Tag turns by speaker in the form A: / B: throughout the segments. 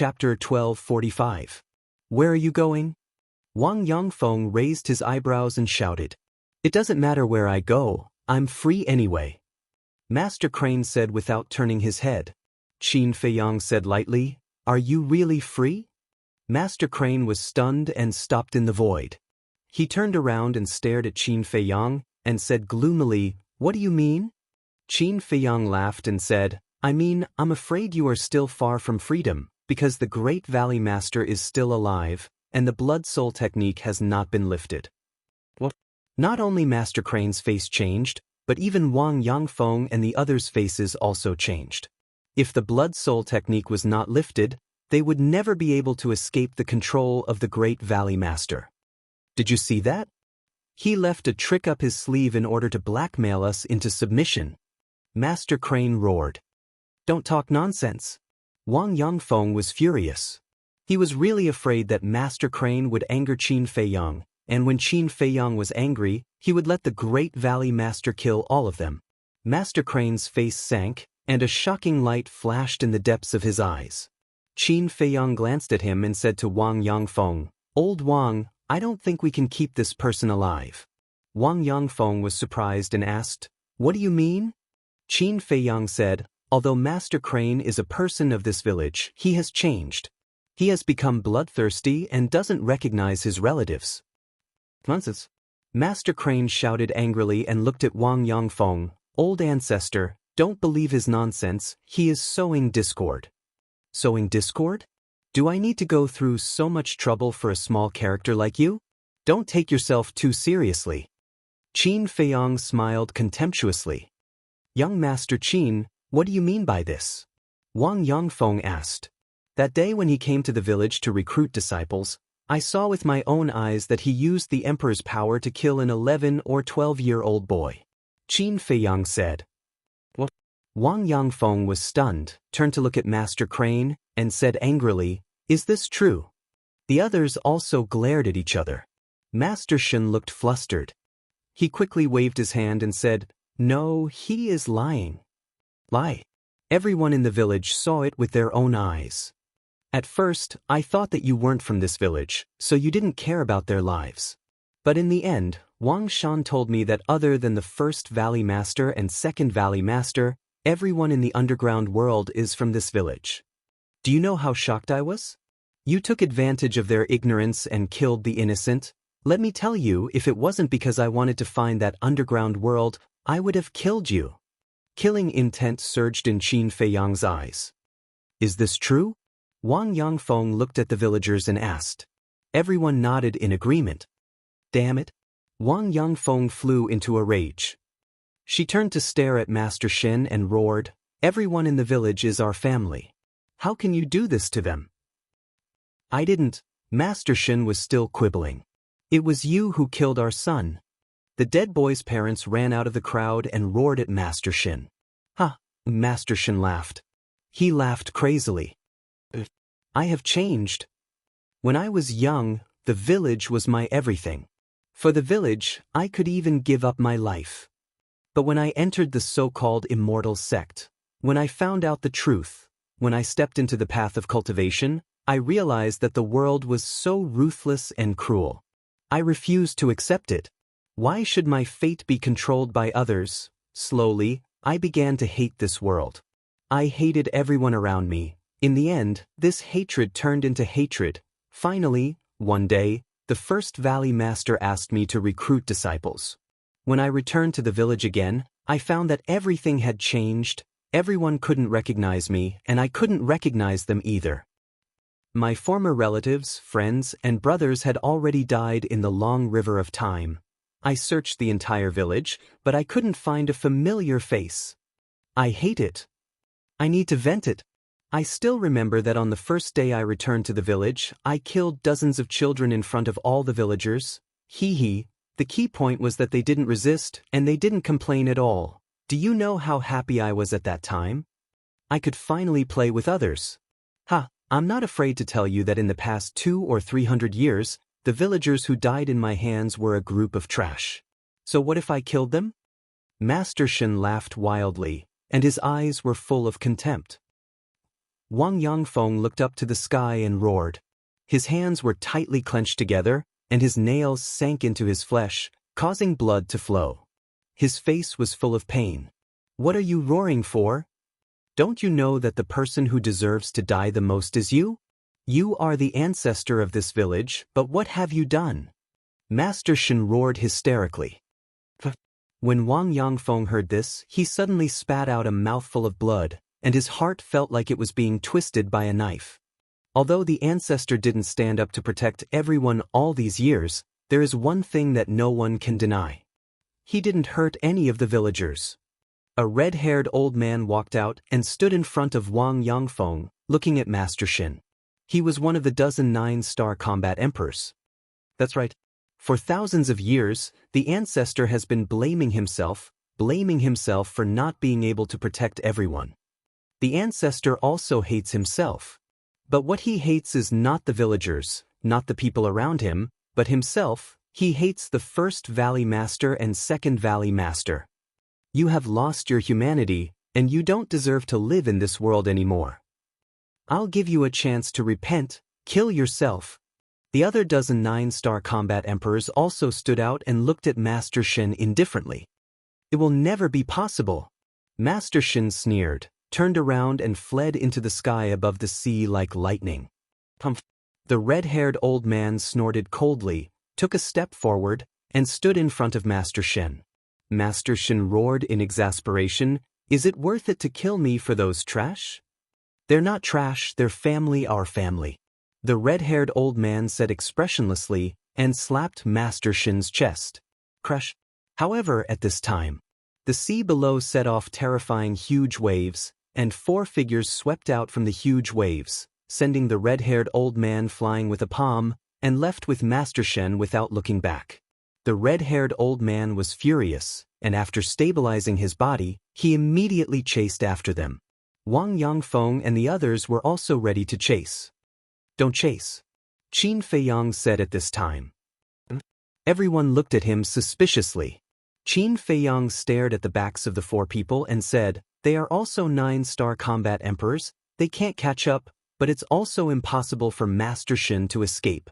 A: Chapter 1245. Where are you going? Wang Yongfeng raised his eyebrows and shouted. It doesn't matter where I go, I'm free anyway. Master Crane said without turning his head. Qin Feiyang said lightly, Are you really free? Master Crane was stunned and stopped in the void. He turned around and stared at Qin Feiyang and said gloomily, What do you mean? Qin Feiyang laughed and said, I mean, I'm afraid you are still far from freedom, because the Great Valley Master is still alive, and the Blood Soul technique has not been lifted. What? Not only Master Crane's face changed, but even Wang Yongfeng and the others' faces also changed. If the Blood Soul technique was not lifted, they would never be able to escape the control of the Great Valley Master. Did you see that? He left a trick up his sleeve in order to blackmail us into submission. Master Crane roared. Don't talk nonsense. Wang Yongfeng was furious. He was really afraid that Master Crane would anger Qin Feiyang, and when Qin Feiyang was angry, he would let the Great Valley Master kill all of them. Master Crane's face sank, and a shocking light flashed in the depths of his eyes. Qin Feiyang glanced at him and said to Wang Yongfeng, Old Wang, I don't think we can keep this person alive. Wang Yongfeng was surprised and asked, What do you mean? Qin Feiyang said, Although Master Crane is a person of this village, he has changed. He has become bloodthirsty and doesn't recognize his relatives. Nonsense. Master Crane shouted angrily and looked at Wang Yongfeng. Old ancestor, don't believe his nonsense, he is sowing discord. Sowing discord? Do I need to go through so much trouble for a small character like you? Don't take yourself too seriously. Qin Feiyang smiled contemptuously. Young Master Qin, what do you mean by this? Wang Yongfeng asked. That day when he came to the village to recruit disciples, I saw with my own eyes that he used the Emperor's power to kill an 11 or 12-year-old boy. Qin Feiyang said. What? Wang Yongfeng was stunned, turned to look at Master Crane, and said angrily, Is this true? The others also glared at each other. Master Shen looked flustered. He quickly waved his hand and said, No, he is lying. Lie. Everyone in the village saw it with their own eyes. At first, I thought that you weren't from this village, so you didn't care about their lives. But in the end, Wang Shan told me that other than the First Valley Master and Second Valley Master, everyone in the underground world is from this village. Do you know how shocked I was? You took advantage of their ignorance and killed the innocent. Let me tell you, if it wasn't because I wanted to find that underground world, I would have killed you. Killing intent surged in Qin Feiyang's eyes. Is this true? Wang Yongfeng looked at the villagers and asked. Everyone nodded in agreement. Damn it. Wang Yongfeng flew into a rage. She turned to stare at Master Shen and roared, Everyone in the village is our family. How can you do this to them? I didn't. Master Shen was still quibbling. It was you who killed our son. The dead boy's parents ran out of the crowd and roared at Master Shen. Ha! Master Shen laughed. He laughed crazily. I have changed. When I was young, the village was my everything. For the village, I could even give up my life. But when I entered the so-called immortal sect, when I found out the truth, when I stepped into the path of cultivation, I realized that the world was so ruthless and cruel. I refused to accept it. Why should my fate be controlled by others? Slowly, I began to hate this world. I hated everyone around me. In the end, this hatred turned into hatred. Finally, one day, the First Valley Master asked me to recruit disciples. When I returned to the village again, I found that everything had changed. Everyone couldn't recognize me, and I couldn't recognize them either. My former relatives, friends, and brothers had already died in the long river of time. I searched the entire village, but I couldn't find a familiar face. I hate it. I need to vent it. I still remember that on the first day I returned to the village, I killed dozens of children in front of all the villagers. Hee. The key point was that they didn't resist, and they didn't complain at all. Do you know how happy I was at that time? I could finally play with others. I'm not afraid to tell you that in the past 200 or 300 years, the villagers who died in my hands were a group of trash. So what if I killed them? Master Shen laughed wildly, and his eyes were full of contempt. Wang Yangfeng looked up to the sky and roared. His hands were tightly clenched together, and his nails sank into his flesh, causing blood to flow. His face was full of pain. What are you roaring for? Don't you know that the person who deserves to die the most is you? You are the ancestor of this village, but what have you done? Master Shen roared hysterically. When Wang Yangfeng heard this, he suddenly spat out a mouthful of blood, and his heart felt like it was being twisted by a knife. Although the ancestor didn't stand up to protect everyone all these years, there is one thing that no one can deny. He didn't hurt any of the villagers. A red-haired old man walked out and stood in front of Wang Yangfeng, looking at Master Shen. He was one of the dozen 9-star combat emperors. That's right. For thousands of years, the ancestor has been blaming himself for not being able to protect everyone. The ancestor also hates himself. But what he hates is not the villagers, not the people around him, but himself. He hates the first Valley Master and second Valley Master. You have lost your humanity, and you don't deserve to live in this world anymore. I'll give you a chance to repent, kill yourself. The other dozen 9-star combat emperors also stood out and looked at Master Shen indifferently. It will never be possible. Master Shen sneered, turned around and fled into the sky above the sea like lightning. Pumph! The red-haired old man snorted coldly, took a step forward, and stood in front of Master Shen. Master Shen roared in exasperation, "Is it worth it to kill me for those trash?" "They're not trash, they're family, our family," the red-haired old man said expressionlessly, and slapped Master Shen's chest. Crush. However, at this time, the sea below set off terrifying huge waves, and 4 figures swept out from the huge waves, sending the red-haired old man flying with a palm, and left with Master Shen without looking back. The red-haired old man was furious, and after stabilizing his body, he immediately chased after them. Wang Yangfeng and the others were also ready to chase. "Don't chase," Qin Feiyang said at this time. Everyone looked at him suspiciously. Qin Feiyang stared at the backs of the 4 people and said, "They are also 9-star combat emperors, they can't catch up, but it's also impossible for Master Shen to escape."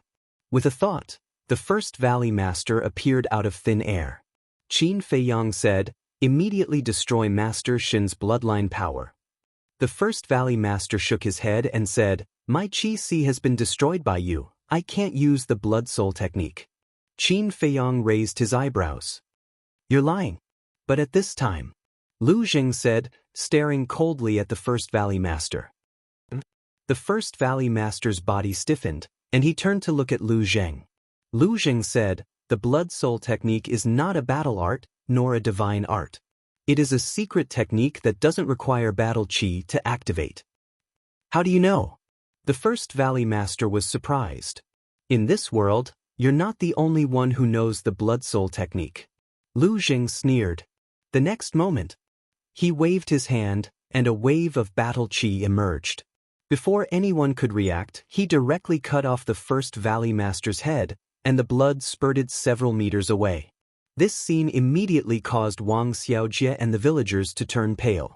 A: With a thought, the first Valley Master appeared out of thin air. Qin Feiyang said, "Immediately destroy Master Shen's bloodline power." The first Valley Master shook his head and said, "My Qi has been destroyed by you, I can't use the Blood Soul technique." Qin Feiyang raised his eyebrows. "You're lying." But at this time, Lu Jing said, staring coldly at the first Valley Master. The first Valley Master's body stiffened, and he turned to look at Lu Jing. Lu Jing said, "The Blood Soul technique is not a battle art, nor a divine art. It is a secret technique that doesn't require battle chi to activate." "How do you know?" The first Valley Master was surprised. "In this world, you're not the only one who knows the Blood Soul technique." Lu Jing sneered. The next moment, he waved his hand, and a wave of battle chi emerged. Before anyone could react, he directly cut off the first Valley Master's head, and the blood spurted several meters away. This scene immediately caused Wang Xiaojie and the villagers to turn pale.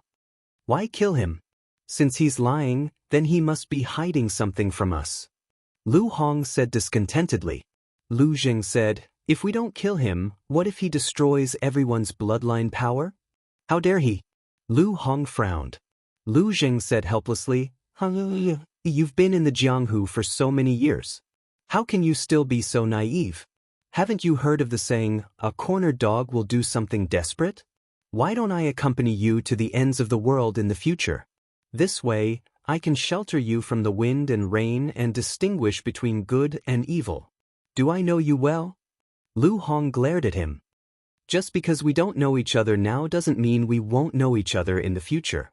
A: "Why kill him? Since he's lying, then he must be hiding something from us," Lu Hong said discontentedly. Lu Jing said, "If we don't kill him, what if he destroys everyone's bloodline power? How dare he?" Lu Hong frowned. Lu Jing said helplessly, "You've been in the Jianghu for so many years. How can you still be so naive? Haven't you heard of the saying, 'A cornered dog will do something desperate'? Why don't I accompany you to the ends of the world in the future? This way, I can shelter you from the wind and rain and distinguish between good and evil. Do I know you well?" Lu Hong glared at him. "Just because we don't know each other now doesn't mean we won't know each other in the future.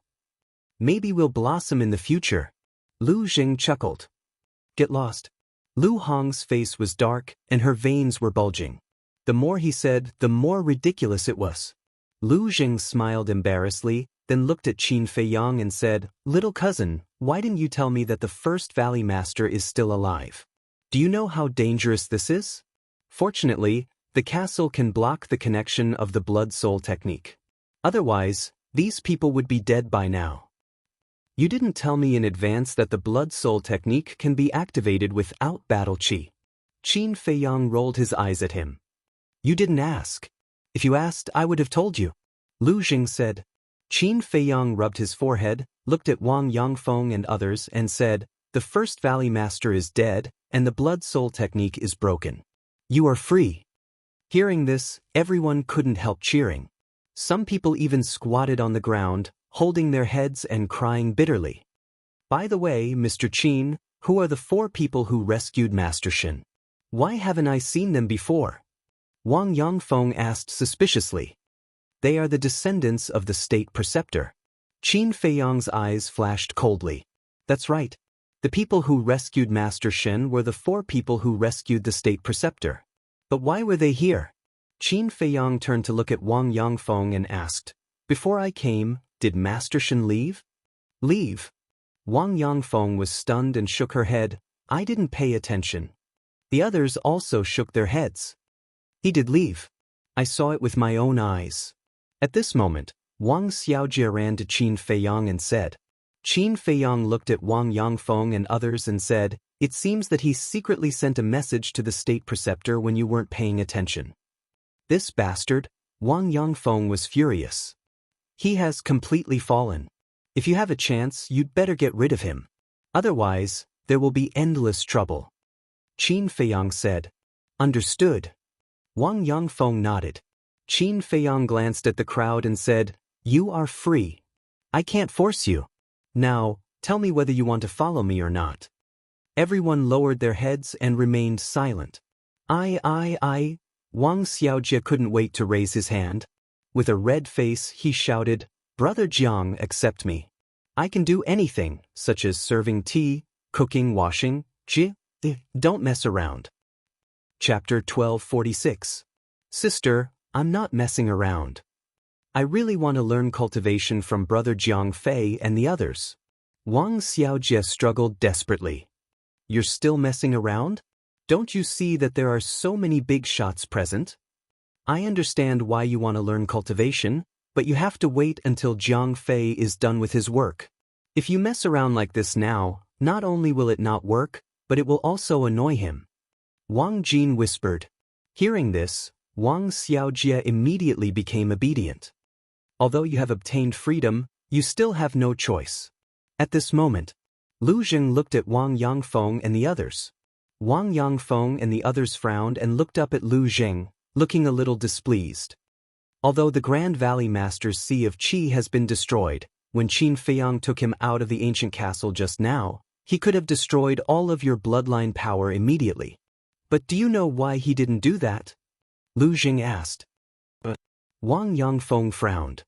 A: Maybe we'll blossom in the future." Lu Jing chuckled. "Get lost." Lu Hong's face was dark, and her veins were bulging. The more he said, the more ridiculous it was. Lu Jing smiled embarrassedly, then looked at Qin Feiyang and said, "Little cousin, why didn't you tell me that the first Valley Master is still alive? Do you know how dangerous this is? Fortunately, the castle can block the connection of the Blood Soul technique. Otherwise, these people would be dead by now." You didn't tell me in advance that the blood soul technique can be activated without battle chi. Qin Feiyang rolled his eyes at him. You didn't ask. If you asked, I would have told you. Lu Jing said. Qin Feiyang rubbed his forehead, looked at Wang Yangfeng and others and said, the first Valley Master is dead, and the blood soul technique is broken. You are free. Hearing this, everyone couldn't help cheering. Some people even squatted on the ground, holding their heads and crying bitterly. By the way, Mr. Qin, who are the 4 people who rescued Master Shen? Why haven't I seen them before? Wang Yangfeng asked suspiciously. They are the descendants of the state preceptor. Qin Feiyang's eyes flashed coldly. That's right. The people who rescued Master Shen were the 4 people who rescued the state preceptor. But why were they here? Qin Feiyang turned to look at Wang Yangfeng and asked, before I came, did Master Shen leave? Leave? Wang Yangfeng was stunned and shook her head. I didn't pay attention. The others also shook their heads. He did leave. I saw it with my own eyes. At this moment, Wang Xiaojie ran to Qin Feiyang and said. Qin Feiyang looked at Wang Yangfeng and others and said, it seems that he secretly sent a message to the state preceptor when you weren't paying attention. This bastard, Wang Yangfeng was furious. He has completely fallen. If you have a chance, you'd better get rid of him. Otherwise, there will be endless trouble. Qin Feiyang said. Understood. Wang Yangfeng nodded. Qin Feiyang glanced at the crowd and said, you are free. I can't force you. Now, tell me whether you want to follow me or not. Everyone lowered their heads and remained silent. I. Wang Xiaojie couldn't wait to raise his hand. With a red face, he shouted, Brother Jiang, accept me. I can do anything, such as serving tea, cooking, washing. Don't mess around. Chapter 1246. Sister, I'm not messing around. I really want to learn cultivation from Brother Jiang Fei and the others. Wang Xiaojie struggled desperately. You're still messing around? Don't you see that there are so many big shots present? I understand why you want to learn cultivation, but you have to wait until Jiang Fei is done with his work. If you mess around like this now, not only will it not work, but it will also annoy him. Wang Jin whispered. Hearing this, Wang Xiaojie immediately became obedient. Although you have obtained freedom, you still have no choice. At this moment, Lu Jing looked at Wang Yangfeng and the others. Wang Yangfeng and the others frowned and looked up at Lu Jing, looking a little displeased. Although the Grand Valley Master's Sea of Qi has been destroyed, when Qin Feiyang took him out of the ancient castle just now, he could have destroyed all of your bloodline power immediately. But do you know why he didn't do that? Lu Jing asked. Wang Yangfeng frowned.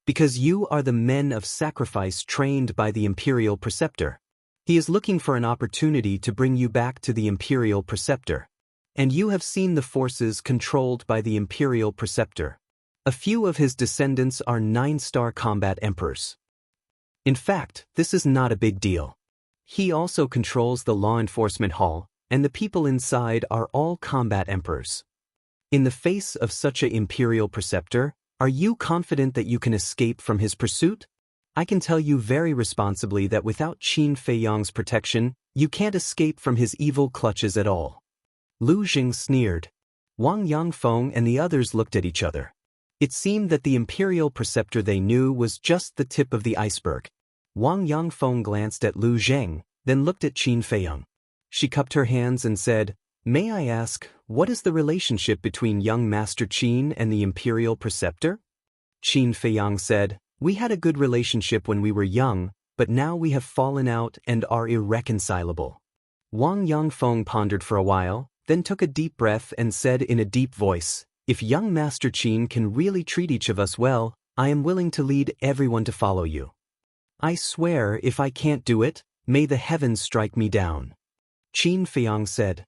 A: Because you are the men of sacrifice trained by the Imperial Preceptor. He is looking for an opportunity to bring you back to the Imperial Preceptor. And you have seen the forces controlled by the Imperial Preceptor. A few of his descendants are 9-star combat emperors. In fact, this is not a big deal. He also controls the law enforcement hall, and the people inside are all combat emperors. In the face of such an Imperial Preceptor, are you confident that you can escape from his pursuit? I can tell you very responsibly that without Qin Feiyang's protection, you can't escape from his evil clutches at all. Lu Jing sneered. Wang Yangfeng and the others looked at each other. It seemed that the Imperial Preceptor they knew was just the tip of the iceberg. Wang Yangfeng glanced at Lu Jing, then looked at Qin Feiyang. She cupped her hands and said, May I ask, what is the relationship between young Master Qin and the Imperial Preceptor? Qin Feiyang said, We had a good relationship when we were young, but now we have fallen out and are irreconcilable. Wang Yangfeng pondered for a while, then took a deep breath and said in a deep voice, If young Master Qin can really treat each of us well, I am willing to lead everyone to follow you. I swear if I can't do it, may the heavens strike me down. Qin Feiyang said.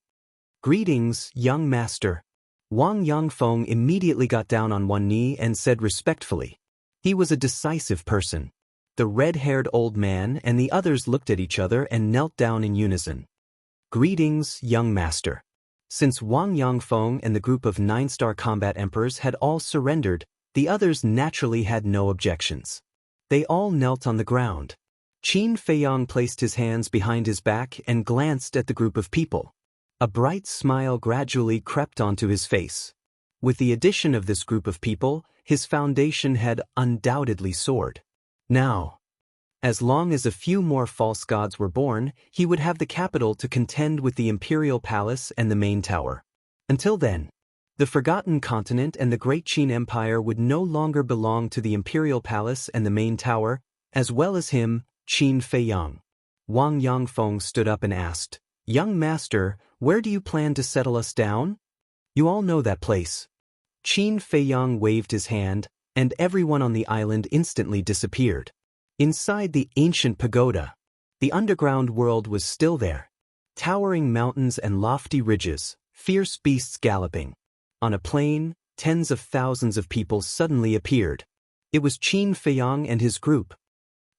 A: Greetings, young master. Wang Yangfeng immediately got down on one knee and said respectfully. He was a decisive person. The red-haired old man and the others looked at each other and knelt down in unison. Greetings, young master. Since Wang Yangfeng and the group of 9-star combat emperors had all surrendered, the others naturally had no objections. They all knelt on the ground. Qin Feiyang placed his hands behind his back and glanced at the group of people. A bright smile gradually crept onto his face. With the addition of this group of people, his foundation had undoubtedly soared. Now, as long as a few more false gods were born, he would have the capital to contend with the Imperial Palace and the main tower. Until then, the Forgotten Continent and the Great Qin Empire would no longer belong to the Imperial Palace and the main tower, as well as him, Qin Feiyang. Wang Yangfeng stood up and asked, "Young master, where do you plan to settle us down?" "You all know that place." Qin Feiyang waved his hand, and everyone on the island instantly disappeared. Inside the ancient pagoda, the underground world was still there. Towering mountains and lofty ridges, fierce beasts galloping. On a plain, tens of thousands of people suddenly appeared. It was Qin Feiyang and his group.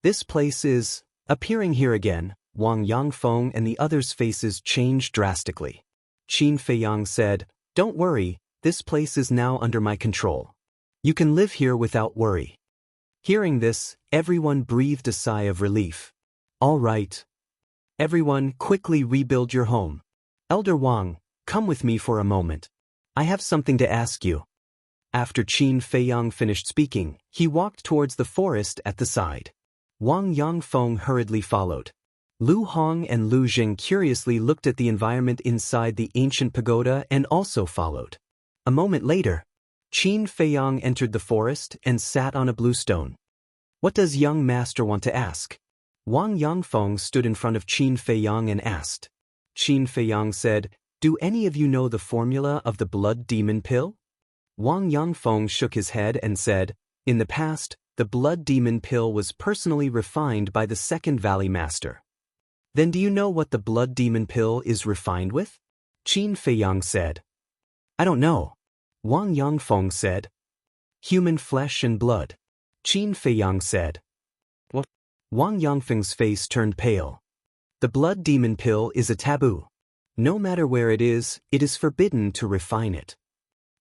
A: "This place is appearing here again." Wang Yangfeng and the others' faces changed drastically. Qin Feiyang said, "Don't worry, this place is now under my control. You can live here without worry." Hearing this, everyone breathed a sigh of relief. "All right. Everyone, quickly rebuild your home. Elder Wang, come with me for a moment. I have something to ask you." After Qin Feiyang finished speaking, he walked towards the forest at the side. Wang Yangfeng hurriedly followed. Lu Hong and Lu Jing curiously looked at the environment inside the ancient pagoda and also followed. A moment later, Qin Feiyang entered the forest and sat on a blue stone. "What does young master want to ask?" Wang Yangfeng stood in front of Qin Feiyang and asked. Qin Feiyang said, "Do any of you know the formula of the blood demon pill?" Wang Yangfeng shook his head and said, "In the past, the blood demon pill was personally refined by the Second Valley Master." "Then do you know what the blood demon pill is refined with?" Qin Feiyang said. "I don't know." Wang Yangfeng said. "Human flesh and blood." Qin Feiyang said. "What?" Wang Yangfeng's face turned pale. "The blood demon pill is a taboo. No matter where it is forbidden to refine it.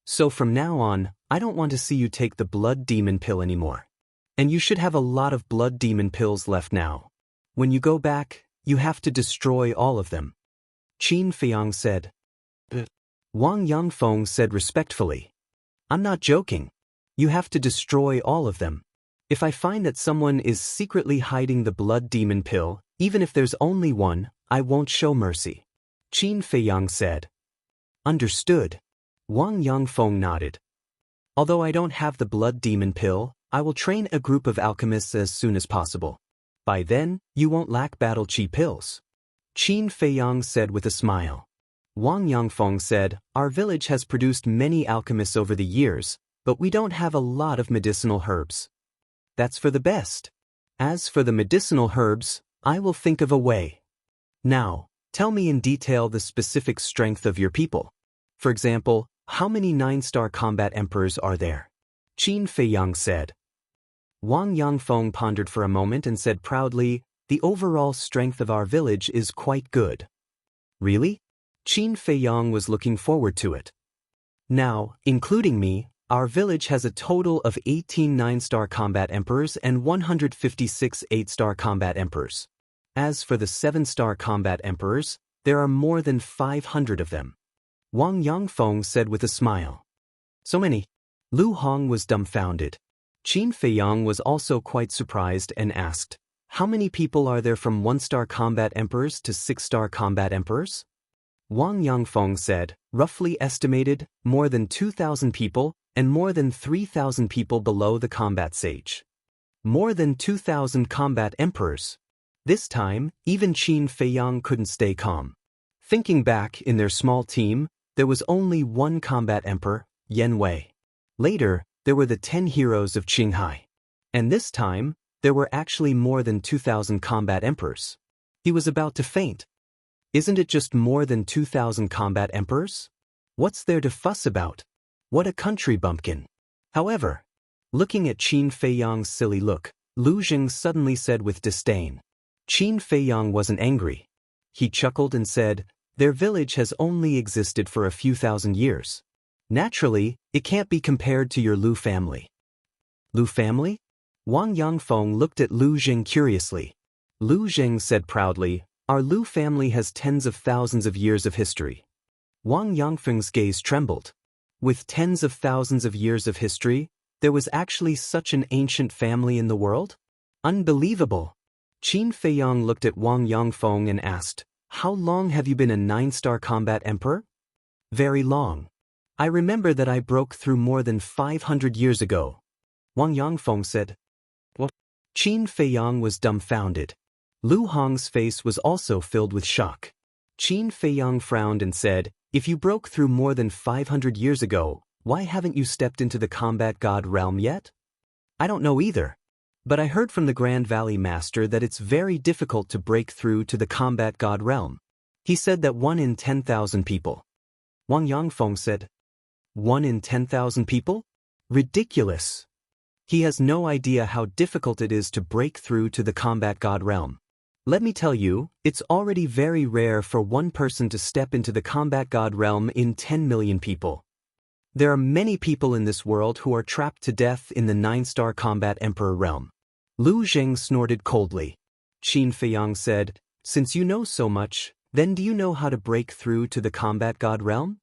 A: So from now on, I don't want to see you take the blood demon pill anymore. And you should have a lot of blood demon pills left now. When you go back, you have to destroy all of them." Qin Feiyang said. "But," Wang Yangfeng said respectfully, "I'm not joking. You have to destroy all of them. If I find that someone is secretly hiding the blood demon pill, even if there's only one, I won't show mercy." Qin Feiyang said. "Understood." Wang Yangfeng nodded. "Although I don't have the blood demon pill, I will train a group of alchemists as soon as possible. By then, you won't lack battle chi pills." Qin Feiyang said with a smile. Wang Yangfeng said, "Our village has produced many alchemists over the years, but we don't have a lot of medicinal herbs. That's for the best. As for the medicinal herbs, I will think of a way. Now, tell me in detail the specific strength of your people. For example, how many 9-star combat emperors are there?" Qin Feiyang said. Wang Yangfeng pondered for a moment and said proudly, "The overall strength of our village is quite good." "Really?" Qin Feiyang was looking forward to it. "Now, including me, our village has a total of 18 9-star combat emperors and 156 8-star combat emperors. As for the 7-star combat emperors, there are more than 500 of them." Wang Yangfeng said with a smile. "So many?" Lu Hong was dumbfounded. Qin Feiyang was also quite surprised and asked, "How many people are there from 1-star combat emperors to 6-star combat emperors?" Wang Yangfeng said, "Roughly estimated, more than 2,000 people, and more than 3,000 people below the combat sage. More than 2,000 combat emperors." This time, even Qin Feiyang couldn't stay calm. Thinking back in their small team, there was only one combat emperor, Yan Wei. Later, there were the 10 heroes of Qinghai. And this time, there were actually more than 2,000 combat emperors. He was about to faint. Isn't it just more than 2,000 combat emperors? What's there to fuss about? What a country bumpkin. However, looking at Qin Feiyang's silly look, Lu Jing suddenly said with disdain. Qin Feiyang wasn't angry. He chuckled and said, "Their village has only existed for a few thousand years. Naturally, it can't be compared to your Lu family." "Lu family?" Wang Yangfeng looked at Lu Jing curiously. Lu Zheng said proudly, "Our Lu family has tens of thousands of years of history." Wang Yangfeng's gaze trembled. With tens of thousands of years of history, there was actually such an ancient family in the world? Unbelievable! Qin Feiyang looked at Wang Yangfeng and asked, "How long have you been a 9-star combat emperor?" "Very long. I remember that I broke through more than 500 years ago," Wang Yangfeng said. What? Qin Feiyang was dumbfounded. Lu Hong's face was also filled with shock. Qin Feiyang frowned and said, "If you broke through more than 500 years ago, why haven't you stepped into the combat god realm yet?" "I don't know either. But I heard from the Grand Valley Master that it's very difficult to break through to the combat god realm. He said that 1 in 10,000 people." Wang Yangfeng said, "1 in 10,000 people? Ridiculous. He has no idea how difficult it is to break through to the combat god realm. Let me tell you, it's already very rare for one person to step into the combat god realm in 10 million people. There are many people in this world who are trapped to death in the 9-star combat emperor realm." Lu Zheng snorted coldly. Qin Feiyang said, "Since you know so much, then do you know how to break through to the combat god realm?"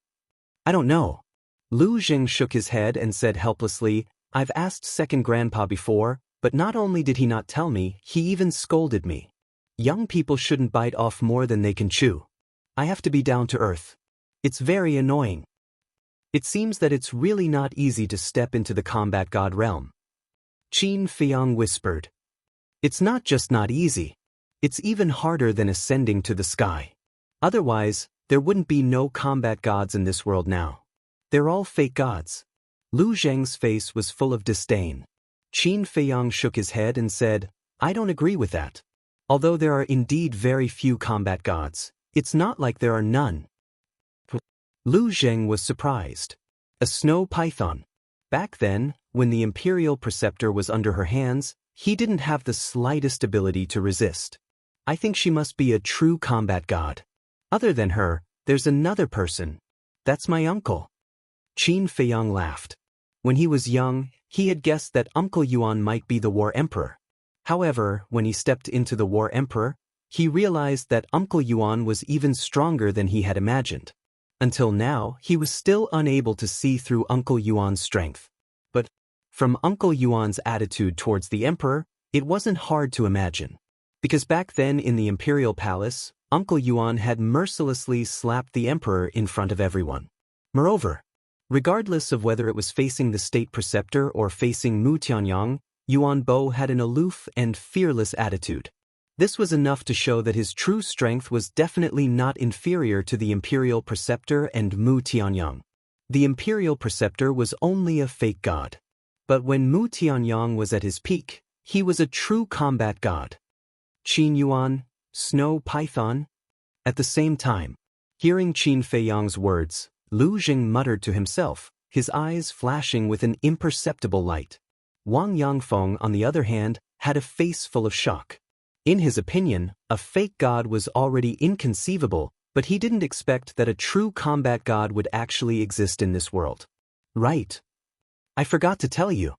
A: "I don't know." Lu Zheng shook his head and said helplessly, "I've asked second grandpa before, but not only did he not tell me, he even scolded me. Young people shouldn't bite off more than they can chew. I have to be down to earth. It's very annoying. It seems that it's really not easy to step into the combat god realm." Qin Feiyang whispered, "It's not just not easy. It's even harder than ascending to the sky. Otherwise, there wouldn't be no combat gods in this world now. They're all fake gods." Lu Zheng's face was full of disdain. Qin Feiyang shook his head and said, "I don't agree with that. Although there are indeed very few combat gods, it's not like there are none." Lu Zheng was surprised. A snow python. Back then, when the imperial preceptor was under her hands, he didn't have the slightest ability to resist. "I think she must be a true combat god. Other than her, there's another person. That's my uncle." Qin Feiyang laughed. When he was young, he had guessed that Uncle Yuan might be the war emperor. However, when he stepped into the war emperor, he realized that Uncle Yuan was even stronger than he had imagined. Until now, he was still unable to see through Uncle Yuan's strength. But from Uncle Yuan's attitude towards the emperor, it wasn't hard to imagine. Because back then in the imperial palace, Uncle Yuan had mercilessly slapped the emperor in front of everyone. Moreover, regardless of whether it was facing the state preceptor or facing Mu Tianyang, Yuan Bo had an aloof and fearless attitude. This was enough to show that his true strength was definitely not inferior to the imperial preceptor and Mu Tianyang. The imperial preceptor was only a fake god. But when Mu Tianyang was at his peak, he was a true combat god. Qin Yuan, Snow Python? At the same time, hearing Qin Feiyang's words, Lu Zheng muttered to himself, his eyes flashing with an imperceptible light. Wang Yangfeng, on the other hand, had a face full of shock. In his opinion, a fake god was already inconceivable, but he didn't expect that a true combat god would actually exist in this world. "Right. I forgot to tell you.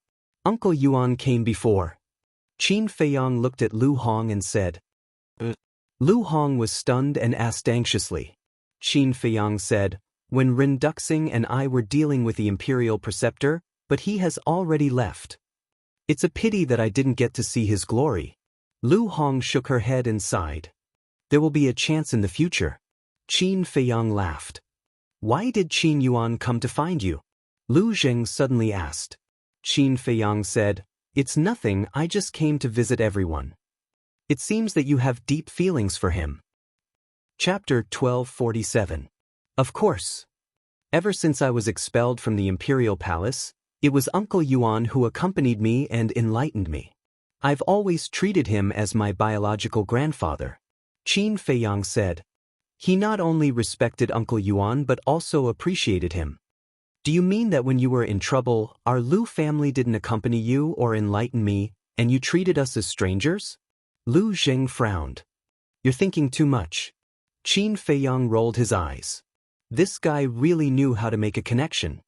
A: Uncle Yuan came before." Qin Feiyang looked at Lu Hong and said. Lu Hong was stunned and asked anxiously. Qin Feiyang said, "When Ren Duxing and I were dealing with the imperial preceptor, but he has already left. It's a pity that I didn't get to see his glory." Lu Hong shook her head and sighed. "There will be a chance in the future." Qin Feiyang laughed. "Why did Qin Yuan come to find you?" Lu Zheng suddenly asked. Qin Feiyang said, "It's nothing, I just came to visit everyone." "It seems that you have deep feelings for him." Chapter 1247. Of course. Ever since I was expelled from the imperial palace, it was Uncle Yuan who accompanied me and enlightened me. I've always treated him as my biological grandfather. Qin Feiyang said. He not only respected Uncle Yuan but also appreciated him. "Do you mean that when you were in trouble, our Lu family didn't accompany you or enlighten me, and you treated us as strangers?" Lu Zheng frowned. "You're thinking too much." Qin Feiyang rolled his eyes. This guy really knew how to make a connection.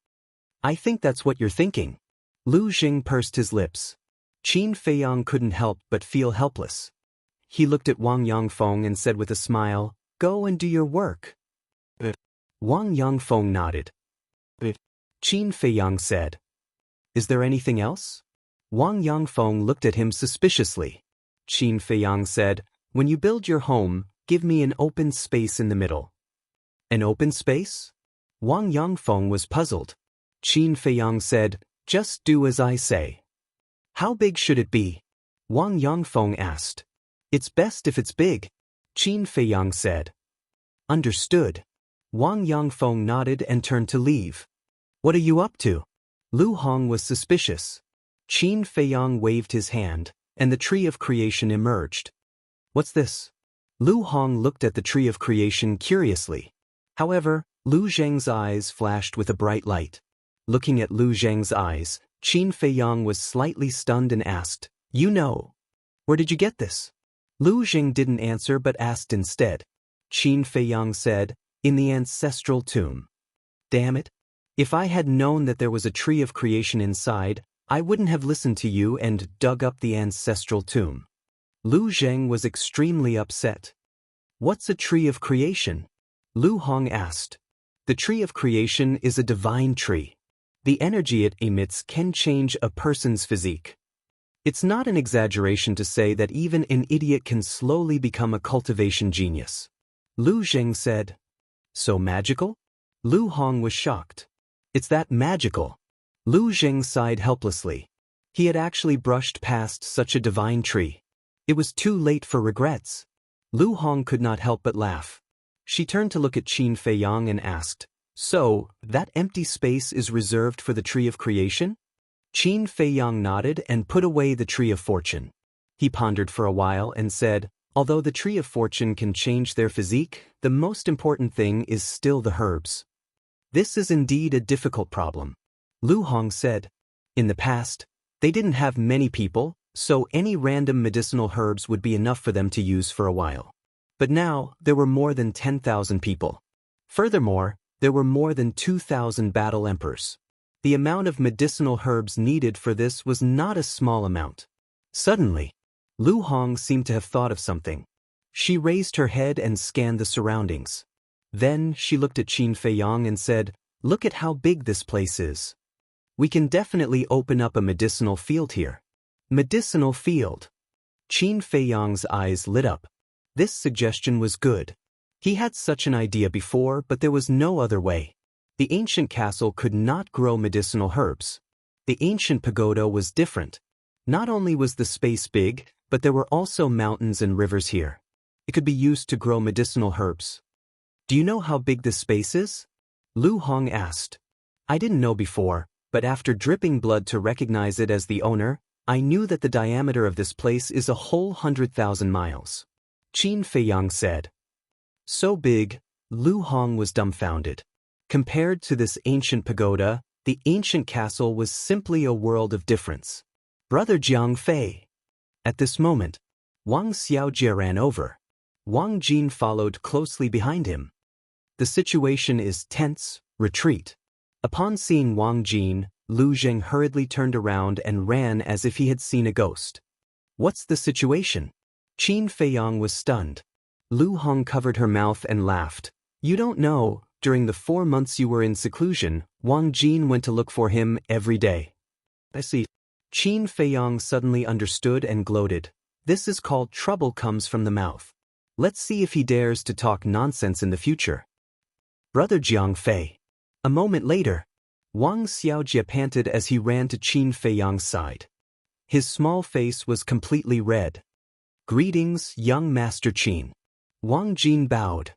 A: "I think that's what you're thinking." Lu Zheng pursed his lips. Qin Feiyang couldn't help but feel helpless. He looked at Wang Yongfeng and said with a smile, "Go and do your work." Wang Yongfeng nodded. Qin Feiyang said, "Is there anything else?" Wang Yongfeng looked at him suspiciously. Qin Feiyang said, "When you build your home, give me an open space in the middle." An open space? Wang Yongfeng was puzzled. Qin Feiyang said, "Just do as I say." "How big should it be?" Wang Yongfeng asked. "It's best if it's big," Qin Feiyang said. "Understood." Wang Yongfeng nodded and turned to leave. "What are you up to?" Lu Hong was suspicious. Qin Feiyang waved his hand, and the tree of creation emerged. "What's this?" Lu Hong looked at the tree of creation curiously. However, Lu Zheng's eyes flashed with a bright light. Looking at Lu Zheng's eyes, Qin Feiyang was slightly stunned and asked, "You know. Where did you get this?" Lu Zheng didn't answer but asked instead. Qin Feiyang said, "In the ancestral tomb." "Damn it. If I had known that there was a tree of creation inside, I wouldn't have listened to you and dug up the ancestral tomb." Lu Zheng was extremely upset. "What's a tree of creation?" Lu Hong asked. "The tree of creation is a divine tree. The energy it emits can change a person's physique. It's not an exaggeration to say that even an idiot can slowly become a cultivation genius." Lu Zheng said. "So magical?" Lu Hong was shocked. "It's that magical." Lu Zheng sighed helplessly. He had actually brushed past such a divine tree. It was too late for regrets. Lu Hong could not help but laugh. She turned to look at Qin Feiyang and asked, "So, that empty space is reserved for the tree of creation?" Qin Feiyang nodded and put away the tree of fortune. He pondered for a while and said, "Although the tree of fortune can change their physique, the most important thing is still the herbs. This is indeed a difficult problem." Lu Hong said. "In the past, they didn't have many people, so any random medicinal herbs would be enough for them to use for a while. But now, there were more than 10,000 people. Furthermore, there were more than 2,000 battle emperors. The amount of medicinal herbs needed for this was not a small amount." Suddenly, Lu Hong seemed to have thought of something. She raised her head and scanned the surroundings. Then she looked at Qin Feiyang and said, "Look at how big this place is. We can definitely open up a medicinal field here." Medicinal field. Qin Feiyang's eyes lit up. This suggestion was good. He had such an idea before, but there was no other way. The ancient castle could not grow medicinal herbs. The ancient pagoda was different. Not only was the space big, but there were also mountains and rivers here. It could be used to grow medicinal herbs. "Do you know how big this space is?" Lu Hong asked. "I didn't know before, but after dripping blood to recognize it as the owner, I knew that the diameter of this place is a whole 100,000 miles. Qin Feiyang said. So big, Lu Hong was dumbfounded. Compared to this ancient pagoda, the ancient castle was simply a world of difference. "Brother Jiang Fei." At this moment, Wang Xiaojie ran over. Wang Jin followed closely behind him. "The situation is tense, retreat." Upon seeing Wang Jin, Lu Zheng hurriedly turned around and ran as if he had seen a ghost. "What's the situation?" Qin Feiyang was stunned. Lu Hong covered her mouth and laughed. "You don't know, during the 4 months you were in seclusion, Wang Jin went to look for him every day." "I see." Qin Feiyang suddenly understood and gloated. "This is called trouble comes from the mouth. Let's see if he dares to talk nonsense in the future." "Brother Jiang Fei." A moment later, Wang Xiaojie panted as he ran to Qin Feiyang's side. His small face was completely red. "Greetings, young Master Qin." Wang Jin bowed.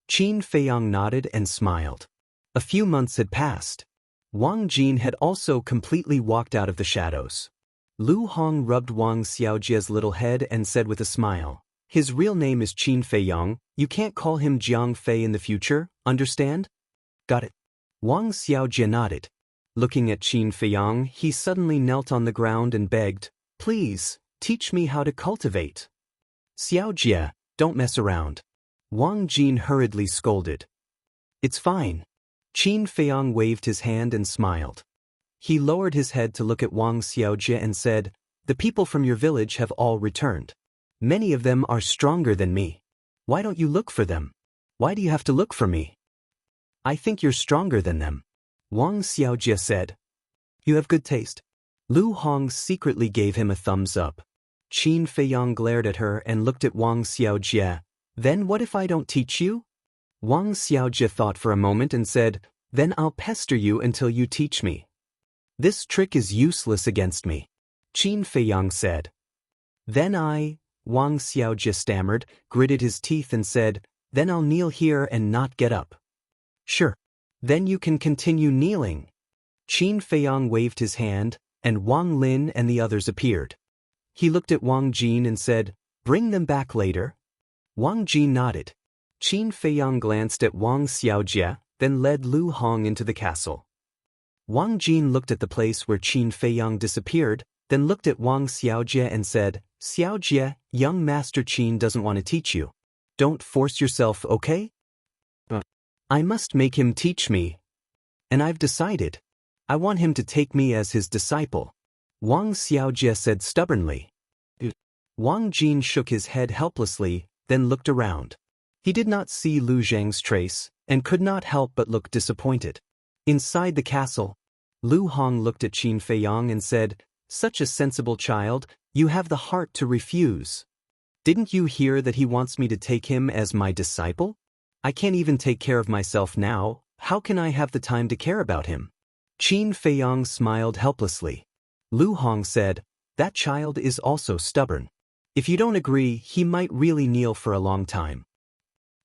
A: Qin Feiyang nodded and smiled. A few months had passed. Wang Jin had also completely walked out of the shadows. Lu Hong rubbed Wang Xiaojie's little head and said with a smile, "His real name is Qin Feiyang. You can't call him Jiang Fei in the future, understand?" "Got it." Wang Xiaojie nodded. Looking at Qin Feiyang, he suddenly knelt on the ground and begged, "Please, teach me how to cultivate." "Xiaojie, don't mess around." Wang Jin hurriedly scolded. "It's fine." Qin Feiyang waved his hand and smiled. He lowered his head to look at Wang Xiaojie and said, "The people from your village have all returned. Many of them are stronger than me. Why don't you look for them? Why do you have to look for me? I think you're stronger than them, Wang Xiaojie said. You have good taste. Lu Hong secretly gave him a thumbs up. Qin Feiyang glared at her and looked at Wang Xiaojie. Then what if I don't teach you? Wang Xiaojie thought for a moment and said, then I'll pester you until you teach me. This trick is useless against me, Qin Feiyang said. Then Wang Xiaojie stammered, gritted his teeth and said, then I'll kneel here and not get up. Sure. Then you can continue kneeling. Qin Feiyang waved his hand, and Wang Lin and the others appeared. He looked at Wang Jin and said, bring them back later. Wang Jin nodded. Qin Feiyang glanced at Wang Xiaojie, then led Lu Hong into the castle. Wang Jin looked at the place where Qin Feiyang disappeared, then looked at Wang Xiaojie and said, Xiaojie, young Master Qin doesn't want to teach you. Don't force yourself, okay? I must make him teach me. And I've decided. I want him to take me as his disciple, Wang Xiaojie said stubbornly. Wang Jin shook his head helplessly, then looked around. He did not see Lu Zhang's trace, and could not help but look disappointed. Inside the castle, Lu Hong looked at Qin Feiyang and said, such a sensible child, you have the heart to refuse. Didn't you hear that he wants me to take him as my disciple? I can't even take care of myself now, how can I have the time to care about him? Qin Feiyang smiled helplessly. Lu Hong said, that child is also stubborn. If you don't agree, he might really kneel for a long time.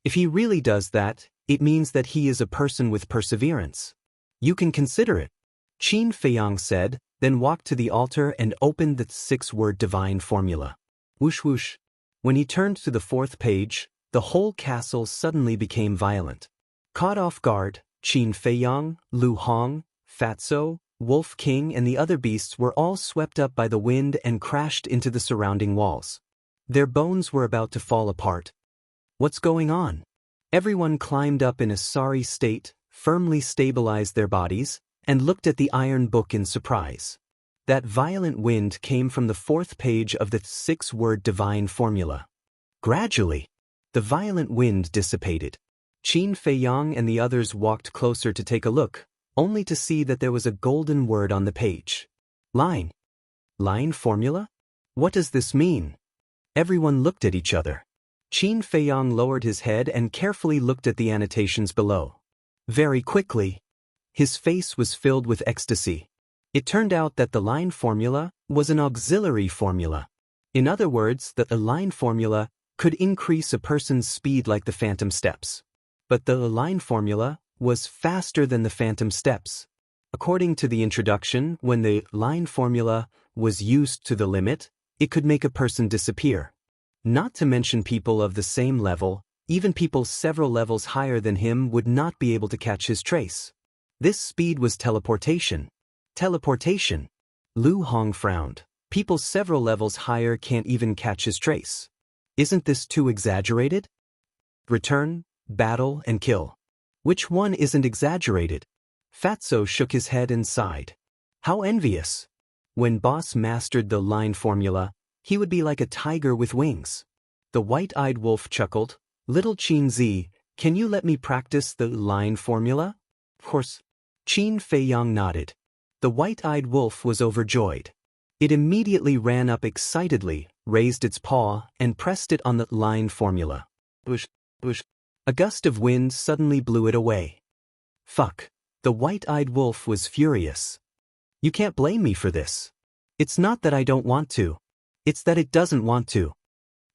A: If he really does that, it means that he is a person with perseverance. You can consider it. Qin Feiyang said, then walked to the altar and opened the 6-word divine formula. Whoosh whoosh. When he turned to the 4th page, the whole castle suddenly became violent. Caught off guard, Qin Feiyang, Lu Hong, Fatso, Wolf King and the other beasts were all swept up by the wind and crashed into the surrounding walls. Their bones were about to fall apart. What's going on? Everyone climbed up in a sorry state, firmly stabilized their bodies, and looked at the iron book in surprise. That violent wind came from the 4th page of the 6-word divine formula. Gradually, the violent wind dissipated. Qin Feiyang and the others walked closer to take a look, only to see that there was a golden word on the page. Line. Line formula? What does this mean? Everyone looked at each other. Qin Feiyang lowered his head and carefully looked at the annotations below. Very quickly, his face was filled with ecstasy. It turned out that the line formula was an auxiliary formula. In other words, that the line formula could increase a person's speed like the phantom steps. But the line formula was faster than the phantom steps. According to the introduction, when the line formula was used to the limit, it could make a person disappear. Not to mention people of the same level, even people several levels higher than him would not be able to catch his trace. This speed was teleportation. Teleportation. Lu Hong frowned. People several levels higher can't even catch his trace. Isn't this too exaggerated? Return, battle, and kill. Which one isn't exaggerated? Fatso shook his head and sighed. How envious. When Boss mastered the line formula, he would be like a tiger with wings. The white-eyed wolf chuckled. Little Qin Zi, can you let me practice the line formula? Of course. Qin Feiyang nodded. The white-eyed wolf was overjoyed. It immediately ran up excitedly, raised its paw, and pressed it on the line formula. Whoosh, whoosh. A gust of wind suddenly blew it away. Fuck. The white-eyed wolf was furious. You can't blame me for this. It's not that I don't want to. It's that it doesn't want to.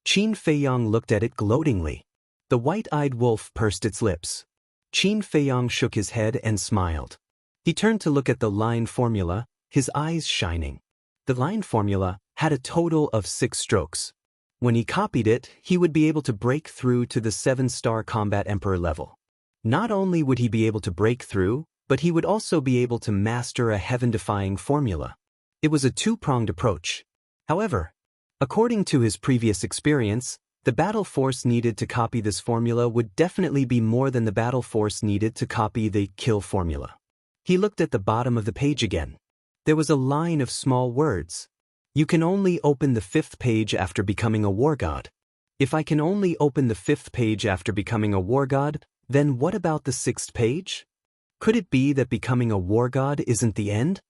A: Qin Feiyang looked at it gloatingly. The white-eyed wolf pursed its lips. Qin Feiyang shook his head and smiled. He turned to look at the line formula, his eyes shining. The line formula had a total of 6 strokes. When he copied it, he would be able to break through to the 7-star combat emperor level. Not only would he be able to break through, but he would also be able to master a heaven-defying formula. It was a 2-pronged approach. However, according to his previous experience, the battle force needed to copy this formula would definitely be more than the battle force needed to copy the kill formula. He looked at the bottom of the page again. There was a line of small words. You can only open the 5th page after becoming a war god. If I can only open the 5th page after becoming a war god, then what about the 6th page? Could it be that becoming a war god isn't the end?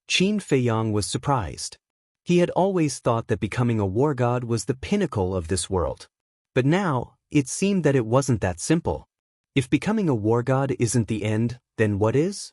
A: Qin Feiyang was surprised. He had always thought that becoming a war god was the pinnacle of this world. But now, it seemed that it wasn't that simple. If becoming a war god isn't the end, then what is?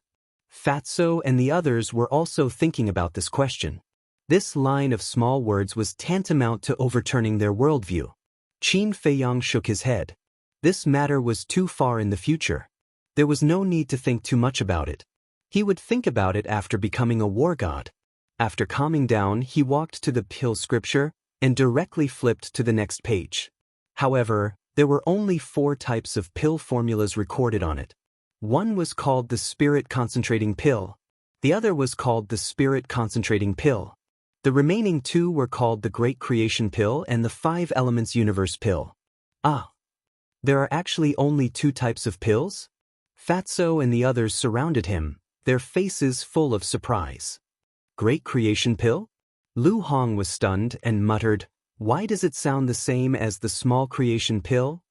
A: Fatso and the others were also thinking about this question. This line of small words was tantamount to overturning their worldview. Qin Feiyang shook his head. This matter was too far in the future. There was no need to think too much about it. He would think about it after becoming a war god. After calming down, he walked to the pill scripture and directly flipped to the next page. However, there were only 4 types of pill formulas recorded on it. One was called the Spirit Concentrating Pill. The other was called the Spirit Concentrating Pill. The remaining 2 were called the Great Creation Pill and the 5 Elements Universe Pill. Ah, there are actually only 2 types of pills? Fatso and the others surrounded him, their faces full of surprise. Great Creation Pill? Lu Hong was stunned and muttered, "Why does it sound the same as the Small Creation Pill?"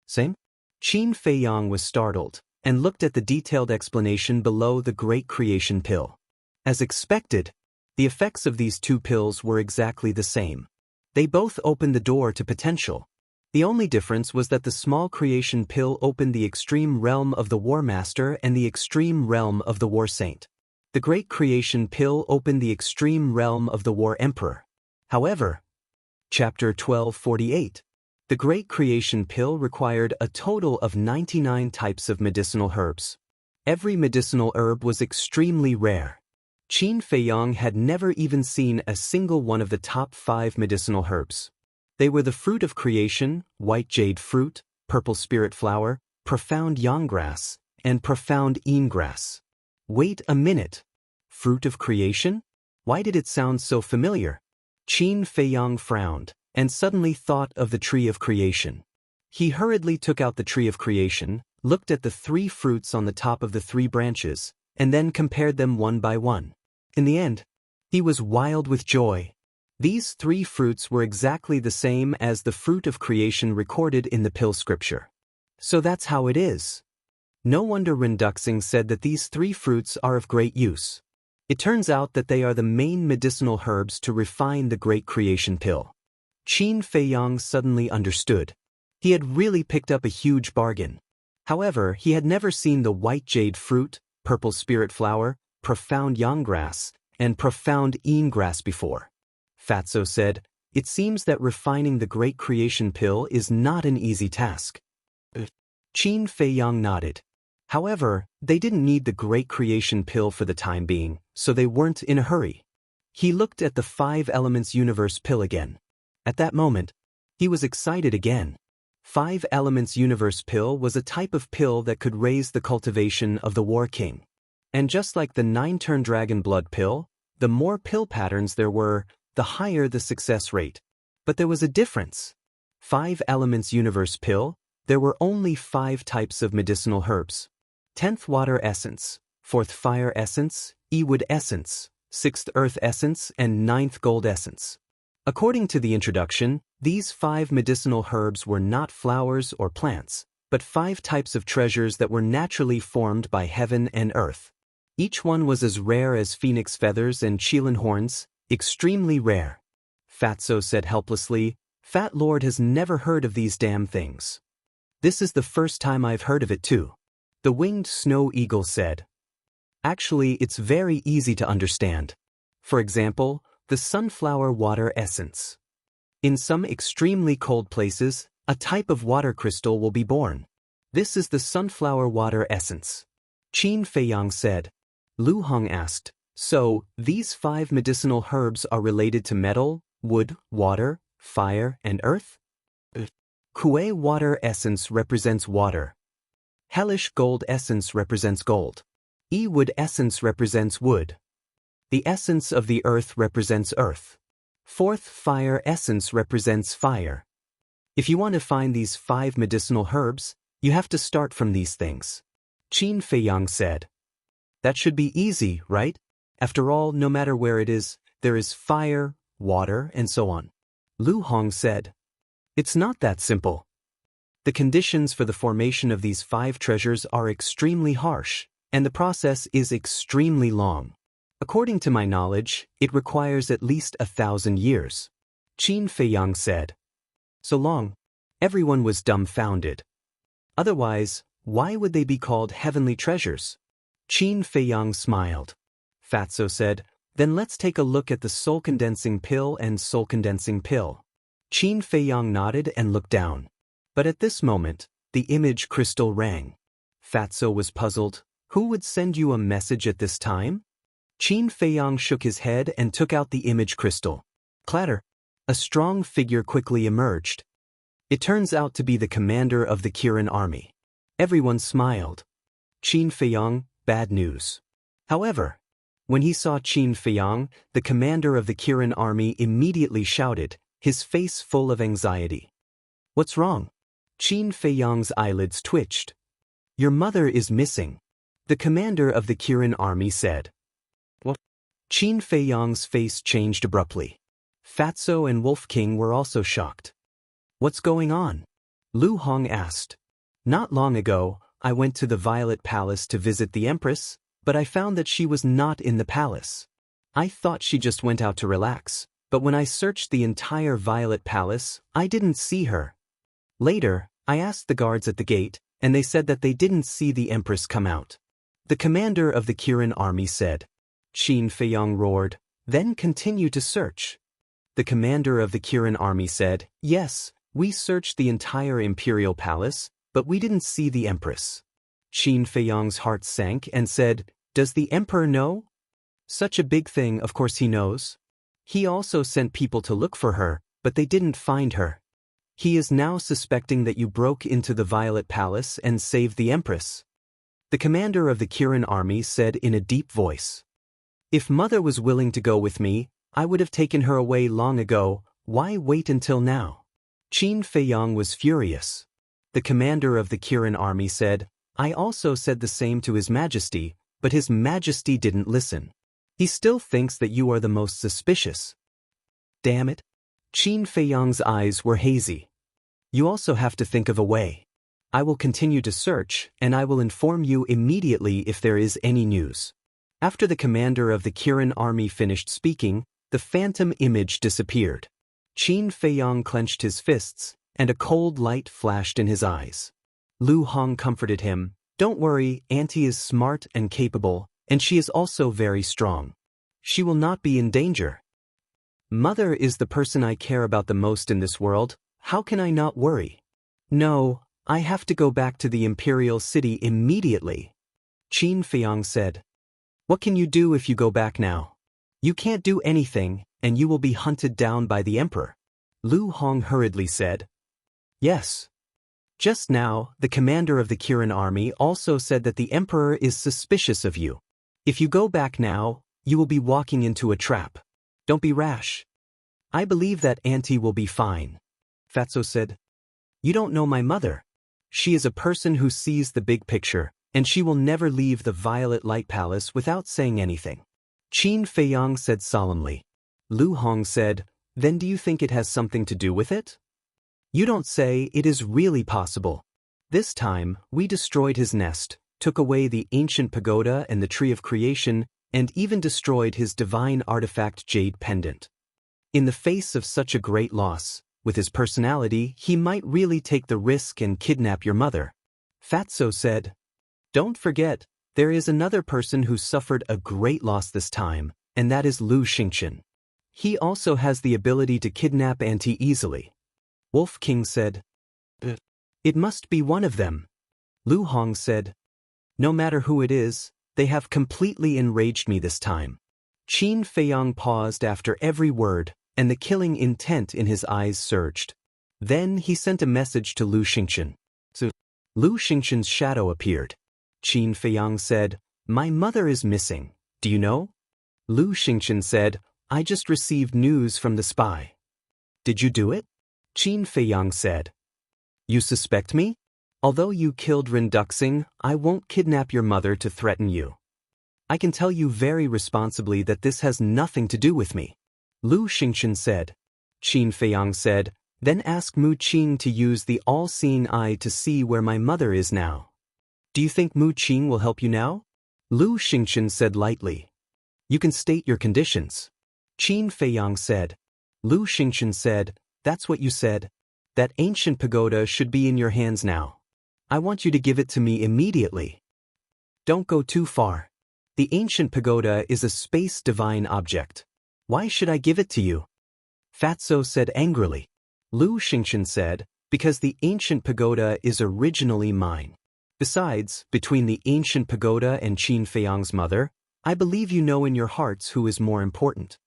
A: Same? Qin Feiyang was startled and looked at the detailed explanation below the Great Creation Pill. As expected, the effects of these 2 pills were exactly the same. They both opened the door to potential. The only difference was that the Small Creation Pill opened the extreme realm of the War Master and the extreme realm of the War Saint. The Great Creation Pill opened the extreme realm of the War Emperor. However, Chapter 1248. The Great Creation Pill required a total of 99 types of medicinal herbs. Every medicinal herb was extremely rare. Qin Feiyang had never even seen a single one of the top 5 medicinal herbs. They were the fruit of creation, white jade fruit, purple spirit flower, profound yang grass, and profound yin grass. Wait a minute. Fruit of creation? Why did it sound so familiar? Qin Feiyang frowned and suddenly thought of the tree of creation. He hurriedly took out the tree of creation, looked at the 3 fruits on the top of the 3 branches, and then compared them one by one. In the end, he was wild with joy. These 3 fruits were exactly the same as the fruit of creation recorded in the pill scripture. So that's how it is. No wonder Renduxing said that these 3 fruits are of great use. It turns out that they are the main medicinal herbs to refine the Great Creation Pill. Qin Feiyang suddenly understood. He had really picked up a huge bargain. However, he had never seen the white jade fruit, purple spirit flower, profound yang grass, and profound yin grass before. Fatso said, "It seems that refining the Great Creation Pill is not an easy task." Qin Feiyang nodded. However, they didn't need the Great Creation Pill for the time being, so they weren't in a hurry. He looked at the 5 Elements Universe Pill again. At that moment, he was excited again. 5 Elements Universe Pill was a type of pill that could raise the cultivation of the War King. And just like the 9-turn Dragon Blood Pill, the more pill patterns there were, the higher the success rate. But there was a difference. 5 Elements Universe Pill, there were only 5 types of medicinal herbs. 10th Water Essence, 4th Fire Essence, E-Wood Essence, 6th Earth Essence, and 9th Gold Essence. According to the introduction, these 5 medicinal herbs were not flowers or plants, but 5 types of treasures that were naturally formed by heaven and earth. Each one was as rare as phoenix feathers and qilin horns, extremely rare. Fatso said helplessly, "Fat Lord has never heard of these damn things." "This is the first time I've heard of it too," the winged snow eagle said. "Actually, it's very easy to understand. For example, the sunflower water essence. In some extremely cold places, a type of water crystal will be born. This is the sunflower water essence." Qin Feiyang said. Lu Hong asked, "So, these 5 medicinal herbs are related to metal, wood, water, fire, and earth?" Kuei water essence represents water. Hellish gold essence represents gold. E-wood essence represents wood. The essence of the earth represents earth. 4th fire essence represents fire. If you want to find these 5 medicinal herbs, you have to start from these things. Qin Feiyang said. "That should be easy, right? After all, no matter where it is, there is fire, water, and so on. Lu Hong said, "It's not that simple. The conditions for the formation of these 5 treasures are extremely harsh, and the process is extremely long. According to my knowledge, it requires at least 1,000 years. Qin Feiyang said. So long. Everyone was dumbfounded. Otherwise, why would they be called heavenly treasures? Qin Feiyang smiled. Fatso said, then let's take a look at the soul-condensing pill and soul-condensing pill. Qin Feiyang nodded and looked down. But at this moment, the image crystal rang. Fatso was puzzled. Who would send you a message at this time? Qin Feiyang shook his head and took out the image crystal. Clatter. A strong figure quickly emerged. It turns out to be the commander of the Kirin army. Everyone smiled. Qin Feiyang, bad news. However, when he saw Qin Feiyang, the commander of the Kirin army immediately shouted, his face full of anxiety. What's wrong? Qin Feiyang's eyelids twitched. Your mother is missing. The commander of the Kirin army said. What? Qin Feiyang's face changed abruptly. Fatso and Wolf King were also shocked. What's going on? Lu Hong asked. Not long ago, I went to the Violet Palace to visit the Empress, but I found that she was not in the palace. I thought she just went out to relax, but when I searched the entire Violet Palace, I didn't see her. Later, I asked the guards at the gate, and they said that they didn't see the Empress come out. The commander of the Kirin army said. Qin Feiyang roared, then continue to search. The commander of the Kirin army said, yes, we searched the entire imperial palace, but we didn't see the Empress. Qin Feiyang's heart sank and said, does the emperor know? Such a big thing, of course he knows. He also sent people to look for her, but they didn't find her. He is now suspecting that you broke into the Violet Palace and saved the Empress. The commander of the Kirin army said in a deep voice. If Mother was willing to go with me, I would have taken her away long ago. Why wait until now? Qin Feiyang was furious. The commander of the Kirin army said, I also said the same to His Majesty, but His Majesty didn't listen. He still thinks that you are the most suspicious. Damn it. Qin Feiyang's eyes were hazy. You also have to think of a way. I will continue to search, and I will inform you immediately if there is any news. After the commander of the Kirin army finished speaking, the phantom image disappeared. Qin Feiyang clenched his fists, and a cold light flashed in his eyes. Lu Hong comforted him. Don't worry, Auntie is smart and capable, and she is also very strong. She will not be in danger. Mother is the person I care about the most in this world. How can I not worry? No, I have to go back to the Imperial City immediately. Qin Feiyang said. What can you do if you go back now? You can't do anything, and you will be hunted down by the Emperor. Lu Hong hurriedly said. Yes. Just now, the commander of the Kirin army also said that the Emperor is suspicious of you. If you go back now, you will be walking into a trap. Don't be rash. I believe that Auntie will be fine. Fatso said. You don't know my mother. She is a person who sees the big picture, and she will never leave the Violet Light Palace without saying anything. Qin Feiyang said solemnly. Lu Hong said, then do you think it has something to do with it? You don't say. It is really possible. This time, we destroyed his nest, took away the ancient pagoda and the tree of creation, and even destroyed his divine artifact jade pendant. In the face of such a great loss, with his personality, he might really take the risk and kidnap your mother. Fatso said. Don't forget, there is another person who suffered a great loss this time, and that is Lu Xingqian. He also has the ability to kidnap Auntie easily. Wolf King said. It must be one of them. Lu Hong said. No matter who it is, they have completely enraged me this time. Qin Feiyang paused after every word, and the killing intent in his eyes surged. Then he sent a message to Lu Xingqian. So, Lu Xingqian's shadow appeared. Qin Feiyang said, my mother is missing. Do you know? Lu Xingqian said, I just received news from the spy. Did you do it? Qin Feiyang said. You suspect me? Although you killed Ren Duxing, I won't kidnap your mother to threaten you. I can tell you very responsibly that this has nothing to do with me. Lu Xingchen said. Qin Feiyang said, then ask Mu Qing to use the all-seeing eye to see where my mother is now. Do you think Mu Qing will help you now? Lu Xingchen said lightly. You can state your conditions. Qin Feiyang said. Lu Xingchen said, that's what you said. That ancient pagoda should be in your hands now. I want you to give it to me immediately. Don't go too far. The ancient pagoda is a space divine object. Why should I give it to you? Fatso said angrily. Lu Xingchen said, because the ancient pagoda is originally mine. Besides, between the ancient pagoda and Qin Feiyang's mother, I believe you know in your hearts who is more important.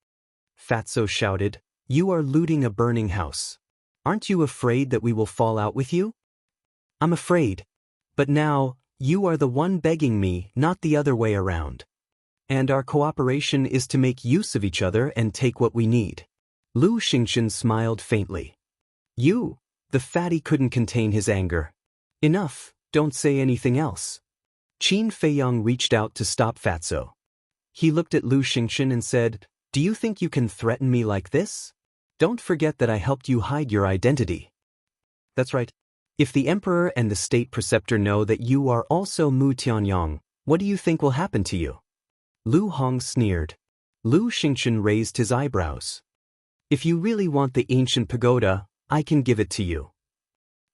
A: Fatso shouted, you are looting a burning house. Aren't you afraid that we will fall out with you? I'm afraid. But now, you are the one begging me, not the other way around. And our cooperation is to make use of each other and take what we need. Lu Xingchen smiled faintly. You? The fatty couldn't contain his anger. Enough, don't say anything else. Qin Feiyang reached out to stop Fatso. He looked at Lu Xingchen and said, do you think you can threaten me like this? Don't forget that I helped you hide your identity. That's right. If the emperor and the state preceptor know that you are also Mu Tianyang, what do you think will happen to you? Lu Hong sneered. Lu Xingchen raised his eyebrows. If you really want the ancient pagoda, I can give it to you.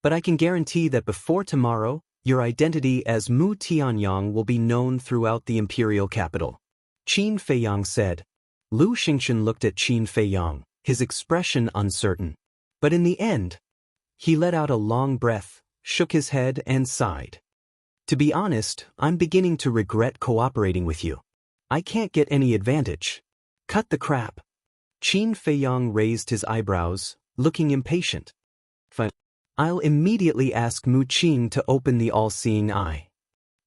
A: But I can guarantee that before tomorrow, your identity as Mu Tianyang will be known throughout the imperial capital. Qin Feiyang said. Lu Xingchen looked at Qin Feiyang, his expression uncertain. But in the end, he let out a long breath, shook his head and sighed. To be honest, I'm beginning to regret cooperating with you. I can't get any advantage. Cut the crap. Qin Feiyang raised his eyebrows, looking impatient. Fine. I'll immediately ask Mu Qing to open the all-seeing eye.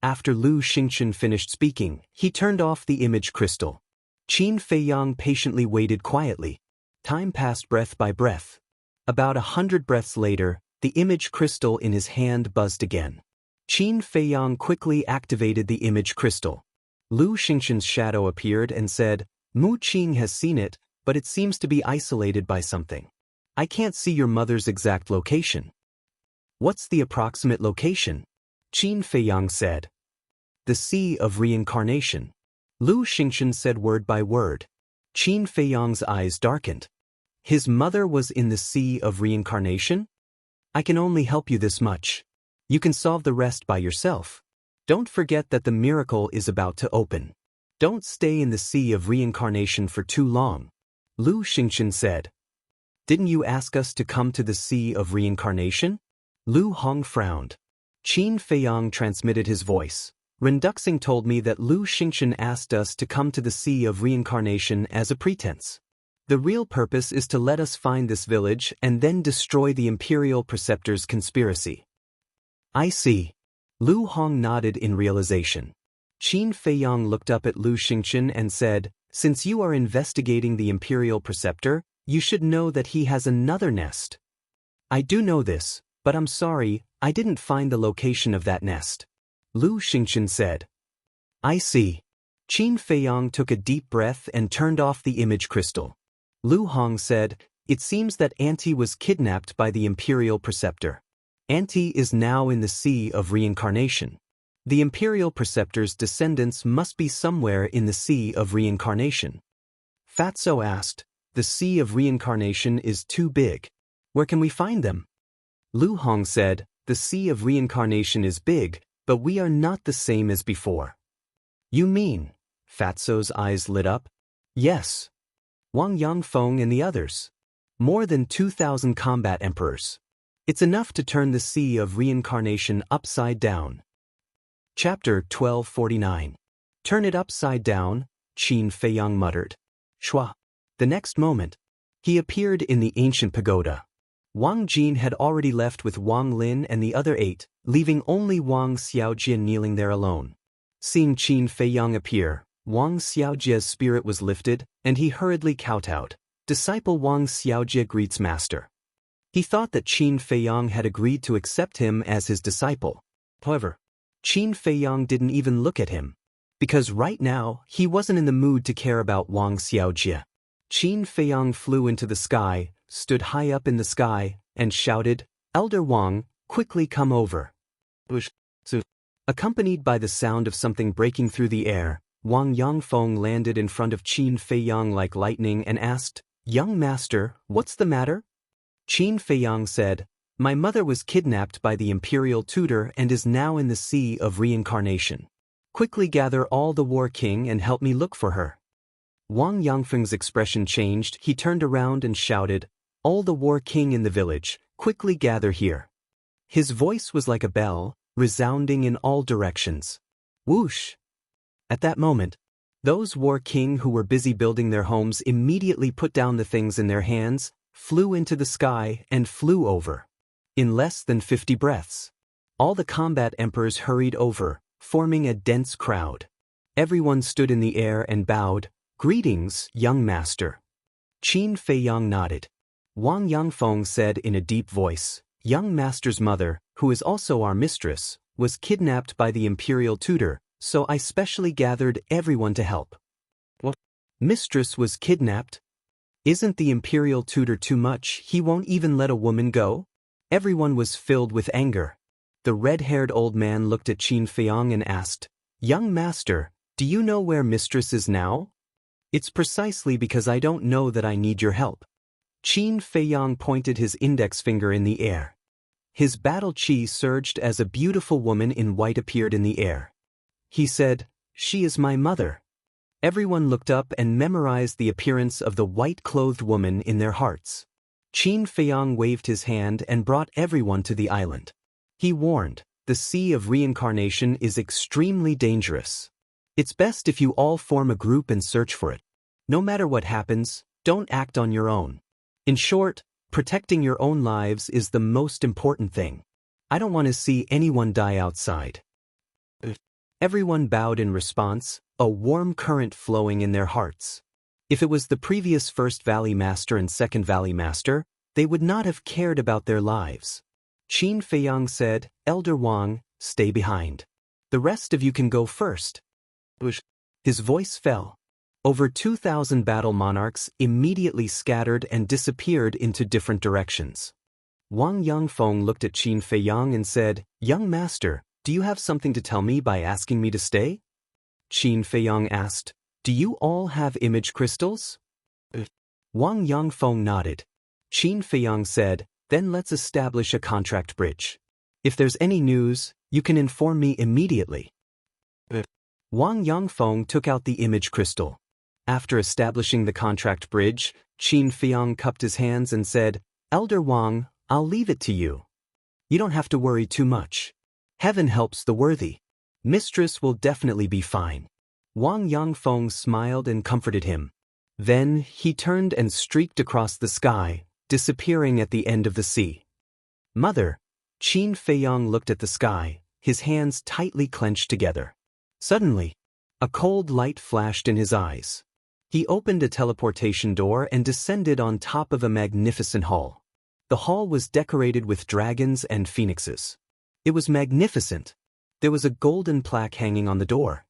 A: After Lu Xingchen finished speaking, he turned off the image crystal. Qin Feiyang patiently waited quietly. Time passed breath by breath. About 100 breaths later, the image crystal in his hand buzzed again. Qin Feiyang quickly activated the image crystal. Lu Xingchen's shadow appeared and said, Mu Qing has seen it, but it seems to be isolated by something. I can't see your mother's exact location. What's the approximate location? Qin Feiyang said. The Sea of Reincarnation. Lu Xingchen said word by word. Qin Feiyang's eyes darkened. His mother was in the Sea of Reincarnation? I can only help you this much. You can solve the rest by yourself. Don't forget that the miracle is about to open. Don't stay in the Sea of Reincarnation for too long. Lu Xingchen said. Didn't you ask us to come to the Sea of Reincarnation? Lu Hong frowned. Qin Feiyang transmitted his voice. Renduxing told me that Lu Xingchen asked us to come to the Sea of Reincarnation as a pretense. The real purpose is to let us find this village and then destroy the Imperial Preceptor's conspiracy. I see. Lu Hong nodded in realization. Qin Feiyang looked up at Lu Xingchen and said, since you are investigating the Imperial Preceptor, you should know that he has another nest. I do know this, but I'm sorry, I didn't find the location of that nest. Lu Xingchen said. I see. Qin Feiyang took a deep breath and turned off the image crystal. Lu Hong said, it seems that Auntie was kidnapped by the Imperial Preceptor. Auntie is now in the Sea of Reincarnation. The Imperial Preceptor's descendants must be somewhere in the Sea of Reincarnation. Fatso asked, the Sea of Reincarnation is too big. Where can we find them? Lu Hong said, the Sea of Reincarnation is big, but we are not the same as before. You mean? Fatso's eyes lit up. Yes. Wang Yangfeng and the others. More than 2,000 combat emperors. It's enough to turn the Sea of Reincarnation upside down. Chapter 1249. Turn it upside down, Qin Feiyang muttered. Shua. The next moment, he appeared in the ancient pagoda. Wang Jin had already left with Wang Lin and the other 8, leaving only Wang Xiaojie kneeling there alone. Seeing Qin Feiyang appear, Wang Xiaojie's spirit was lifted, and he hurriedly kowtowed. Disciple Wang Xiaojie greets master. He thought that Qin Feiyang had agreed to accept him as his disciple. However, Qin Feiyang didn't even look at him. Because right now, he wasn't in the mood to care about Wang Xiaojie. Qin Feiyang flew into the sky, stood high up in the sky, and shouted, "Elder Wang, quickly come over." Accompanied by the sound of something breaking through the air, Wang Yangfeng landed in front of Qin Feiyang like lightning and asked, "Young master, what's the matter?" Qin Feiyang said, "My mother was kidnapped by the imperial tutor and is now in the sea of reincarnation. Quickly gather all the war king and help me look for her." Wang Yangfeng's expression changed. He turned around and shouted, "All the war king in the village, quickly gather here." His voice was like a bell, resounding in all directions. Whoosh! At that moment, those war king who were busy building their homes immediately put down the things in their hands, flew into the sky, and flew over. In less than 50 breaths, all the combat emperors hurried over, forming a dense crowd. Everyone stood in the air and bowed. "Greetings, young master." Qin Feiyang nodded. Wang Yangfeng said in a deep voice, "Young master's mother, who is also our mistress, was kidnapped by the imperial tutor, so I specially gathered everyone to help." "What? Mistress was kidnapped? Isn't the imperial tutor too much? He won't even let a woman go?" Everyone was filled with anger. The red-haired old man looked at Qin Feiyang and asked, "Young master, do you know where mistress is now?" "It's precisely because I don't know that I need your help." Qin Feiyang pointed his index finger in the air. His battle chi surged as a beautiful woman in white appeared in the air. He said, "She is my mother." Everyone looked up and memorized the appearance of the white-clothed woman in their hearts. Qin Feiyang waved his hand and brought everyone to the island. He warned, "The sea of reincarnation is extremely dangerous. It's best if you all form a group and search for it. No matter what happens, don't act on your own. In short, protecting your own lives is the most important thing. I don't want to see anyone die outside." Everyone bowed in response, a warm current flowing in their hearts. If it was the previous First Valley Master and Second Valley Master, they would not have cared about their lives. Qin Feiyang said, "Elder Wang, stay behind. The rest of you can go first." His voice fell. Over 2,000 battle monarchs immediately scattered and disappeared into different directions. Wang Yangfeng looked at Qin Feiyang and said, "Young master, do you have something to tell me by asking me to stay?" Qin Feiyang asked, "Do you all have image crystals?" Wang Yangfeng nodded. Qin Feiyang said, "Then let's establish a contract bridge. If there's any news, you can inform me immediately." Wang Yangfeng took out the image crystal. After establishing the contract bridge, Qin Feiyang cupped his hands and said, "Elder Wang, I'll leave it to you. You don't have to worry too much. Heaven helps the worthy. Mistress will definitely be fine." Wang Yangfeng smiled and comforted him. Then he turned and streaked across the sky, disappearing at the end of the sea. "Mother," Qin Feiyang looked at the sky, his hands tightly clenched together. Suddenly, a cold light flashed in his eyes. He opened a teleportation door and descended on top of a magnificent hall. The hall was decorated with dragons and phoenixes. It was magnificent. There was a golden plaque hanging on the door.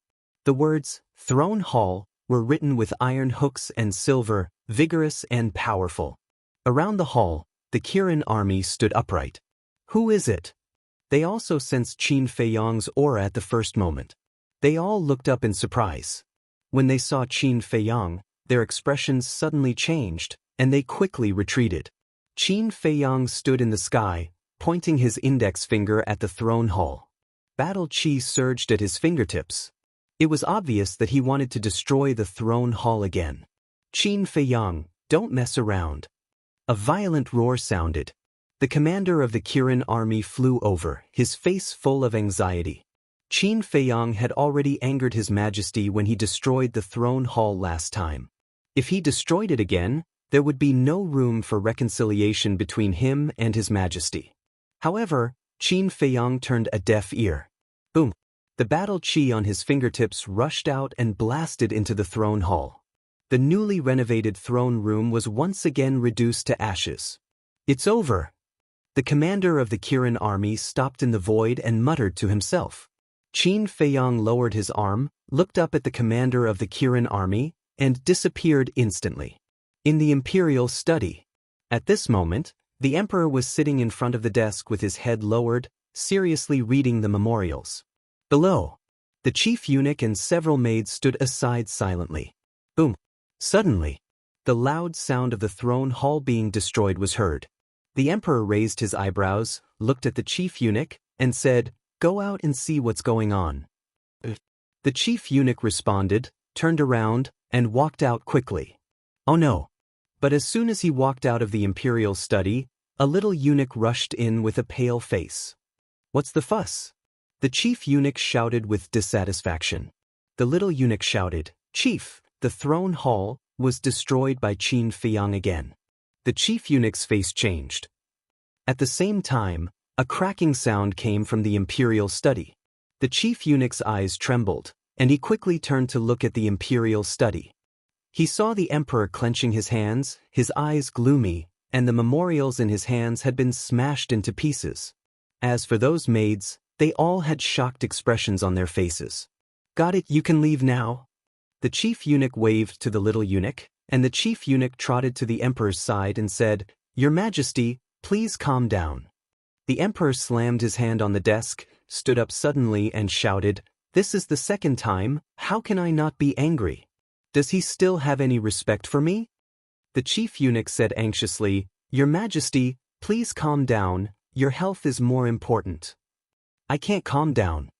A: The words, "Throne Hall," were written with iron hooks and silver, vigorous and powerful. Around the hall, the Kirin army stood upright. "Who is it?" They also sensed Qin Feiyang's aura at the first moment. They all looked up in surprise. When they saw Qin Feiyang, their expressions suddenly changed, and they quickly retreated. Qin Feiyang stood in the sky, pointing his index finger at the throne hall. Battle chi surged at his fingertips. It was obvious that he wanted to destroy the throne hall again. "Qin Feiyang, don't mess around." A violent roar sounded. The commander of the Kirin army flew over, his face full of anxiety. Qin Feiyang had already angered His Majesty when he destroyed the throne hall last time. If he destroyed it again, there would be no room for reconciliation between him and His Majesty. However, Qin Feiyang turned a deaf ear. Boom! The battle chi on his fingertips rushed out and blasted into the throne hall. The newly renovated throne room was once again reduced to ashes. "It's over." The commander of the Kirin army stopped in the void and muttered to himself. Qin Feiyang lowered his arm, looked up at the commander of the Kirin army, and disappeared instantly. In the imperial study. At this moment, the emperor was sitting in front of the desk with his head lowered, seriously reading the memorials. Below, the chief eunuch and several maids stood aside silently. Boom! Suddenly, the loud sound of the throne hall being destroyed was heard. The emperor raised his eyebrows, looked at the chief eunuch, and said, "Go out and see what's going on." The chief eunuch responded, turned around, and walked out quickly. Oh no! But as soon as he walked out of the imperial study, a little eunuch rushed in with a pale face. "What's the fuss?" The chief eunuch shouted with dissatisfaction. The little eunuch shouted, "Chief, the throne hall was destroyed by Qin Feiyang again." The chief eunuch's face changed. At the same time, a cracking sound came from the imperial study. The chief eunuch's eyes trembled, and he quickly turned to look at the imperial study. He saw the emperor clenching his hands, his eyes gloomy, and the memorials in his hands had been smashed into pieces. As for those maids, they all had shocked expressions on their faces. "Got it, you can leave now." The chief eunuch waved to the little eunuch, and the chief eunuch trotted to the emperor's side and said, "Your Majesty, please calm down." The emperor slammed his hand on the desk, stood up suddenly and shouted, "This is the second time, how can I not be angry? Does he still have any respect for me?" The chief eunuch said anxiously, "Your Majesty, please calm down, your health is more important." "I can't calm down."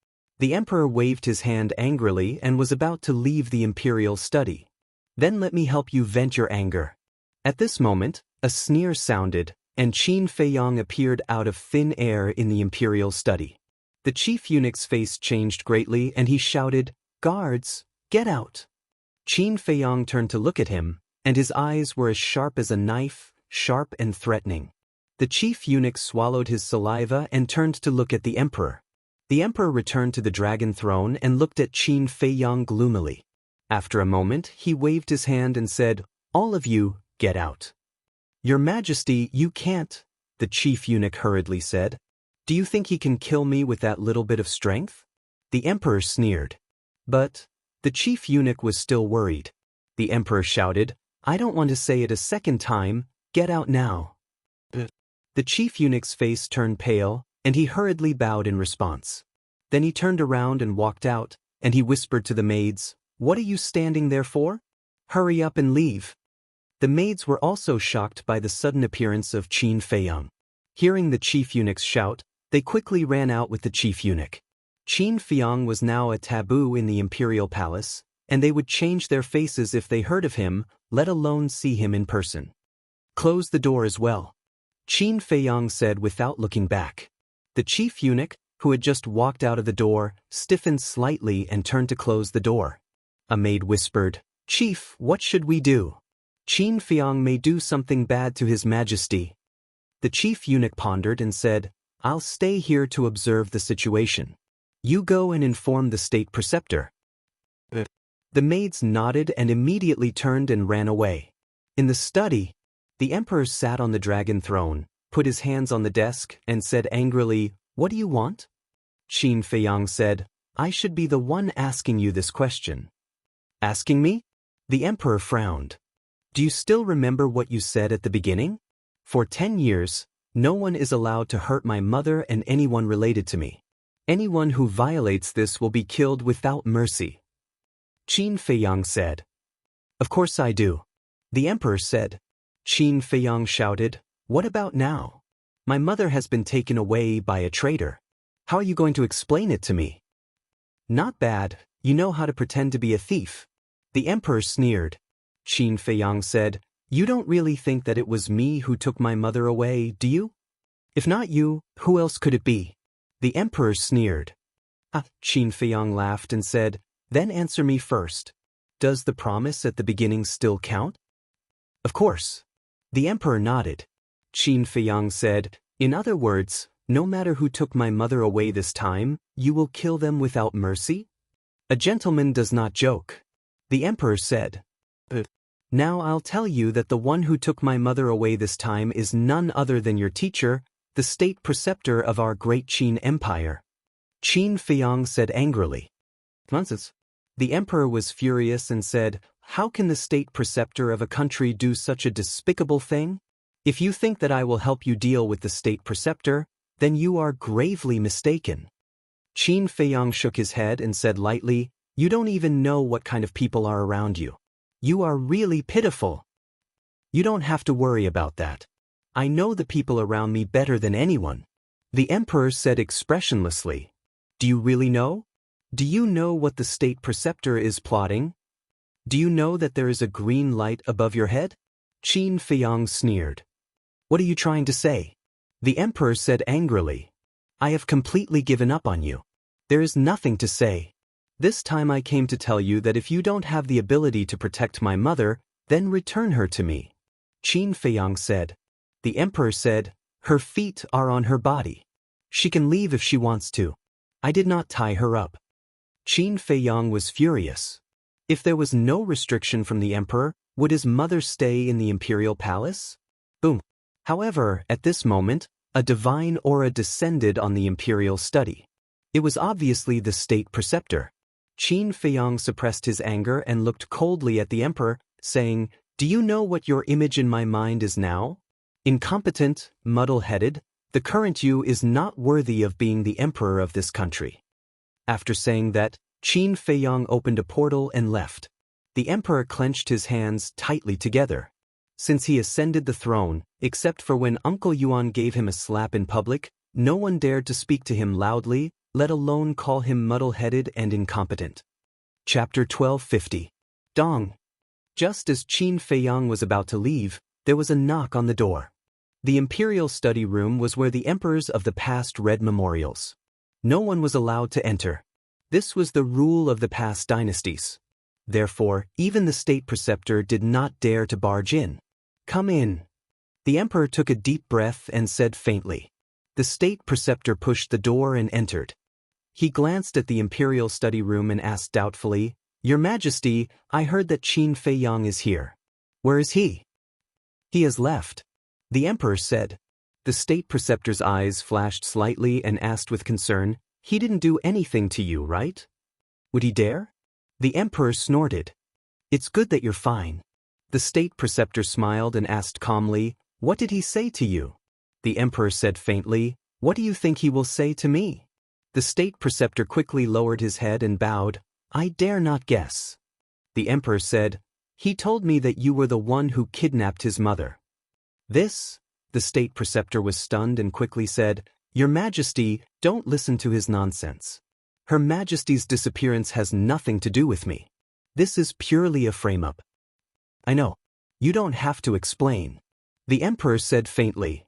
A: The emperor waved his hand angrily and was about to leave the imperial study. "Then let me help you vent your anger." At this moment, a sneer sounded, and Qin Feiyang appeared out of thin air in the imperial study. The chief eunuch's face changed greatly and he shouted, "Guards, get out." Qin Feiyang turned to look at him, and his eyes were as sharp as a knife, sharp and threatening. The chief eunuch swallowed his saliva and turned to look at the emperor. The emperor returned to the dragon throne and looked at Qin Feiyang gloomily. After a moment, he waved his hand and said, "All of you, get out." "Your Majesty, you can't," the chief eunuch hurriedly said. "Do you think he can kill me with that little bit of strength?" The emperor sneered. But the chief eunuch was still worried. The emperor shouted, "I don't want to say it a second time, get out now." The chief eunuch's face turned pale, and he hurriedly bowed in response. Then he turned around and walked out, and he whispered to the maids, "What are you standing there for? Hurry up and leave." The maids were also shocked by the sudden appearance of Qin Feiyang. Hearing the chief eunuch's shout, they quickly ran out with the chief eunuch. Qin Feiyang was now a taboo in the imperial palace, and they would change their faces if they heard of him, let alone see him in person. "Close the door as well," Qin Feiyang said without looking back. The chief eunuch, who had just walked out of the door, stiffened slightly and turned to close the door. A maid whispered, "Chief, what should we do? Qin Feiyang may do something bad to His Majesty." The chief eunuch pondered and said, "I'll stay here to observe the situation. You go and inform the state preceptor." The maids nodded and immediately turned and ran away. In the study, the emperor sat on the dragon throne, put his hands on the desk, and said angrily, "What do you want?" Qin Feiyang said, "I should be the one asking you this question." "Asking me?" The emperor frowned. "Do you still remember what you said at the beginning? For 10 years, no one is allowed to hurt my mother and anyone related to me. Anyone who violates this will be killed without mercy." Qin Feiyang said. "Of course I do." The emperor said. Qin Feiyang shouted, "What about now? My mother has been taken away by a traitor. How are you going to explain it to me?" "Not bad, you know how to pretend to be a thief." The emperor sneered. Qin Feiyang said, "You don't really think that it was me who took my mother away, do you? If not you, who else could it be?" The emperor sneered. Qin Feiyang laughed and said, "Then answer me first. Does the promise at the beginning still count?" "Of course." The emperor nodded. Qin Feiyang said, "In other words, no matter who took my mother away this time, you will kill them without mercy?" "A gentleman does not joke." The emperor said. "Now I'll tell you that the one who took my mother away this time is none other than your teacher, the state preceptor of our great Qin Empire." Qin Feiyang said angrily. "Nonsense. The emperor was furious and said, "How can the state preceptor of a country do such a despicable thing? If you think that I will help you deal with the state preceptor, then you are gravely mistaken." Qin Feiyang shook his head and said lightly, "You don't even know what kind of people are around you. You are really pitiful. You don't have to worry about that. I know the people around me better than anyone." The emperor said expressionlessly, "Do you really know? Do you know what the state preceptor is plotting? Do you know that there is a green light above your head?" Qin Feiyang sneered. "What are you trying to say?" The emperor said angrily, "I have completely given up on you. There is nothing to say. This time I came to tell you that if you don't have the ability to protect my mother, then return her to me." Qin Feiyang said. The emperor said, "Her feet are on her body. She can leave if she wants to. I did not tie her up." Qin Feiyang was furious. If there was no restriction from the emperor, would his mother stay in the imperial palace? Boom. However, at this moment, a divine aura descended on the imperial study. It was obviously the state preceptor. Qin Feiyang suppressed his anger and looked coldly at the emperor, saying, "Do you know what your image in my mind is now? Incompetent, muddle-headed, the current you is not worthy of being the emperor of this country." After saying that, Qin Feiyang opened a portal and left. The emperor clenched his hands tightly together. Since he ascended the throne, except for when Uncle Yuan gave him a slap in public, no one dared to speak to him loudly, let alone call him muddle-headed and incompetent. Chapter 1250. Dong. Just as Qin Feiyang was about to leave, there was a knock on the door. The imperial study room was where the emperors of the past read memorials. No one was allowed to enter. This was the rule of the past dynasties. Therefore, even the state preceptor did not dare to barge in. "Come in." The emperor took a deep breath and said faintly. The state preceptor pushed the door and entered. He glanced at the imperial study room and asked doubtfully, "Your Majesty, I heard that Qin Feiyang is here. Where is he?" "He has left," the emperor said. The state preceptor's eyes flashed slightly and asked with concern, "He didn't do anything to you, right? Would he dare?" The emperor snorted. "It's good that you're fine." The state preceptor smiled and asked calmly, "What did he say to you?" The emperor said faintly, "What do you think he will say to me?" The state preceptor quickly lowered his head and bowed, "I dare not guess." The emperor said, "He told me that you were the one who kidnapped his mother." "This?" The state preceptor was stunned and quickly said, "Your Majesty, don't listen to his nonsense. Her Majesty's disappearance has nothing to do with me. This is purely a frame-up." "I know. You don't have to explain." The emperor said faintly,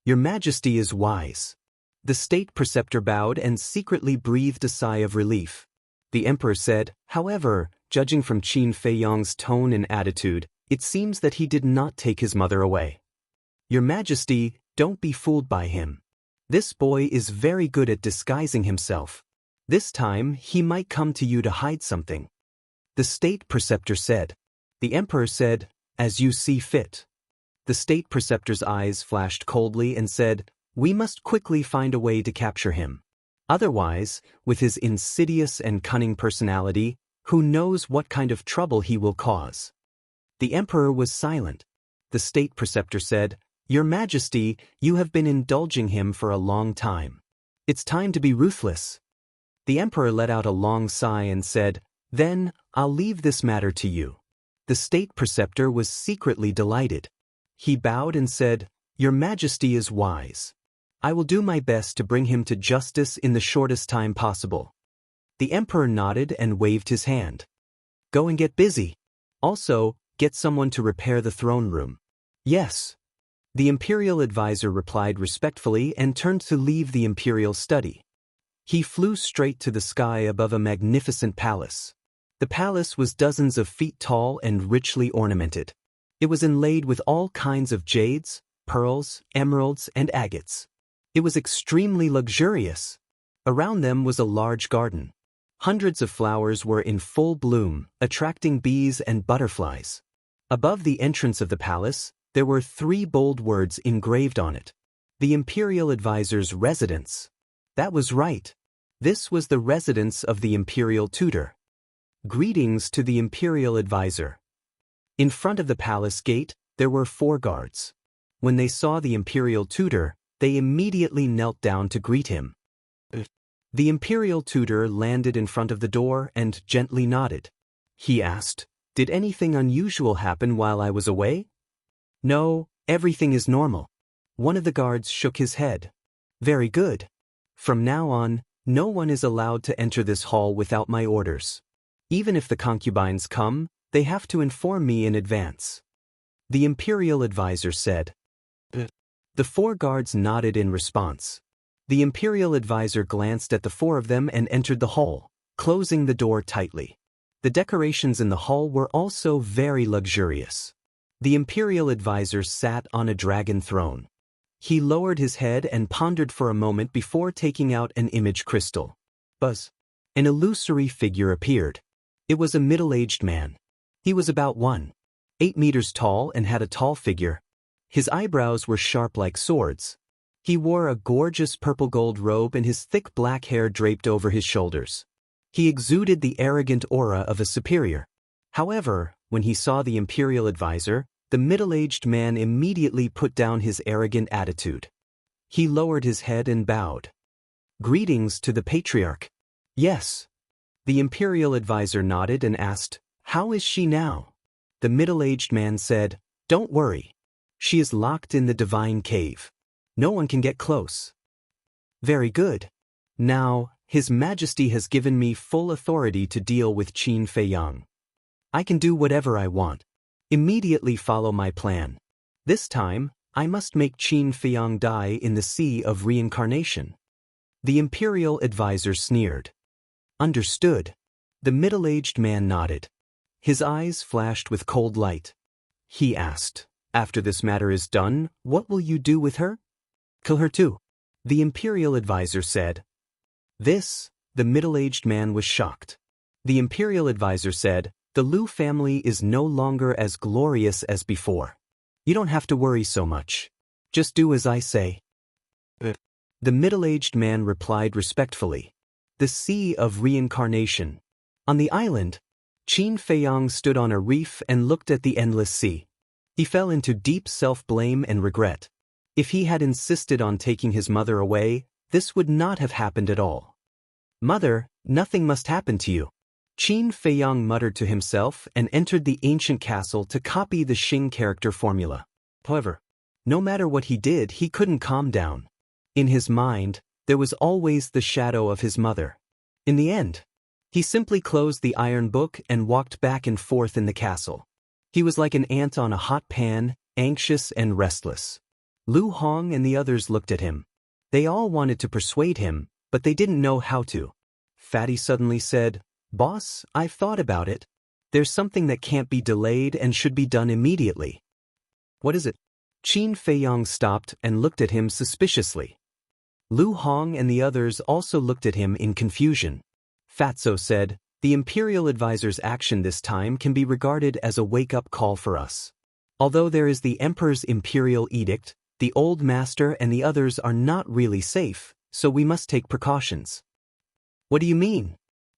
A: "Your Majesty is wise." The state preceptor bowed and secretly breathed a sigh of relief. The emperor said, "However, judging from Qin Feiyang's tone and attitude, it seems that he did not take his mother away. Your Majesty, don't be fooled by him. This boy is very good at disguising himself. This time, he might come to you to hide something." The state preceptor said. The emperor said, "As you see fit." The state preceptor's eyes flashed coldly and said, "We must quickly find a way to capture him. Otherwise, with his insidious and cunning personality, who knows what kind of trouble he will cause." The emperor was silent. The state preceptor said, "Your Majesty, you have been indulging him for a long time. It's time to be ruthless." The emperor let out a long sigh and said, "Then, I'll leave this matter to you." The state preceptor was secretly delighted. He bowed and said, "Your Majesty is wise. I will do my best to bring him to justice in the shortest time possible." The emperor nodded and waved his hand. "Go and get busy. Also, get someone to repair the throne room." "Yes." The imperial advisor replied respectfully and turned to leave the imperial study. He flew straight to the sky above a magnificent palace. The palace was dozens of feet tall and richly ornamented. It was inlaid with all kinds of jades, pearls, emeralds, and agates. It was extremely luxurious. Around them was a large garden. Hundreds of flowers were in full bloom, attracting bees and butterflies. Above the entrance of the palace, there were 3 bold words engraved on it. The imperial advisor's residence. That was right. This was the residence of the imperial tutor. Greetings to the imperial advisor. In front of the palace gate, there were 4 guards. When they saw the imperial tutor, they immediately knelt down to greet him. The imperial tutor landed in front of the door and gently nodded. He asked, "Did anything unusual happen while I was away?" "No, everything is normal." One of the guards shook his head. "Very good. From now on, no one is allowed to enter this hall without my orders. Even if the concubines come, they have to inform me in advance." The imperial advisor said. The 4 guards nodded in response. The imperial advisor glanced at the 4 of them and entered the hall, closing the door tightly. The decorations in the hall were also very luxurious. The imperial advisor sat on a dragon throne. He lowered his head and pondered for a moment before taking out an image crystal. Buzz! An illusory figure appeared. It was a middle-aged man. He was about 1.8 meters tall and had a tall figure. His eyebrows were sharp like swords. He wore a gorgeous purple-gold robe and his thick black hair draped over his shoulders. He exuded the arrogant aura of a superior. However, when he saw the imperial advisor, the middle-aged man immediately put down his arrogant attitude. He lowered his head and bowed. "Greetings to the patriarch." "Yes." The imperial advisor nodded and asked, "How is she now?" The middle-aged man said, "Don't worry. She is locked in the divine cave. No one can get close." "Very good. Now, His Majesty has given me full authority to deal with Qin Feiyang. I can do whatever I want. Immediately follow my plan. This time, I must make Qin Feiyang die in the sea of reincarnation." The imperial advisor sneered. "Understood." The middle-aged man nodded. His eyes flashed with cold light. He asked, "After this matter is done, what will you do with her?" "Kill her too." The imperial advisor said. The middle-aged man was shocked. The imperial advisor said, "The Liu family is no longer as glorious as before. You don't have to worry so much. Just do as I say." The middle-aged man replied respectfully. The Sea of Reincarnation. On the island, Qin Feiyang stood on a reef and looked at the endless sea. He fell into deep self-blame and regret. If he had insisted on taking his mother away, this would not have happened at all. "Mother, nothing must happen to you." Qin Feiyang muttered to himself and entered the ancient castle to copy the Xing character formula. However, no matter what he did, he couldn't calm down. In his mind, there was always the shadow of his mother. In the end, he simply closed the iron book and walked back and forth in the castle. He was like an ant on a hot pan, anxious and restless. Lu Hong and the others looked at him. They all wanted to persuade him, but they didn't know how to. Fatty suddenly said, "Boss, I've thought about it. There's something that can't be delayed and should be done immediately." "What is it?" Qin Feiyang stopped and looked at him suspiciously. Lu Hong and the others also looked at him in confusion. Fatso said, "The imperial advisor's action this time can be regarded as a wake-up call for us. Although there is the emperor's imperial edict, the old master and the others are not really safe, so we must take precautions." "What do you mean?"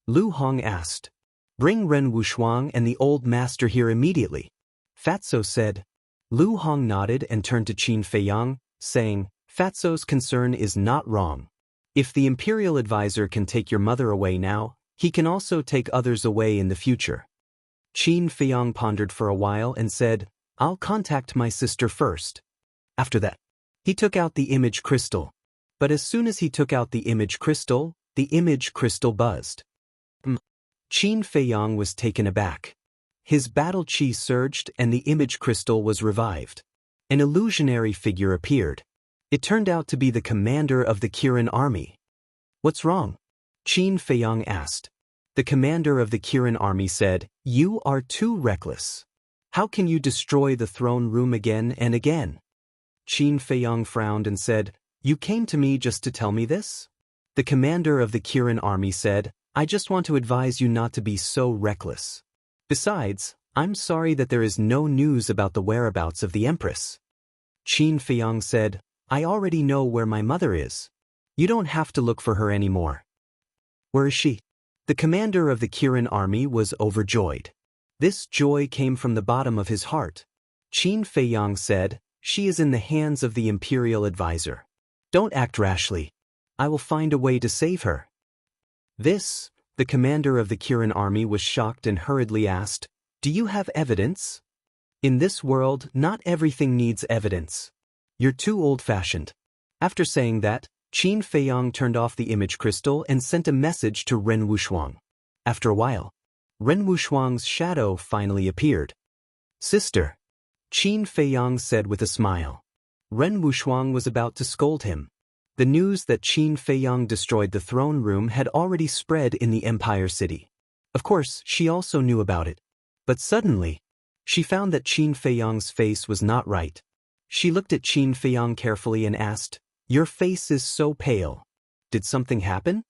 A: Lu Hong asked. "Bring Ren Wushuang and the old master here immediately." Fatso said. Lu Hong nodded and turned to Qin Feiyang, saying, "Fatso's concern is not wrong. If the imperial advisor can take your mother away now, he can also take others away in the future." Qin Feiyang pondered for a while and said, "I'll contact my sister first." After that, he took out the image crystal. But as soon as he took out the image crystal buzzed. Qin Feiyang was taken aback. His battle chi surged and the image crystal was revived. An illusionary figure appeared. It turned out to be the commander of the Kirin army. "What's wrong?" Qin Feiyang asked. The commander of the Kirin army said, "You are too reckless. How can you destroy the throne room again and again?" Qin Feiyang frowned and said, "You came to me just to tell me this?" The commander of the Kirin army said, "I just want to advise you not to be so reckless. Besides, I'm sorry that there is no news about the whereabouts of the Empress." Qin Feiyang said, "I already know where my mother is. You don't have to look for her anymore." "Where is she?" The commander of the Kirin army was overjoyed. This joy came from the bottom of his heart. Qin Feiyang said, "She is in the hands of the imperial advisor. Don't act rashly. I will find a way to save her." The commander of the Kirin army was shocked and hurriedly asked, "Do you have evidence?" "In this world, not everything needs evidence. You're too old-fashioned." After saying that, Qin Feiyang turned off the image crystal and sent a message to Ren Wushuang. After a while, Ren Wushuang's shadow finally appeared. "Sister," Qin Feiyang said with a smile. Ren Wushuang was about to scold him. The news that Qin Feiyang destroyed the throne room had already spread in the Empire City. Of course, she also knew about it. But suddenly, she found that Qin Feiyang's face was not right. She looked at Qin Feiyang carefully and asked, "Your face is so pale. Did something happen?"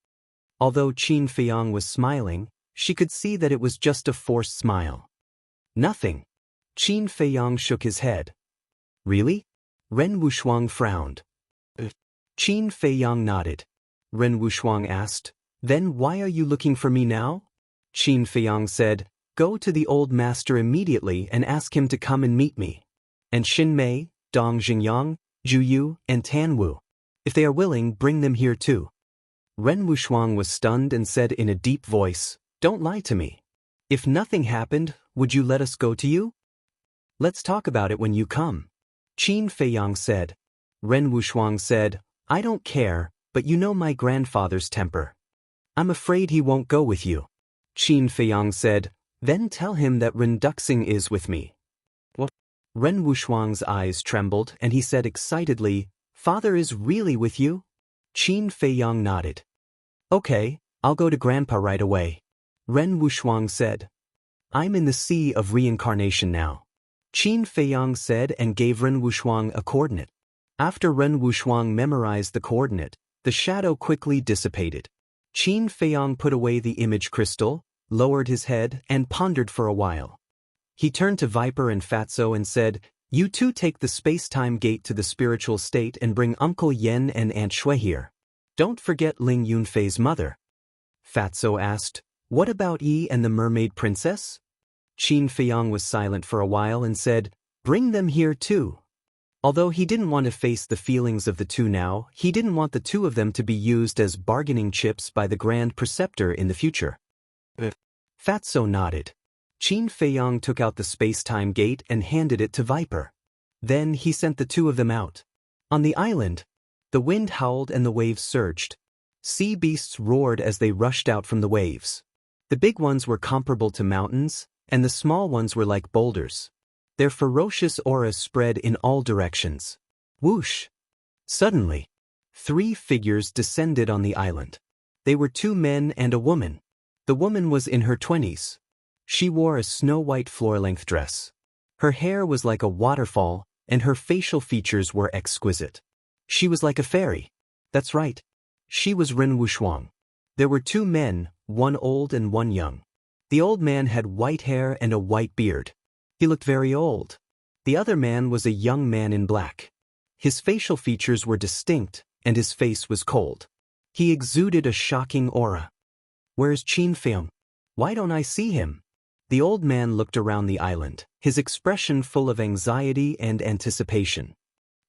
A: Although Qin Feiyang was smiling, she could see that it was just a forced smile. "Nothing." Qin Feiyang shook his head. "Really?" Ren Wushuang frowned. Qin Feiyang nodded. Ren Wushuang asked, "Then why are you looking for me now?" Qin Feiyang said, "Go to the old master immediately and ask him to come and meet me. And Xin Mei, Dong Xingyang, Zhu Yu, and Tan Wu. If they are willing, bring them here too." Ren Wushuang was stunned and said in a deep voice, "Don't lie to me. If nothing happened, would you let us go to you?" "Let's talk about it when you come," Qin Feiyang said. Ren Wushuang said, "I don't care, but you know my grandfather's temper. I'm afraid he won't go with you." Qin Feiyang said, "Then tell him that Ren Duxing is with me." "What?" Ren Wushuang's eyes trembled and he said excitedly, "Father is really with you?" Qin Feiyang nodded. "Okay, I'll go to Grandpa right away." Ren Wushuang said, "I'm in the sea of reincarnation now," Qin Feiyang said and gave Ren Wushuang a coordinate. After Ren Wushuang memorized the coordinate, the shadow quickly dissipated. Qin Feiyang put away the image crystal, lowered his head, and pondered for a while. He turned to Viper and Fatso and said, "You two take the space-time gate to the spiritual state and bring Uncle Yen and Aunt Shui here. Don't forget Ling Yunfei's mother." Fatso asked, "What about Yi and the mermaid princess?" Qin Feiyang was silent for a while and said, "Bring them here too." Although he didn't want to face the feelings of the two now, he didn't want the two of them to be used as bargaining chips by the Grand Preceptor in the future. Fatso nodded. Qin Feiyang took out the space-time gate and handed it to Viper. Then he sent the two of them out. On the island, the wind howled and the waves surged. Sea beasts roared as they rushed out from the waves. The big ones were comparable to mountains, and the small ones were like boulders. Their ferocious aura spread in all directions. Whoosh! Suddenly, 3 figures descended on the island. They were 2 men and a woman. The woman was in her 20s. She wore a snow-white floor-length dress. Her hair was like a waterfall, and her facial features were exquisite. She was like a fairy. That's right. She was Ren Wushuang. There were 2 men, one old and one young. The old man had white hair and a white beard. He looked very old. The other man was a young man in black. His facial features were distinct, and his face was cold. He exuded a shocking aura. "Where's Qin Feiyang? Why don't I see him?" The old man looked around the island, his expression full of anxiety and anticipation.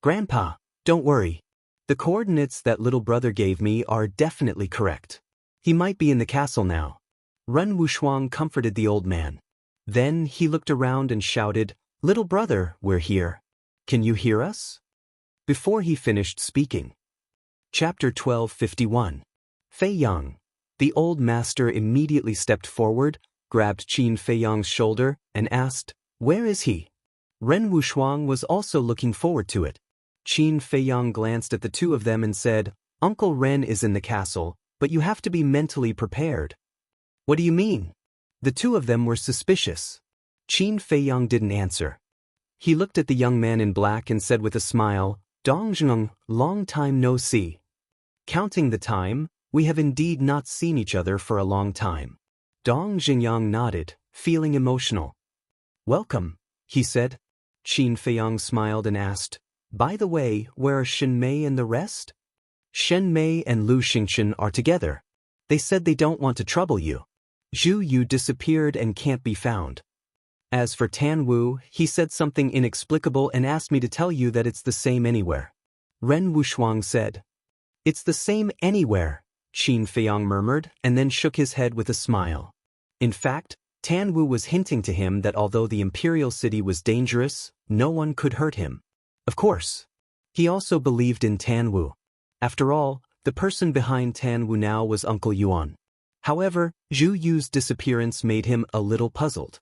A: "Grandpa, don't worry. The coordinates that little brother gave me are definitely correct. He might be in the castle now." Ren Wushuang comforted the old man. Then he looked around and shouted, "Little brother, we're here. Can you hear us?" Before he finished speaking. Chapter 12:51. Feiyang. The old master immediately stepped forward, grabbed Qin Feiyang's shoulder, and asked, "Where is he?" Ren Wushuang was also looking forward to it. Qin Feiyang glanced at the two of them and said, "Uncle Ren is in the castle, but you have to be mentally prepared." "What do you mean?" The two of them were suspicious. Qin Feiyang didn't answer. He looked at the young man in black and said with a smile, "Dong Zheng, long time no see." Counting the time, we have indeed not seen each other for a long time. Dong Xingyang nodded, feeling emotional. "Welcome," he said. Qin Feiyang smiled and asked, "By the way, where are Shen Mei and the rest?" "Shen Mei and Lu Xingchen are together. They said they don't want to trouble you. Zhu Yu disappeared and can't be found. As for Tan Wu, he said something inexplicable and asked me to tell you that it's the same anywhere. Ren Wushuang said. It's the same anywhere, Qin Feiyang murmured and then shook his head with a smile. In fact, Tan Wu was hinting to him that although the imperial city was dangerous, no one could hurt him. Of course. He also believed in Tan Wu. After all, the person behind Tan Wu now was Uncle Yuan. However, Zhu Yu's disappearance made him a little puzzled.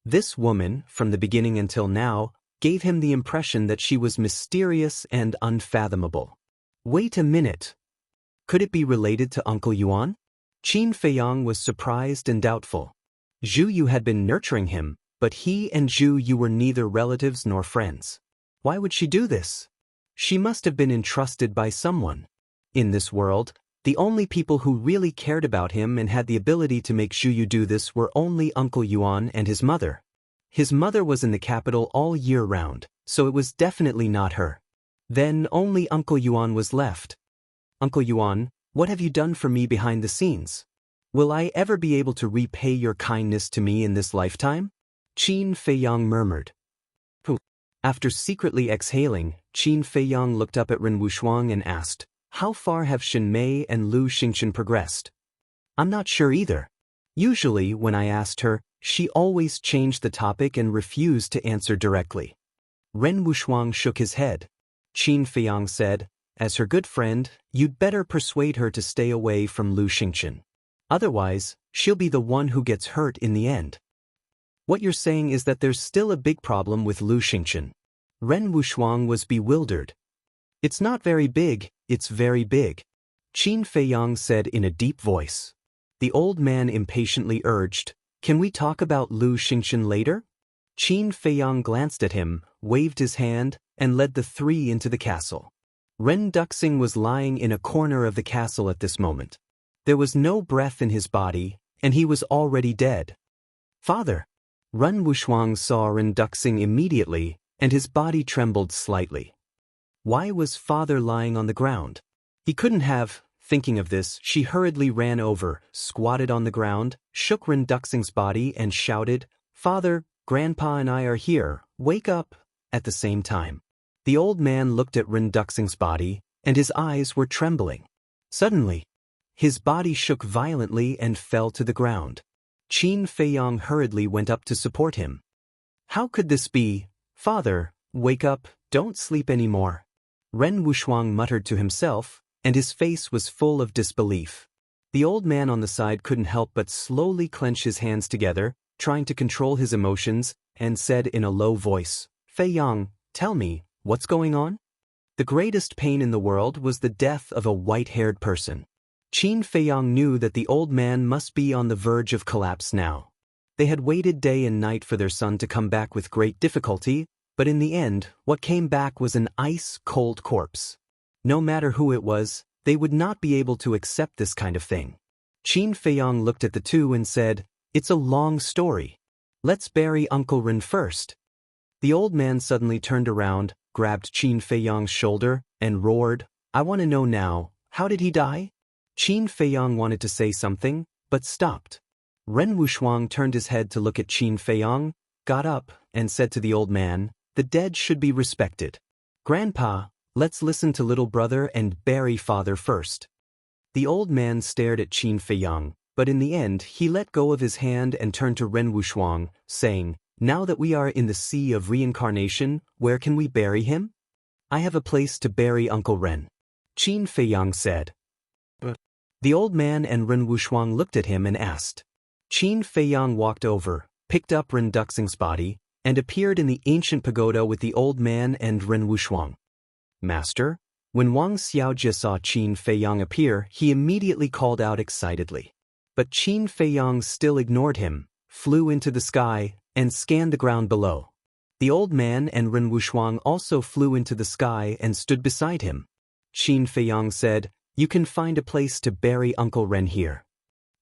A: This woman, from the beginning until now, gave him the impression that she was mysterious and unfathomable. Wait a minute. Could it be related to Uncle Yuan? Qin Feiyang was surprised and doubtful. Zhu Yu had been nurturing him, but he and Zhu Yu were neither relatives nor friends. Why would she do this? She must have been entrusted by someone. In this world, the only people who really cared about him and had the ability to make Zhu Yu do this were only Uncle Yuan and his mother. His mother was in the capital all year round, so it was definitely not her. Then only Uncle Yuan was left. Uncle Yuan, what have you done for me behind the scenes? Will I ever be able to repay your kindness to me in this lifetime? Qin Feiyang murmured. After secretly exhaling, Qin Feiyang looked up at Ren Wushuang and asked, how far have Shen Mei and Lu Xingchen progressed? I'm not sure either. Usually, when I asked her, she always changed the topic and refused to answer directly. Ren Wushuang shook his head. Qin Feiyang said, as her good friend, you'd better persuade her to stay away from Lu Xingchen. Otherwise, she'll be the one who gets hurt in the end. What you're saying is that there's still a big problem with Lu Xingchen. Ren Wushuang was bewildered. It's not very big, it's very big, Qin Feiyang said in a deep voice. The old man impatiently urged, can we talk about Lu Xingchen later? Qin Feiyang glanced at him, waved his hand, and led the three into the castle. Ren Duxing was lying in a corner of the castle at this moment. There was no breath in his body, and he was already dead. Father! Ren Wushuang saw Ren Duxing immediately, and his body trembled slightly. Why was father lying on the ground? He couldn't have. Thinking of this, she hurriedly ran over, squatted on the ground, shook Ren Duxing's body and shouted, Father, Grandpa and I are here, wake up, at the same time. The old man looked at Ren Duxing's body, and his eyes were trembling. Suddenly, his body shook violently and fell to the ground. Qin Feiyang hurriedly went up to support him. How could this be? Father, wake up, don't sleep anymore. Ren Wushuang muttered to himself, and his face was full of disbelief. The old man on the side couldn't help but slowly clench his hands together, trying to control his emotions, and said in a low voice, Feiyang, tell me, what's going on? The greatest pain in the world was the death of a white-haired person. Qin Feiyang knew that the old man must be on the verge of collapse now. They had waited day and night for their son to come back with great difficulty, but in the end, what came back was an ice-cold corpse. No matter who it was, they would not be able to accept this kind of thing. Qin Feiyang looked at the two and said, it's a long story. Let's bury Uncle Ren first. The old man suddenly turned around, grabbed Qin Feiyang's shoulder, and roared, I want to know now, how did he die? Qin Feiyang wanted to say something, but stopped. Ren Wushuang turned his head to look at Qin Feiyang, got up, and said to the old man, the dead should be respected. Grandpa, let's listen to little brother and bury father first. The old man stared at Qin Feiyang, but in the end he let go of his hand and turned to Ren Wushuang, saying, now that we are in the sea of reincarnation, where can we bury him? I have a place to bury Uncle Ren. Qin Feiyang said. But the old man and Ren Wushuang looked at him and asked. Qin Feiyang walked over, picked up Ren Duxing's body, and appeared in the ancient pagoda with the old man and Ren Wushuang. Master? When Wang Xiaojie saw Qin Feiyang appear, he immediately called out excitedly. But Qin Feiyang still ignored him, flew into the sky, and scanned the ground below. The old man and Ren Wushuang also flew into the sky and stood beside him. Qin Feiyang said, you can find a place to bury Uncle Ren here.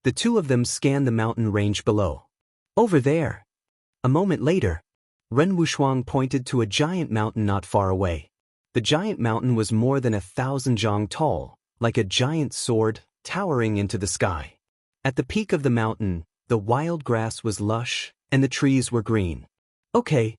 A: The two of them scanned the mountain range below. Over there. A moment later, Ren Wushuang pointed to a giant mountain not far away. The giant mountain was more than 1,000 zhang tall, like a giant sword, towering into the sky. At the peak of the mountain, the wild grass was lush, and the trees were green. Okay.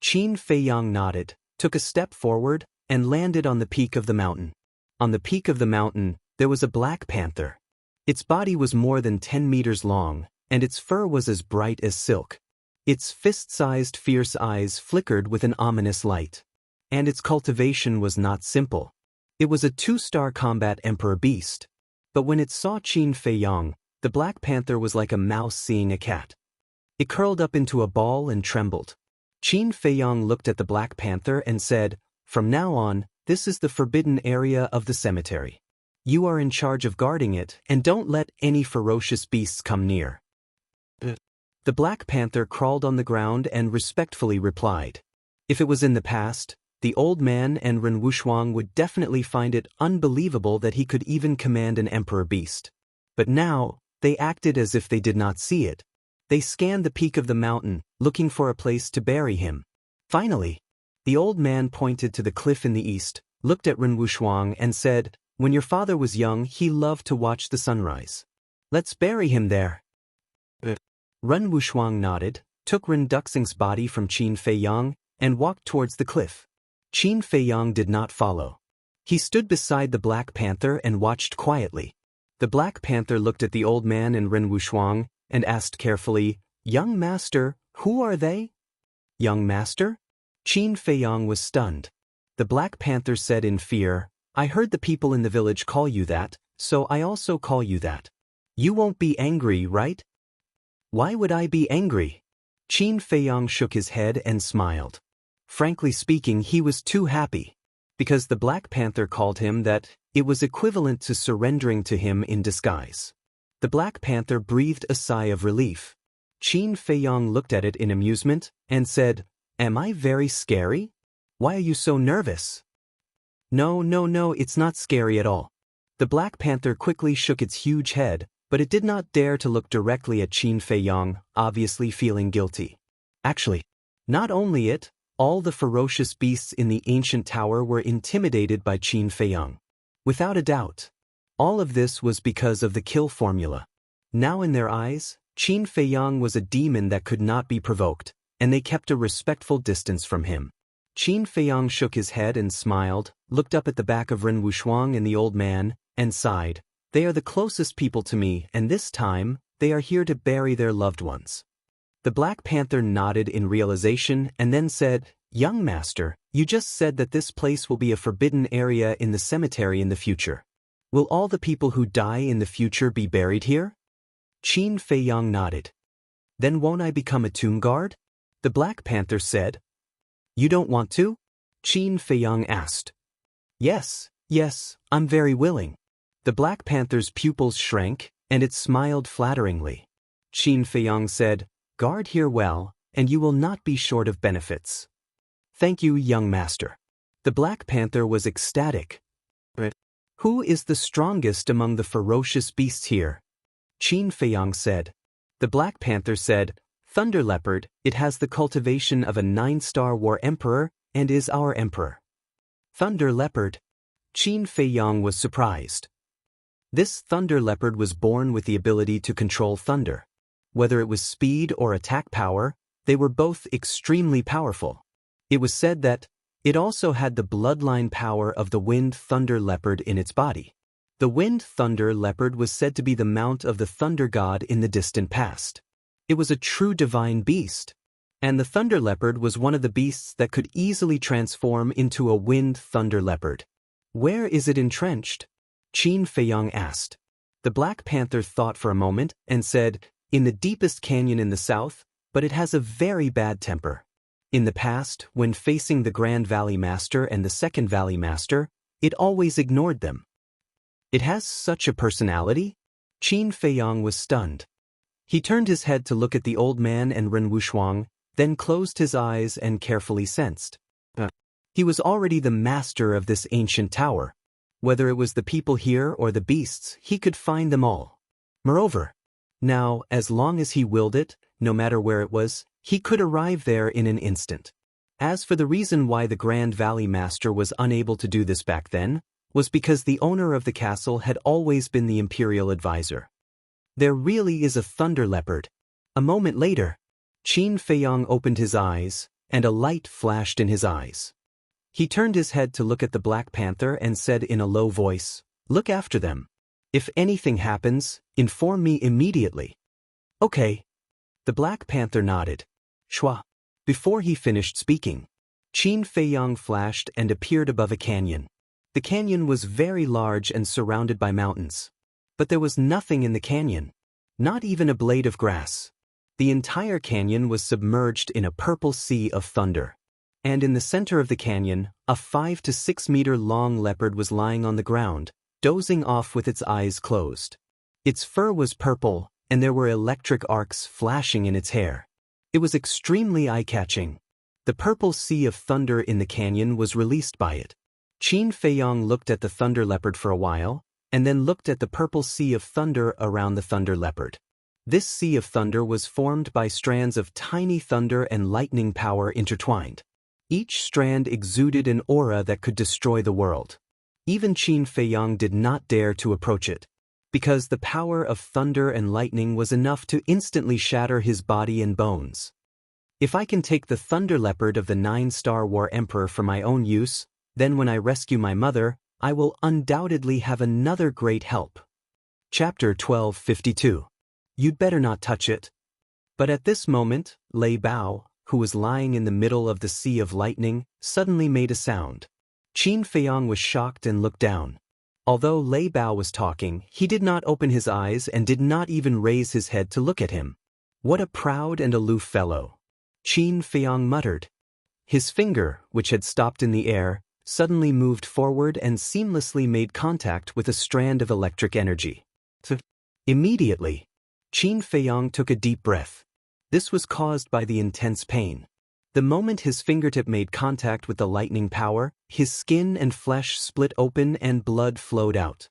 A: Qin Feiyang nodded, took a step forward, and landed on the peak of the mountain. On the peak of the mountain, there was a black panther. Its body was more than 10 meters long, and its fur was as bright as silk. Its fist-sized fierce eyes flickered with an ominous light. And its cultivation was not simple. It was a 2-star combat emperor beast. But when it saw Qin Feiyang, the black panther was like a mouse seeing a cat. It curled up into a ball and trembled. Qin Feiyang looked at the black panther and said, "From now on, this is the forbidden area of the cemetery. You are in charge of guarding it, and don't let any ferocious beasts come near." The black panther crawled on the ground and respectfully replied. If it was in the past, the old man and Ren Wushuang would definitely find it unbelievable that he could even command an emperor beast. But now, they acted as if they did not see it. They scanned the peak of the mountain, looking for a place to bury him. Finally, the old man pointed to the cliff in the east, looked at Ren Wushuang and said, "When your father was young, he loved to watch the sunrise. Let's bury him there." Ren Wushuang nodded, took Ren Duxing's body from Qin Feiyang, and walked towards the cliff. Qin Feiyang did not follow. He stood beside the black panther and watched quietly. The black panther looked at the old man and Ren Wushuang, and asked carefully, "Young master, who are they?" "Young master?" Qin Feiyang was stunned. The black panther said in fear, "I heard the people in the village call you that, so I also call you that. You won't be angry, right?" "Why would I be angry?" Qin Feiyang shook his head and smiled. Frankly speaking, he was too happy. Because the black panther called him that, it was equivalent to surrendering to him in disguise. The black panther breathed a sigh of relief. Qin Feiyang looked at it in amusement and said, "Am I very scary? Why are you so nervous?" No, it's not scary at all." The black panther quickly shook its huge head, but it did not dare to look directly at Qin Feiyang, obviously feeling guilty. Actually, not only it, all the ferocious beasts in the ancient tower were intimidated by Qin Feiyang. Without a doubt. All of this was because of the kill formula. Now in their eyes, Qin Feiyang was a demon that could not be provoked, and they kept a respectful distance from him. Qin Feiyang shook his head and smiled, looked up at the back of Ren Wushuang and the old man, and sighed. "They are the closest people to me, and this time, they are here to bury their loved ones." The black panther nodded in realization and then said, "Young master, you just said that this place will be a forbidden area in the cemetery in the future. Will all the people who die in the future be buried here?" Qin Feiyang nodded. "Then won't I become a tomb guard?" The black panther said. "You don't want to?" Qin Feiyang asked. Yes, I'm very willing." The black panther's pupils shrank, and it smiled flatteringly. Qin Feiyang said, "Guard here well, and you will not be short of benefits." "Thank you, young master." The black panther was ecstatic. "Who is the strongest among the ferocious beasts here?" Qin Feiyang said. The black panther said, "Thunder leopard, it has the cultivation of a 9-star war emperor, and is our emperor." Thunder leopard. Qin Feiyang was surprised. This thunder leopard was born with the ability to control thunder. Whether it was speed or attack power, they were both extremely powerful. It was said that it also had the bloodline power of the wind thunder leopard in its body. The wind thunder leopard was said to be the mount of the thunder god in the distant past. It was a true divine beast. And the thunder leopard was one of the beasts that could easily transform into a wind thunder leopard. "Where is it entrenched?" Qin Feiyang asked. The black panther thought for a moment and said, "In the deepest canyon in the south, but it has a very bad temper. In the past, when facing the Grand Valley Master and the Second Valley Master, it always ignored them." "It has such a personality?" Qin Feiyang was stunned. He turned his head to look at the old man and Ren Wushuang, then closed his eyes and carefully sensed. He was already the master of this ancient tower. Whether it was the people here or the beasts, he could find them all. Moreover, now, as long as he willed it, no matter where it was, he could arrive there in an instant. As for the reason why the Grand Valley Master was unable to do this back then, was because the owner of the castle had always been the imperial advisor. There really is a thunder leopard. A moment later, Qin Feiyang opened his eyes, and a light flashed in his eyes. He turned his head to look at the Black Panther and said in a low voice, "Look after them. If anything happens, inform me immediately." "Okay." The Black Panther nodded. Shwa. Before he finished speaking, Qin Feiyang flashed and appeared above a canyon. The canyon was very large and surrounded by mountains. But there was nothing in the canyon. Not even a blade of grass. The entire canyon was submerged in a purple sea of thunder. And in the center of the canyon, a 5 to 6 meter long leopard was lying on the ground, dozing off with its eyes closed. Its fur was purple, and there were electric arcs flashing in its hair. It was extremely eye-catching. The purple sea of thunder in the canyon was released by it. Qin Feiyang looked at the thunder leopard for a while, and then looked at the purple sea of thunder around the thunder leopard. This sea of thunder was formed by strands of tiny thunder and lightning power intertwined. Each strand exuded an aura that could destroy the world. Even Qin Feiyang did not dare to approach it, because the power of thunder and lightning was enough to instantly shatter his body and bones. If I can take the thunder leopard of the 9-star War Emperor for my own use, then when I rescue my mother, I will undoubtedly have another great help. Chapter 1252. You'd better not touch it. But at this moment, Lei Bao, who was lying in the middle of the sea of lightning, suddenly made a sound. Qin Feiyang was shocked and looked down. Although Lei Bao was talking, he did not open his eyes and did not even raise his head to look at him. What a proud and aloof fellow. Qin Feiyang muttered. His finger, which had stopped in the air, suddenly moved forward and seamlessly made contact with a strand of electric energy. Immediately, Qin Feiyang took a deep breath. This was caused by the intense pain. The moment his fingertip made contact with the lightning power, his skin and flesh split open and blood flowed out.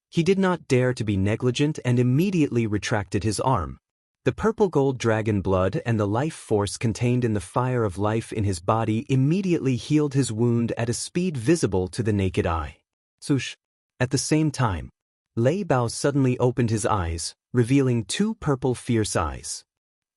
A: He did not dare to be negligent and immediately retracted his arm. The purple gold dragon blood and the life force contained in the fire of life in his body immediately healed his wound at a speed visible to the naked eye. Swoosh! At the same time, Lei Bao suddenly opened his eyes, revealing 2 purple fierce eyes.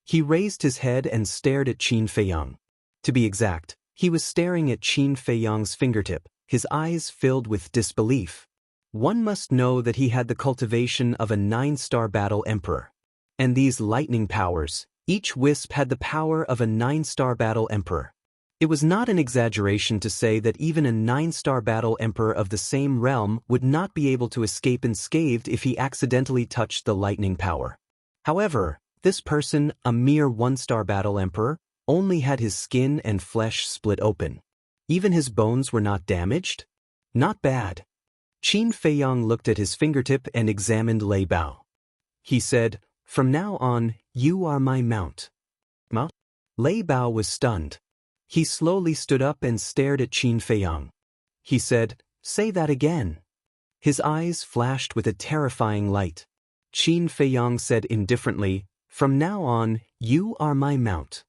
A: He raised his head and stared at Qin Feiyang. To be exact, he was staring at Qin Feiyang's fingertip, his eyes filled with disbelief. One must know that he had the cultivation of a 9-star battle emperor. And these lightning powers, each wisp had the power of a 9-star battle emperor. It was not an exaggeration to say that even a 9-star battle emperor of the same realm would not be able to escape unscathed if he accidentally touched the lightning power. However, this person, a mere 1-star battle emperor, only had his skin and flesh split open. Even his bones were not damaged? Not bad. Qin Feiyang looked at his fingertip and examined Lei Bao. He said, "From now on, you are my mount." Mount? Lei Bao was stunned. He slowly stood up and stared at Qin Feiyang. He said, "Say that again." His eyes flashed with a terrifying light. Qin Feiyang said indifferently, "From now on, you are my mount."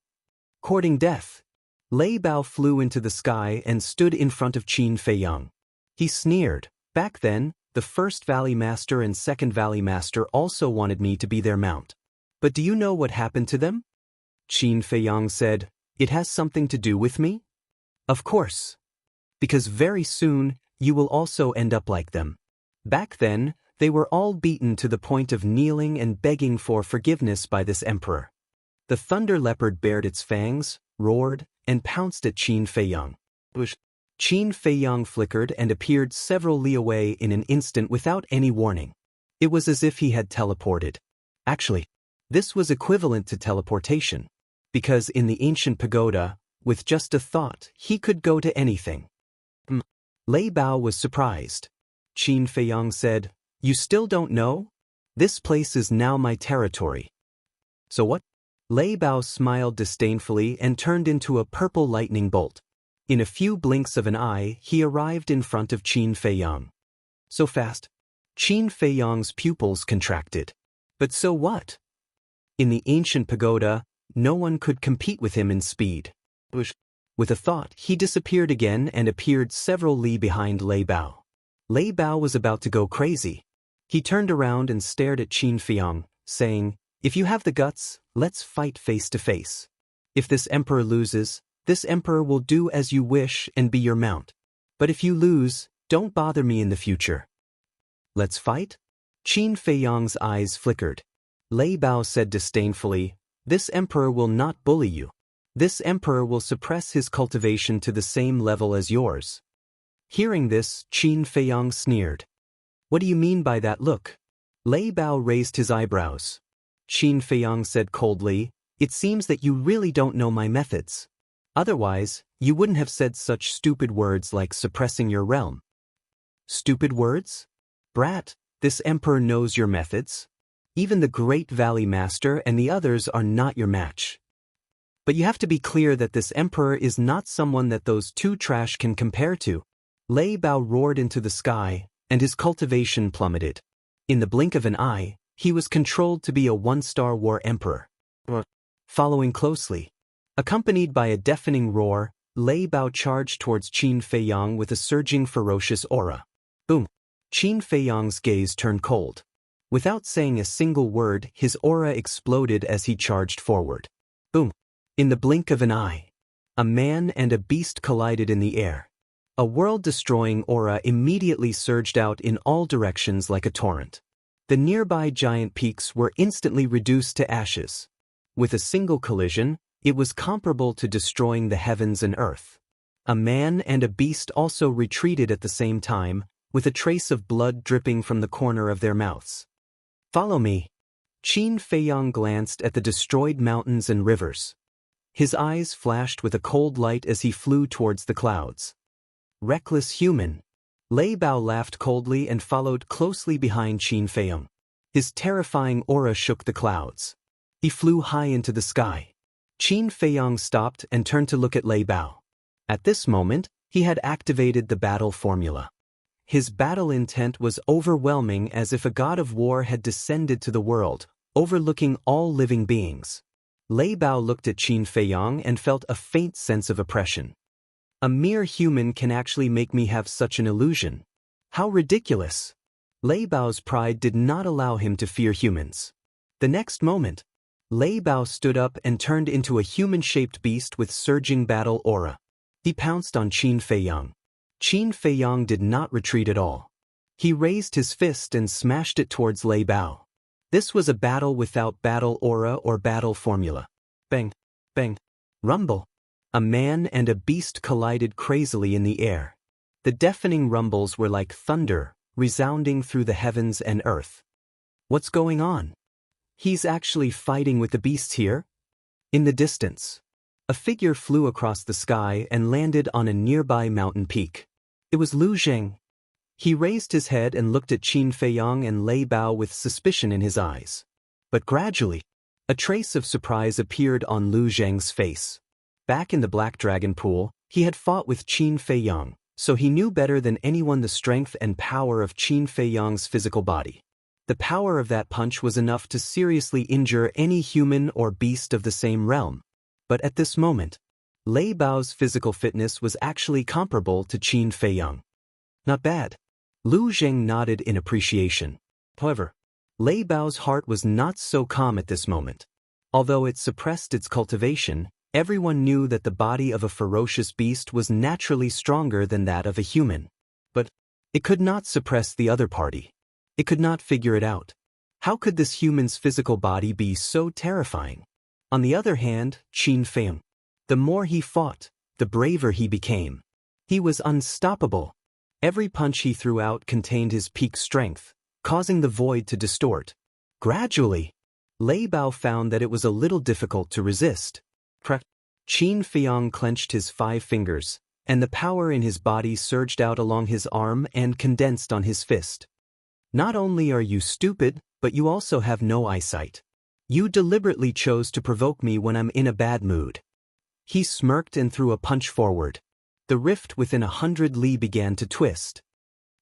A: Courting death. Lei Bao flew into the sky and stood in front of Qin Feiyang. He sneered. Back then, the first Valley Master and second Valley Master also wanted me to be their mount. But do you know what happened to them? Qin Feiyang said, "It has something to do with me?" "Of course. Because very soon, you will also end up like them." Back then, they were all beaten to the point of kneeling and begging for forgiveness by this emperor. The thunder leopard bared its fangs, roared, and pounced at Qin Feiyang. Qin Feiyang flickered and appeared several li away in an instant without any warning. It was as if he had teleported. Actually, this was equivalent to teleportation, because in the ancient pagoda, with just a thought, he could go to anything. Lei Bao was surprised. Qin Feiyang said, "You still don't know? This place is now my territory." "So what?" Lei Bao smiled disdainfully and turned into a purple lightning bolt. In a few blinks of an eye, he arrived in front of Qin Feiyang. So fast? Qin Feiyang's pupils contracted. But so what? In the ancient pagoda, no one could compete with him in speed. With a thought, he disappeared again and appeared several li behind Lei Bao. Lei Bao was about to go crazy. He turned around and stared at Qin Feiyang, saying, "If you have the guts, let's fight face to face. If this emperor loses, this emperor will do as you wish and be your mount. But if you lose, don't bother me in the future." "Let's fight?" Qin Feiyang's eyes flickered. Lei Bao said disdainfully, "This emperor will not bully you. This emperor will suppress his cultivation to the same level as yours." Hearing this, Qin Feiyang sneered. "What do you mean by that look?" Lei Bao raised his eyebrows. Qin Feiyang said coldly, "It seems that you really don't know my methods. Otherwise, you wouldn't have said such stupid words like suppressing your realm." "Stupid words? Brat, this emperor knows your methods. Even the Great Valley Master and the others are not your match. But you have to be clear that this emperor is not someone that those two trash can compare to." Lei Bao roared into the sky, and his cultivation plummeted. In the blink of an eye, he was controlled to be a one-star war emperor. Following closely, accompanied by a deafening roar, Lei Bao charged towards Qin Feiyang with a surging ferocious aura. Boom! Qin Feiyang's gaze turned cold. Without saying a single word, his aura exploded as he charged forward. Boom! In the blink of an eye, a man and a beast collided in the air. A world-destroying aura immediately surged out in all directions like a torrent. The nearby giant peaks were instantly reduced to ashes. With a single collision, it was comparable to destroying the heavens and earth. A man and a beast also retreated at the same time, with a trace of blood dripping from the corner of their mouths. "Follow me." Qin Feiyang glanced at the destroyed mountains and rivers. His eyes flashed with a cold light as he flew towards the clouds. "Reckless human." Lei Bao laughed coldly and followed closely behind Qin Feiyang. His terrifying aura shook the clouds. He flew high into the sky. Qin Feiyang stopped and turned to look at Lei Bao. At this moment, he had activated the battle formula. His battle intent was overwhelming, as if a god of war had descended to the world, overlooking all living beings. Lei Bao looked at Qin Feiyang and felt a faint sense of oppression. A mere human can actually make me have such an illusion. How ridiculous! Lei Bao's pride did not allow him to fear humans. The next moment, Lei Bao stood up and turned into a human-shaped beast with surging battle aura. He pounced on Qin Feiyang. Qin Feiyang did not retreat at all. He raised his fist and smashed it towards Lei Bao. This was a battle without battle aura or battle formula. Bang! Bang! Rumble! A man and a beast collided crazily in the air. The deafening rumbles were like thunder, resounding through the heavens and earth. What's going on? He's actually fighting with the beasts here? In the distance, a figure flew across the sky and landed on a nearby mountain peak. It was Lu Zheng. He raised his head and looked at Qin Feiyang and Lei Bao with suspicion in his eyes. But gradually, a trace of surprise appeared on Lu Zheng's face. Back in the Black Dragon Pool, he had fought with Qin Feiyang, so he knew better than anyone the strength and power of Qin Feiyang's physical body. The power of that punch was enough to seriously injure any human or beast of the same realm. But at this moment, Lei Bao's physical fitness was actually comparable to Qin Feiyang. Not bad. Lu Zheng nodded in appreciation. However, Lei Bao's heart was not so calm at this moment. Although it suppressed its cultivation, everyone knew that the body of a ferocious beast was naturally stronger than that of a human. But it could not suppress the other party. It could not figure it out. How could this human's physical body be so terrifying? On the other hand, Qin Feiyang. The more he fought, the braver he became. He was unstoppable. Every punch he threw out contained his peak strength, causing the void to distort. Gradually, Lei Bao found that it was a little difficult to resist. Qin Feiyang clenched his 5 fingers, and the power in his body surged out along his arm and condensed on his fist. "Not only are you stupid, but you also have no eyesight. You deliberately chose to provoke me when I'm in a bad mood." He smirked and threw a punch forward. The rift within 100 li began to twist.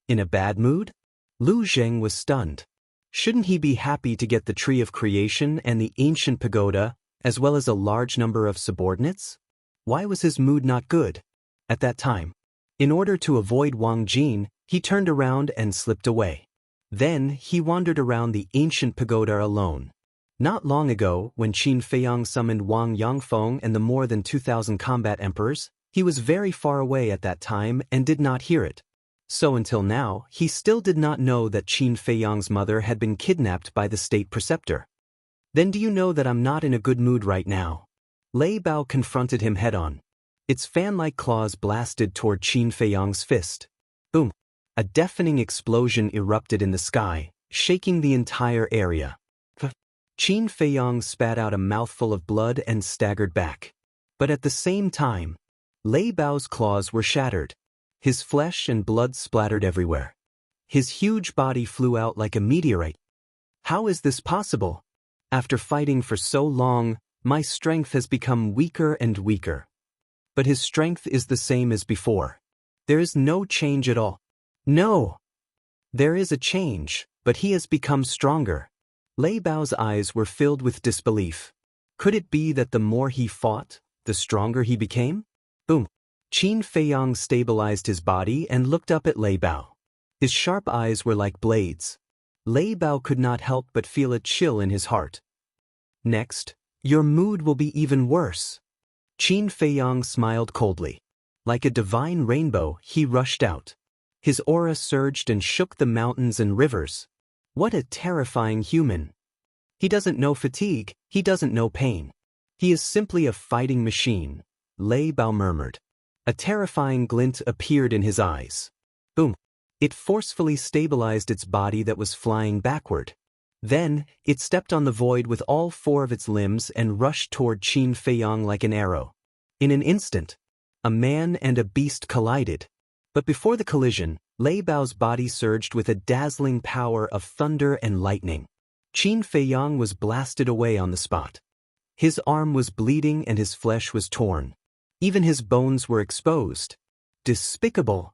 A: In a bad mood? Lu Zheng was stunned. Shouldn't he be happy to get the Tree of Creation and the ancient pagoda, as well as a large number of subordinates? Why was his mood not good? At that time, in order to avoid Wang Jin, he turned around and slipped away. Then he wandered around the ancient pagoda alone, Not long ago, when Qin Feiyang summoned Wang Yangfeng and the more than 2,000 combat emperors, he was very far away at that time and did not hear it. So until now, he still did not know that Qin Feiyang's mother had been kidnapped by the state preceptor. Then do you know that I'm not in a good mood right now? Lei Bao confronted him head-on. Its fan-like claws blasted toward Qin Feiyang's fist. Boom! A deafening explosion erupted in the sky, shaking the entire area. Qin Feiyang spat out a mouthful of blood and staggered back. But at the same time, Lei Bao's claws were shattered. His flesh and blood splattered everywhere. His huge body flew out like a meteorite. How is this possible? After fighting for so long, my strength has become weaker and weaker. But his strength is the same as before. There is no change at all. No! There is a change, but he has become stronger. Lei Bao's eyes were filled with disbelief. Could it be that the more he fought, the stronger he became? Boom! Qin Feiyang stabilized his body and looked up at Lei Bao. His sharp eyes were like blades. Lei Bao could not help but feel a chill in his heart. Next, your mood will be even worse. Qin Feiyang smiled coldly. Like a divine rainbow, he rushed out. His aura surged and shook the mountains and rivers. What a terrifying human. He doesn't know fatigue, he doesn't know pain. He is simply a fighting machine, Lei Bao murmured. A terrifying glint appeared in his eyes. Boom! It forcefully stabilized its body that was flying backward. Then, it stepped on the void with all four of its limbs and rushed toward Qin Feiyang like an arrow. In an instant, a man and a beast collided. But before the collision, Lei Bao's body surged with a dazzling power of thunder and lightning. Qin Feiyang was blasted away on the spot. His arm was bleeding and his flesh was torn. Even his bones were exposed. Despicable!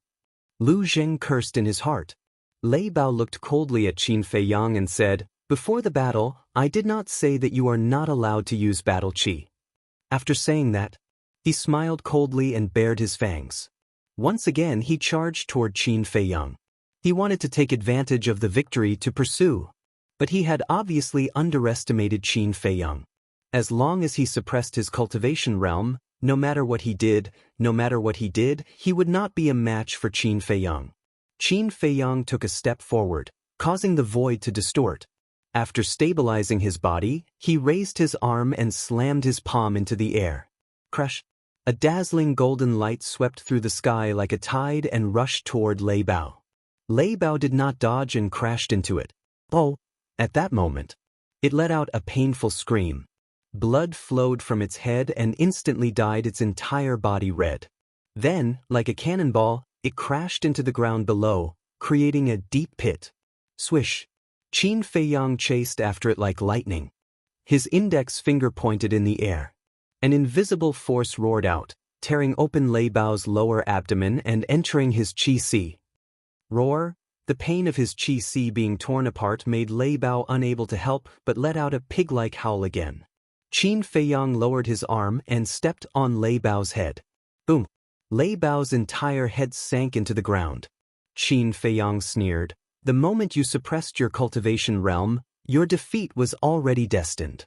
A: Lu Zheng cursed in his heart. Lei Bao looked coldly at Qin Feiyang and said, "Before the battle, I did not say that you are not allowed to use battle qi." After saying that, he smiled coldly and bared his fangs. Once again he charged toward Qin Feiyang. He wanted to take advantage of the victory to pursue. But he had obviously underestimated Qin Feiyang. As long as he suppressed his cultivation realm, no matter what he did, he would not be a match for Qin Feiyang. Qin Feiyang took a step forward, causing the void to distort. After stabilizing his body, he raised his arm and slammed his palm into the air. Crash! A dazzling golden light swept through the sky like a tide and rushed toward Lei Bao. Lei Bao did not dodge and crashed into it. Oh! At that moment, it let out a painful scream. Blood flowed from its head and instantly dyed its entire body red. Then, like a cannonball, it crashed into the ground below, creating a deep pit. Swish! Qin Feiyang chased after it like lightning. His index finger pointed in the air. An invisible force roared out, tearing open Lei Bao's lower abdomen and entering his qi-si. Roar! The pain of his qi-si being torn apart made Lei Bao unable to help but let out a pig-like howl again. Qin Feiyang lowered his arm and stepped on Lei Bao's head. Boom! Lei Bao's entire head sank into the ground. Qin Feiyang sneered. The moment you suppressed your cultivation realm, your defeat was already destined.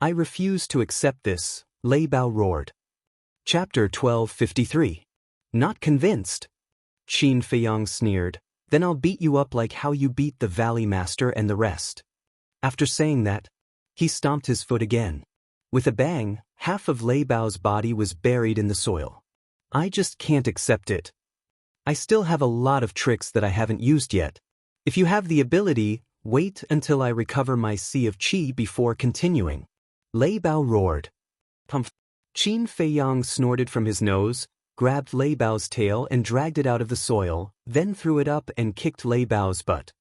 A: I refuse to accept this, Lei Bao roared. Chapter 1253. Not convinced? Qin Feiyang sneered. Then I'll beat you up like how you beat the Valley Master and the rest. After saying that, he stomped his foot again. With a bang, half of Lei Bao's body was buried in the soil. I just can't accept it. I still have a lot of tricks that I haven't used yet. If you have the ability, wait until I recover my sea of qi before continuing. Lei Bao roared. Pumph! Qin Feiyang snorted from his nose, grabbed Lei Bao's tail and dragged it out of the soil, then threw it up and kicked Lei Bao's butt.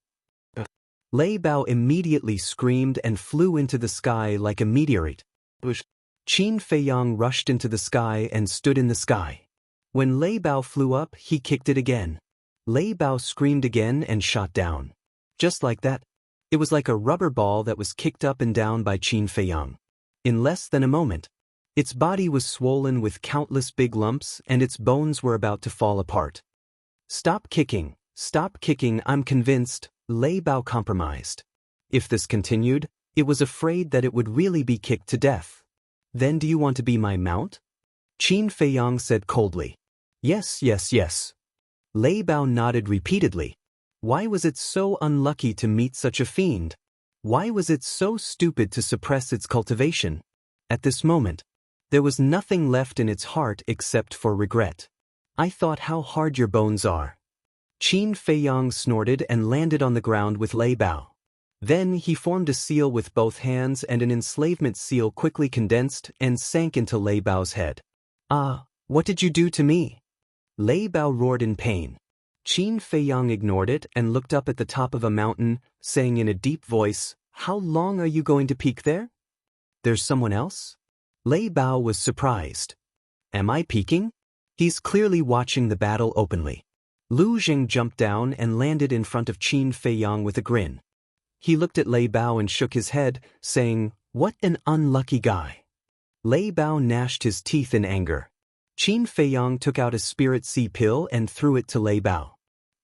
A: Lei Bao immediately screamed and flew into the sky like a meteorite. Qin Feiyang rushed into the sky and stood in the sky. When Lei Bao flew up, he kicked it again. Lei Bao screamed again and shot down. Just like that. It was like a rubber ball that was kicked up and down by Qin Feiyang. In less than a moment, its body was swollen with countless big lumps and its bones were about to fall apart. Stop kicking, I'm convinced, Lei Bao compromised. If this continued, It was afraid that it would really be kicked to death. Then do you want to be my mount? Qin Feiyang said coldly. Yes, yes, yes. Lei Bao nodded repeatedly. Why was it so unlucky to meet such a fiend? Why was it so stupid to suppress its cultivation? At this moment, there was nothing left in its heart except for regret. I thought how hard your bones are. Qin Feiyang snorted and landed on the ground with Lei Bao. Then he formed a seal with both hands, and an enslavement seal quickly condensed and sank into Lei Bao's head. Ah, what did you do to me? Lei Bao roared in pain. Qin Feiyang ignored it and looked up at the top of a mountain, saying in a deep voice, How long are you going to peek there? There's someone else? Lei Bao was surprised. Am I peeking? He's clearly watching the battle openly. Lu Jing jumped down and landed in front of Qin Feiyang with a grin. He looked at Lei Bao and shook his head, saying, What an unlucky guy. Lei Bao gnashed his teeth in anger. Qin Feiyang took out a spirit sea pill and threw it to Lei Bao.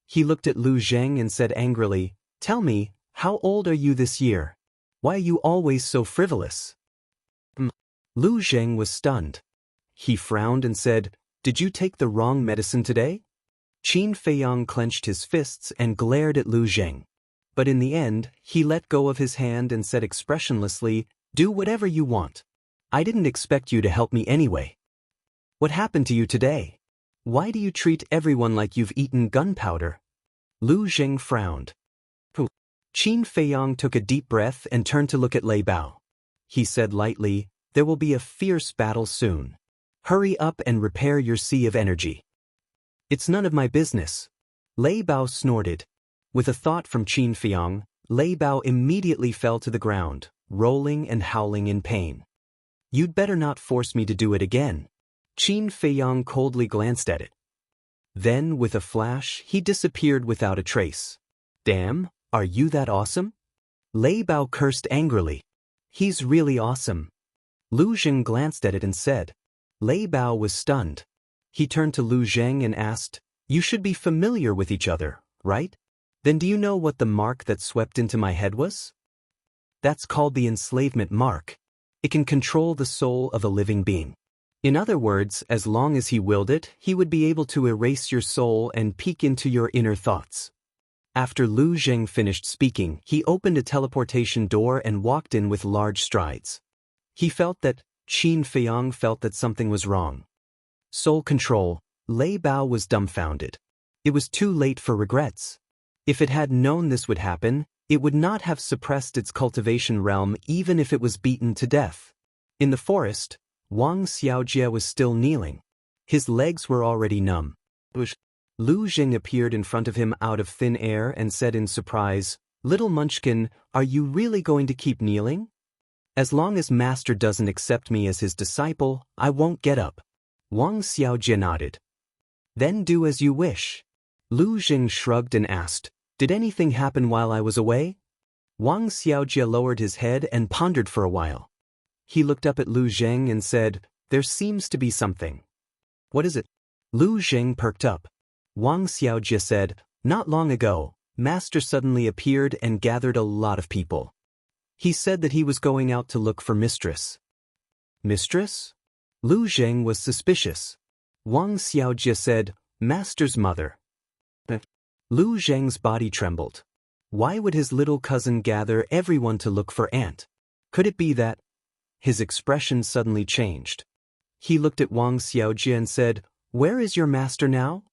A: He looked at Lu Zheng and said angrily, Tell me, how old are you this year? Why are you always so frivolous? Lu Zheng was stunned. He frowned and said, Did you take the wrong medicine today? Qin Feiyang clenched his fists and glared at Lu Zheng. But in the end, he let go of his hand and said expressionlessly, Do whatever you want. I didn't expect you to help me anyway. What happened to you today? Why do you treat everyone like you've eaten gunpowder? Lu Zheng frowned. Qin Feiyang took a deep breath and turned to look at Lei Bao. He said lightly, There will be a fierce battle soon. Hurry up and repair your sea of energy. It's none of my business. Lei Bao snorted. With a thought from Qin Feiyang, Lei Bao immediately fell to the ground, rolling and howling in pain. You'd better not force me to do it again. Qin Feiyang coldly glanced at it. Then, with a flash, he disappeared without a trace. Damn, are you that awesome? Lei Bao cursed angrily. He's really awesome. Lu Zheng glanced at it and said. Lei Bao was stunned. He turned to Lu Zheng and asked, You should be familiar with each other, right? Then do you know what the mark that swept into my head was? That's called the enslavement mark. It can control the soul of a living being. In other words, as long as he willed it, he would be able to erase your soul and peek into your inner thoughts. After Lu Zheng finished speaking, he opened a teleportation door and walked in with large strides. He felt that Qin Feiyang felt that something was wrong. Soul control. Lei Bao was dumbfounded. It was too late for regrets. If it had known this would happen, it would not have suppressed its cultivation realm even if it was beaten to death. In the forest, Wang Xiaojie was still kneeling. His legs were already numb. Lu Jing appeared in front of him out of thin air and said in surprise, Little Munchkin, are you really going to keep kneeling? As long as Master doesn't accept me as his disciple, I won't get up. Wang Xiaojie nodded. Then do as you wish. Lu Jing shrugged and asked, Did anything happen while I was away? Wang Xiaojie lowered his head and pondered for a while. He looked up at Lu Zheng and said, There seems to be something. What is it? Lu Zheng perked up. Wang Xiaojie said, Not long ago, Master suddenly appeared and gathered a lot of people. He said that he was going out to look for Mistress. Mistress? Lu Zheng was suspicious. Wang Xiaojie said, Master's mother. Lu Zheng's body trembled. Why would his little cousin gather everyone to look for Aunt? Could it be that? His expression suddenly changed. He looked at Wang Xiaojie and said, Where is your master now?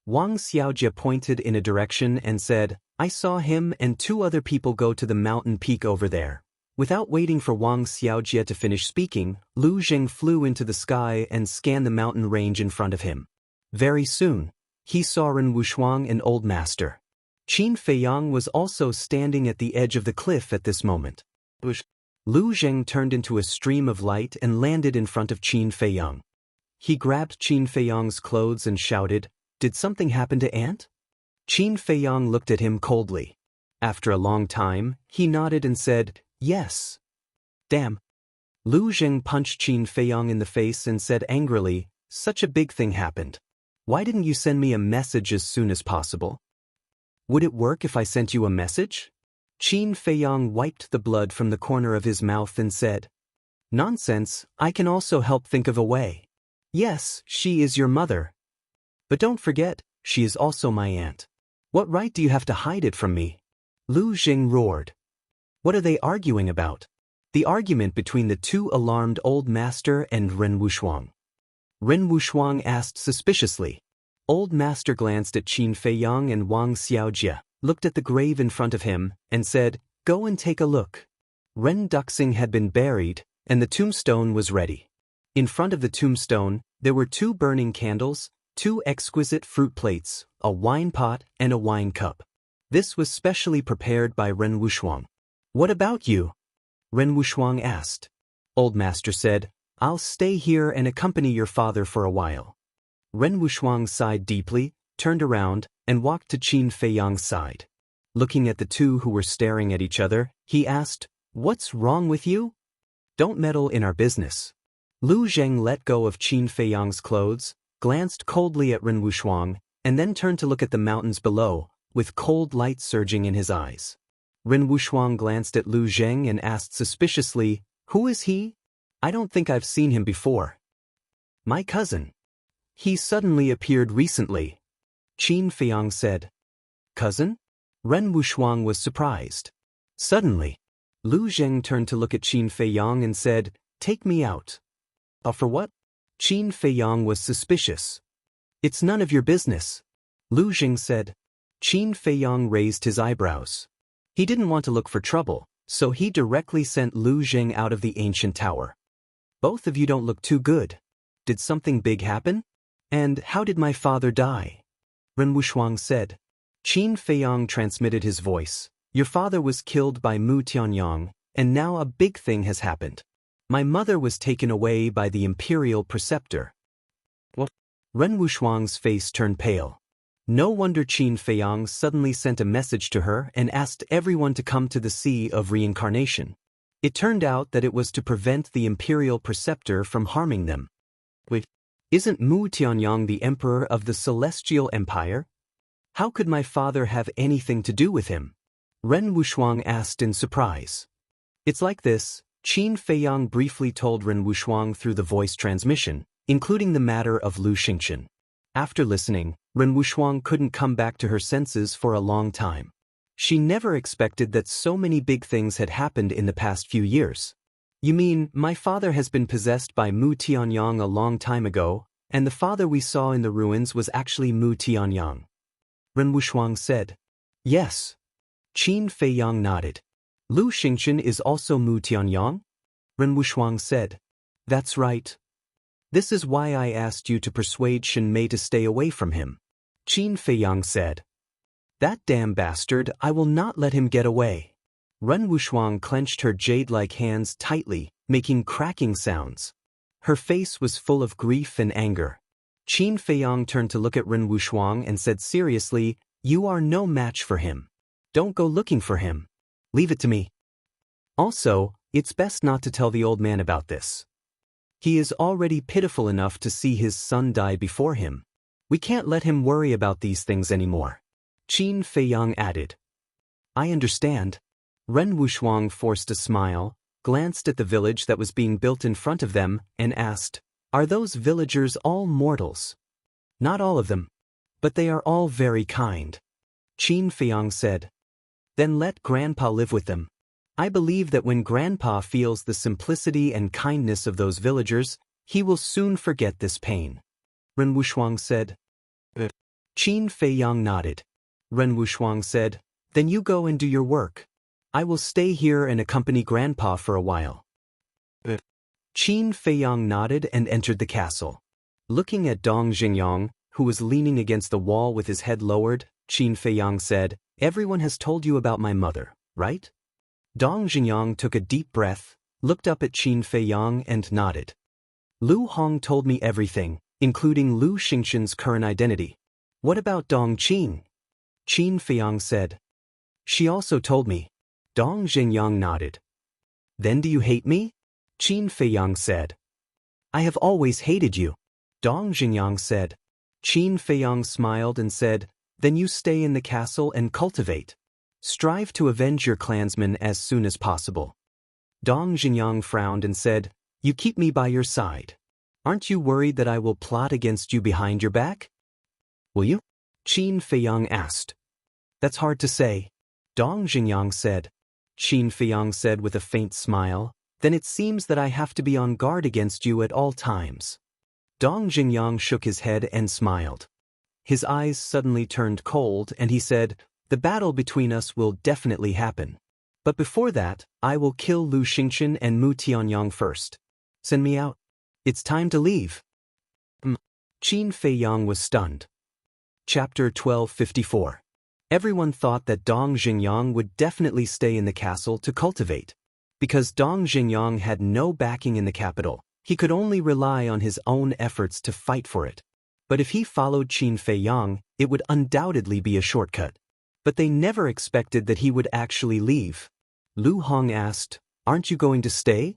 A: Wang Xiaojie pointed in a direction and said, I saw him and 2 other people go to the mountain peak over there. Without waiting for Wang Xiaojie to finish speaking, Lu Zheng flew into the sky and scanned the mountain range in front of him. Very soon, he saw Ren Wushuang and Old Master. Qin Feiyang was also standing at the edge of the cliff at this moment. Lu Zheng turned into a stream of light and landed in front of Qin Feiyang. He grabbed Qin Feiyang's clothes and shouted, Did something happen to Aunt? Qin Feiyang looked at him coldly. After a long time, he nodded and said, Yes. Damn. Lu Zheng punched Qin Feiyang in the face and said angrily, Such a big thing happened. Why didn't you send me a message as soon as possible? Would it work if I sent you a message? Qin Feiyang wiped the blood from the corner of his mouth and said, "Nonsense, I can also help think of a way. Yes, she is your mother. But don't forget, she is also my aunt. What right do you have to hide it from me?" Lu Jing roared. What are they arguing about? The argument between the two alarmed old master and Ren Wushuang. Ren Wushuang asked suspiciously. Old master glanced at Qin Feiyang and Wang Xiaojia, looked at the grave in front of him, and said, "Go and take a look." Ren Duxing had been buried, and the tombstone was ready. In front of the tombstone, there were 2 burning candles, 2 exquisite fruit plates, a wine pot, and a wine cup. This was specially prepared by Ren Wushuang. "What about you?" Ren Wushuang asked. Old master said, "I'll stay here and accompany your father for a while." Ren Wushuang sighed deeply, turned around, and walked to Qin Feiyang's side. Looking at the two who were staring at each other, he asked, "What's wrong with you? Don't meddle in our business." Lu Zheng let go of Qin Feiyang's clothes, glanced coldly at Ren Wushuang, and then turned to look at the mountains below, with cold light surging in his eyes. Ren Wushuang glanced at Lu Zheng and asked suspiciously, "Who is he? I don't think I've seen him before." "My cousin. He suddenly appeared recently," Qin Feiyang said. "Cousin?" Ren Wushuang was surprised. Suddenly, Lu Zheng turned to look at Qin Feiyang and said, "Take me out." For what?" Qin Feiyang was suspicious. "It's none of your business," Lu Zheng said. Qin Feiyang raised his eyebrows. He didn't want to look for trouble, so he directly sent Lu Zheng out of the ancient tower. "Both of you don't look too good. Did something big happen? And how did my father die?" Ren Wushuang said. Qin Feiyang transmitted his voice. "Your father was killed by Mu Tianyang, and now a big thing has happened. My mother was taken away by the imperial preceptor." "What?" Ren Wushuang's face turned pale. No wonder Qin Feiyang suddenly sent a message to her and asked everyone to come to the Sea of Reincarnation. It turned out that it was to prevent the imperial preceptor from harming them. "Wait, isn't Mu Tianyang the emperor of the Celestial Empire? How could my father have anything to do with him?" Ren Wushuang asked in surprise. "It's like this," Qin Feiyang briefly told Ren Wushuang through the voice transmission, including the matter of Lu Xingchen. After listening, Ren Wushuang couldn't come back to her senses for a long time. She never expected that so many big things had happened in the past few years. "You mean, my father has been possessed by Mu Tianyang a long time ago, and the father we saw in the ruins was actually Mu Tianyang?" Ren Wushuang said. "Yes." Qin Feiyang nodded. "Lu Xingchen is also Mu Tianyang?" Ren Wushuang said. "That's right. This is why I asked you to persuade Shen Mei to stay away from him," Qin Feiyang said. "That damn bastard, I will not let him get away." Ren Wushuang clenched her jade-like hands tightly, making cracking sounds. Her face was full of grief and anger. Qin Feiyang turned to look at Ren Wushuang and said seriously, "You are no match for him. Don't go looking for him. Leave it to me. Also, it's best not to tell the old man about this. He is already pitiful enough to see his son die before him. We can't let him worry about these things anymore," Qin Feiyang added. "I understand." Ren Wushuang forced a smile, glanced at the village that was being built in front of them, and asked, "Are those villagers all mortals?" "Not all of them. But they are all very kind," Qin Feiyang said. "Then let Grandpa live with them. I believe that when Grandpa feels the simplicity and kindness of those villagers, he will soon forget this pain," Ren Wushuang said. Qin Feiyang nodded. Ren Wushuang said, "Then you go and do your work. I will stay here and accompany Grandpa for a while." Qin Feiyang nodded and entered the castle. Looking at Dong Xingyang, who was leaning against the wall with his head lowered, Qin Feiyang said, "Everyone has told you about my mother, right?" Dong Xingyang took a deep breath, looked up at Qin Feiyang and nodded. "Lu Hong told me everything, including Lu Xingchen's current identity." "What about Dong Qin?" Qin Feiyang said. "She also told me." Dong Xingyang nodded. "Then do you hate me?" Qin Feiyang said. "I have always hated you," Dong Xingyang said. Qin Feiyang smiled and said, "Then you stay in the castle and cultivate." Strive to avenge your clansmen as soon as possible. Dong Jinyang frowned and said, You keep me by your side. Aren't you worried that I will plot against you behind your back? Will you? Qin Feiyang asked. That's hard to say. Dong Jinyang said. Qin Feiyang said with a faint smile, Then it seems that I have to be on guard against you at all times. Dong Jinyang shook his head and smiled. His eyes suddenly turned cold and he said, The battle between us will definitely happen. But before that, I will kill Lu Xingchen and Mu Tianyang first. Send me out. It's time to leave. Qin Feiyang was stunned. Chapter 1254. Everyone thought that Dong Jinyang would definitely stay in the castle to cultivate. Because Dong Jinyang had no backing in the capital, he could only rely on his own efforts to fight for it. But if he followed Qin Feiyang, it would undoubtedly be a shortcut. But they never expected that he would actually leave. Lu Hong asked, Aren't you going to stay?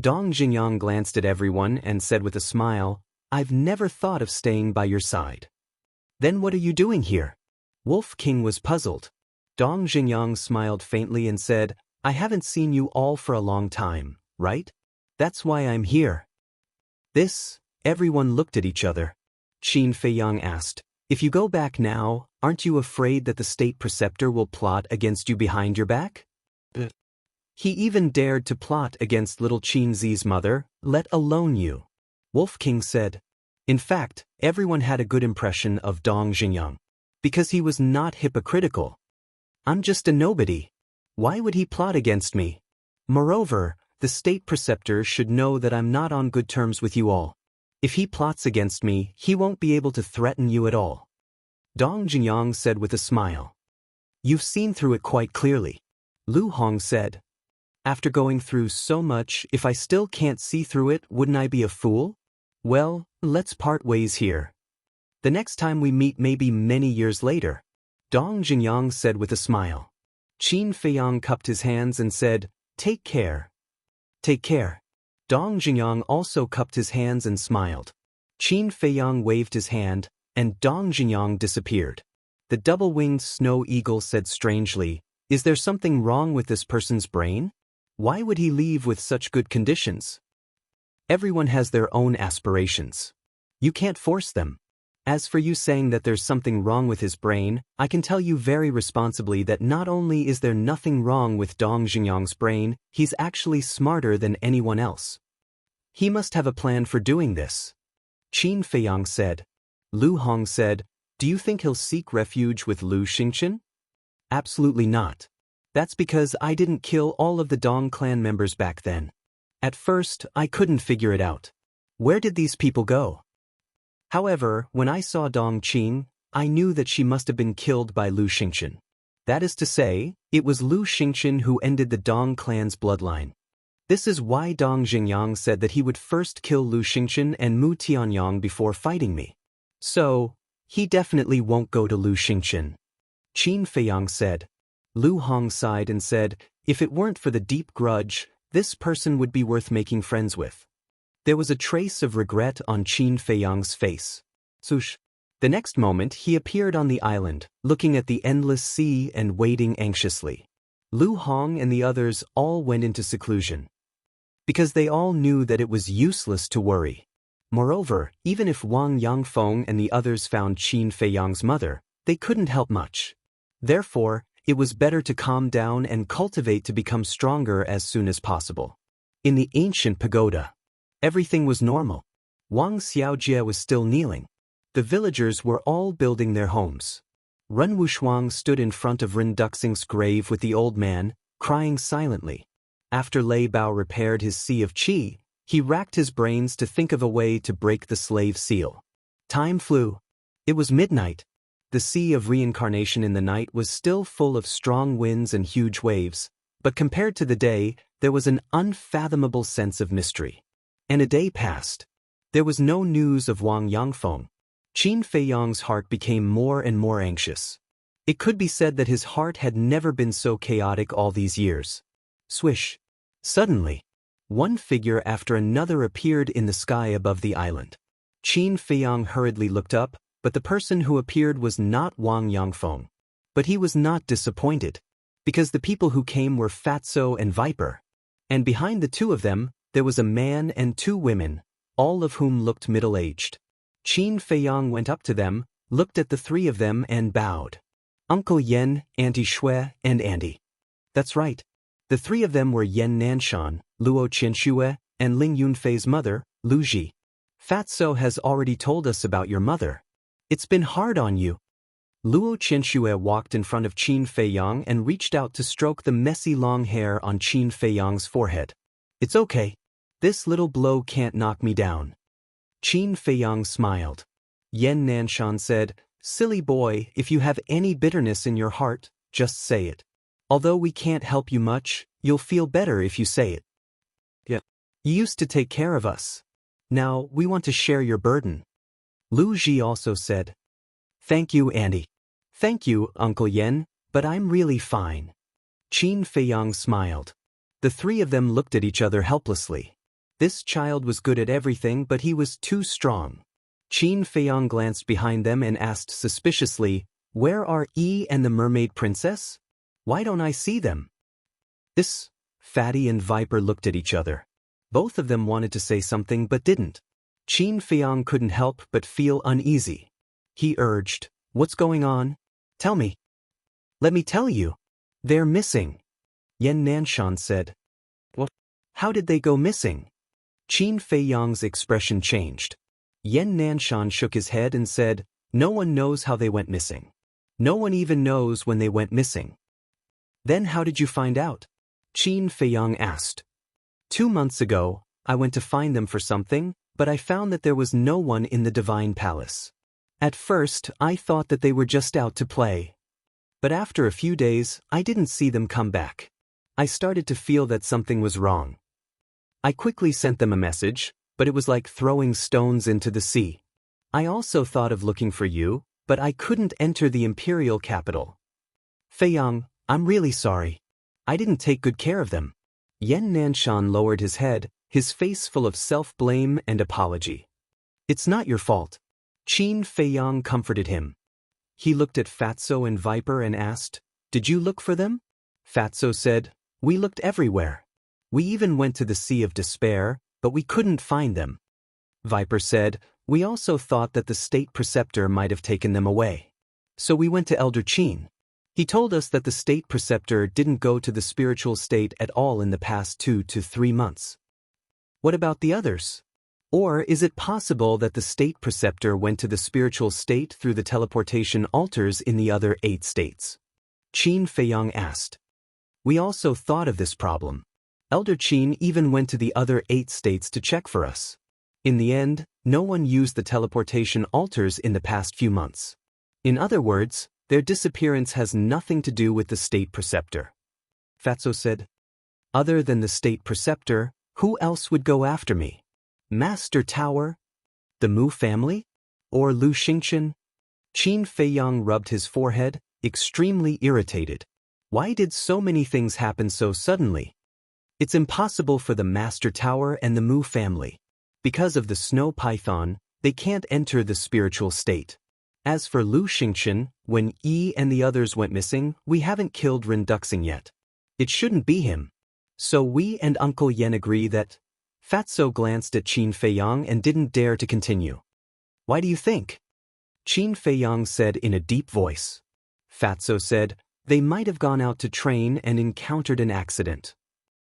A: Dong Jinyang glanced at everyone and said with a smile, I've never thought of staying by your side. Then what are you doing here? Wolf King was puzzled. Dong Jinyang smiled faintly and said, I haven't seen you all for a long time, right? That's why I'm here. Everyone looked at each other. Qin Feiyang asked, If you go back now, aren't you afraid that the state preceptor will plot against you behind your back? He even dared to plot against little Qin Zi's mother, let alone you. Wolf King said. In fact, everyone had a good impression of Dong Jinyang. Because he was not hypocritical. I'm just a nobody. Why would he plot against me? Moreover, the state preceptor should know that I'm not on good terms with you all. If he plots against me, he won't be able to threaten you at all. Dong Jinyang said with a smile. You've seen through it quite clearly. Lu Hong said. After going through so much, if I still can't see through it, wouldn't I be a fool? Well, let's part ways here. The next time we meet may be many years later. Dong Jinyang said with a smile. Qin Feiyang cupped his hands and said, Take care. Take care. Dong Jinyang also cupped his hands and smiled. Qin Feiyang waved his hand, and Dong Jinyang disappeared. The double-winged snow eagle said strangely, Is there something wrong with this person's brain? Why would he leave with such good conditions? Everyone has their own aspirations. You can't force them. As for you saying that there's something wrong with his brain, I can tell you very responsibly that not only is there nothing wrong with Dong Jinyang's brain, he's actually smarter than anyone else. He must have a plan for doing this. Qin Feiyang said. Lu Hong said, Do you think he'll seek refuge with Lu Xingchen? Absolutely not. That's because I didn't kill all of the Dong clan members back then. At first, I couldn't figure it out. Where did these people go? However, when I saw Dong Qing, I knew that she must have been killed by Lu Xingchen. That is to say, it was Lu Xingchen who ended the Dong clan's bloodline. This is why Dong Jinyang said that he would first kill Lu Xingchen and Mu Tianyang before fighting me. So, he definitely won't go to Lu Xingchen. Qin Feiyang said. Lu Hong sighed and said, If it weren't for the deep grudge, this person would be worth making friends with. There was a trace of regret on Qin Feiyang's face. Swoosh. The next moment he appeared on the island, looking at the endless sea and waiting anxiously. Lu Hong and the others all went into seclusion. Because they all knew that it was useless to worry. Moreover, even if Wang Yangfeng and the others found Qin Feiyang's mother, they couldn't help much. Therefore, it was better to calm down and cultivate to become stronger as soon as possible. In the ancient pagoda, everything was normal. Wang Xiaojie was still kneeling. The villagers were all building their homes. Ren Wushuang stood in front of Ren Duxing's grave with the old man, crying silently. After Lei Bao repaired his sea of qi, he racked his brains to think of a way to break the slave seal. Time flew. It was midnight. The sea of reincarnation in the night was still full of strong winds and huge waves, but compared to the day, there was an unfathomable sense of mystery. And a day passed. There was no news of Wang Yangfeng. Qin Feiyang's heart became more and more anxious. It could be said that his heart had never been so chaotic all these years. Swish. Suddenly, one figure after another appeared in the sky above the island. Qin Feiyang hurriedly looked up, but the person who appeared was not Wang Yangfeng. But he was not disappointed. because the people who came were Fatso and Viper. And behind the two of them, there was a man and two women, all of whom looked middle-aged. Qin Feiyang went up to them, looked at the three of them and bowed. Uncle Yen, Auntie Shui, and Andy. That's right. The three of them were Yen Nanshan, Luo Qianxue, and Ling Yunfei's mother, Lu Ji. Fatso has already told us about your mother. It's been hard on you. Luo Qianxue walked in front of Qin Feiyang and reached out to stroke the messy long hair on Qin Feiyang's forehead. It's okay. This little blow can't knock me down. Qin Feiyang smiled. Yen Nanshan said, Silly boy, if you have any bitterness in your heart, just say it. Although we can't help you much, you'll feel better if you say it. Yeah. You used to take care of us. Now, we want to share your burden. Lu Ji also said, Thank you, Andy. Thank you, Uncle Yen, but I'm really fine. Qin Feiyang smiled. The three of them looked at each other helplessly. This child was good at everything, but he was too strong. Qin Feiyang glanced behind them and asked suspiciously, Where are Yi and the mermaid princess? Why don't I see them? Fatty and Viper looked at each other. Both of them wanted to say something but didn't. Qin Feiyang couldn't help but feel uneasy. He urged, What's going on? Tell me. Let me tell you. They're missing. Yen Nanshan said. What? How did they go missing? Qin Feiyang's expression changed. Yen Nanshan shook his head and said, No one knows how they went missing. No one even knows when they went missing. Then how did you find out? Qin Feiyang asked. 2 months ago, I went to find them for something, but I found that there was no one in the Divine Palace. At first, I thought that they were just out to play. But after a few days, I didn't see them come back. I started to feel that something was wrong. I quickly sent them a message, but it was like throwing stones into the sea. I also thought of looking for you, but I couldn't enter the imperial capital. Feiyang, I'm really sorry. I didn't take good care of them. Yen Nanshan lowered his head, his face full of self-blame and apology. It's not your fault. Qin Feiyang comforted him. He looked at Fatso and Viper and asked, Did you look for them? Fatso said, We looked everywhere. We even went to the Sea of Despair, but we couldn't find them. Viper said, We also thought that the state preceptor might have taken them away. So we went to Elder Qin. He told us that the state preceptor didn't go to the spiritual state at all in the past 2 to 3 months. What about the others? Or is it possible that the state preceptor went to the spiritual state through the teleportation altars in the other 8 states? Qin Feiyang asked. We also thought of this problem. Elder Qin even went to the other 8 states to check for us. In the end, no one used the teleportation altars in the past few months. In other words, their disappearance has nothing to do with the state preceptor. Fatso said, Other than the state preceptor, who else would go after me? Master Tower? The Mu family? Or Lu Xingchen? Qin Feiyang rubbed his forehead, extremely irritated. Why did so many things happen so suddenly? It's impossible for the Master Tower and the Mu family. Because of the snow python, they can't enter the spiritual state. As for Lu Xingchen, when Yi and the others went missing, we haven't killed Ren Duxing yet. It shouldn't be him. So we and Uncle Yen agree that... Fatso glanced at Qin Feiyang and didn't dare to continue. Why do you think? Qin Feiyang said in a deep voice. Fatso said, They might have gone out to train and encountered an accident.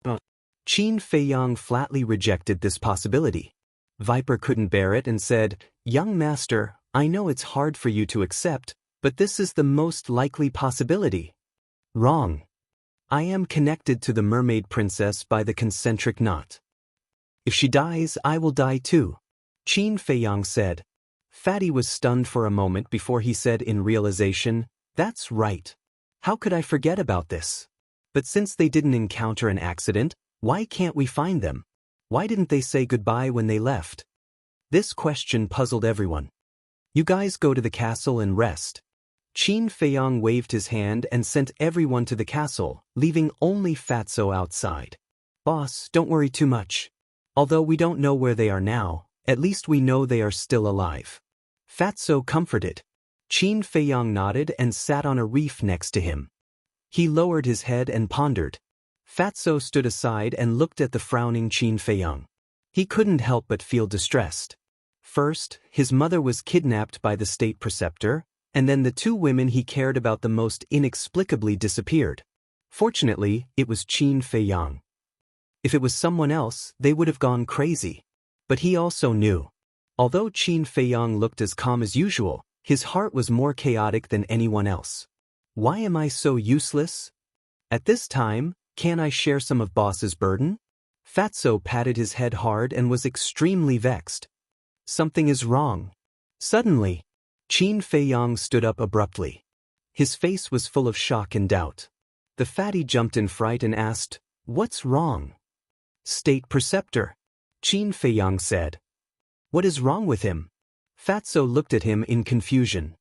A: But Qin Feiyang flatly rejected this possibility. Viper couldn't bear it and said, Young master, I know it's hard for you to accept, but this is the most likely possibility. Wrong. I am connected to the mermaid princess by the concentric knot. If she dies, I will die too, Qin Feiyang said. Fatty was stunned for a moment before he said in realization, That's right. How could I forget about this? But since they didn't encounter an accident, why can't we find them? Why didn't they say goodbye when they left? This question puzzled everyone. You guys go to the castle and rest. Qin Feiyang waved his hand and sent everyone to the castle, leaving only Fatso outside. Boss, don't worry too much. Although we don't know where they are now, at least we know they are still alive. Fatso comforted. Qin Feiyang nodded and sat on a reef next to him. He lowered his head and pondered. Fatso stood aside and looked at the frowning Qin Feiyang. He couldn't help but feel distressed. First, his mother was kidnapped by the state preceptor, and then the two women he cared about the most inexplicably disappeared. Fortunately, it was Qin Feiyang. If it was someone else, they would have gone crazy. But he also knew. Although Qin Feiyang looked as calm as usual, his heart was more chaotic than anyone else. Why am I so useless? At this time, can I share some of boss's burden? Fatso patted his head hard and was extremely vexed. Something is wrong. Suddenly, Qin Feiyang stood up abruptly. His face was full of shock and doubt. The fatty jumped in fright and asked, "What's wrong?" "State preceptor," Qin Feiyang said. "What is wrong with him?" Fatso looked at him in confusion.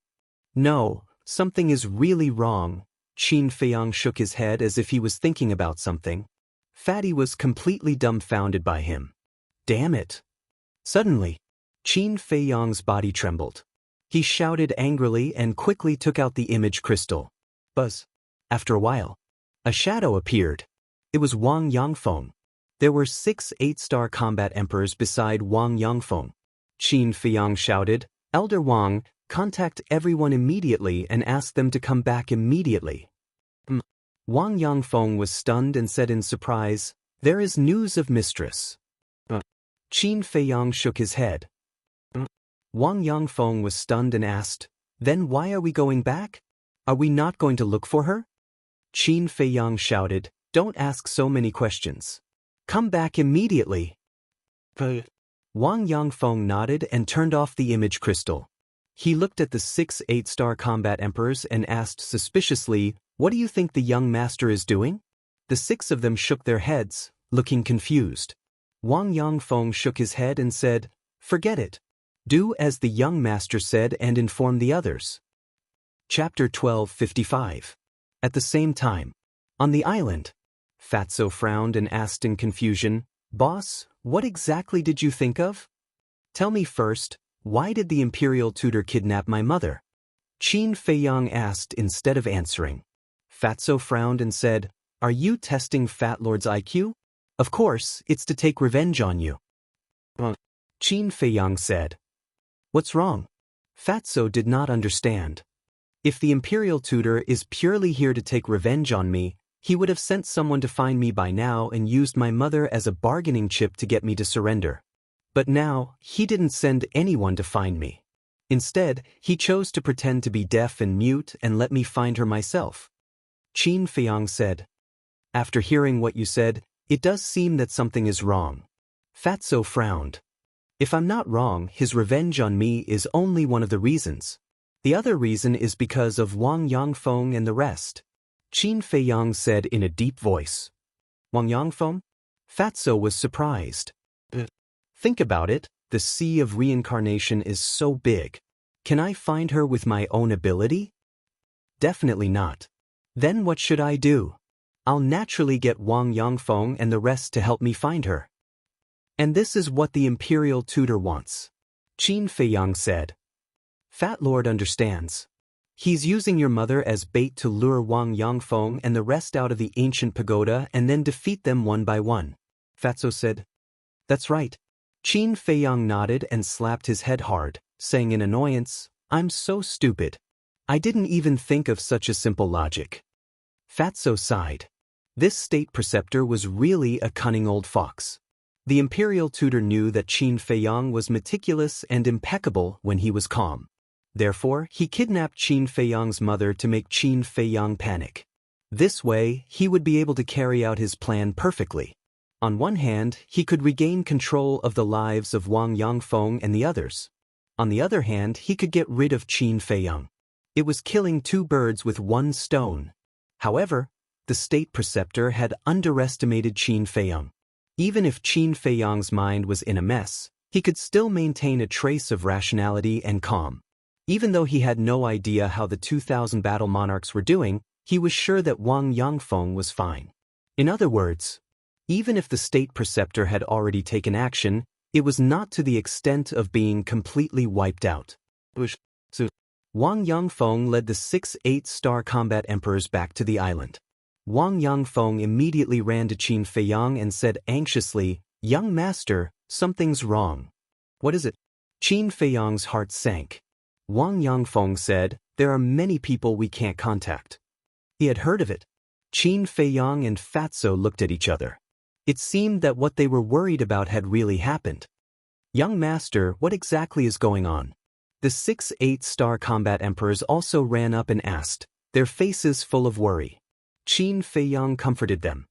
A: "No, something is really wrong." Qin Feiyang shook his head as if he was thinking about something. Fatty was completely dumbfounded by him. Damn it. Suddenly, Qin Feiyang's body trembled. He shouted angrily and quickly took out the image crystal. Buzz. After a while, a shadow appeared. It was Wang Yangfeng. There were 6 8-star combat emperors beside Wang Yangfeng. Qin Feiyang shouted, "Elder Wang, contact everyone immediately and ask them to come back immediately." Wang Yangfeng was stunned and said in surprise, "There is news of mistress." Qin Feiyang shook his head. Wang Yangfeng was stunned and asked, "Then why are we going back? Are we not going to look for her?" Qin Feiyang shouted, "Don't ask so many questions. Come back immediately." Wang Yangfeng nodded and turned off the image crystal. He looked at the 6 8-star combat emperors and asked suspiciously, "What do you think the young master is doing?" The 6 of them shook their heads, looking confused. Wang Yangfeng shook his head and said, "Forget it. Do as the young master said and inform the others." Chapter 12:55. At the same time, on the island, Fatso frowned and asked in confusion, "Boss, what exactly did you think of? Tell me first, why did the imperial tutor kidnap my mother?" Qin Feiyang asked instead of answering. Fatso frowned and said, "Are you testing Fat Lord's IQ? Of course, it's to take revenge on you." Qin Feiyang said. "What's wrong?" Fatso did not understand. If the imperial tutor is purely here to take revenge on me, he would have sent someone to find me by now and used my mother as a bargaining chip to get me to surrender. But now, he didn't send anyone to find me. Instead, he chose to pretend to be deaf and mute and let me find her myself. Qin Feiyang said. "After hearing what you said, it does seem that something is wrong." Fatso frowned. "If I'm not wrong, his revenge on me is only one of the reasons. The other reason is because of Wang Yangfeng and the rest." Qin Feiyang said in a deep voice. "Wang Yangfeng?" Fatso was surprised. "Think about it, the sea of reincarnation is so big. Can I find her with my own ability? Definitely not. Then what should I do? I'll naturally get Wang Yangfeng and the rest to help me find her. And this is what the imperial tutor wants." Qin Feiyang said. "Fat Lord understands. He's using your mother as bait to lure Wang Yangfeng and the rest out of the ancient pagoda and then defeat them one by one." Fatso said. "That's right." Qin Feiyang nodded and slapped his head hard, saying in annoyance, "I'm so stupid. I didn't even think of such a simple logic." Fatso sighed. This state preceptor was really a cunning old fox. The imperial tutor knew that Qin Feiyang was meticulous and impeccable when he was calm. Therefore, he kidnapped Qin Feiyang's mother to make Qin Feiyang panic. This way, he would be able to carry out his plan perfectly. On one hand, he could regain control of the lives of Wang Yangfeng and the others. On the other hand, he could get rid of Qin Feiyang. It was killing 2 birds with 1 stone. However, the state preceptor had underestimated Qin Feiyang. Even if Qin Feiyang's mind was in a mess, he could still maintain a trace of rationality and calm. Even though he had no idea how the 2,000 battle monarchs were doing, he was sure that Wang Yangfeng was fine. In other words, even if the state preceptor had already taken action, it was not to the extent of being completely wiped out. Wang Yangfeng led the 6 8-star combat emperors back to the island. Wang Yangfeng immediately ran to Qin Feiyang and said anxiously, "Young master, something's wrong." "What is it?" Qin Feiyang's heart sank. Wang Yangfeng said, "There are many people we can't contact." He had heard of it. Qin Feiyang and Fatso looked at each other. It seemed that what they were worried about had really happened. "Young master, what exactly is going on?" The 6 8-star combat emperors also ran up and asked, their faces full of worry. Qin Feiyang comforted them.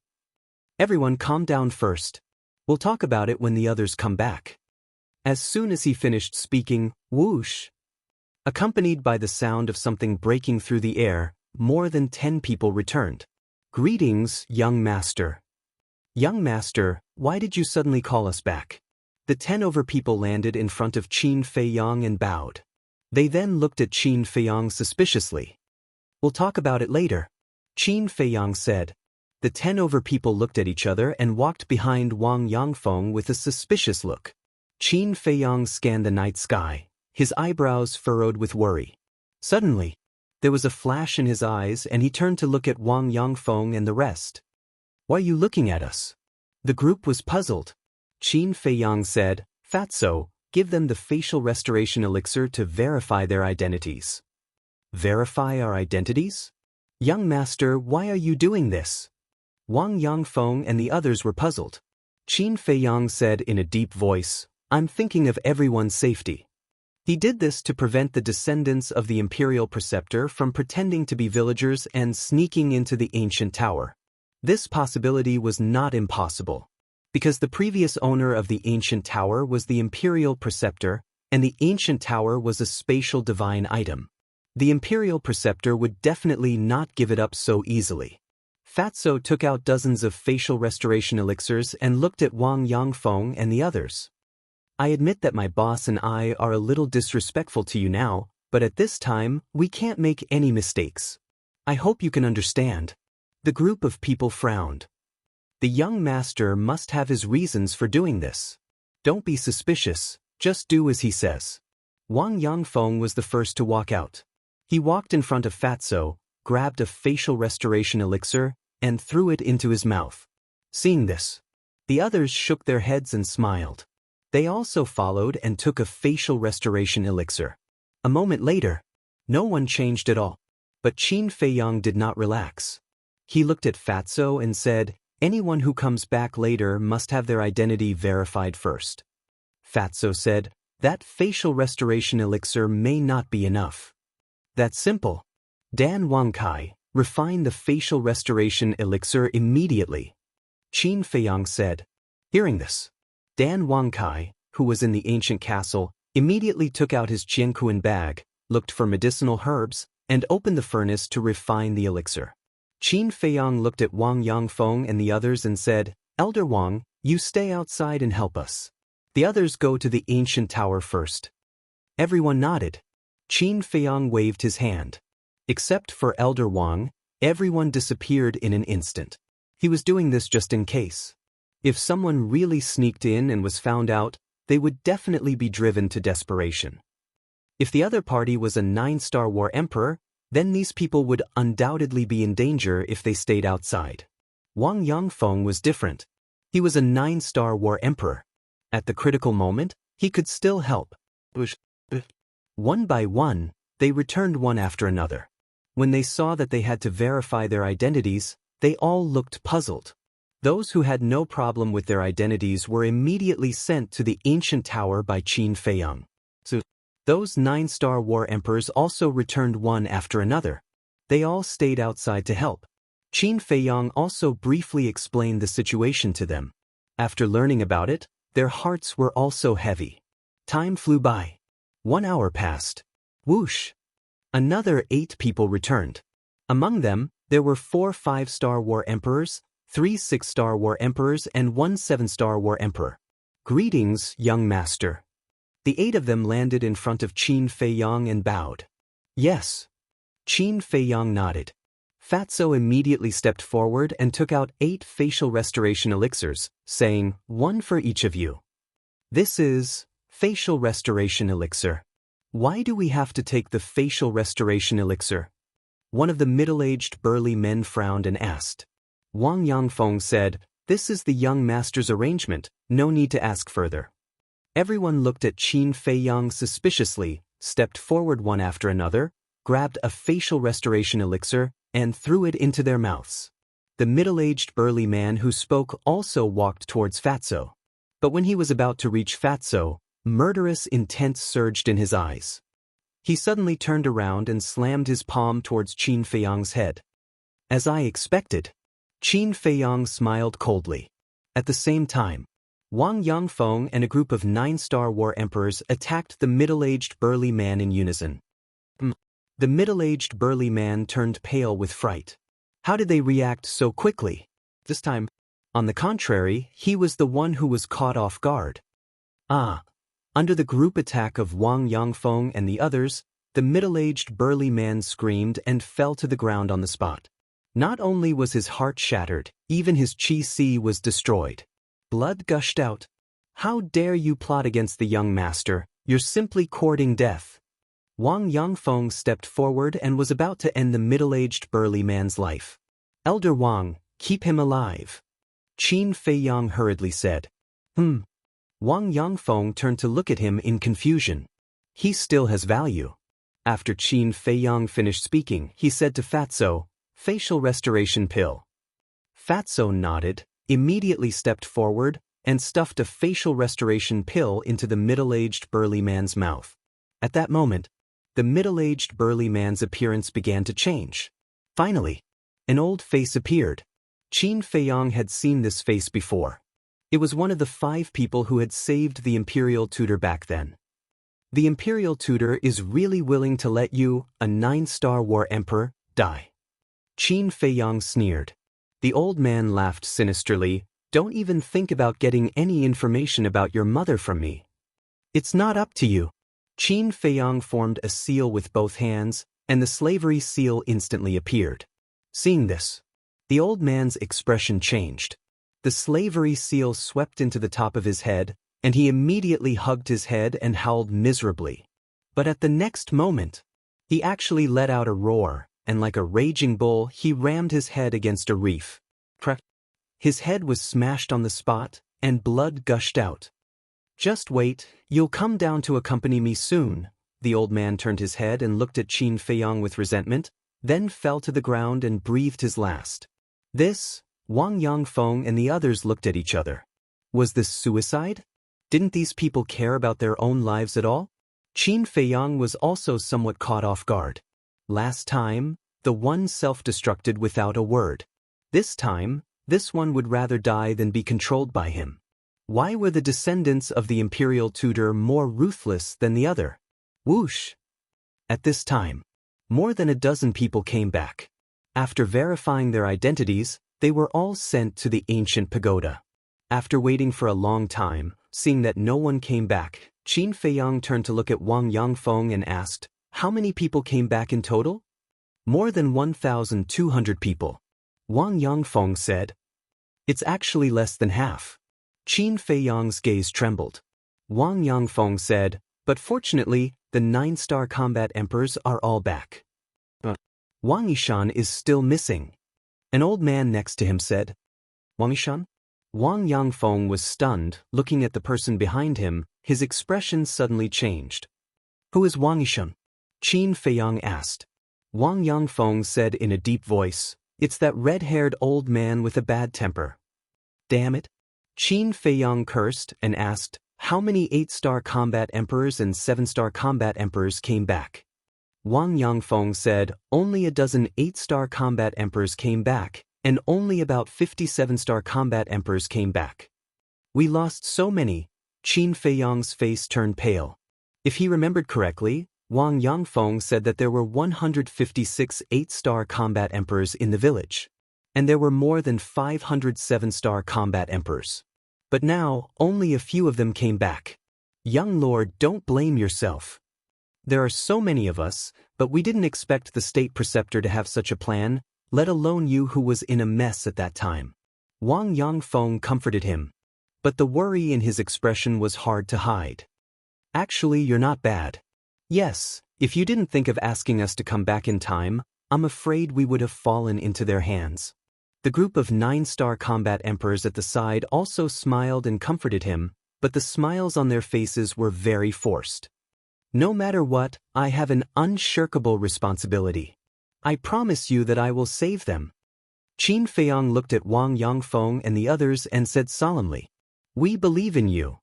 A: "Everyone calm down first. We'll talk about it when the others come back." As soon as he finished speaking, whoosh! Accompanied by the sound of something breaking through the air, more than 10 people returned. "Greetings, young master." "Young master, why did you suddenly call us back?" The 10 people landed in front of Qin Feiyang and bowed. They then looked at Qin Feiyang suspiciously. "We'll talk about it later," Qin Feiyang said. The 10 people looked at each other and walked behind Wang Yangfeng with a suspicious look. Qin Feiyang scanned the night sky, his eyebrows furrowed with worry. Suddenly, there was a flash in his eyes and he turned to look at Wang Yangfeng and the rest. "Why are you looking at us?" The group was puzzled. Qin Feiyang said, "Fatso, give them the facial restoration elixir to verify their identities." "Verify our identities?" "Young master, why are you doing this?" Wang Yangfeng and the others were puzzled. Qin Feiyang said in a deep voice, "I'm thinking of everyone's safety." He did this to prevent the descendants of the imperial preceptor from pretending to be villagers and sneaking into the ancient tower. This possibility was not impossible, because the previous owner of the ancient tower was the imperial preceptor, and the ancient tower was a spatial divine item. The imperial preceptor would definitely not give it up so easily. Fatso took out dozens of facial restoration elixirs and looked at Wang Yangfeng and the others. "I admit that my boss and I are a little disrespectful to you now, but at this time, we can't make any mistakes. I hope you can understand." The group of people frowned. The young master must have his reasons for doing this. "Don't be suspicious, just do as he says." Wang Yangfeng was the first to walk out. He walked in front of Fatso, grabbed a facial restoration elixir, and threw it into his mouth. Seeing this, the others shook their heads and smiled. They also followed and took a facial restoration elixir. A moment later, no one changed at all. But Qin Feiyang did not relax. He looked at Fatso and said, "Anyone who comes back later must have their identity verified first." Fatso said, "That facial restoration elixir may not be enough." "That's simple. Dan Wangkai, refine the facial restoration elixir immediately," Qin Feiyang said. Hearing this, Dan Wangkai, who was in the ancient castle, immediately took out his Jianquan bag, looked for medicinal herbs, and opened the furnace to refine the elixir. Qin Feiyang looked at Wang Yangfeng and the others and said, "Elder Wang, you stay outside and help us. The others go to the ancient tower first." Everyone nodded. Qin Feiyang waved his hand. Except for Elder Wang, everyone disappeared in an instant. He was doing this just in case. If someone really sneaked in and was found out, they would definitely be driven to desperation. If the other party was a 9-star war emperor, then these people would undoubtedly be in danger if they stayed outside. Wang Yangfeng was different. He was a 9-star war emperor. At the critical moment, he could still help. One by one, they returned one after another. When they saw that they had to verify their identities, they all looked puzzled. Those who had no problem with their identities were immediately sent to the ancient tower by Qin Feiyang. So, those 9-star war emperors also returned one after another. They all stayed outside to help. Qin Feiyang also briefly explained the situation to them. After learning about it, their hearts were also heavy. Time flew by. 1 hour passed. Whoosh! Another 8 people returned. Among them, there were 4 5-star war emperors, 3 6-star war emperors, and 1 7-star war emperor. "Greetings, young master." The 8 of them landed in front of Qin Feiyang and bowed. "Yes." Qin Feiyang nodded. Fatso immediately stepped forward and took out 8 facial restoration elixirs, saying, "One for each of you." "This is facial restoration elixir." Why do we have to take the facial restoration elixir? One of the middle-aged burly men frowned and asked. Wang Yangfeng said, "This is the young master's arrangement, no need to ask further." Everyone looked at Qin Feiyang suspiciously, stepped forward one after another, grabbed a facial restoration elixir, and threw it into their mouths. The middle-aged burly man who spoke also walked towards Fatso. But when he was about to reach Fatso, murderous intent surged in his eyes. He suddenly turned around and slammed his palm towards Qin Feiyang's head. As I expected. Qin Feiyang smiled coldly. At the same time, Wang Yangfeng and a group of 9-star war emperors attacked the middle-aged burly man in unison. The middle-aged burly man turned pale with fright. How did they react so quickly? This time, on the contrary, he was the one who was caught off guard. Under the group attack of Wang Yangfeng and the others, the middle-aged burly man screamed and fell to the ground on the spot. Not only was his heart shattered, even his qi was destroyed. Blood gushed out. How dare you plot against the young master? You're simply courting death. Wang Yangfeng stepped forward and was about to end the middle-aged burly man's life. Elder Wang, keep him alive. Qin Feiyang hurriedly said. Wang Yangfeng turned to look at him in confusion. He still has value. After Qin Feiyang finished speaking, he said to Fatso, "Facial restoration pill." Fatso nodded, immediately stepped forward, and stuffed a facial restoration pill into the middle-aged burly man's mouth. At that moment, the middle-aged burly man's appearance began to change. Finally, an old face appeared. Qin Feiyang had seen this face before. It was one of the 5 people who had saved the imperial tutor back then. The imperial tutor is really willing to let you, a 9-star war emperor, die. Qin Feiyang sneered. The old man laughed sinisterly. Don't even think about getting any information about your mother from me. It's not up to you. Qin Feiyang formed a seal with both hands, and the slavery seal instantly appeared. Seeing this, the old man's expression changed. The slavery seal swept into the top of his head, and he immediately hugged his head and howled miserably. But at the next moment, he actually let out a roar, and like a raging bull, he rammed his head against a reef. Crack! His head was smashed on the spot, and blood gushed out. Just wait, you'll come down to accompany me soon. The old man turned his head and looked at Qin Feiyang with resentment, then fell to the ground and breathed his last. Wang Yangfeng and the others looked at each other. Was this suicide? Didn't these people care about their own lives at all? Qin Feiyang was also somewhat caught off guard. Last time, the one self-destructed without a word. This time, this one would rather die than be controlled by him. Why were the descendants of the imperial tutor more ruthless than the other? Whoosh! At this time, more than a dozen people came back. After verifying their identities, they were all sent to the ancient pagoda. After waiting for a long time, seeing that no one came back, Qin Feiyang turned to look at Wang Yangfeng and asked, "How many people came back in total?" "More than 1,200 people." Wang Yangfeng said. "It's actually less than half." Qin Feiyang's gaze trembled. Wang Yangfeng said, "But fortunately, the 9-star combat emperors are all back. Wang Yishan is still missing." An old man next to him said, "Wang Yishan?" Wang Yangfeng was stunned, looking at the person behind him. His expression suddenly changed. "Who is Wang Yishan?" Qin Feiyang asked. Wang Yangfeng said in a deep voice, "It's that red-haired old man with a bad temper." "Damn it." Qin Feiyang cursed and asked, "How many 8-star combat emperors and 7-star combat emperors came back?" Wang Yangfeng said, "Only a dozen 8-star combat emperors came back, and only about 57-star combat emperors came back." "We lost so many." Qin Feiyang's face turned pale. If he remembered correctly, Wang Yangfeng said that there were 156 8-star combat emperors in the village, and there were more than 500 7-star combat emperors. But now, only a few of them came back. "Young lord, don't blame yourself. There are so many of us, but we didn't expect the state preceptor to have such a plan, let alone you who was in a mess at that time." Wang Yangfeng comforted him, but the worry in his expression was hard to hide. "Actually, you're not bad. Yes, if you didn't think of asking us to come back in time, I'm afraid we would have fallen into their hands. The group of 9-star combat emperors at the side also smiled and comforted him, but the smiles on their faces were very forced. No matter what, I have an unshirkable responsibility. I promise you that I will save them. Qin Feiyang looked at Wang Yangfeng and the others and said solemnly, "We believe in you."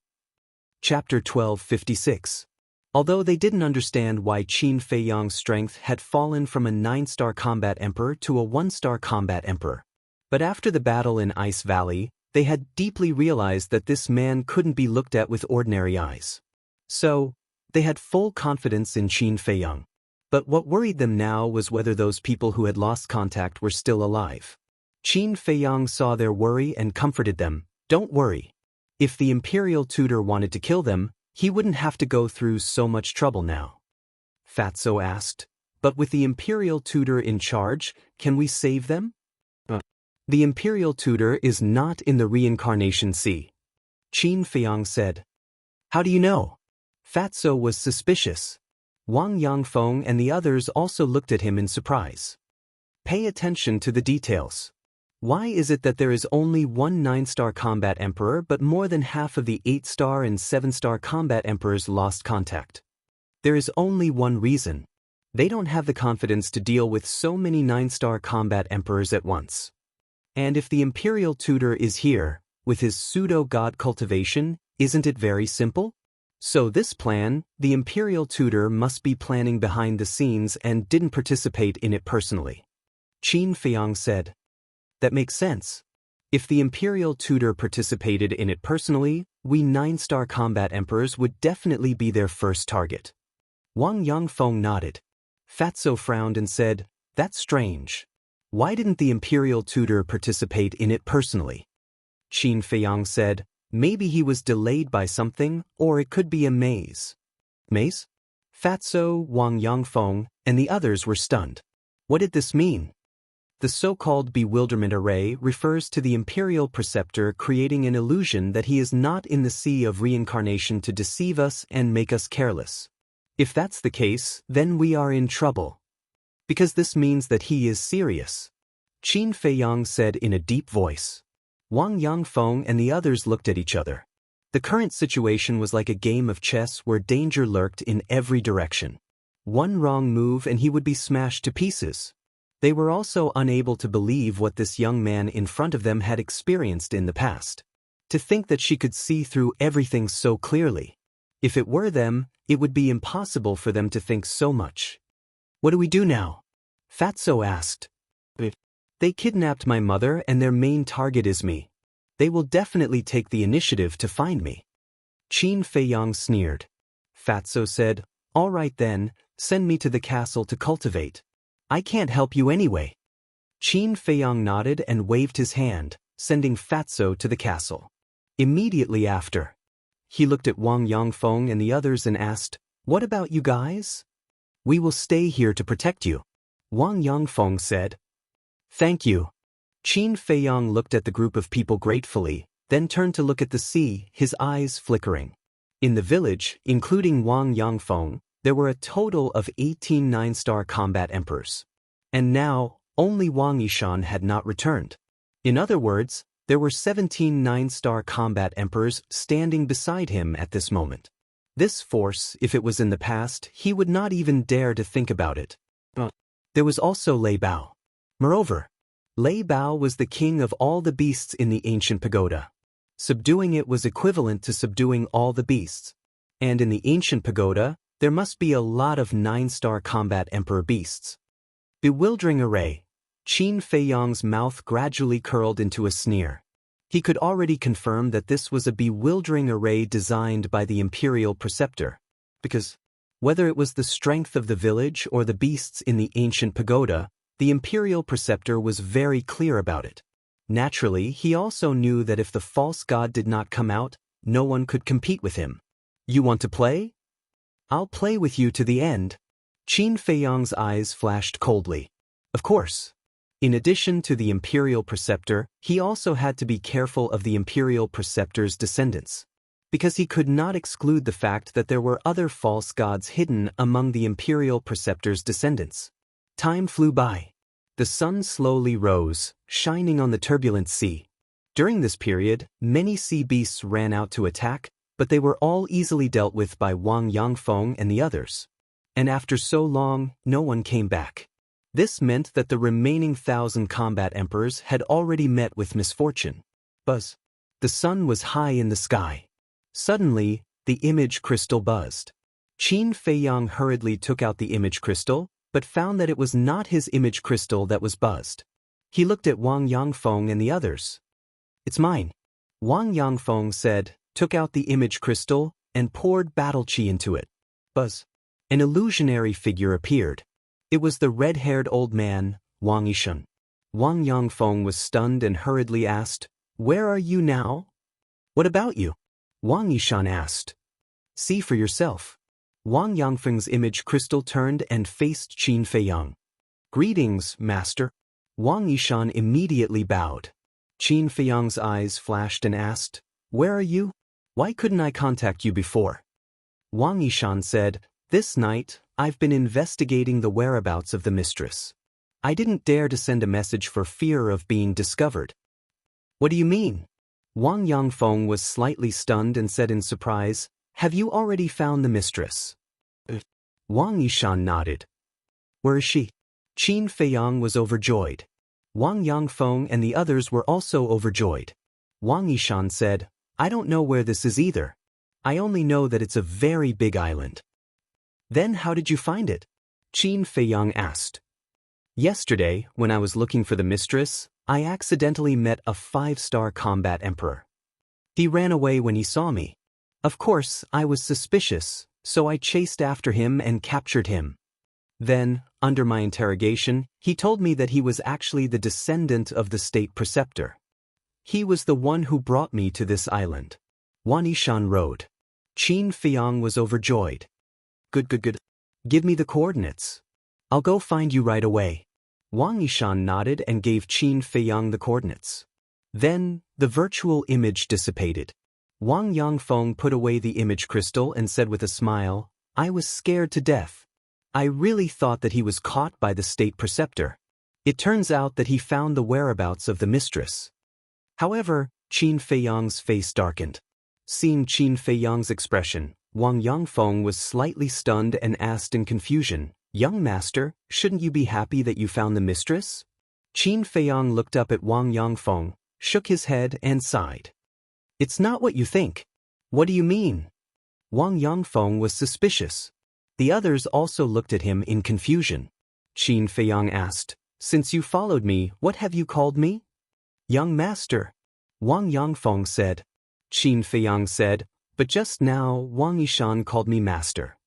A: Chapter 1256. Although they didn't understand why Qin Feiyang's strength had fallen from a 9-star combat emperor to a 1-star combat emperor. But after the battle in Ice Valley, they had deeply realized that this man couldn't be looked at with ordinary eyes. So, they had full confidence in Qin Feiyang. But what worried them now was whether those people who had lost contact were still alive. Qin Feiyang saw their worry and comforted them. "Don't worry. If the imperial tutor wanted to kill them, he wouldn't have to go through so much trouble now." Fatso asked, "But with the imperial tutor in charge, can we save them?" "The imperial tutor is not in the reincarnation sea," Qin Feiyang said. "How do you know?" Fatso was suspicious. Wang Yangfeng and the others also looked at him in surprise. "Pay attention to the details. Why is it that there is only one 9-star combat emperor but more than half of the 8-star and 7-star combat emperors lost contact? There is only one reason. They don't have the confidence to deal with so many 9-star combat emperors at once. And if the imperial tutor is here, with his pseudo-god cultivation, isn't it very simple? So this plan, the imperial tutor must be planning behind the scenes and didn't participate in it personally." Qin Feiyang said. "That makes sense. If the imperial tutor participated in it personally, we 9-star combat emperors would definitely be their first target." Wang Yangfeng nodded. Fatso frowned and said, "That's strange. Why didn't the imperial tutor participate in it personally?" Qin Feiyang said, "Maybe he was delayed by something, or it could be a maze." "Maze?" Fatso, Wang Yangfeng, and the others were stunned. What did this mean? The so-called bewilderment array refers to the imperial preceptor creating an illusion that he is not in the sea of reincarnation to deceive us and make us careless. If that's the case, then we are in trouble. Because this means that he is serious. Qin Feiyang said in a deep voice. Wang Yangfeng and the others looked at each other. The current situation was like a game of chess where danger lurked in every direction. One wrong move and he would be smashed to pieces. They were also unable to believe what this young man in front of them had experienced in the past. To think that she could see through everything so clearly. If it were them, it would be impossible for them to think so much. "What do we do now?" Fatso asked. "They kidnapped my mother and their main target is me. They will definitely take the initiative to find me." Qin Feiyang sneered. Fatso said, "All right then, send me to the castle to cultivate. I can't help you anyway." Qin Feiyang nodded and waved his hand, sending Fatso to the castle. Immediately after, he looked at Wang Yangfeng and the others and asked, "What about you guys?" "We will stay here to protect you," Wang Yangfeng said. "Thank you." Qin Feiyang looked at the group of people gratefully, then turned to look at the sea, his eyes flickering. In the village, including Wang Yangfeng, there were a total of 18 9-star combat emperors. And now, only Wang Yishan had not returned. In other words, there were 17 9-star combat emperors standing beside him at this moment. This force, if it was in the past, he would not even dare to think about it. There was also Lei Bao. Moreover, Lei Bao was the king of all the beasts in the ancient pagoda. Subduing it was equivalent to subduing all the beasts. And in the ancient pagoda, there must be a lot of 9-star combat emperor beasts. Bewildering array. Qin Feiyang's mouth gradually curled into a sneer. He could already confirm that this was a bewildering array designed by the imperial preceptor. Because, whether it was the strength of the village or the beasts in the ancient pagoda, the imperial preceptor was very clear about it. Naturally, he also knew that if the false god did not come out, no one could compete with him. "You want to play? I'll play with you to the end." Qin Feiyang's eyes flashed coldly. Of course. In addition to the imperial preceptor, he also had to be careful of the imperial preceptor's descendants. because he could not exclude the fact that there were other false gods hidden among the imperial preceptor's descendants. Time flew by. The sun slowly rose, shining on the turbulent sea. During this period, many sea beasts ran out to attack, but they were all easily dealt with by Wang Yangfeng and the others. And after so long, no one came back. This meant that the remaining 1,000 combat emperors had already met with misfortune. Buzz. The sun was high in the sky. Suddenly, the image crystal buzzed. Qin Feiyang hurriedly took out the image crystal, but found that it was not his image crystal that was buzzed. He looked at Wang Yangfeng and the others. "It's mine." Wang Yangfeng said, took out the image crystal, and poured battle qi into it. Buzz. An illusionary figure appeared. It was the red-haired old man, Wang Yishan. Wang Yangfeng was stunned and hurriedly asked, "Where are you now?" "What about you?" Wang Yishan asked. "See for yourself." Wang Yangfeng's image crystal turned and faced Qin Feiyang. "Greetings, master." Wang Yishan immediately bowed. Qin Feiyang's eyes flashed and asked, "Where are you? Why couldn't I contact you before?" Wang Yishan said, "This night, I've been investigating the whereabouts of the mistress. I didn't dare to send a message for fear of being discovered." "What do you mean?" Wang Yangfeng was slightly stunned and said in surprise, "Have you already found the mistress?" Wang Yishan nodded. "Where is she?" Qin Feiyang was overjoyed. Wang Yangfeng and the others were also overjoyed. Wang Yishan said, "I don't know where this is either. I only know that it's a very big island." "Then how did you find it?" Qin Feiyang asked. "Yesterday, when I was looking for the mistress, I accidentally met a 5-star combat emperor. He ran away when he saw me. Of course, I was suspicious, so I chased after him and captured him. Then, under my interrogation, he told me that he was actually the descendant of the state preceptor. He was the one who brought me to this island." Wang Yishan rode. Qin Feiyang was overjoyed. Good. Give me the coordinates. I'll go find you right away." Wang Yishan nodded and gave Qin Feiyang the coordinates. Then, the virtual image dissipated. Wang Yangfeng put away the image crystal and said with a smile, "I was scared to death. I really thought that he was caught by the state preceptor. It turns out that he found the whereabouts of the mistress." However, Qin Feiyang's face darkened. Seeing Qin Feiyang's expression, Wang Yangfeng was slightly stunned and asked in confusion, "Young master, shouldn't you be happy that you found the mistress?" Qin Feiyang looked up at Wang Yangfeng, shook his head and sighed. "It's not what you think." "What do you mean?" Wang Yangfeng was suspicious. The others also looked at him in confusion. Qin Feiyang asked, "Since you followed me, what have you called me?" "Young master." Wang Yangfeng said. Qin Feiyang said, "But just now, Wang Yishan called me master."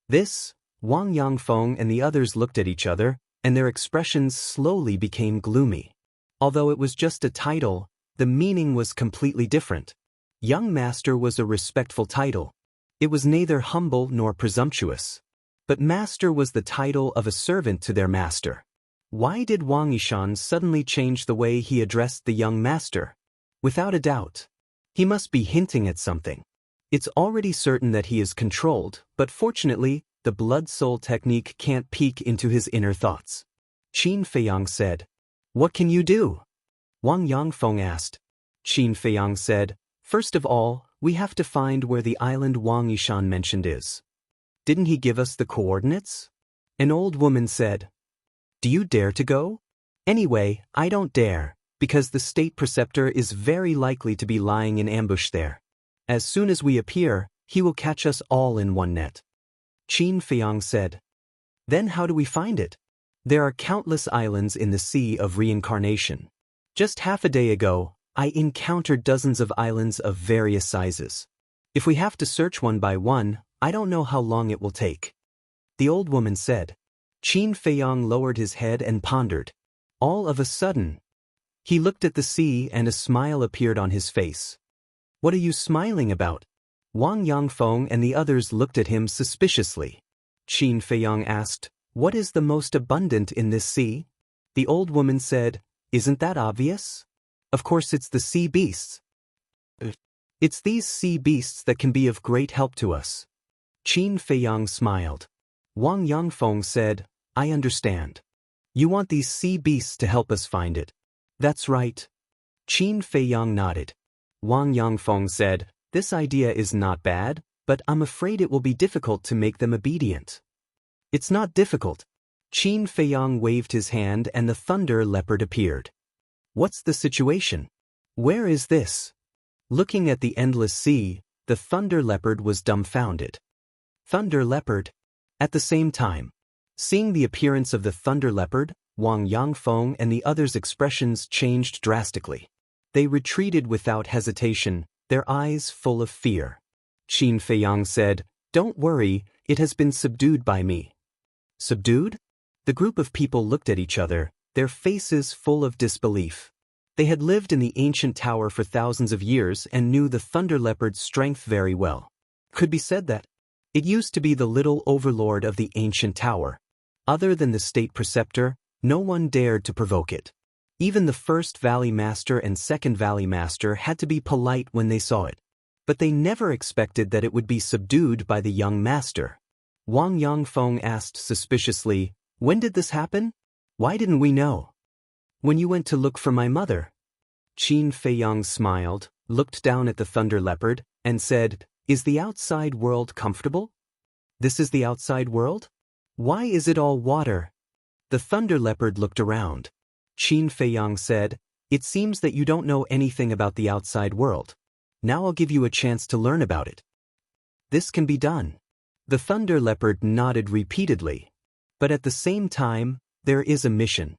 A: This, Wang Yangfeng and the others looked at each other, and their expressions slowly became gloomy. Although it was just a title, the meaning was completely different. Young master was a respectful title. It was neither humble nor presumptuous. But master was the title of a servant to their master. Why did Wang Yishan suddenly change the way he addressed the young master? Without a doubt, he must be hinting at something. It's already certain that he is controlled, but fortunately, the blood-soul technique can't peek into his inner thoughts. Qin Feiyang said, "What can you do?" Wang Yangfeng asked. Qin Feiyang said, "First of all, we have to find where the island Wang Yishan mentioned is." "Didn't he give us the coordinates?" An old woman said. "Do you dare to go?" "Anyway, I don't dare, because the state preceptor is very likely to be lying in ambush there. As soon as we appear, he will catch us all in one net." Qin Feiyang said. "Then how do we find it?" "There are countless islands in the Sea of Reincarnation. Just half a day ago, I encountered dozens of islands of various sizes. If we have to search one by one, I don't know how long it will take." The old woman said. Qin Feiyang lowered his head and pondered. All of a sudden, he looked at the sea and a smile appeared on his face. "What are you smiling about?" Wang Yangfeng and the others looked at him suspiciously. Qin Feiyang asked, "What is the most abundant in this sea?" The old woman said, "Isn't that obvious? Of course it's the sea beasts." It's these sea beasts that can be of great help to us. Qin Feiyang smiled. Wang Yangfeng said, I understand. You want these sea beasts to help us find it. That's right. Qin Feiyang nodded. Wang Yangfeng said, this idea is not bad, but I'm afraid it will be difficult to make them obedient. It's not difficult. Qin Feiyang waved his hand and the thunder leopard appeared. What's the situation? Where is this? Looking at the endless sea, the thunder leopard was dumbfounded. Thunder leopard? At the same time, seeing the appearance of the thunder leopard, Wang Yangfeng and the others' expressions changed drastically. They retreated without hesitation, their eyes full of fear. Qin Feiyang said, Don't worry, it has been subdued by me. Subdued? The group of people looked at each other, their faces full of disbelief. They had lived in the ancient tower for thousands of years and knew the thunder leopard's strength very well. Could be said that it used to be the little overlord of the ancient tower. Other than the state preceptor, no one dared to provoke it. Even the first valley master and second valley master had to be polite when they saw it. But they never expected that it would be subdued by the young master. Wang Yangfeng asked suspiciously, When did this happen? Why didn't we know? When you went to look for my mother. Qin Feiyang smiled, looked down at the thunder leopard, and said, Is the outside world comfortable? This is the outside world? Why is it all water? The thunder leopard looked around. Qin Feiyang said, It seems that you don't know anything about the outside world. Now I'll give you a chance to learn about it. This can be done. The thunder leopard nodded repeatedly. But at the same time, there is a mission.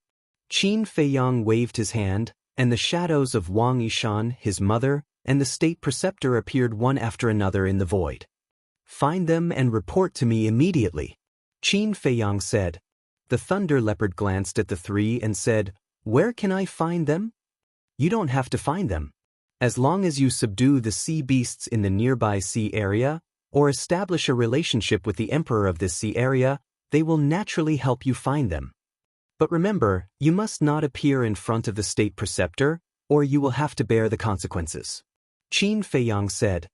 A: Qin Feiyang waved his hand, and the shadows of Wang Yishan, his mother, and the state preceptor appeared one after another in the void. Find them and report to me immediately. Qin Feiyang said. The thunder leopard glanced at the three and said, Where can I find them? You don't have to find them. As long as you subdue the sea beasts in the nearby sea area, or establish a relationship with the emperor of this sea area, they will naturally help you find them. But remember, you must not appear in front of the state preceptor, or you will have to bear the consequences. Qin Feiyang said.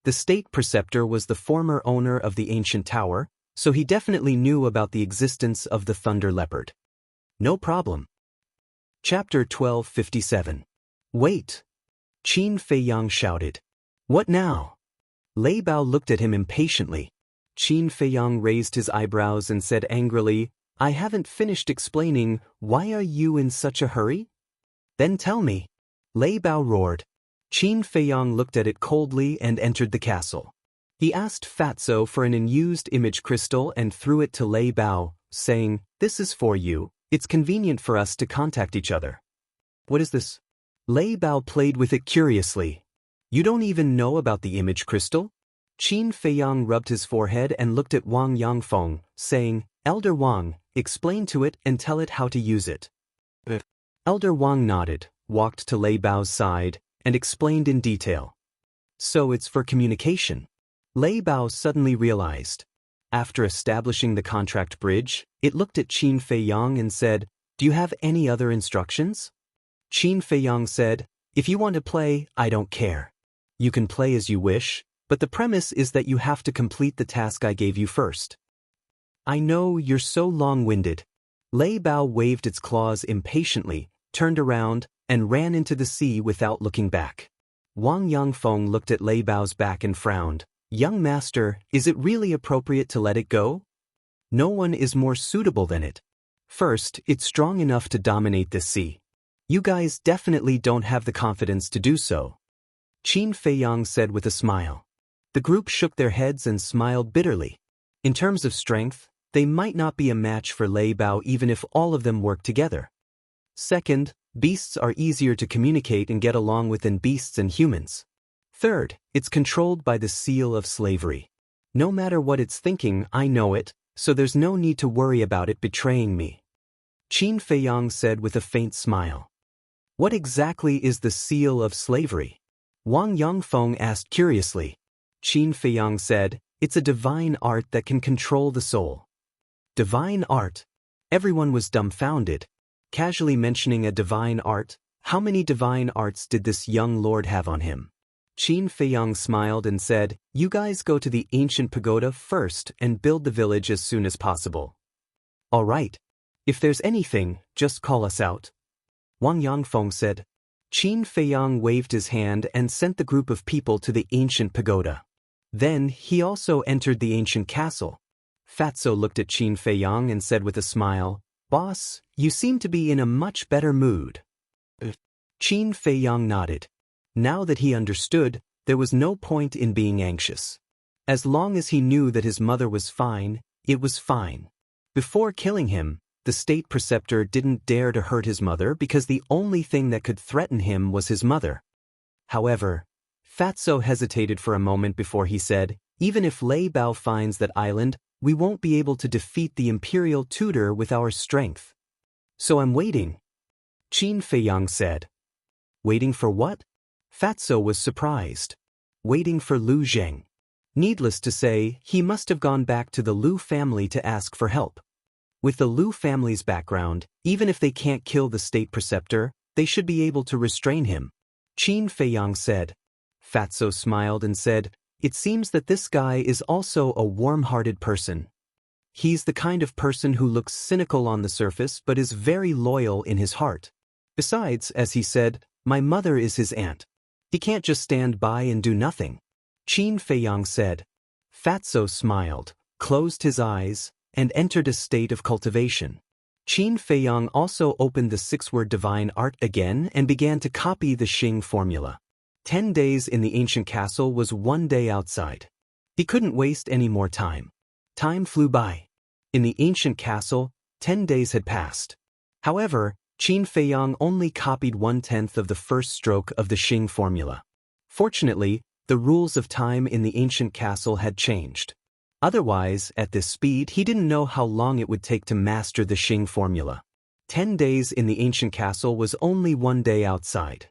A: The state preceptor was the former owner of the ancient tower, so he definitely knew about the existence of the thunder leopard. No problem. Chapter 1257. Wait! Qin Feiyang shouted. What now? Lei Bao looked at him impatiently. Qin Feiyang raised his eyebrows and said angrily, I haven't finished explaining, why are you in such a hurry? Then tell me. Lei Bao roared. Qin Feiyang looked at it coldly and entered the castle. He asked Fatso for an unused image crystal and threw it to Lei Bao, saying, This is for you, it's convenient for us to contact each other. What is this? Lei Bao played with it curiously. You don't even know about the image crystal? Qin Feiyang rubbed his forehead and looked at Wang Yangfeng, saying, Elder Wang, explain to it and tell it how to use it. Elder Wang nodded, walked to Lei Bao's side, and explained in detail. So it's for communication. Lei Bao suddenly realized. After establishing the contract bridge, it looked at Qin Feiyang and said, Do you have any other instructions? Qin Feiyang said, If you want to play, I don't care. You can play as you wish, but the premise is that you have to complete the task I gave you first. I know you're so long-winded. Lei Bao waved its claws impatiently, turned around, and ran into the sea without looking back. Wang Yangfeng looked at Lei Bao's back and frowned. Young master, is it really appropriate to let it go? No one is more suitable than it. First, it's strong enough to dominate this sea. You guys definitely don't have the confidence to do so. Qin Feiyang said with a smile. The group shook their heads and smiled bitterly. In terms of strength, they might not be a match for Lei Bao even if all of them work together. Second, beasts are easier to communicate and get along with than beasts and humans. Third, it's controlled by the seal of slavery. No matter what it's thinking, I know it, so there's no need to worry about it betraying me. Qin Feiyang said with a faint smile. What exactly is the seal of slavery? Wang Yangfeng asked curiously. Qin Feiyang said, It's a divine art that can control the soul. Divine art? Everyone was dumbfounded. Casually mentioning a divine art, how many divine arts did this young lord have on him? Qin Feiyang smiled and said, "You guys go to the ancient pagoda first and build the village as soon as possible." "All right. If there's anything, just call us out," Wang Yangfeng said. Qin Feiyang waved his hand and sent the group of people to the ancient pagoda. Then, he also entered the ancient castle. Fatso looked at Qin Feiyang and said with a smile, "Boss, you seem to be in a much better mood." Qin Feiyang nodded. Now that he understood, there was no point in being anxious. As long as he knew that his mother was fine, it was fine. Before killing him, the state preceptor didn't dare to hurt his mother because the only thing that could threaten him was his mother. However, Fatso hesitated for a moment before he said, "Even if Lei Bao finds that island, we won't be able to defeat the imperial tutor with our strength. So I'm waiting," Qin Feiyang said. Waiting for what? Fatso was surprised. Waiting for Lu Zheng. Needless to say, he must have gone back to the Lu family to ask for help. With the Lu family's background, even if they can't kill the state preceptor, they should be able to restrain him, Qin Feiyang said. Fatso smiled and said, "It seems that this guy is also a warm-hearted person. He's the kind of person who looks cynical on the surface but is very loyal in his heart. Besides, as he said, my mother is his aunt. He can't just stand by and do nothing," Qin Feiyang said. Fatso smiled, closed his eyes, and entered a state of cultivation. Qin Feiyang also opened the six-word divine art again and began to copy the Xing formula. 10 days in the ancient castle was 1 day outside. He couldn't waste any more time. Time flew by. In the ancient castle, 10 days had passed. However, Qin Feiyang only copied 1/10 of the first stroke of the Xing formula. Fortunately, the rules of time in the ancient castle had changed. Otherwise, at this speed, he didn't know how long it would take to master the Xing formula. 10 days in the ancient castle was only 1 day outside.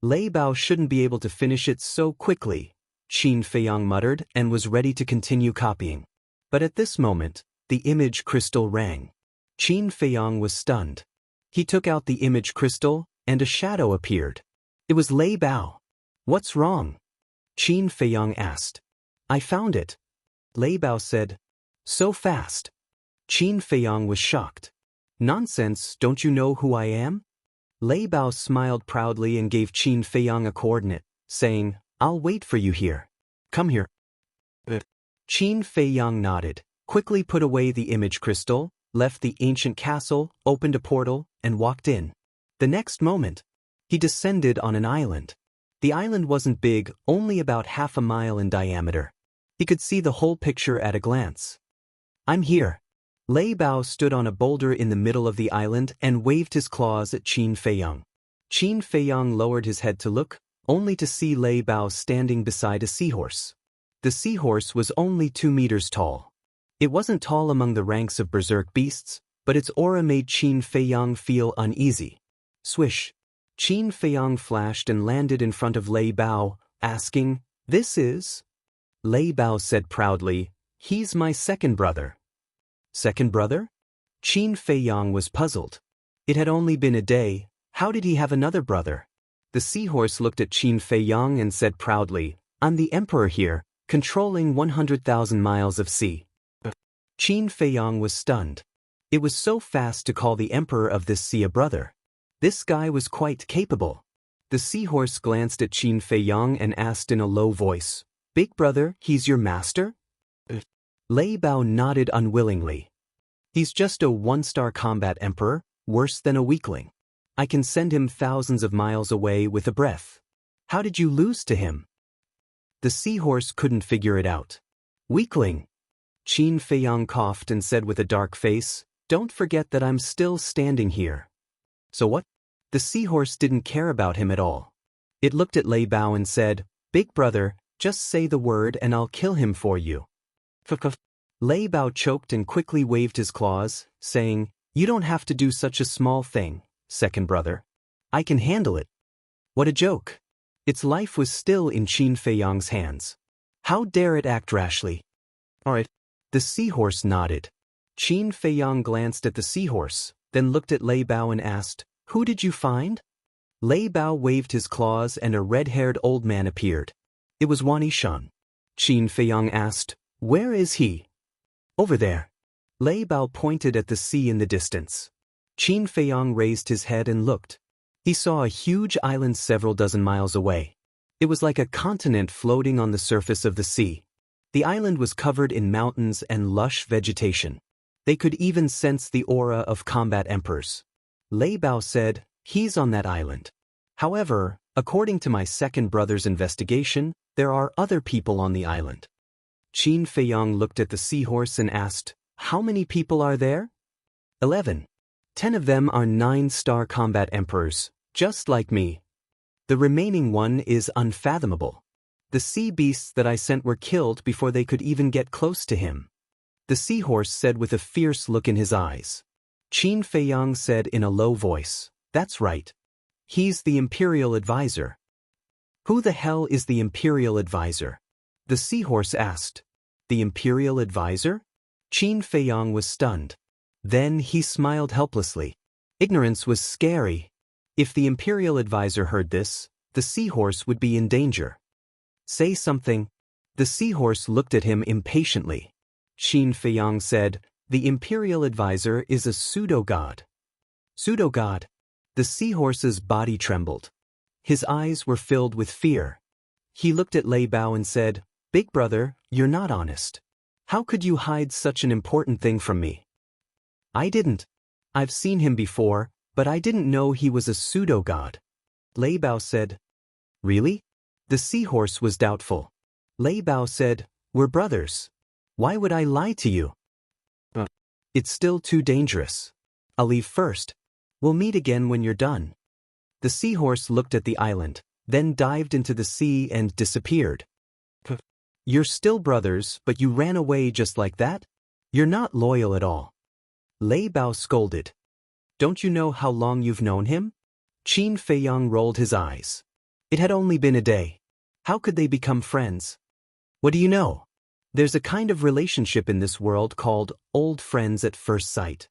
A: Lei Bao shouldn't be able to finish it so quickly, Qin Feiyang muttered and was ready to continue copying. But at this moment, the image crystal rang. Qin Feiyang was stunned. He took out the image crystal, and a shadow appeared. It was Lei Bao. "What's wrong?" Qin Feiyang asked. "I found it," Lei Bao said. "So fast." Qin Feiyang was shocked. "Nonsense, don't you know who I am?" Lei Bao smiled proudly and gave Qin Feiyang a coordinate, saying, "I'll wait for you here. Come here." Qin Feiyang nodded, quickly put away the image crystal, left the ancient castle, opened a portal, and walked in. The next moment, he descended on an island. The island wasn't big, only about half a mile in diameter. He could see the whole picture at a glance. "I'm here." Lei Bao stood on a boulder in the middle of the island and waved his claws at Qin Feiyang. Qin Feiyang lowered his head to look, only to see Lei Bao standing beside a seahorse. The seahorse was only 2 meters tall. It wasn't tall among the ranks of berserk beasts, but its aura made Qin Feiyang feel uneasy. Swish! Qin Feiyang flashed and landed in front of Lei Bao, asking, "This is?" Lei Bao said proudly, "He's my second brother." Second brother? Qin Feiyang was puzzled. It had only been a day, how did he have another brother? The seahorse looked at Qin Feiyang and said proudly, "I'm the emperor here, controlling 100,000 miles of sea." Qin Feiyang was stunned. It was so fast to call the emperor of this sea a brother. This guy was quite capable. The seahorse glanced at Qin Feiyang and asked in a low voice, "Big brother, he's your master?" Lei Bao nodded unwillingly. "He's just a 1-star combat emperor, worse than a weakling. I can send him thousands of miles away with a breath. How did you lose to him?" The seahorse couldn't figure it out. "Weakling." Qin Feiyang coughed and said with a dark face, "Don't forget that I'm still standing here." "So what?" The seahorse didn't care about him at all. It looked at Lei Bao and said, "Big brother, just say the word and I'll kill him for you." Lei Bao choked and quickly waved his claws, saying, "You don't have to do such a small thing, second brother. I can handle it." What a joke. Its life was still in Qin Feiyang's hands. How dare it act rashly? "All right." The seahorse nodded. Qin Feiyang glanced at the seahorse, then looked at Lei Bao and asked, "Who did you find?" Lei Bao waved his claws and a red-haired old man appeared. It was Wang Yishan. Qin Feiyang asked, "Where is he?" "Over there." Lei Bao pointed at the sea in the distance. Qin Feiyang raised his head and looked. He saw a huge island several dozen miles away. It was like a continent floating on the surface of the sea. The island was covered in mountains and lush vegetation. They could even sense the aura of combat emperors. Lei Bao said, "He's on that island. However, according to my second brother's investigation, there are other people on the island." Qin Feiyang looked at the seahorse and asked, "How many people are there?" 11. 10 of them are 9-star combat emperors, just like me. The remaining one is unfathomable. The sea beasts that I sent were killed before they could even get close to him. The seahorse said with a fierce look in his eyes. Qin Feiyang said in a low voice, "That's right. He's the Imperial Advisor." "Who the hell is the Imperial Advisor?" the seahorse asked. "The Imperial Advisor?" Qin Feiyang was stunned. Then he smiled helplessly. Ignorance was scary. If the Imperial Advisor heard this, the seahorse would be in danger. "Say something." The seahorse looked at him impatiently. Qin Feiyang said, "The Imperial Advisor is a pseudo-god." Pseudo-god? The seahorse's body trembled. His eyes were filled with fear. He looked at Lei Bao and said, "Big brother, you're not honest. How could you hide such an important thing from me?" "I didn't. I've seen him before, but I didn't know he was a pseudo-god." Lei Bao said. "Really?" The seahorse was doubtful. Lei Bao said, "We're brothers. Why would I lie to you?" "It's still too dangerous. I'll leave first. We'll meet again when you're done." The seahorse looked at the island, then dived into the sea and disappeared. "You're still brothers, but you ran away just like that? You're not loyal at all." Lei Bao scolded. "Don't you know how long you've known him?" Qin Feiyang rolled his eyes. It had only been a day. How could they become friends? "What do you know? There's a kind of relationship in this world called old friends at first sight."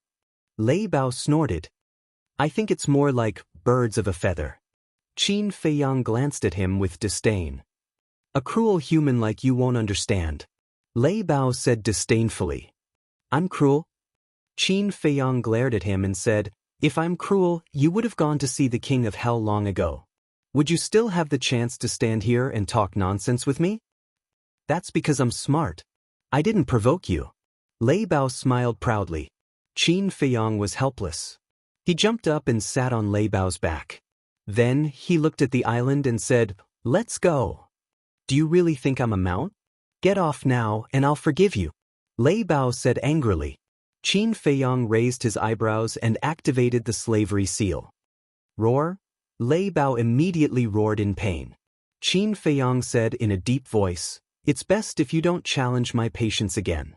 A: Lei Bao snorted. "I think it's more like birds of a feather." Qin Feiyang glanced at him with disdain. "A cruel human like you won't understand." Lei Bao said disdainfully. "I'm cruel?" Qin Feiyang glared at him and said, "If I'm cruel, you would have gone to see the King of Hell long ago. Would you still have the chance to stand here and talk nonsense with me?" "That's because I'm smart. I didn't provoke you." Lei Bao smiled proudly. Qin Feiyang was helpless. He jumped up and sat on Lei Bao's back. Then he looked at the island and said, "Let's go." "Do you really think I'm a mount? Get off now and I'll forgive you." Lei Bao said angrily. Qin Feiyang raised his eyebrows and activated the slavery seal. "Roar?" Lei Bao immediately roared in pain. Qin Feiyang said in a deep voice, "It's best if you don't challenge my patience again."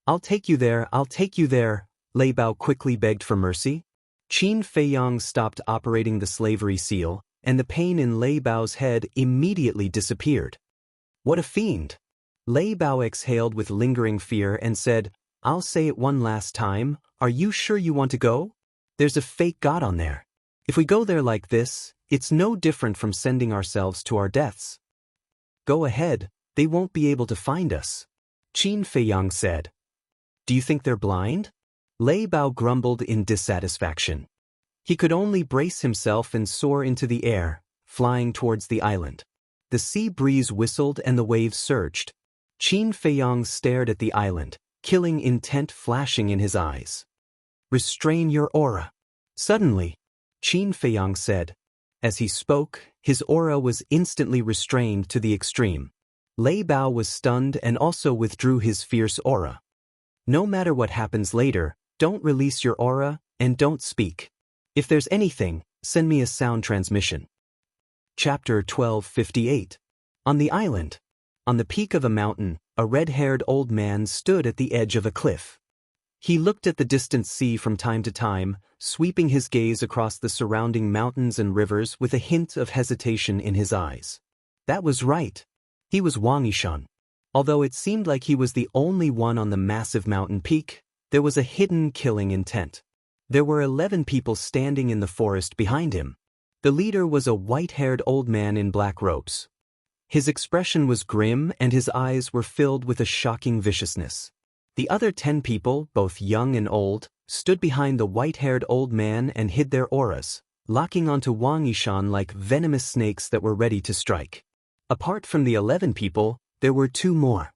A: "I'll take you there, I'll take you there," Lei Bao quickly begged for mercy. Qin Feiyang stopped operating the slavery seal, and the pain in Lei Bao's head immediately disappeared. "What a fiend!" Lei Bao exhaled with lingering fear and said, "I'll say it one last time, are you sure you want to go? There's a fake god on there. If we go there like this, it's no different from sending ourselves to our deaths." "Go ahead, they won't be able to find us," Qin Feiyang said. "Do you think they're blind?" Lei Bao grumbled in dissatisfaction. He could only brace himself and soar into the air, flying towards the island. The sea breeze whistled and the waves surged. Qin Feiyang stared at the island, killing intent flashing in his eyes. "Restrain your aura." Suddenly, Qin Feiyang said. As he spoke, his aura was instantly restrained to the extreme. Lei Bao was stunned and also withdrew his fierce aura. "No matter what happens later, don't release your aura, and don't speak. If there's anything, send me a sound transmission." Chapter 1258. On the island. On the peak of a mountain, a red-haired old man stood at the edge of a cliff. He looked at the distant sea from time to time, sweeping his gaze across the surrounding mountains and rivers with a hint of hesitation in his eyes. That was right. He was Wang Yishan. Although it seemed like he was the only one on the massive mountain peak, there was a hidden killing intent. There were 11 people standing in the forest behind him. The leader was a white-haired old man in black robes. His expression was grim and his eyes were filled with a shocking viciousness. The other 10 people, both young and old, stood behind the white-haired old man and hid their auras, locking onto Wang Yishan like venomous snakes that were ready to strike. Apart from the 11 people, there were 2 more.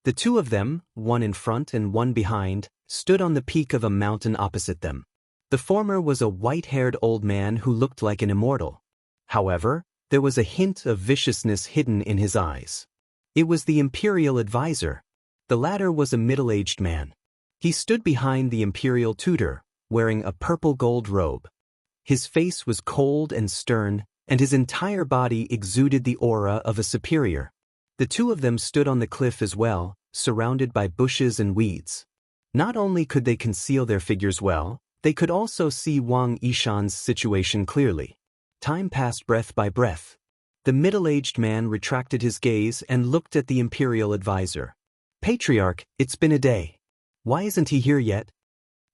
A: The 2 of them, one in front and one behind, stood on the peak of a mountain opposite them. The former was a white-haired old man who looked like an immortal. However, there was a hint of viciousness hidden in his eyes. It was the imperial advisor. The latter was a middle-aged man. He stood behind the imperial tutor, wearing a purple gold robe. His face was cold and stern, and his entire body exuded the aura of a superior. The 2 of them stood on the cliff as well, surrounded by bushes and weeds. Not only could they conceal their figures well, they could also see Wang Yishan's situation clearly. Time passed breath by breath. The middle-aged man retracted his gaze and looked at the imperial advisor. "Patriarch, it's been a day. Why isn't he here yet?"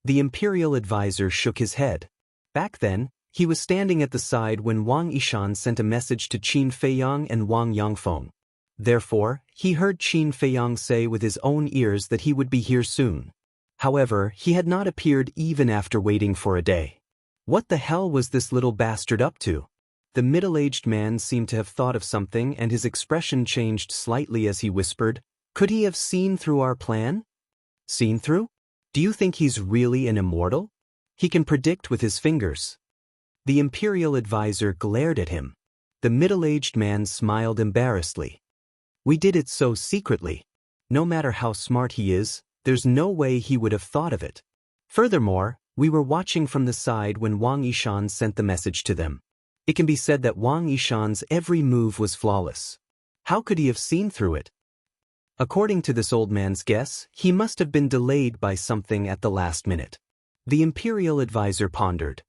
A: The imperial advisor shook his head. Back then, he was standing at the side when Wang Yishan sent a message to Qin Feiyang and Wang Yangfeng. Therefore, he heard Qin Feiyang say with his own ears that he would be here soon. However, he had not appeared even after waiting for a day. What the hell was this little bastard up to? The middle-aged man seemed to have thought of something and his expression changed slightly as he whispered, "Could he have seen through our plan?" "Seen through? Do you think he's really an immortal? He can predict with his fingers." The imperial advisor glared at him. The middle-aged man smiled embarrassedly. "We did it so secretly. No matter how smart he is, there's no way he would have thought of it. Furthermore, we were watching from the side when Wang Yishan sent the message to them. It can be said that Wang Yishan's every move was flawless. How could he have seen through it?" According to this old man's guess, he must have been delayed by something at the last minute. The imperial advisor pondered.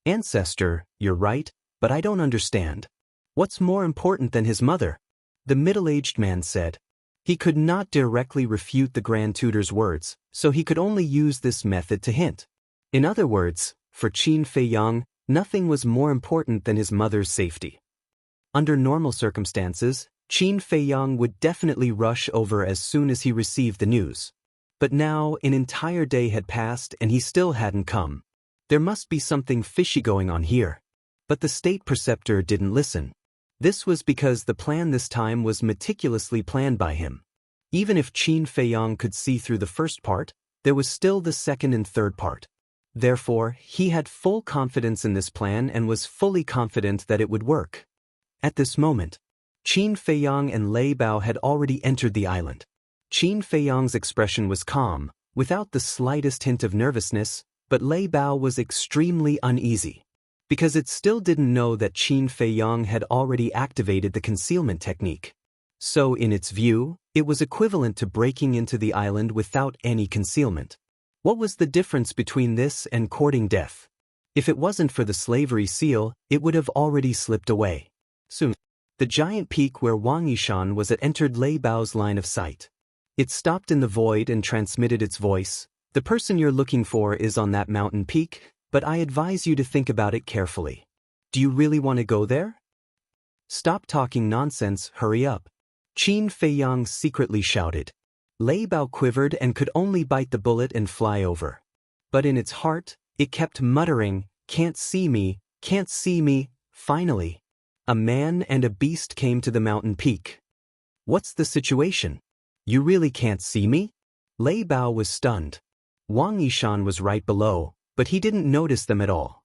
A: "Ancestor, you're right, but I don't understand. What's more important than his mother?" The middle-aged man said. He could not directly refute the Grand Tutor's words, so he could only use this method to hint. In other words, for Qin Feiyang, nothing was more important than his mother's safety. Under normal circumstances, Qin Feiyang would definitely rush over as soon as he received the news. But now an entire day had passed and he still hadn't come. There must be something fishy going on here. But the state preceptor didn't listen. This was because the plan this time was meticulously planned by him. Even if Qin Feiyang could see through the first part, there was still the second and third part. Therefore, he had full confidence in this plan and was fully confident that it would work. At this moment, Qin Feiyang and Lei Bao had already entered the island. Qin Feiyang's expression was calm, without the slightest hint of nervousness, but Lei Bao was extremely uneasy. Because it still didn't know that Qin Feiyang had already activated the concealment technique. So in its view, it was equivalent to breaking into the island without any concealment. What was the difference between this and courting death? If it wasn't for the slavery seal, it would have already slipped away. Soon, the giant peak where Wang Yishan was at entered Lei Bao's line of sight. It stopped in the void and transmitted its voice. "The person you're looking for is on that mountain peak, but I advise you to think about it carefully. Do you really want to go there? Stop talking nonsense, hurry up." Qin Feiyang secretly shouted. Lei Bao quivered and could only bite the bullet and fly over. But in its heart, it kept muttering, "Can't see me, can't see me." Finally, a man and a beast came to the mountain peak. "What's the situation? You really can't see me?" Lei Bao was stunned. Wang Yishan was right below, but he didn't notice them at all.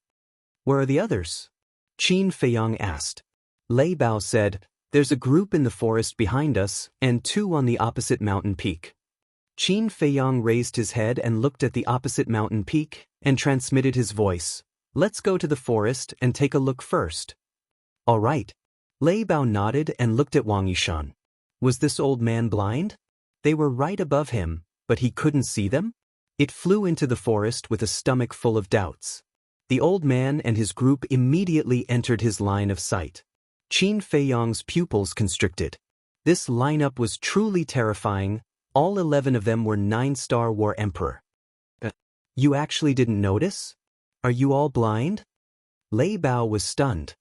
A: "Where are the others?" Qin Feiyang asked. Lei Bao said, "There's a group in the forest behind us, and 2 on the opposite mountain peak." Qin Feiyang raised his head and looked at the opposite mountain peak, and transmitted his voice. "Let's go to the forest and take a look first." "All right." Lei Bao nodded and looked at Wang Yishan. Was this old man blind? They were right above him, but he couldn't see them? It flew into the forest with a stomach full of doubts. The old man and his group immediately entered his line of sight. Qin Feiyang's pupils constricted. This lineup was truly terrifying. All 11 of them were 9-star War Emperor. You actually didn't notice? Are you all blind?" Lei Bao was stunned.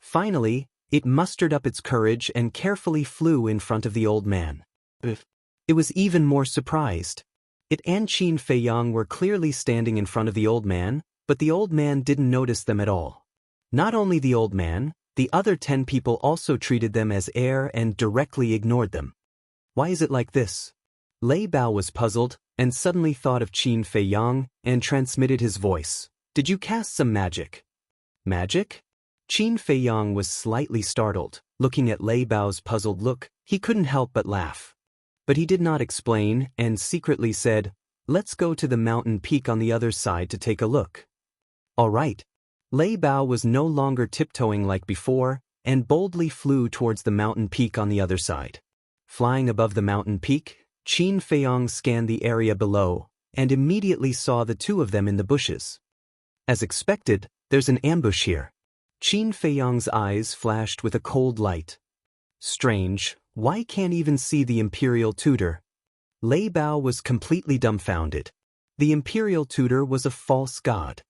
A: Finally, it mustered up its courage and carefully flew in front of the old man. It was even more surprised. It and Qin Feiyang were clearly standing in front of the old man, but the old man didn't notice them at all. Not only the old man, the other 10 people also treated them as air and directly ignored them. Why is it like this? Lei Bao was puzzled, and suddenly thought of Qin Feiyang, and transmitted his voice. Did you cast some magic? Magic? Qin Feiyang was slightly startled. Looking at Lei Bao's puzzled look, he couldn't help but laugh. But he did not explain, and secretly said, "Let's go to the mountain peak on the other side to take a look." All right. Lei Bao was no longer tiptoeing like before, and boldly flew towards the mountain peak on the other side. Flying above the mountain peak, Qin Feiyang scanned the area below, and immediately saw the two of them in the bushes. As expected, there's an ambush here. Qin Feiyang's eyes flashed with a cold light. Strange, why can't even see the imperial tutor? Lei Bao was completely dumbfounded. The imperial tutor was a false god.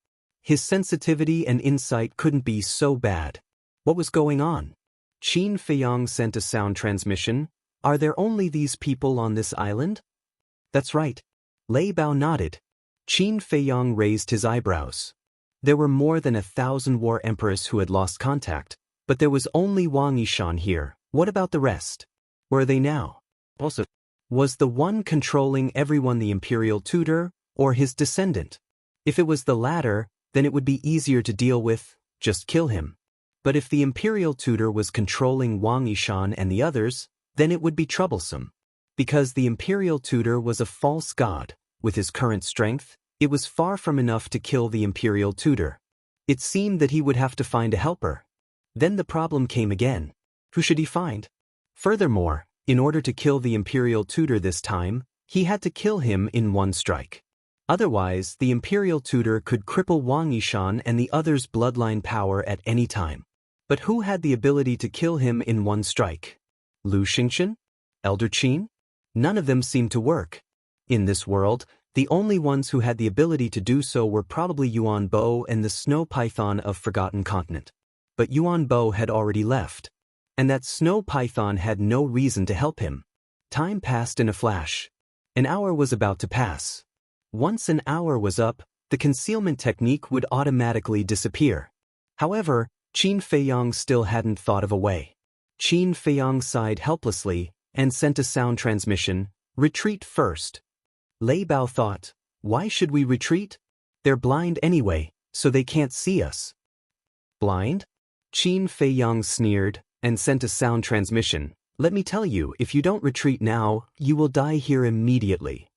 A: His sensitivity and insight couldn't be so bad. What was going on? Qin Feiyang sent a sound transmission. Are there only these people on this island? That's right. Lei Bao nodded. Qin Feiyang raised his eyebrows. There were more than 1,000 war emperors who had lost contact, but there was only Wang Yishan here. What about the rest? Where are they now? Also, was the one controlling everyone the imperial tutor, or his descendant? If it was the latter, then it would be easier to deal with, just kill him. But if the imperial tutor was controlling Wang Yishan and the others, then it would be troublesome. Because the imperial tutor was a false god, with his current strength, it was far from enough to kill the imperial tutor. It seemed that he would have to find a helper. Then the problem came again. Who should he find? Furthermore, in order to kill the imperial tutor this time, he had to kill him in one strike. Otherwise, the imperial tutor could cripple Wang Yishan and the others' bloodline power at any time. But who had the ability to kill him in one strike? Lu Xingchen? Elder Qin? None of them seemed to work. In this world, the only ones who had the ability to do so were probably Yuan Bo and the snow python of Forgotten Continent. But Yuan Bo had already left. And that snow python had no reason to help him. Time passed in a flash. An hour was about to pass. Once an hour was up, the concealment technique would automatically disappear. However, Qin Feiyang still hadn't thought of a way. Qin Feiyang sighed helplessly and sent a sound transmission, "Retreat first." Lei Bao thought, why should we retreat? They're blind anyway, so they can't see us. Blind? Qin Feiyang sneered and sent a sound transmission, "Let me tell you, if you don't retreat now, you will die here immediately."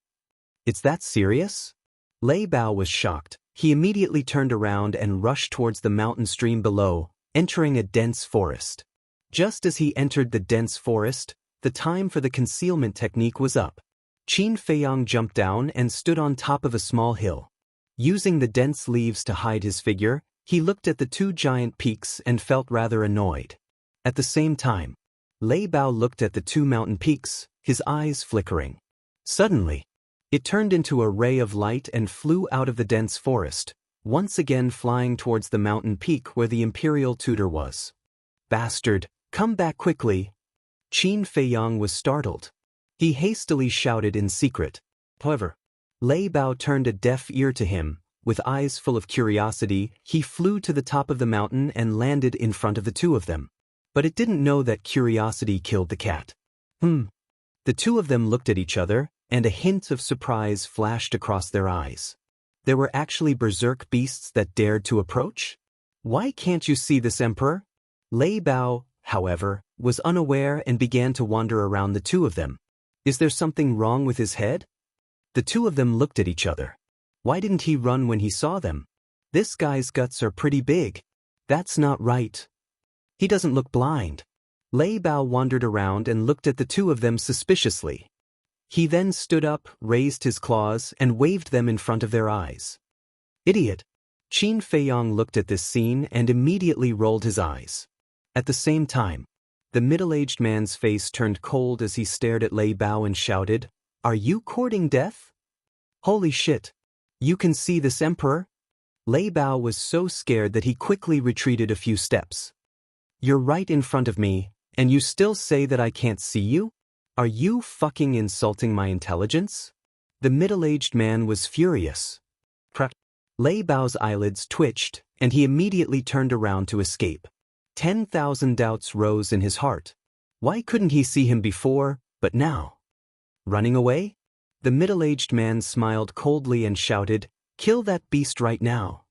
A: It's that serious? Lei Bao was shocked. He immediately turned around and rushed towards the mountain stream below, entering a dense forest. Just as he entered the dense forest, the time for the concealment technique was up. Qin Feiyang jumped down and stood on top of a small hill. Using the dense leaves to hide his figure, he looked at the two giant peaks and felt rather annoyed. At the same time, Lei Bao looked at the two mountain peaks, his eyes flickering. Suddenly, it turned into a ray of light and flew out of the dense forest, once again flying towards the mountain peak where the imperial tutor was. "Bastard, come back quickly!" Qin Feiyang was startled. He hastily shouted in secret. However, Lei Bao turned a deaf ear to him. With eyes full of curiosity, he flew to the top of the mountain and landed in front of the two of them. But it didn't know that curiosity killed the cat. The two of them looked at each other, and a hint of surprise flashed across their eyes. There were actually berserk beasts that dared to approach? Why can't you see this, Emperor? Lei Bao, however, was unaware and began to wander around the two of them. Is there something wrong with his head? The two of them looked at each other. Why didn't he run when he saw them? This guy's guts are pretty big. That's not right. He doesn't look blind. Lei Bao wandered around and looked at the two of them suspiciously. He then stood up, raised his claws, and waved them in front of their eyes. Idiot! Qin Feiyang looked at this scene and immediately rolled his eyes. At the same time, the middle-aged man's face turned cold as he stared at Lei Bao and shouted, "Are you courting death? Holy shit! You can see this, Emperor?" Lei Bao was so scared that he quickly retreated a few steps. You're right in front of me, and you still say that I can't see you? Are you fucking insulting my intelligence? The middle-aged man was furious. Lei Bao's eyelids twitched, and he immediately turned around to escape. 10,000 doubts rose in his heart. Why couldn't he see him before, but now? Running away? The middle-aged man smiled coldly and shouted, "Kill that beast right now."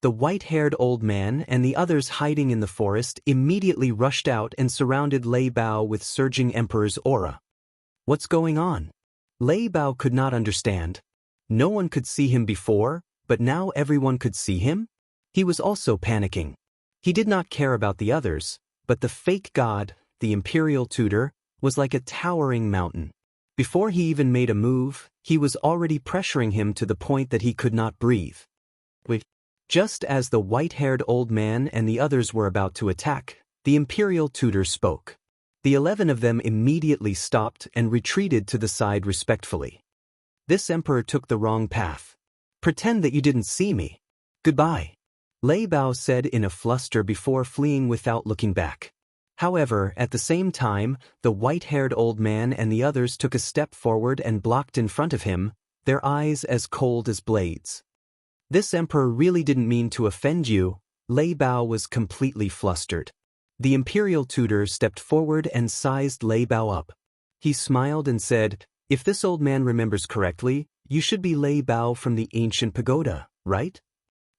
A: The white-haired old man and the others hiding in the forest immediately rushed out and surrounded Lei Bao with surging Emperor's aura. What's going on? Lei Bao could not understand. No one could see him before, but now everyone could see him? He was also panicking. He did not care about the others, but the fake god, the imperial tutor, was like a towering mountain. Before he even made a move, he was already pressuring him to the point that he could not breathe. Just as the white-haired old man and the others were about to attack, the imperial tutor spoke. The 11 of them immediately stopped and retreated to the side respectfully. This emperor took the wrong path. Pretend that you didn't see me. Goodbye. Lei Bao said in a fluster before fleeing without looking back. However, at the same time, the white-haired old man and the others took a step forward and blocked in front of him, their eyes as cold as blades. This emperor really didn't mean to offend you. Lei Bao was completely flustered. The imperial tutor stepped forward and sized Lei Bao up. He smiled and said, "If this old man remembers correctly, you should be Lei Bao from the ancient pagoda, right?"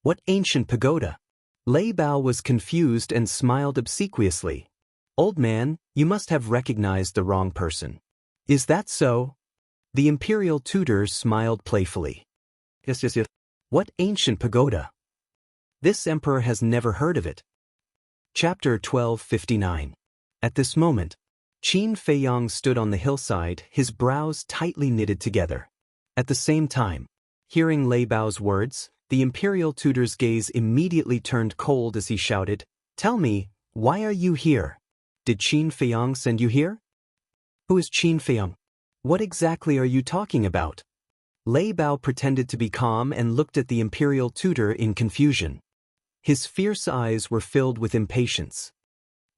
A: "What ancient pagoda?" Lei Bao was confused and smiled obsequiously. "Old man, you must have recognized the wrong person." "Is that so?" The imperial tutor smiled playfully. Yes. What ancient pagoda? This emperor has never heard of it. Chapter 1259. At this moment, Qin Feiyang stood on the hillside, his brows tightly knitted together. At the same time, hearing Lei Bao's words, the imperial tutor's gaze immediately turned cold as he shouted, "Tell me, why are you here? Did Qin Feiyang send you here?" "Who is Qin Feiyang? What exactly are you talking about?" Lei Bao pretended to be calm and looked at the imperial tutor in confusion. His fierce eyes were filled with impatience.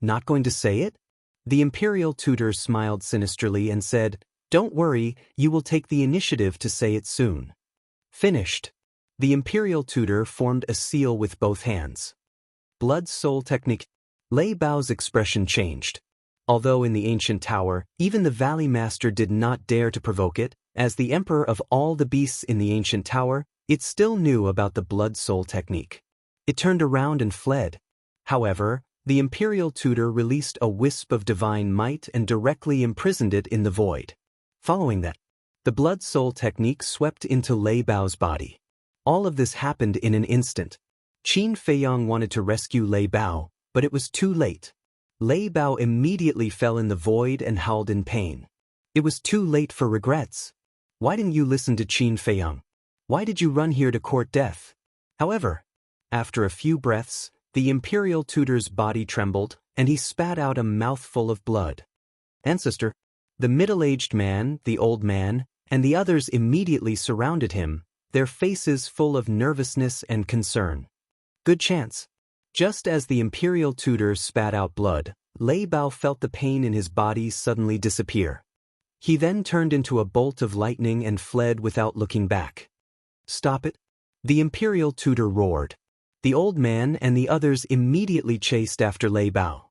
A: "Not going to say it?" The imperial tutor smiled sinisterly and said, "Don't worry, you will take the initiative to say it soon." Finished. The imperial tutor formed a seal with both hands. Blood soul technique. Lei Bao's expression changed. Although in the ancient tower, even the valley master did not dare to provoke it, as the emperor of all the beasts in the ancient tower, it still knew about the blood soul technique. It turned around and fled. However, the imperial tutor released a wisp of divine might and directly imprisoned it in the void. Following that, the blood soul technique swept into Lei Bao's body. All of this happened in an instant. Qin Feiyang wanted to rescue Lei Bao, but it was too late. Lei Bao immediately fell in the void and howled in pain. It was too late for regrets. Why didn't you listen to Qin Feiyang? Why did you run here to court death? However, after a few breaths, the imperial tutor's body trembled, and he spat out a mouthful of blood. "Ancestor." The middle-aged man, the old man, and the others immediately surrounded him, their faces full of nervousness and concern. Good chance. Just as the imperial tutor spat out blood, Lei Bao felt the pain in his body suddenly disappear. He then turned into a bolt of lightning and fled without looking back. "Stop it!" The imperial tutor roared. The old man and the others immediately chased after Lei Bao.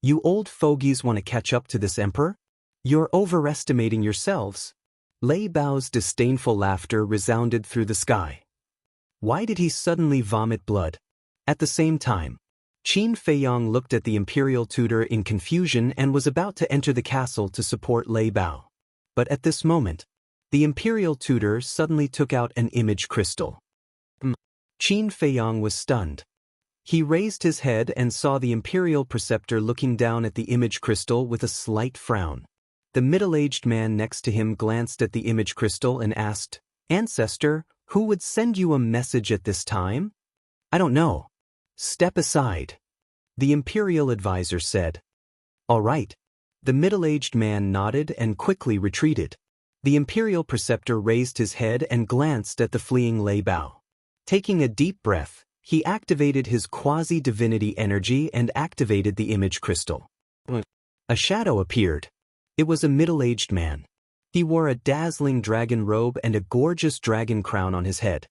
A: "You old fogies want to catch up to this emperor? You're overestimating yourselves." Lei Bao's disdainful laughter resounded through the sky. Why did he suddenly vomit blood? At the same time, Qin Feiyang looked at the imperial tutor in confusion and was about to enter the castle to support Lei Bao. But at this moment, the imperial tutor suddenly took out an image crystal. Qin Feiyang was stunned. He raised his head and saw the imperial preceptor looking down at the image crystal with a slight frown. The middle-aged man next to him glanced at the image crystal and asked, "Ancestor, who would send you a message at this time?" "I don't know." "Step aside," the imperial advisor said. "All right." The middle-aged man nodded and quickly retreated. The imperial preceptor raised his head and glanced at the fleeing Lei Bao. Taking a deep breath, He activated his quasi-divinity energy and activated the image crystal. A shadow appeared. It was a middle-aged man. He wore a dazzling dragon robe and a gorgeous dragon crown on his head.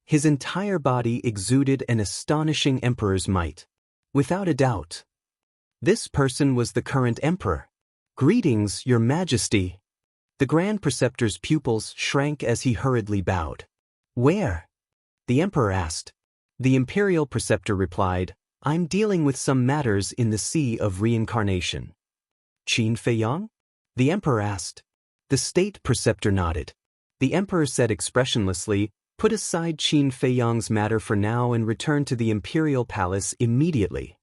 A: His entire body exuded an astonishing emperor's might. Without a doubt, this person was the current emperor. "Greetings, your majesty." The Grand Preceptor's pupils shrank as he hurriedly bowed. "Where?" the emperor asked. The Imperial Preceptor replied, "I'm dealing with some matters in the Sea of Reincarnation." "Qin Feiyang?" the emperor asked. The State Preceptor nodded. The emperor said expressionlessly, "Put aside Qin Feiyang's matter for now and return to the Imperial Palace immediately."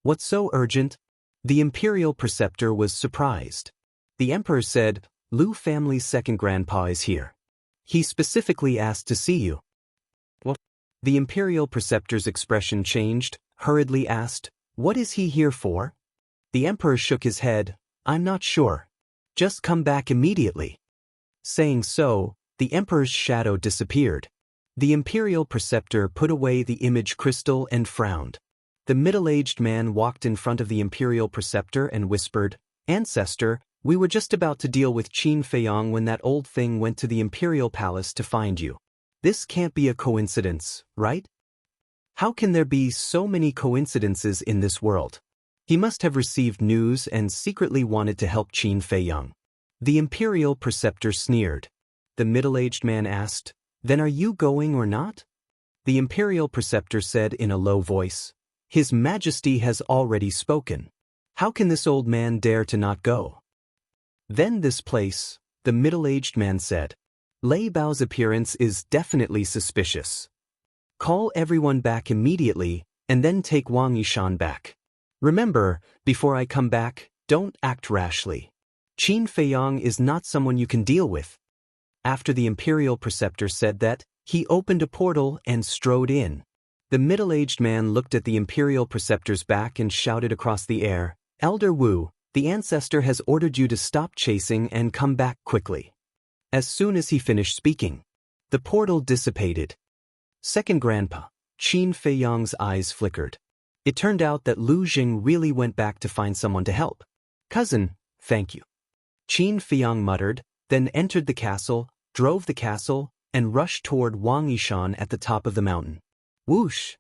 A: "What's so urgent?" The Imperial Preceptor was surprised. The emperor said, "Lu family's second grandpa is here. He specifically asked to see you." "What?" The Imperial Preceptor's expression changed, hurriedly asked, "What is he here for?" The emperor shook his head, "I'm not sure. Just come back immediately." Saying so, the emperor's shadow disappeared. The Imperial Preceptor put away the image crystal and frowned. The middle-aged man walked in front of the Imperial Preceptor and whispered, "Ancestor, we were just about to deal with Qin Feiyang when that old thing went to the Imperial Palace to find you. This can't be a coincidence, right? How can there be so many coincidences in this world? He must have received news and secretly wanted to help Qin Feiyang." The Imperial Preceptor sneered. The middle-aged man asked, "Then are you going or not?" The Imperial Preceptor said in a low voice, "His Majesty has already spoken. How can this old man dare to not go?" "Then this place," the middle-aged man said. "Lei Bao's appearance is definitely suspicious. Call everyone back immediately, and then take Wang Yishan back. Remember, before I come back, don't act rashly. Qin Feiyang is not someone you can deal with." After the Imperial Preceptor said that, he opened a portal and strode in. The middle-aged man looked at the Imperial Preceptor's back and shouted across the air, "Elder Wu, the ancestor has ordered you to stop chasing and come back quickly." As soon as he finished speaking, the portal dissipated. Second Grandpa, Qin Feiyang's eyes flickered. It turned out that Lu Jing really went back to find someone to help. "Cousin, thank you," Qin Feiyang muttered, then entered the castle, drove the castle, and rushed toward Wang Yishan at the top of the mountain. Whoosh!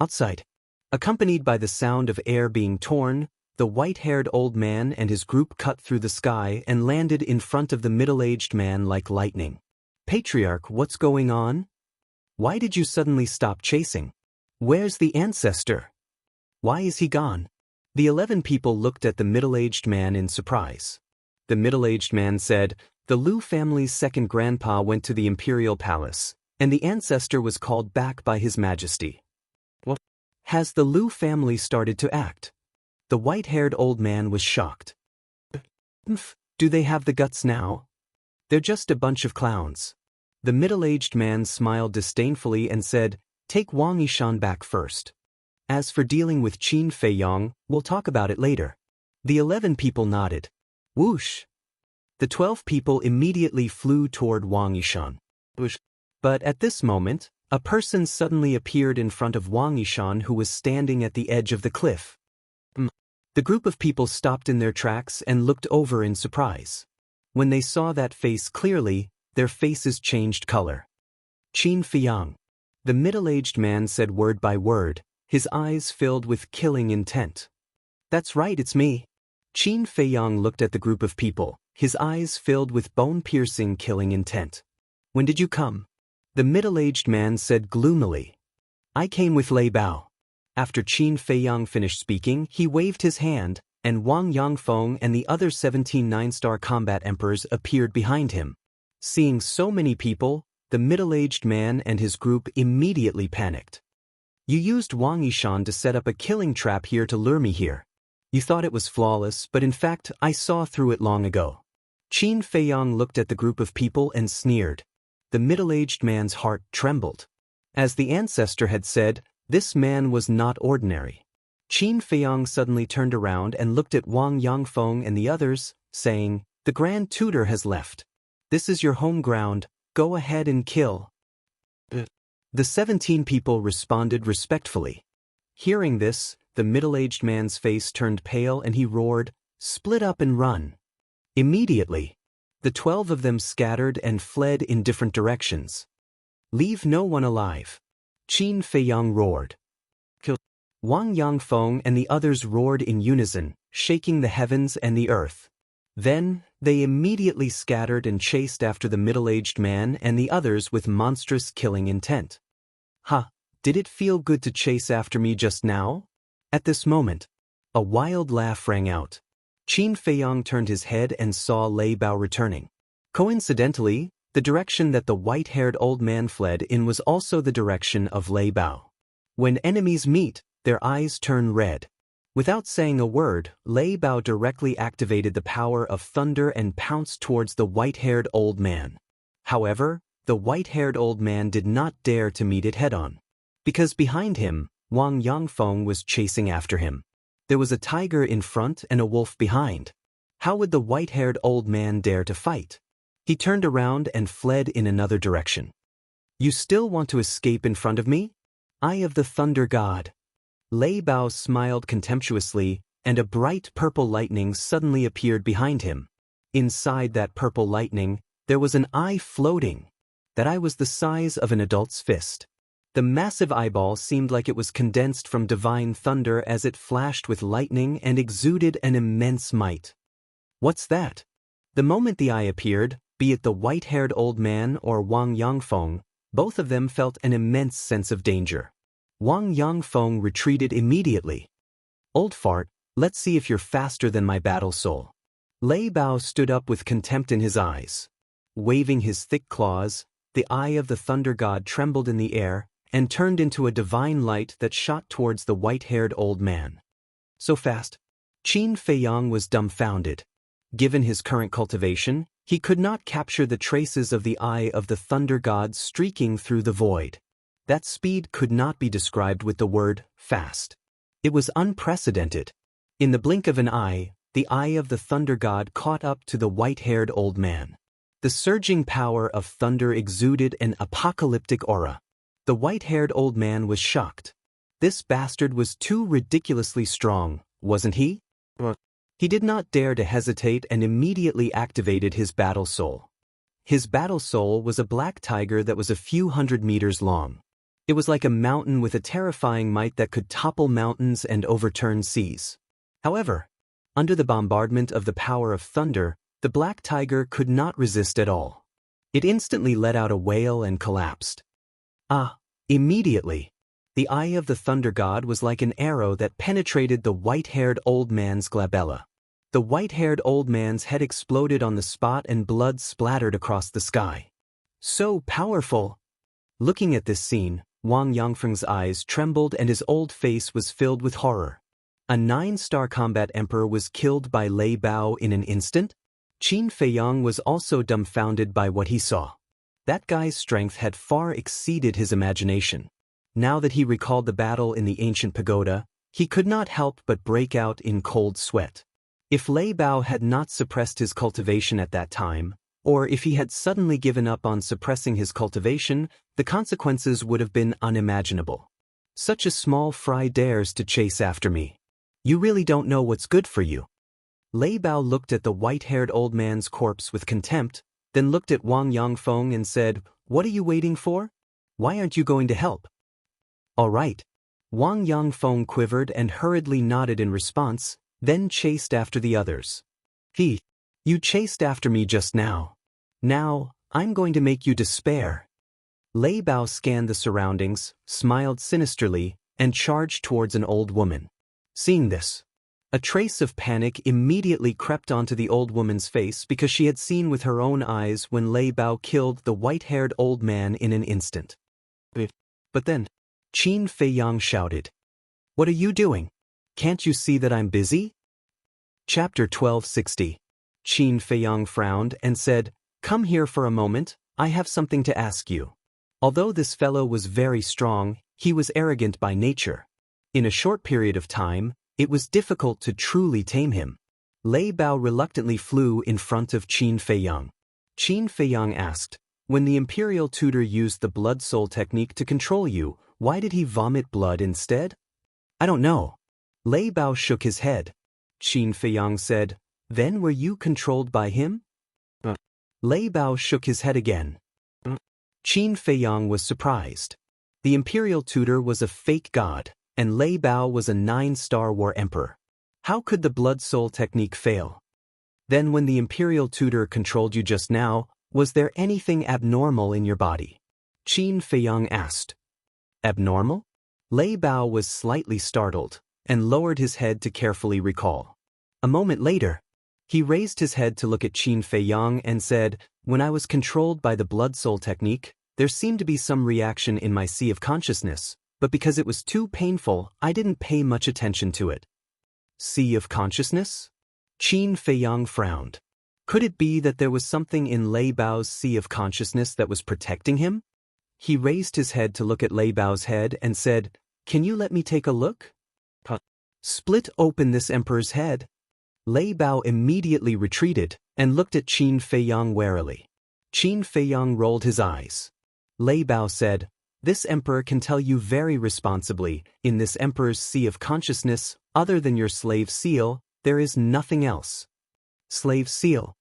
A: Outside, accompanied by the sound of air being torn, the white-haired old man and his group cut through the sky and landed in front of the middle-aged man like lightning. "Patriarch, what's going on? Why did you suddenly stop chasing? Where's the ancestor? Why is he gone?" The 11 people looked at the middle-aged man in surprise. The middle-aged man said, "The Lu family's second grandpa went to the Imperial Palace, and the ancestor was called back by His Majesty." "What? Has the Lu family started to act?" The white-haired old man was shocked. "Do they have the guts now? They're just a bunch of clowns." The middle-aged man smiled disdainfully and said, "Take Wang Yishan back first. As for dealing with Qin Feiyang, we'll talk about it later." The 11 people nodded. Whoosh! The 12 people immediately flew toward Wang Yishan. But at this moment, a person suddenly appeared in front of Wang Yishan who was standing at the edge of the cliff. The group of people stopped in their tracks and looked over in surprise. When they saw that face clearly, their faces changed color. "Qin Feiyang." The middle-aged man said word by word, his eyes filled with killing intent. "That's right, it's me." Qin Feiyang looked at the group of people, his eyes filled with bone-piercing killing intent. "When did you come?" The middle-aged man said gloomily. "I came with Lei Bao." After Qin Feiyang finished speaking, he waved his hand, and Wang Yangfeng and the other 17 nine-star combat emperors appeared behind him. Seeing so many people, the middle-aged man and his group immediately panicked. "You used Wang Yishan to set up a killing trap here to lure me here. You thought it was flawless, but in fact, I saw through it long ago." Qin Feiyang looked at the group of people and sneered. The middle-aged man's heart trembled. As the ancestor had said, this man was not ordinary. Qin Feiyang suddenly turned around and looked at Wang Yangfeng and the others, saying, "The Grand Tutor has left. This is your home ground, go ahead and kill." The 17 people responded respectfully. Hearing this, the middle-aged man's face turned pale and he roared, "Split up and run." Immediately, the 12 of them scattered and fled in different directions. "Leave no one alive," Qin Feiyang roared. Wang Yangfeng and the others roared in unison, shaking the heavens and the earth. Then, they immediately scattered and chased after the middle-aged man and the others with monstrous killing intent. "Ha, did it feel good to chase after me just now?" At this moment, a wild laugh rang out. Qin Feiyang turned his head and saw Lei Bao returning. Coincidentally, the direction that the white-haired old man fled in was also the direction of Lei Bao. When enemies meet, their eyes turn red. Without saying a word, Lei Bao directly activated the power of thunder and pounced towards the white-haired old man. However, the white-haired old man did not dare to meet it head-on. Because behind him, Wang Yangfeng was chasing after him. There was a tiger in front and a wolf behind. How would the white-haired old man dare to fight? He turned around and fled in another direction. "You still want to escape in front of me? Eye of the Thunder God." Lei Bao smiled contemptuously, and a bright purple lightning suddenly appeared behind him. Inside that purple lightning, there was an eye floating. That eye was the size of an adult's fist. The massive eyeball seemed like it was condensed from divine thunder as it flashed with lightning and exuded an immense might. "What's that?" The moment the eye appeared, be it the white-haired old man or Wang Yangfeng, both of them felt an immense sense of danger. Wang Yangfeng retreated immediately. "Old fart, let's see if you're faster than my battle soul." Lei Bao stood up with contempt in his eyes. Waving his thick claws, the eye of the thunder god trembled in the air and turned into a divine light that shot towards the white-haired old man. So fast, Qin Feiyang was dumbfounded. Given his current cultivation, he could not capture the traces of the eye of the thunder god streaking through the void. That speed could not be described with the word fast. It was unprecedented. In the blink of an eye, the eye of the thunder god caught up to the white-haired old man. The surging power of thunder exuded an apocalyptic aura. The white-haired old man was shocked. This bastard was too ridiculously strong, wasn't he? He did not dare to hesitate and immediately activated his battle soul. His battle soul was a black tiger that was a few hundred meters long. It was like a mountain with a terrifying might that could topple mountains and overturn seas. However, under the bombardment of the power of thunder, the black tiger could not resist at all. It instantly let out a wail and collapsed. Immediately, the eye of the thunder god was like an arrow that penetrated the white-haired old man's glabella. The white-haired old man's head exploded on the spot and blood splattered across the sky. So powerful! Looking at this scene, Wang Yangfeng's eyes trembled and his old face was filled with horror. A 9-star combat emperor was killed by Lei Bao in an instant? Qin Feiyang was also dumbfounded by what he saw. That guy's strength had far exceeded his imagination. Now that he recalled the battle in the ancient pagoda, he could not help but break out in cold sweat. If Lei Bao had not suppressed his cultivation at that time, or if he had suddenly given up on suppressing his cultivation, the consequences would have been unimaginable. "Such a small fry dares to chase after me. You really don't know what's good for you." Lei Bao looked at the white-haired old man's corpse with contempt, then looked at Wang Yangfeng and said, "What are you waiting for? Why aren't you going to help?" "All right." Wang Yangfeng quivered and hurriedly nodded in response, then chased after the others. "You chased after me just now. Now, I'm going to make you despair." Lei Bao scanned the surroundings, smiled sinisterly, and charged towards an old woman. Seeing this, a trace of panic immediately crept onto the old woman's face because she had seen with her own eyes when Lei Bao killed the white-haired old man in an instant. But then, Qin Feiyang shouted, "What are you doing? Can't you see that I'm busy?" Chapter 1260. Qin Feiyang frowned and said, "Come here for a moment, I have something to ask you." Although this fellow was very strong, he was arrogant by nature. In a short period of time, it was difficult to truly tame him. Lei Bao reluctantly flew in front of Qin Feiyang. Qin Feiyang asked, When the imperial tutor used the blood soul technique to control you, why did he vomit blood instead? I don't know. Lei Bao shook his head. Qin Feiyang said, then were you controlled by him? Lei Bao shook his head again. Qin Feiyang was surprised. The imperial tutor was a fake god, and Lei Bao was a 9-star war emperor. How could the blood soul technique fail? Then when the imperial tutor controlled you just now, was there anything abnormal in your body? Qin Feiyang asked. Abnormal? Lei Bao was slightly startled, and lowered his head to carefully recall. A moment later, he raised his head to look at Qin Feiyang and said, when I was controlled by the blood soul technique, there seemed to be some reaction in my sea of consciousness, but because it was too painful, I didn't pay much attention to it. Sea of consciousness? Qin Feiyang frowned. Could it be that there was something in Lei Bao's sea of consciousness that was protecting him? He raised his head to look at Lei Bao's head and said, can you let me take a look? Split open this emperor's head. Lei Bao immediately retreated and looked at Qin Feiyang warily. Qin Feiyang rolled his eyes. Lei Bao said, this emperor can tell you very responsibly, in this emperor's sea of consciousness, other than your slave seal, there is nothing else. Slave seal?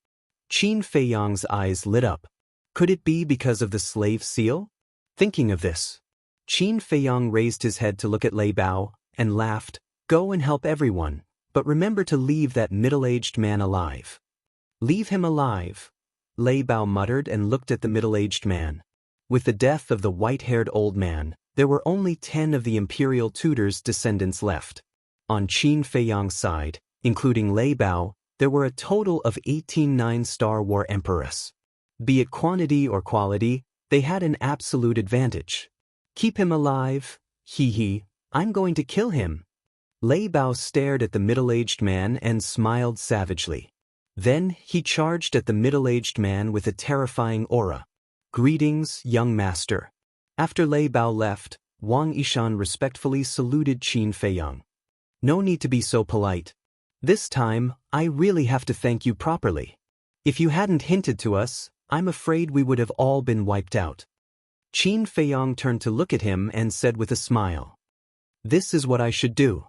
A: Qin Feiyang's eyes lit up. Could it be because of the slave seal? Thinking of this, Qin Feiyang raised his head to look at Lei Bao and laughed, go and help everyone, but remember to leave that middle-aged man alive. Leave him alive, Lei Bao muttered and looked at the middle-aged man. With the death of the white-haired old man, there were only 10 of the imperial tutor's descendants left. On Qin Feiyang's side, including Lei Bao, there were a total of 18 9-star war emperors. Be it quantity or quality, they had an absolute advantage. Keep him alive, hee, I'm going to kill him. Lei Bao stared at the middle-aged man and smiled savagely. Then he charged at the middle-aged man with a terrifying aura. Greetings, young master. After Lei Bao left, Wang Yishan respectfully saluted Qin Feiyang. No need to be so polite. This time, I really have to thank you properly. If you hadn't hinted to us, I'm afraid we would have all been wiped out. Qin Feiyang turned to look at him and said with a smile. This is what I should do.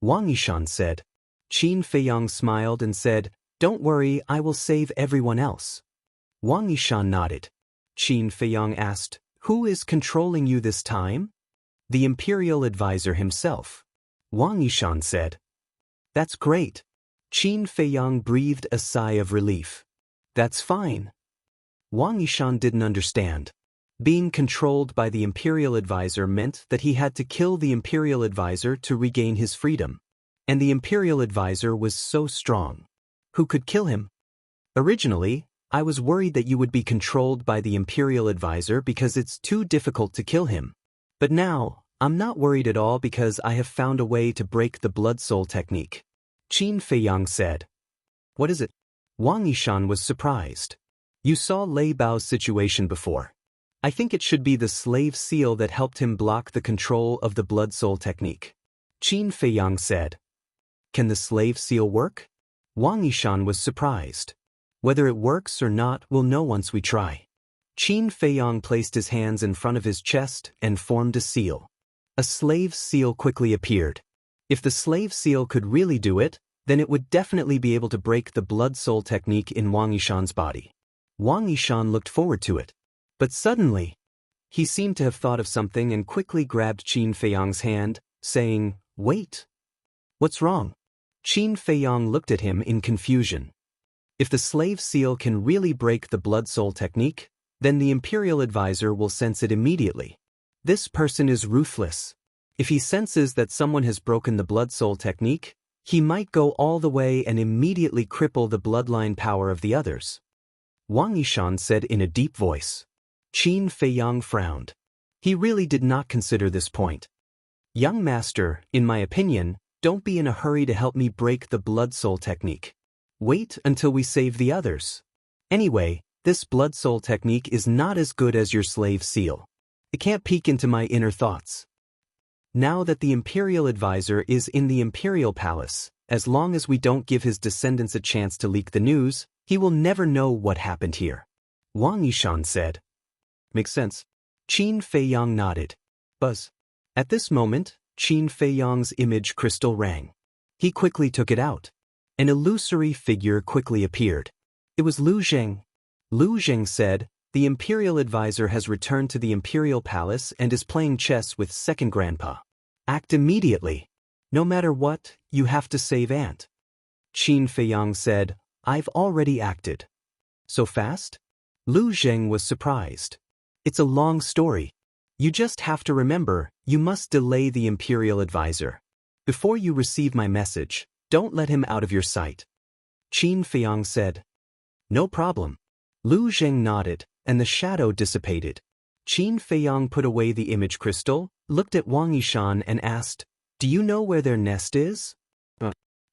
A: Wang Yishan said. Qin Feiyang smiled and said, don't worry, I will save everyone else. Wang Yishan nodded. Qin Feiyang asked, who is controlling you this time? The imperial advisor himself. Wang Yishan said. That's great. Qin Feiyang breathed a sigh of relief. That's fine. Wang Yishan didn't understand. Being controlled by the imperial advisor meant that he had to kill the imperial advisor to regain his freedom. And the imperial advisor was so strong. Who could kill him? Originally, I was worried that you would be controlled by the imperial advisor because it's too difficult to kill him. But now, I'm not worried at all because I have found a way to break the blood soul technique. Qin Feiyang said. What is it? Wang Yishan was surprised. You saw Lei Bao's situation before. I think it should be the slave seal that helped him block the control of the blood soul technique. Qin Feiyang said. Can the slave seal work? Wang Yishan was surprised. Whether it works or not, we'll know once we try. Qin Feiyang placed his hands in front of his chest and formed a seal. A slave seal quickly appeared. If the slave seal could really do it, then it would definitely be able to break the blood soul technique in Wang Yishan's body. Wang Yishan looked forward to it. But suddenly, he seemed to have thought of something and quickly grabbed Qin Feiyang's hand, saying, wait. What's wrong? Qin Feiyang looked at him in confusion. If the slave seal can really break the blood soul technique, then the imperial advisor will sense it immediately. This person is ruthless. If he senses that someone has broken the blood soul technique, he might go all the way and immediately cripple the bloodline power of the others. Wang Yishan said in a deep voice. Qin Feiyang frowned. He really did not consider this point. Young master, in my opinion, don't be in a hurry to help me break the blood soul technique. Wait until we save the others. Anyway, this blood soul technique is not as good as your slave seal. It can't peek into my inner thoughts. Now that the imperial advisor is in the imperial palace, as long as we don't give his descendants a chance to leak the news, he will never know what happened here. Wang Yishan said. Makes sense. Qin Feiyang nodded. Buzz. At this moment, Qin Feiyang's image crystal rang. He quickly took it out. An illusory figure quickly appeared. It was Lu Zheng. Lu Zheng said, "The Imperial Advisor has returned to the Imperial Palace and is playing chess with Second Grandpa. Act immediately. No matter what, you have to save Aunt." Qin Feiyang said, "I've already acted." So fast? Lu Zheng was surprised. It's a long story. You just have to remember, you must delay the Imperial Advisor. Before you receive my message, don't let him out of your sight. Qin Feiyang said. No problem. Lu Zheng nodded, and the shadow dissipated. Qin Feiyang put away the image crystal, looked at Wang Yishan and asked, "Do you know where their nest is?"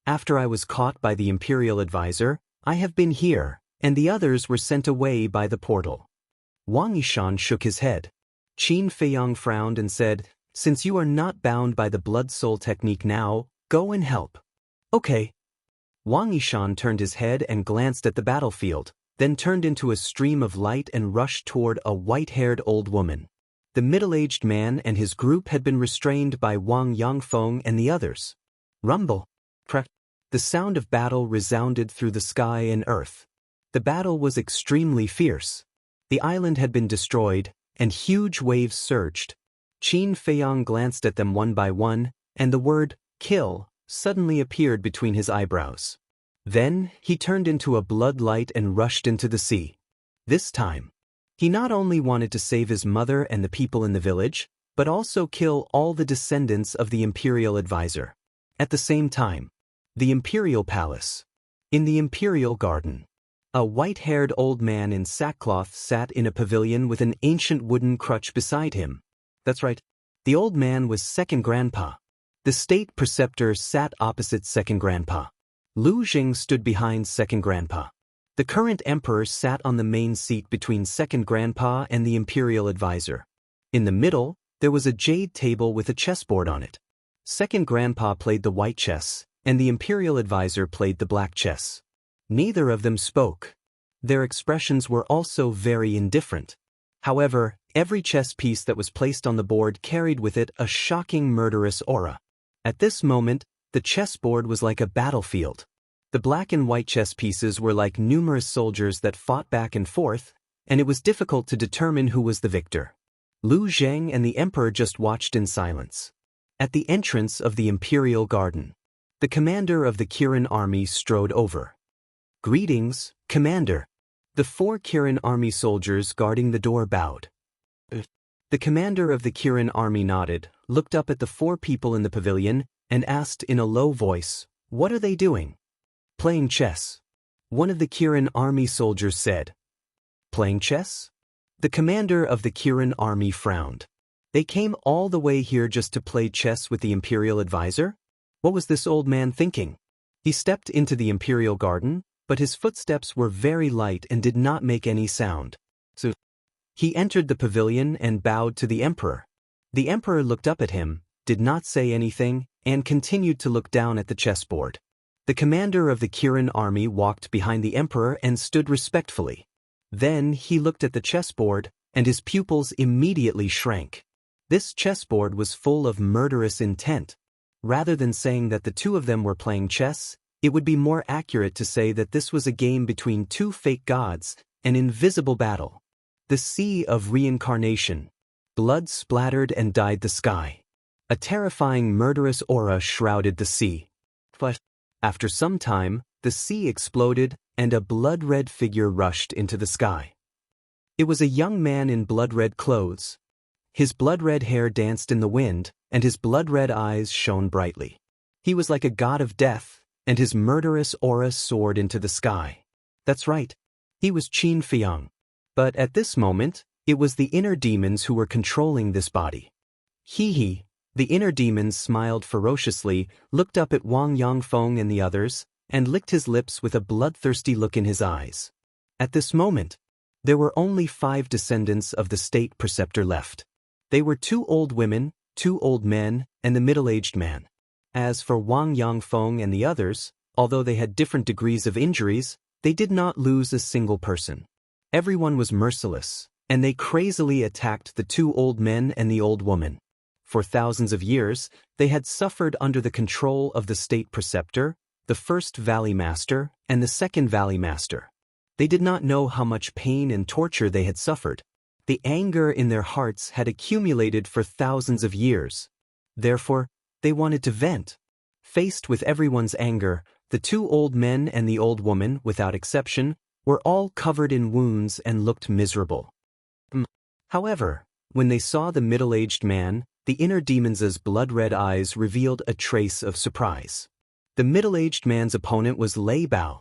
A: After I was caught by the Imperial Advisor, I have been here, and the others were sent away by the portal. Wang Yishan shook his head. Qin Feiyang frowned and said, "Since you are not bound by the blood soul technique now, go and help." Okay. Wang Yishan turned his head and glanced at the battlefield, then turned into a stream of light and rushed toward a white-haired old woman. The middle-aged man and his group had been restrained by Wang Yangfeng and the others. Rumble. Crack. The sound of battle resounded through the sky and earth. The battle was extremely fierce. The island had been destroyed, and huge waves surged. Qin Feiyang glanced at them one by one, and the word, "kill," suddenly appeared between his eyebrows. Then, he turned into a blood light and rushed into the sea. This time, he not only wanted to save his mother and the people in the village, but also kill all the descendants of the Imperial Advisor. At the same time, the Imperial Palace. In the Imperial Garden. A white-haired old man in sackcloth sat in a pavilion with an ancient wooden crutch beside him. That's right. The old man was Second Grandpa. The state preceptor sat opposite Second Grandpa. Lu Zheng stood behind Second Grandpa. The current emperor sat on the main seat between Second Grandpa and the Imperial Advisor. In the middle, there was a jade table with a chessboard on it. Second Grandpa played the white chess, and the Imperial Advisor played the black chess. Neither of them spoke. Their expressions were also very indifferent. However, every chess piece that was placed on the board carried with it a shocking murderous aura. At this moment, the chessboard was like a battlefield. The black and white chess pieces were like numerous soldiers that fought back and forth, and it was difficult to determine who was the victor. Lu Zheng and the emperor just watched in silence. At the entrance of the Imperial Garden, the commander of the Kirin army strode over. "Greetings, Commander." The 4 Kirin army soldiers guarding the door bowed. The commander of the Kirin army nodded, looked up at the 4 people in the pavilion, and asked in a low voice, "What are they doing?" "Playing chess." One of the Kirin army soldiers said. "Playing chess?" The commander of the Kirin army frowned. They came all the way here just to play chess with the Imperial Advisor? What was this old man thinking? He stepped into the Imperial Garden, but his footsteps were very light and did not make any sound. So, he entered the pavilion and bowed to the emperor. The emperor looked up at him, did not say anything, and continued to look down at the chessboard. The commander of the Kirin army walked behind the emperor and stood respectfully. Then he looked at the chessboard, and his pupils immediately shrank. This chessboard was full of murderous intent. Rather than saying that the 2 of them were playing chess, it would be more accurate to say that this was a game between 2 fake gods, an invisible battle. The Sea of Reincarnation. Blood splattered and dyed the sky. A terrifying murderous aura shrouded the sea. But after some time, the sea exploded, and a blood-red figure rushed into the sky. It was a young man in blood-red clothes. His blood-red hair danced in the wind, and his blood-red eyes shone brightly. He was like a god of death, and his murderous aura soared into the sky. That's right. He was Qin Feiyang. But at this moment, it was the inner demons who were controlling this body. Hee. The inner demons smiled ferociously, looked up at Wang Yangfeng and the others, and licked his lips with a bloodthirsty look in his eyes. At this moment, there were only 5 descendants of the state preceptor left. They were 2 old women, 2 old men, and the middle-aged man. As for Wang Yangfeng and the others, although they had different degrees of injuries, they did not lose a single person. Everyone was merciless, and they crazily attacked the two old men and the old woman. For thousands of years, they had suffered under the control of the state preceptor, the first valley master, and the second valley master. They did not know how much pain and torture they had suffered. The anger in their hearts had accumulated for thousands of years. Therefore, they wanted to vent. Faced with everyone's anger, the two old men and the old woman, without exception, were all covered in wounds and looked miserable. However, when they saw the middle-aged man, the inner demon's blood-red eyes revealed a trace of surprise. The middle-aged man's opponent was Lei Bao.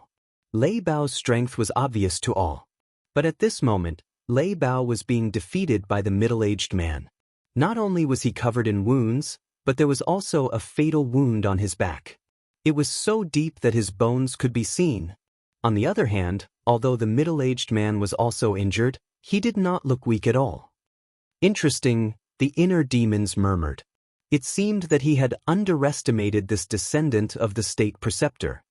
A: Lei Bao's strength was obvious to all. But at this moment, Lei Bao was being defeated by the middle-aged man. Not only was he covered in wounds, but there was also a fatal wound on his back. It was so deep that his bones could be seen. On the other hand, although the middle-aged man was also injured, he did not look weak at all. Interesting, the inner demons murmured. It seemed that he had underestimated this descendant of the state preceptor.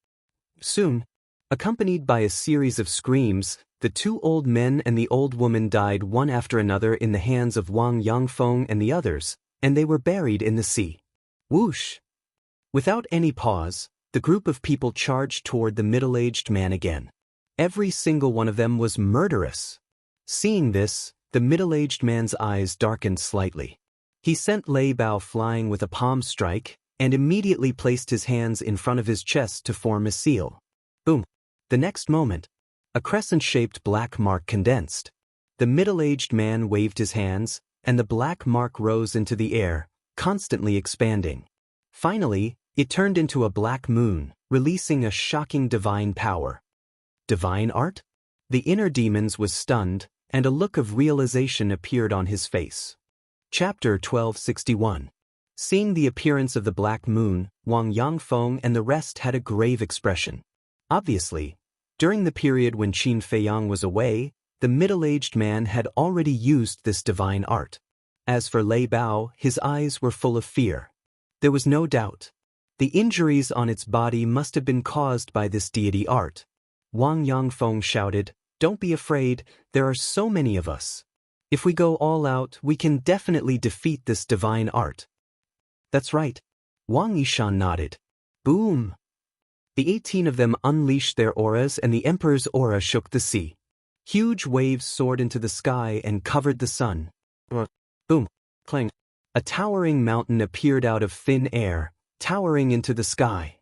A: Soon, accompanied by a series of screams, the two old men and the old woman died one after another in the hands of Wang Yangfeng and the others, and they were buried in the sea. Whoosh! Without any pause, the group of people charged toward the middle-aged man again. Every single one of them was murderous. Seeing this, the middle-aged man's eyes darkened slightly. He sent Lei Bao flying with a palm strike, and immediately placed his hands in front of his chest to form a seal. Boom! The next moment, a crescent-shaped black mark condensed. The middle-aged man waved his hands, and the black mark rose into the air, constantly expanding. Finally, it turned into a black moon, releasing a shocking divine power. Divine art? The inner demons was stunned, and a look of realization appeared on his face. Chapter 1261. Seeing the appearance of the black moon, Wang Yangfeng and the rest had a grave expression. Obviously, during the period when Qin Feiyang was away, the middle-aged man had already used this divine art. As for Lei Bao, his eyes were full of fear. There was no doubt. The injuries on its body must have been caused by this deity art. Wang Yangfeng shouted, "Don't be afraid, there are so many of us. If we go all out, we can definitely defeat this divine art." "That's right." Wang Yishan nodded. Boom! The 18 of them unleashed their auras, and the emperor's aura shook the sea. Huge waves soared into the sky and covered the sun. Boom! Clang! A towering mountain appeared out of thin air, towering into the sky.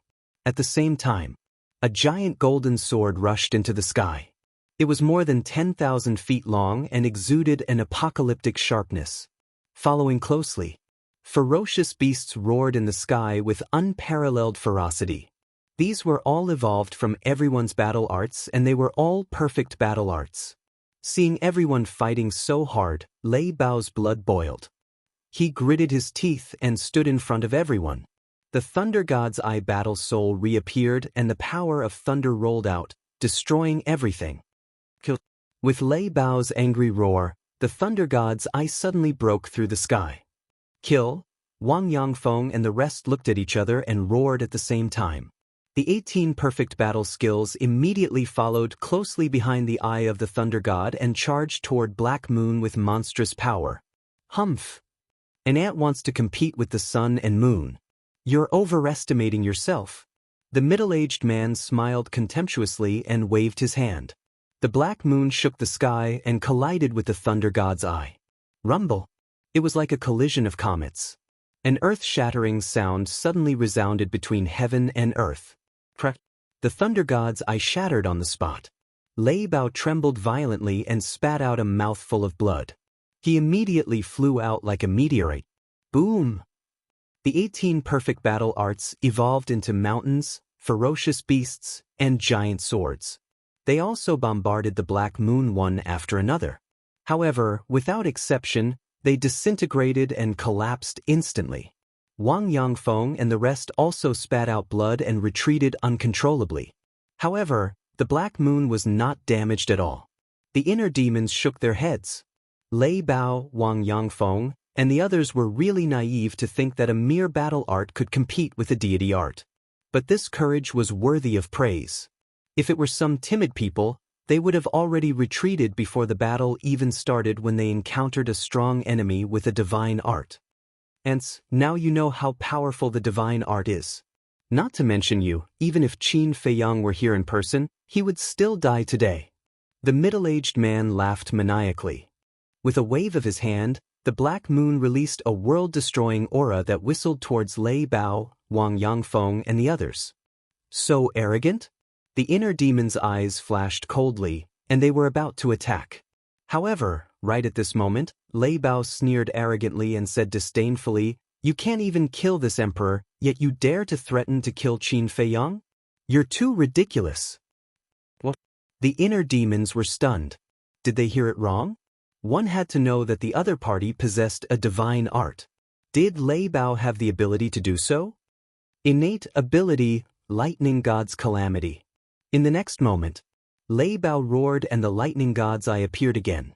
A: At the same time, a giant golden sword rushed into the sky. It was more than 10,000 feet long and exuded an apocalyptic sharpness. Following closely, ferocious beasts roared in the sky with unparalleled ferocity. These were all evolved from everyone's battle arts, and they were all perfect battle arts. Seeing everyone fighting so hard, Lei Bao's blood boiled. He gritted his teeth and stood in front of everyone. The Thunder God's Eye battle soul reappeared, and the power of thunder rolled out, destroying everything. With Lei Bao's angry roar, the Thunder God's Eye suddenly broke through the sky. Kill! Wang Yangfeng and the rest looked at each other and roared at the same time. The 18 perfect battle skills immediately followed closely behind the eye of the Thunder God and charged toward Black Moon with monstrous power. Humph! An ant wants to compete with the sun and moon. You're overestimating yourself. The middle-aged man smiled contemptuously and waved his hand. The Black Moon shook the sky and collided with the Thunder God's Eye. Rumble! It was like a collision of comets. An earth-shattering sound suddenly resounded between heaven and earth. Crack! The Thunder God's Eye shattered on the spot. Lei Bao trembled violently and spat out a mouthful of blood. He immediately flew out like a meteorite. Boom! The 18 perfect battle arts evolved into mountains, ferocious beasts, and giant swords. They also bombarded the Black Moon one after another. However, without exception, they disintegrated and collapsed instantly. Wang Yangfeng and the rest also spat out blood and retreated uncontrollably. However, the Black Moon was not damaged at all. The inner demons shook their heads. Lei Bao, Wang Yangfeng, and the others were really naive to think that a mere battle art could compete with a deity art. But this courage was worthy of praise. If it were some timid people, They would have already retreated before the battle even started when they encountered a strong enemy with a divine art. Hence, now you know how powerful the divine art is. Not to mention you, even if Qin Feiyang were here in person, he would still die today. The middle-aged man laughed maniacally. With a wave of his hand, the Black Moon released a world-destroying aura that whistled towards Lei Bao, Wang Yangfeng, and the others. So arrogant? The inner demon's eyes flashed coldly, and they were about to attack. However, right at this moment, Lei Bao sneered arrogantly and said disdainfully, "You can't even kill this emperor, yet you dare to threaten to kill Qin Feiyang? You're too ridiculous." What? The inner demons were stunned. Did they hear it wrong? One had to know that the other party possessed a divine art. Did Lei Bao have the ability to do so? Innate ability, lightning god's calamity. In the next moment, Lei Bao roared and the lightning god's eye appeared again.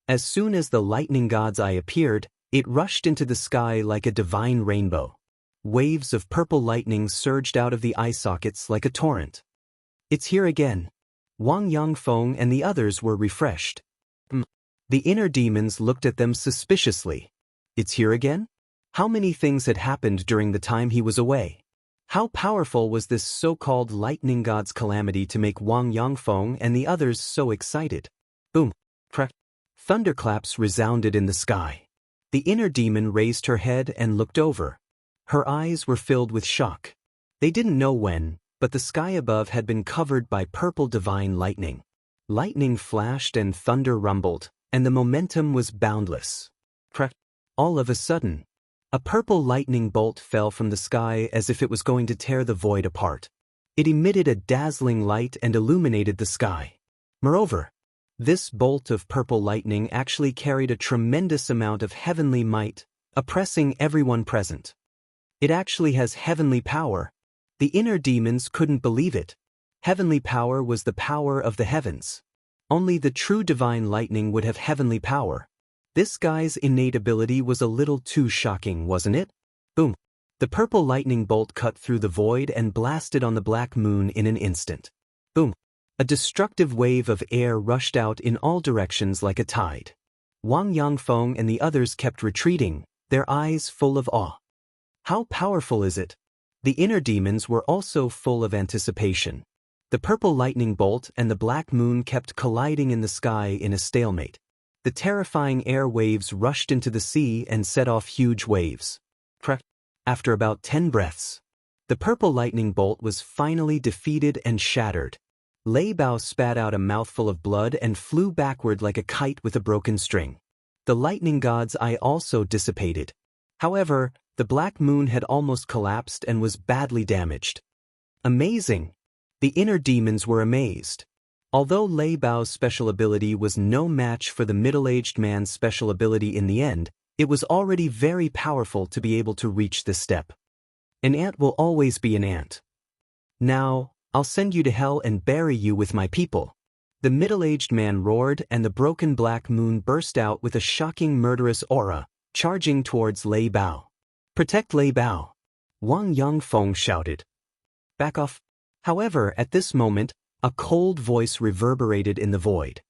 A: As soon as the lightning god's eye appeared, it rushed into the sky like a divine rainbow. Waves of purple lightning surged out of the eye sockets like a torrent. It's here again. Wang Yangfeng and the others were refreshed. The inner demons looked at them suspiciously. It's here again? How many things had happened during the time he was away? How powerful was this so-called lightning god's calamity to make Wang Yangfeng and the others so excited? Boom! Crack! Thunderclaps resounded in the sky. The inner demon raised her head and looked over. Her eyes were filled with shock. They didn't know when, but the sky above had been covered by purple divine lightning. Lightning flashed and thunder rumbled, and the momentum was boundless. Crack! All of a sudden, a purple lightning bolt fell from the sky as if it was going to tear the void apart. It emitted a dazzling light and illuminated the sky. Moreover, this bolt of purple lightning actually carried a tremendous amount of heavenly might, oppressing everyone present. It actually has heavenly power. The inner demons couldn't believe it. Heavenly power was the power of the heavens. Only the true divine lightning would have heavenly power. This guy's innate ability was a little too shocking, wasn't it? Boom! The purple lightning bolt cut through the void and blasted on the Black Moon in an instant. Boom! A destructive wave of air rushed out in all directions like a tide. Wang Yangfeng and the others kept retreating, their eyes full of awe. How powerful is it? The inner demons were also full of anticipation. The purple lightning bolt and the Black Moon kept colliding in the sky in a stalemate. The terrifying air waves rushed into the sea and set off huge waves. After about 10 breaths, the purple lightning bolt was finally defeated and shattered. Lei Bao spat out a mouthful of blood and flew backward like a kite with a broken string. The lightning god's eye also dissipated. However, the Black Moon had almost collapsed and was badly damaged. Amazing! The inner demons were amazed. Although Lei Bao's special ability was no match for the middle-aged man's special ability in the end, it was already very powerful to be able to reach this step. An ant will always be an ant. Now, I'll send you to hell and bury you with my people. The middle-aged man roared and the broken Black Moon burst out with a shocking murderous aura, charging towards Lei Bao. Protect Lei Bao! Wang Yangfeng shouted. Back off! However, at this moment, a cold voice reverberated in the void.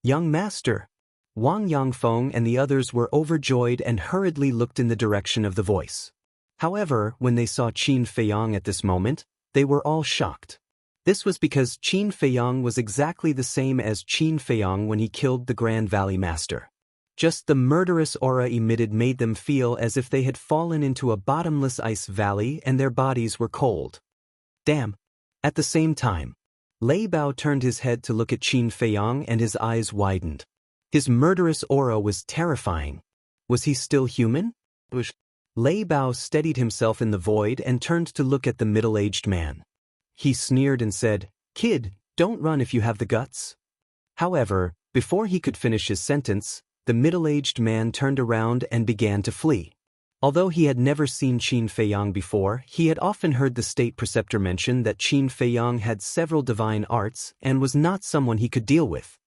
A: Young master! Wang Yangfeng and the others were overjoyed and hurriedly looked in the direction of the voice. However, when they saw Qin Feiyang at this moment, they were all shocked. This was because Qin Feiyang was exactly the same as Qin Feiyang when he killed the Grand Valley Master. Just the murderous aura emitted made them feel as if they had fallen into a bottomless ice valley and their bodies were cold. Damn! At the same time, Lei Bao turned his head to look at Qin Feiyang and his eyes widened. His murderous aura was terrifying. Was he still human? Lei Bao steadied himself in the void and turned to look at the middle-aged man. He sneered and said, "Kid, don't run if you have the guts." However, before he could finish his sentence, the middle-aged man turned around and began to flee. Although he had never seen Qin Feiyang before, he had often heard the state preceptor mention that Qin Feiyang had several divine arts and was not someone he could deal with.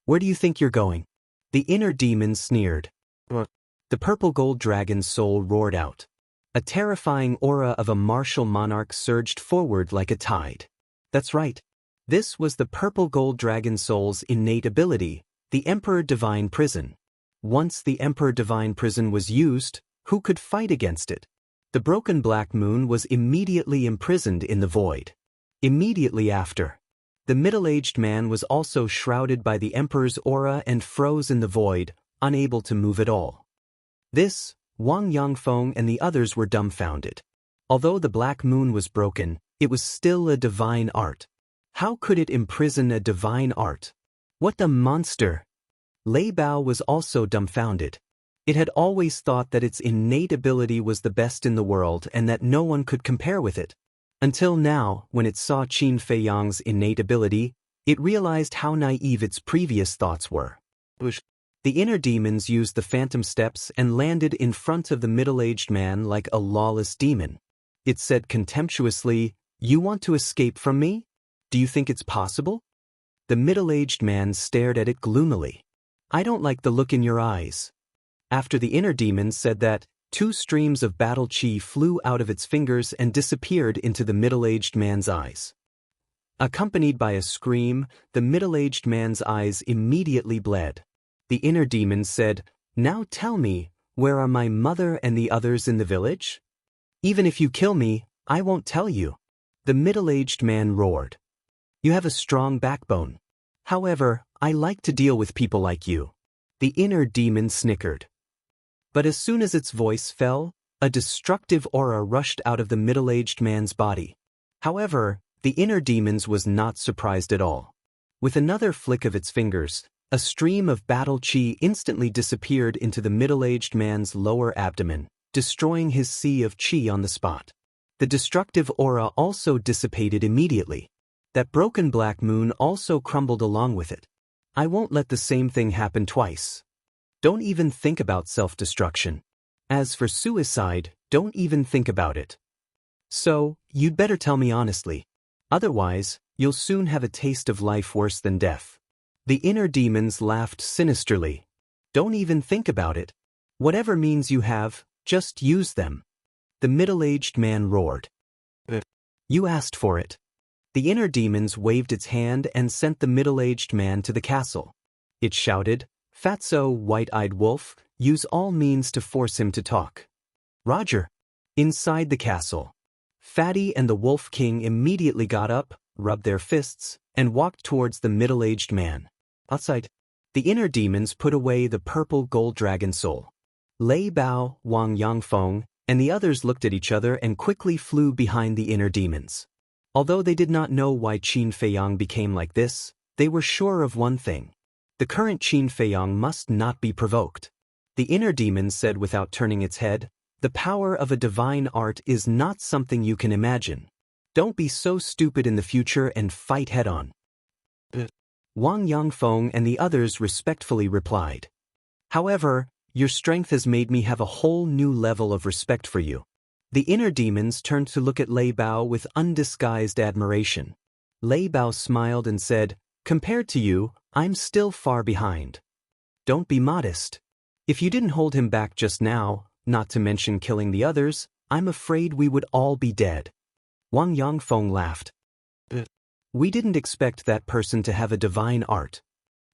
A: "Where do you think you're going?" The inner demon sneered. The purple gold dragon's soul roared out. A terrifying aura of a martial monarch surged forward like a tide. That's right. This was the purple gold dragon soul's innate ability, the Emperor Divine Prison. Once the Emperor Divine Prison was used, who could fight against it? The broken black moon was immediately imprisoned in the void. Immediately after, the middle-aged man was also shrouded by the Emperor's aura and froze in the void, unable to move at all. This, Wang Yangfeng and the others were dumbfounded. Although the black moon was broken, it was still a divine art. How could it imprison a divine art? What the monster? Lei Bao was also dumbfounded. It had always thought that its innate ability was the best in the world and that no one could compare with it. Until now, when it saw Qin Feiyang's innate ability, it realized how naive its previous thoughts were. The inner demons used the phantom steps and landed in front of the middle-aged man like a lawless demon. It said contemptuously, "You want to escape from me? Do you think it's possible?" The middle-aged man stared at it gloomily. "I don't like the look in your eyes." After the inner demon said that, 2 streams of battle chi flew out of its fingers and disappeared into the middle-aged man's eyes. Accompanied by a scream, the middle-aged man's eyes immediately bled. The inner demon said, "Now tell me, where are my mother and the others in the village? Even if you kill me, I won't tell you." The middle-aged man roared. "You have a strong backbone. However, I like to deal with people like you." The inner demon snickered. But as soon as its voice fell, a destructive aura rushed out of the middle-aged man's body. However, the inner demons was not surprised at all. With another flick of its fingers, a stream of battle chi instantly disappeared into the middle-aged man's lower abdomen, destroying his sea of chi on the spot. The destructive aura also dissipated immediately. That broken black moon also crumbled along with it. I won't let the same thing happen twice. Don't even think about self-destruction. As for suicide, don't even think about it. So, you'd better tell me honestly. Otherwise, you'll soon have a taste of life worse than death. The inner demons laughed sinisterly. Don't even think about it. Whatever means you have, just use them. The middle-aged man roared. You asked for it. The inner demons waved its hand and sent the middle-aged man to the castle. It shouted, "Fatso, white-eyed wolf, use all means to force him to talk." Roger. Inside the castle, Fatty and the Wolf King immediately got up, rubbed their fists, and walked towards the middle-aged man. Outside, the inner demons put away the purple gold dragon soul. Lei Bao, Wang Yangfeng, and the others looked at each other and quickly flew behind the inner demons. Although they did not know why Qin Feiyang became like this, they were sure of one thing. The current Qin Feiyang must not be provoked. The inner demon said without turning its head, "The power of a divine art is not something you can imagine. Don't be so stupid in the future and fight head-on." Wang Yangfeng and the others respectfully replied. "However, your strength has made me have a whole new level of respect for you." The inner demons turned to look at Lei Bao with undisguised admiration. Lei Bao smiled and said, "Compared to you, I'm still far behind. Don't be modest. If you didn't hold him back just now, not to mention killing the others, I'm afraid we would all be dead." Wang Yangfeng laughed. "We didn't expect that person to have a divine art."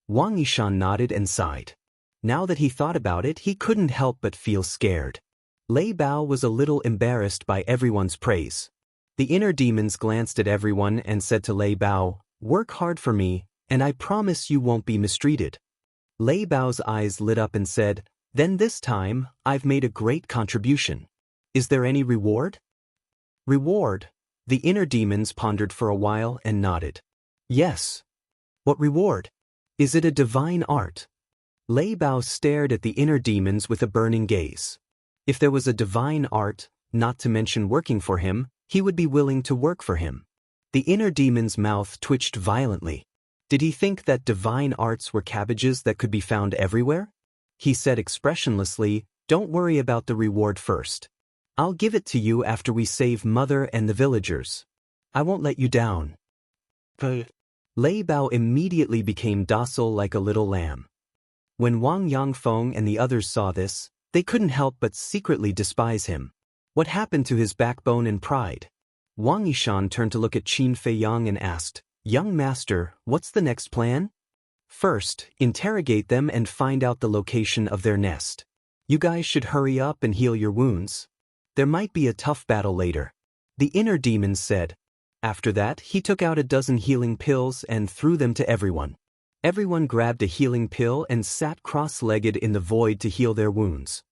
A: Wang Yishan nodded and sighed. Now that he thought about it, he couldn't help but feel scared. Lei Bao was a little embarrassed by everyone's praise. The inner demons glanced at everyone and said to Lei Bao, "Work hard for me, and I promise you won't be mistreated." Lei Bao's eyes lit up and said, "Then this time, I've made a great contribution. Is there any reward?" "Reward?" The inner demons pondered for a while and nodded. "Yes." "What reward? Is it a divine art?" Lei Bao stared at the inner demons with a burning gaze. If there was a divine art, not to mention working for him, he would be willing to work for him. The inner demon's mouth twitched violently. Did he think that divine arts were cabbages that could be found everywhere? He said expressionlessly, "Don't worry about the reward first. I'll give it to you after we save Mother and the villagers. I won't let you down." Lei Bao immediately became docile like a little lamb. When Wang Yangfeng and the others saw this, they couldn't help but secretly despise him. What happened to his backbone and pride? Wang Yishan turned to look at Qin Feiyang and asked, Young master, what's the next plan? First, interrogate them and find out the location of their nest. You guys should hurry up and heal your wounds. There might be a tough battle later. The inner demon said. After that, he took out a dozen healing pills and threw them to everyone. Everyone grabbed a healing pill and sat cross-legged in the void to heal their wounds.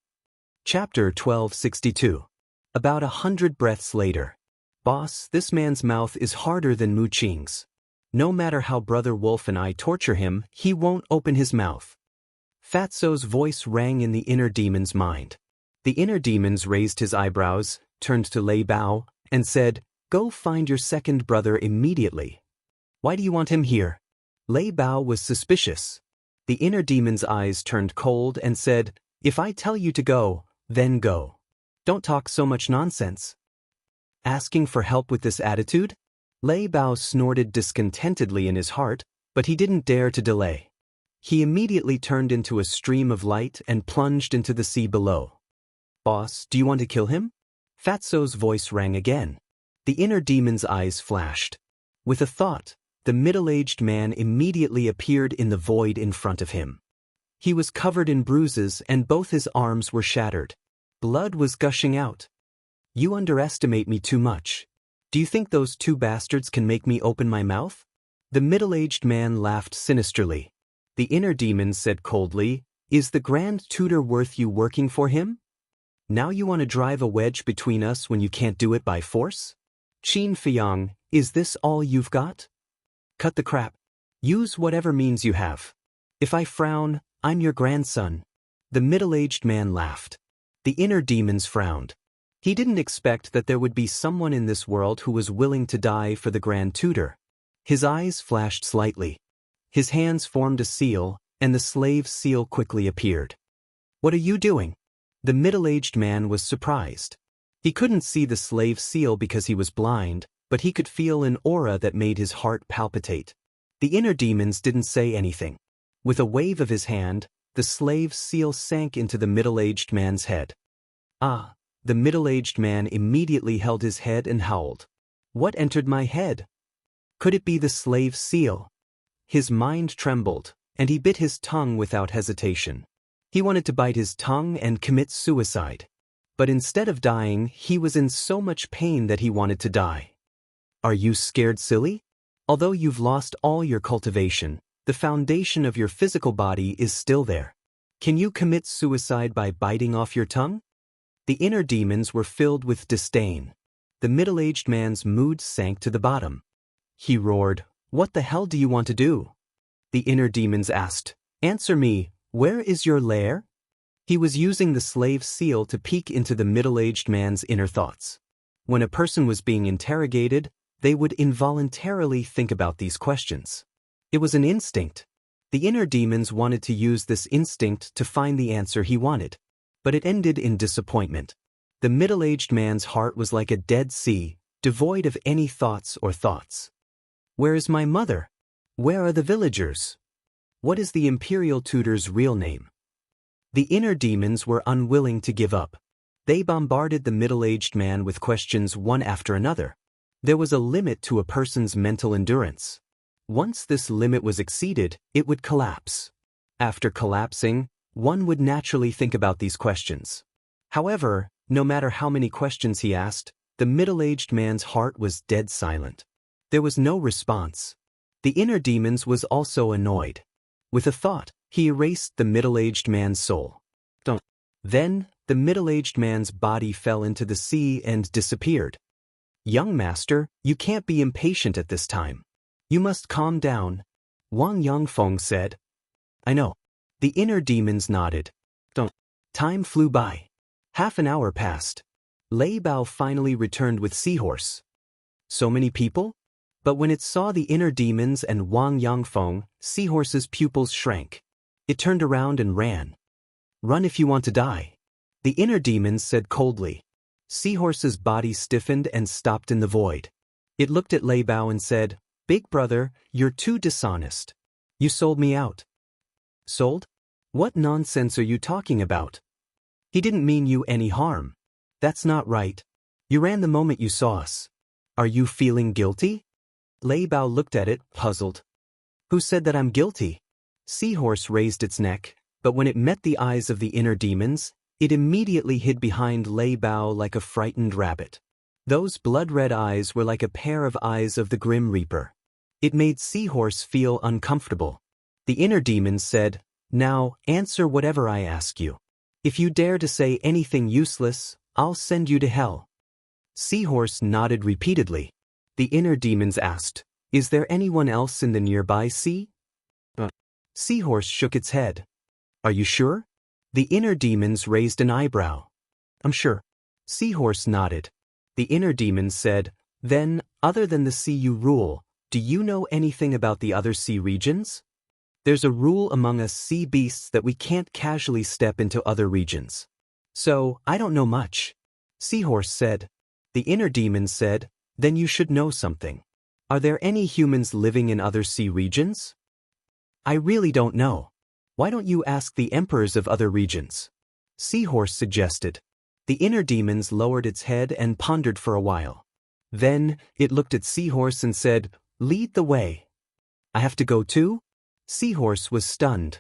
A: Chapter 1262. About 100 breaths later. Boss, this man's mouth is harder than Mu Qing's. No matter how Brother Wolf and I torture him, he won't open his mouth. Fatso's voice rang in the inner demon's mind. The inner demons raised his eyebrows, turned to Lei Bao, and said, "Go find your second brother immediately." "Why do you want him here?" Lei Bao was suspicious. The inner demon's eyes turned cold and said, "If I tell you to go, then go. Don't talk so much nonsense." Asking for help with this attitude? Lei Bao snorted discontentedly in his heart, but he didn't dare to delay. He immediately turned into a stream of light and plunged into the sea below. "Boss, do you want to kill him?" Fatso's voice rang again. The inner demon's eyes flashed. With a thought, the middle-aged man immediately appeared in the void in front of him. He was covered in bruises and both his arms were shattered. Blood was gushing out. "You underestimate me too much. Do you think those two bastards can make me open my mouth?" The middle-aged man laughed sinisterly. The inner demon said coldly, "Is the Grand Tutor worth you working for him? Now you want to drive a wedge between us when you can't do it by force? Qin Fiyang, is this all you've got? Cut the crap. Use whatever means you have. If I frown, I'm your grandson." The middle-aged man laughed. The inner demons frowned. He didn't expect that there would be someone in this world who was willing to die for the Grand Tutor. His eyes flashed slightly. His hands formed a seal, and the slave seal quickly appeared. "What are you doing?" The middle-aged man was surprised. He couldn't see the slave seal because he was blind, but he could feel an aura that made his heart palpitate. The inner demons didn't say anything. With a wave of his hand, the slave seal sank into the middle-aged man's head. "Ah!" The middle-aged man immediately held his head and howled. "What entered my head? Could it be the slave seal?" His mind trembled, and he bit his tongue without hesitation. He wanted to bite his tongue and commit suicide. But instead of dying, he was in so much pain that he wanted to die. "Are you scared silly? Although you've lost all your cultivation, the foundation of your physical body is still there. Can you commit suicide by biting off your tongue?" The inner demons were filled with disdain. The middle-aged man's mood sank to the bottom. He roared, "What the hell do you want to do?" The inner demons asked, "Answer me, where is your lair?" He was using the slave seal to peek into the middle-aged man's inner thoughts. When a person was being interrogated, they would involuntarily think about these questions. It was an instinct. The inner demons wanted to use this instinct to find the answer he wanted. But it ended in disappointment. The middle-aged man's heart was like a dead sea, devoid of any thoughts or thoughts. "Where is my mother? Where are the villagers? What is the imperial tutor's real name?" The inner demons were unwilling to give up. They bombarded the middle-aged man with questions one after another. There was a limit to a person's mental endurance. Once this limit was exceeded, it would collapse. After collapsing, one would naturally think about these questions. However, no matter how many questions he asked, the middle-aged man's heart was dead silent. There was no response. The inner demons was also annoyed. With a thought, he erased the middle-aged man's soul. Then, the middle-aged man's body fell into the sea and disappeared. "Young master, you can't be impatient at this time. You must calm down," Wang Yangfeng said. "I know." The inner demons nodded. Time flew by. Half an hour passed. Lei Bao finally returned with Seahorse. So many people? But when it saw the inner demons and Wang Yangfeng, Seahorse's pupils shrank. It turned around and ran. "Run if you want to die," the inner demons said coldly. Seahorse's body stiffened and stopped in the void. It looked at Lei Bao and said, "Big brother, you're too dishonest. You sold me out." "Sold? What nonsense are you talking about? He didn't mean you any harm. That's not right. You ran the moment you saw us. Are you feeling guilty?" Lei Bao looked at it, puzzled. Who said that I'm guilty? Seahorse raised its neck, but when it met the eyes of the inner demons, it immediately hid behind Lei Bao like a frightened rabbit. Those blood-red eyes were like a pair of eyes of the Grim Reaper. It made Seahorse feel uncomfortable. The inner demons said, "Now, answer whatever I ask you. If you dare to say anything useless, I'll send you to hell." Seahorse nodded repeatedly. The inner demons asked, "Is there anyone else in the nearby sea?" Seahorse shook its head. "Are you sure?" The inner demons raised an eyebrow. "I'm sure." Seahorse nodded. The inner demons said, "Then, other than the sea you rule, do you know anything about the other sea regions? There's a rule among us sea beasts that we can't casually step into other regions. So, I don't know much." Seahorse said. The inner demons said, "Then you should know something. Are there any humans living in other sea regions?" "I really don't know. Why don't you ask the emperors of other regions?" Seahorse suggested. The inner demons lowered its head and pondered for a while. Then, it looked at Seahorse and said, "Lead the way." "I have to go too?" Seahorse was stunned.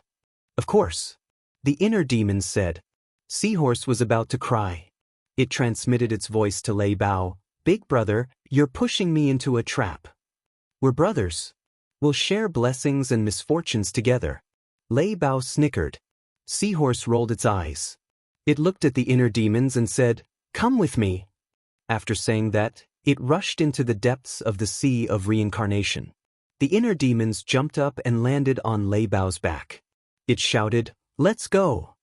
A: "Of course." The inner demons said. Seahorse was about to cry. It transmitted its voice to Lei Bao, "Big brother, you're pushing me into a trap. We're brothers. We'll share blessings and misfortunes together." Lei Bao snickered. Seahorse rolled its eyes. It looked at the inner demons and said, "Come with me." After saying that, it rushed into the depths of the sea of reincarnation. The inner demons jumped up and landed on Lei Bao's back. It shouted, "Let's go."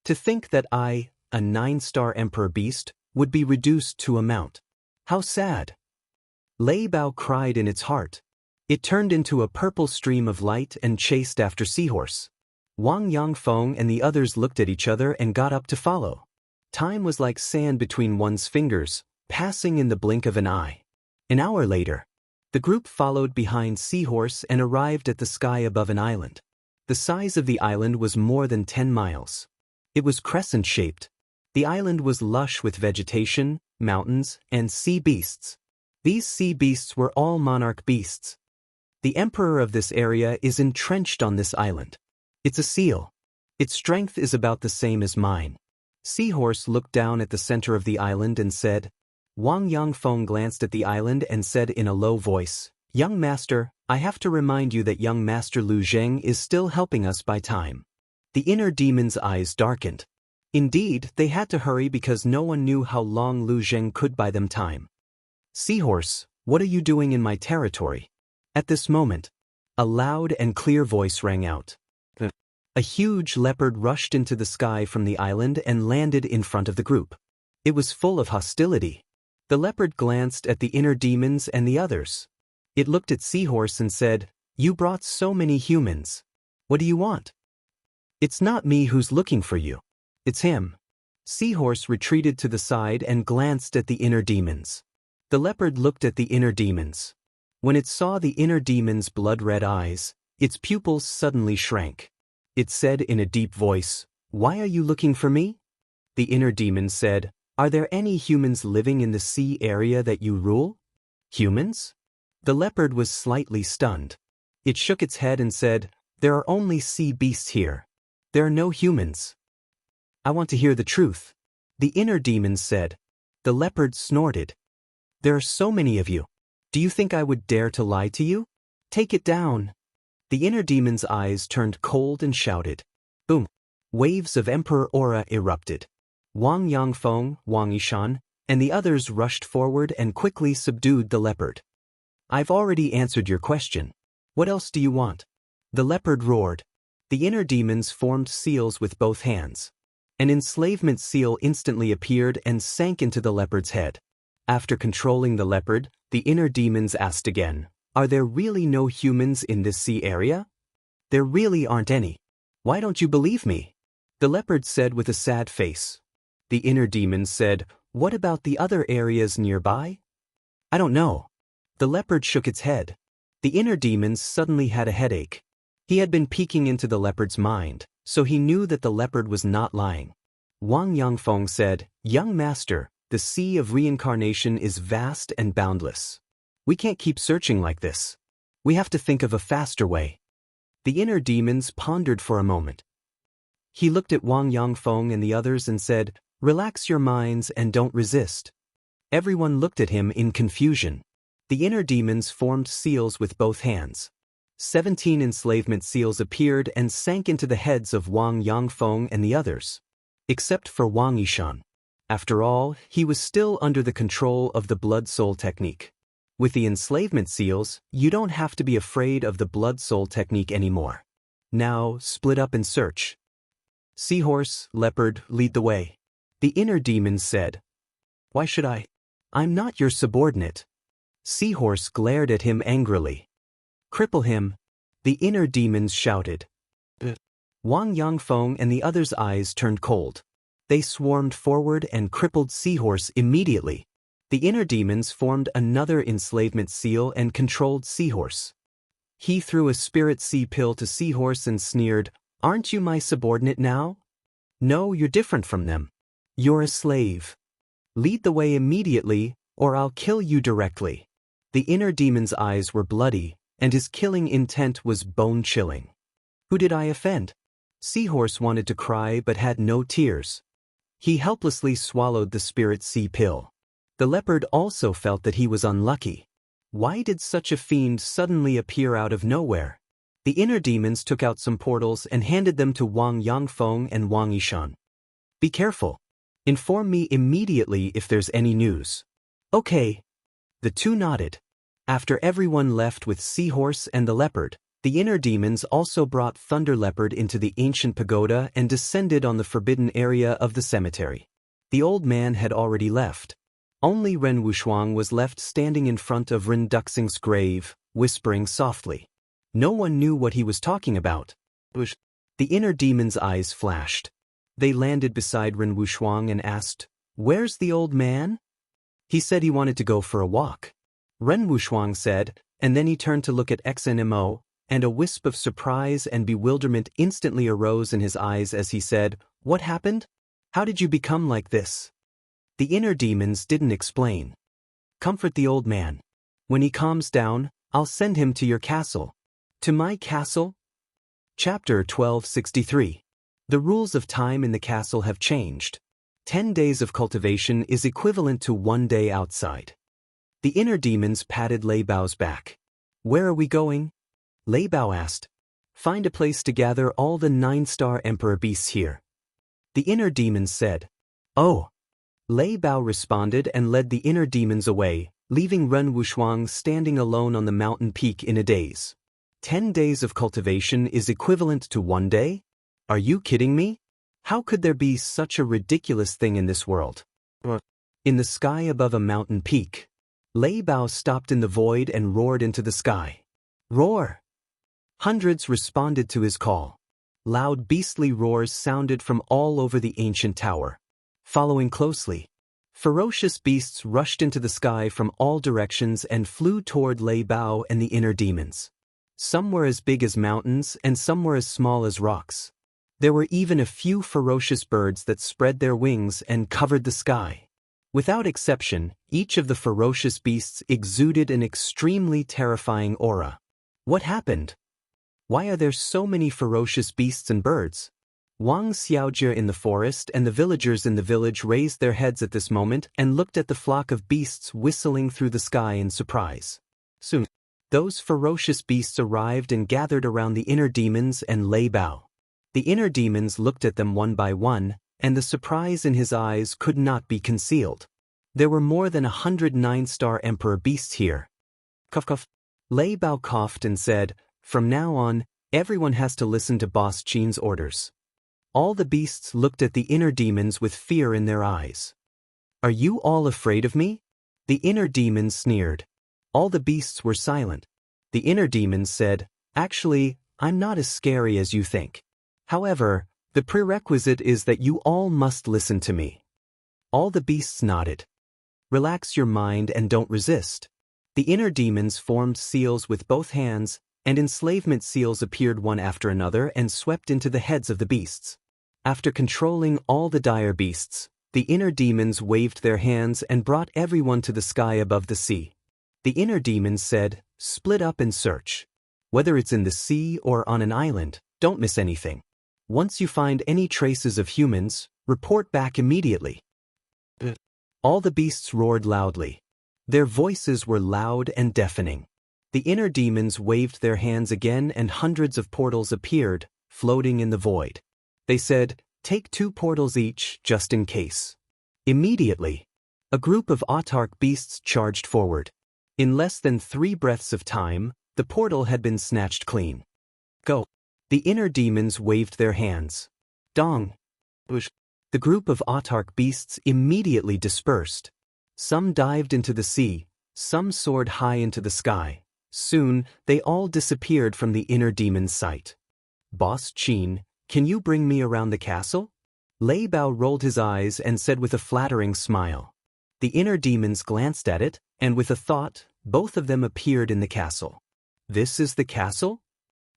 A: To think that I, a 9-star emperor beast, would be reduced to a mount. How sad. Lei Bao cried in its heart. It turned into a purple stream of light and chased after Seahorse. Wang Yangfeng and the others looked at each other and got up to follow. Time was like sand between one's fingers, passing in the blink of an eye. An hour later, the group followed behind Seahorse and arrived at the sky above an island. The size of the island was more than 10 miles. It was crescent-shaped. The island was lush with vegetation, mountains, and sea beasts. These sea beasts were all monarch beasts. The emperor of this area is entrenched on this island. It's a seal. Its strength is about the same as mine. Seahorse looked down at the center of the island and said. Wang Yangfeng glanced at the island and said in a low voice, "Young master, I have to remind you that young master Lu Zheng is still helping us by time." The inner demon's eyes darkened. Indeed, they had to hurry because no one knew how long Lu Zheng could buy them time. "Seahorse, what are you doing in my territory?" At this moment, a loud and clear voice rang out. A huge leopard rushed into the sky from the island and landed in front of the group. It was full of hostility. The leopard glanced at the inner demons and the others. It looked at Seahorse and said, "You brought so many humans. What do you want?" "It's not me who's looking for you. It's him." Seahorse retreated to the side and glanced at the inner demons. The leopard looked at the inner demons. When it saw the inner demon's blood-red eyes, its pupils suddenly shrank. It said in a deep voice, "Why are you looking for me?" The inner demon said, "Are there any humans living in the sea area that you rule?" "Humans?" The leopard was slightly stunned. It shook its head and said, "There are only sea beasts here. There are no humans." "I want to hear the truth." The inner demon said. The leopard snorted. "There are so many of you. Do you think I would dare to lie to you? Take it down." The inner demon's eyes turned cold and shouted. Boom! Waves of emperor aura erupted. Wang Yangfeng, Wang Yishan, and the others rushed forward and quickly subdued the leopard. "I've already answered your question. What else do you want?" The leopard roared. The inner demons formed seals with both hands. An enslavement seal instantly appeared and sank into the leopard's head. After controlling the leopard, the inner demons asked again, "Are there really no humans in this sea area?" "There really aren't any. Why don't you believe me?" The leopard said with a sad face. The inner demons said, "What about the other areas nearby?" "I don't know." The leopard shook its head. The inner demons suddenly had a headache. He had been peeking into the leopard's mind, so he knew that the leopard was not lying. Wang Yangfeng said, "Young master, the sea of reincarnation is vast and boundless. We can't keep searching like this. We have to think of a faster way. The inner demons pondered for a moment. He looked at Wang Yangfeng and the others and said, "Relax your minds and don't resist." Everyone looked at him in confusion. The inner demons formed seals with both hands. 17 enslavement seals appeared and sank into the heads of Wang Yangfeng and the others. Except for Wang Yishan. After all, he was still under the control of the blood-soul technique. With the enslavement seals, you don't have to be afraid of the blood-soul technique anymore. Now, split up and search. Seahorse, leopard, lead the way. The inner demons said. Why should I? I'm not your subordinate. Seahorse glared at him angrily. Cripple him. The inner demons shouted. Wang Yangfeng and the others' eyes turned cold. They swarmed forward and crippled Seahorse immediately. The inner demons formed another enslavement seal and controlled Seahorse. He threw a spirit sea pill to Seahorse and sneered, "Aren't you my subordinate now? No, you're different from them. You're a slave. Lead the way immediately, or I'll kill you directly." The inner demon's eyes were bloody, and his killing intent was bone-chilling. Who did I offend? Seahorse wanted to cry but had no tears. He helplessly swallowed the spirit sea pill. The leopard also felt that he was unlucky. Why did such a fiend suddenly appear out of nowhere? The inner demons took out some portals and handed them to Wang Yangfeng and Wang Yishan. Be careful. Inform me immediately if there's any news. Okay. The two nodded. After everyone left with Seahorse and the leopard, the inner demons also brought Thunder Leopard into the ancient pagoda and descended on the forbidden area of the cemetery. The old man had already left. Only Ren Wushuang was left standing in front of Ren Duxing's grave, whispering softly. No one knew what he was talking about. The inner demon's eyes flashed. They landed beside Ren Wushuang and asked, "Where's the old man?" He said he wanted to go for a walk. Ren Wushuang said, and then he turned to look at XNMO, and a wisp of surprise and bewilderment instantly arose in his eyes as he said, "What happened? How did you become like this?" The inner demons didn't explain. Comfort the old man. When he calms down, I'll send him to your castle. To my castle? Chapter 1263. The rules of time in the castle have changed. 10 days of cultivation is equivalent to 1 day outside. The inner demons patted Lei Bao's back. Where are we going? Lei Bao asked. Find a place to gather all the 9-star emperor beasts here. The inner demons said. Oh. Lei Bao responded and led the inner demons away, leaving Ren Wushuang standing alone on the mountain peak in a daze. 10 days of cultivation is equivalent to 1 day? Are you kidding me? How could there be such a ridiculous thing in this world? In the sky above a mountain peak, Lei Bao stopped in the void and roared into the sky. Roar! Hundreds responded to his call. Loud beastly roars sounded from all over the ancient tower. Following closely, ferocious beasts rushed into the sky from all directions and flew toward Lei Bao and the inner demons. Some were as big as mountains and some were as small as rocks. There were even a few ferocious birds that spread their wings and covered the sky. Without exception, each of the ferocious beasts exuded an extremely terrifying aura. What happened? Why are there so many ferocious beasts and birds? Wang Xiaojie in the forest and the villagers in the village raised their heads at this moment and looked at the flock of beasts whistling through the sky in surprise. Soon, those ferocious beasts arrived and gathered around the inner demons and Lei Bao. The inner demons looked at them one by one, and the surprise in his eyes could not be concealed. There were more than 100 9-star emperor beasts here. Cough cough. Lei Bao coughed and said, "From now on, everyone has to listen to Boss Qin's orders." All the beasts looked at the inner demons with fear in their eyes. Are you all afraid of me? The inner demons sneered. All the beasts were silent. The inner demons said, Actually, I'm not as scary as you think. However, the prerequisite is that you all must listen to me. All the beasts nodded. Relax your mind and don't resist. The inner demons formed seals with both hands, and enslavement seals appeared one after another and swept into the heads of the beasts. After controlling all the dire beasts, the inner demons waved their hands and brought everyone to the sky above the sea. The inner demons said, split up and search. Whether it's in the sea or on an island, don't miss anything. Once you find any traces of humans, report back immediately. All the beasts roared loudly. Their voices were loud and deafening. The inner demons waved their hands again and hundreds of portals appeared, floating in the void. They said, take 2 portals each, just in case. Immediately, a group of autark beasts charged forward. In less than 3 breaths of time, the portal had been snatched clean. Go. The inner demons waved their hands. Dong. Bush. The group of autark beasts immediately dispersed. Some dived into the sea, some soared high into the sky. Soon, they all disappeared from the inner demon's sight. Boss Qin, can you bring me around the castle? Lei Bao rolled his eyes and said with a flattering smile. The inner demons glanced at it, and with a thought, both of them appeared in the castle. This is the castle?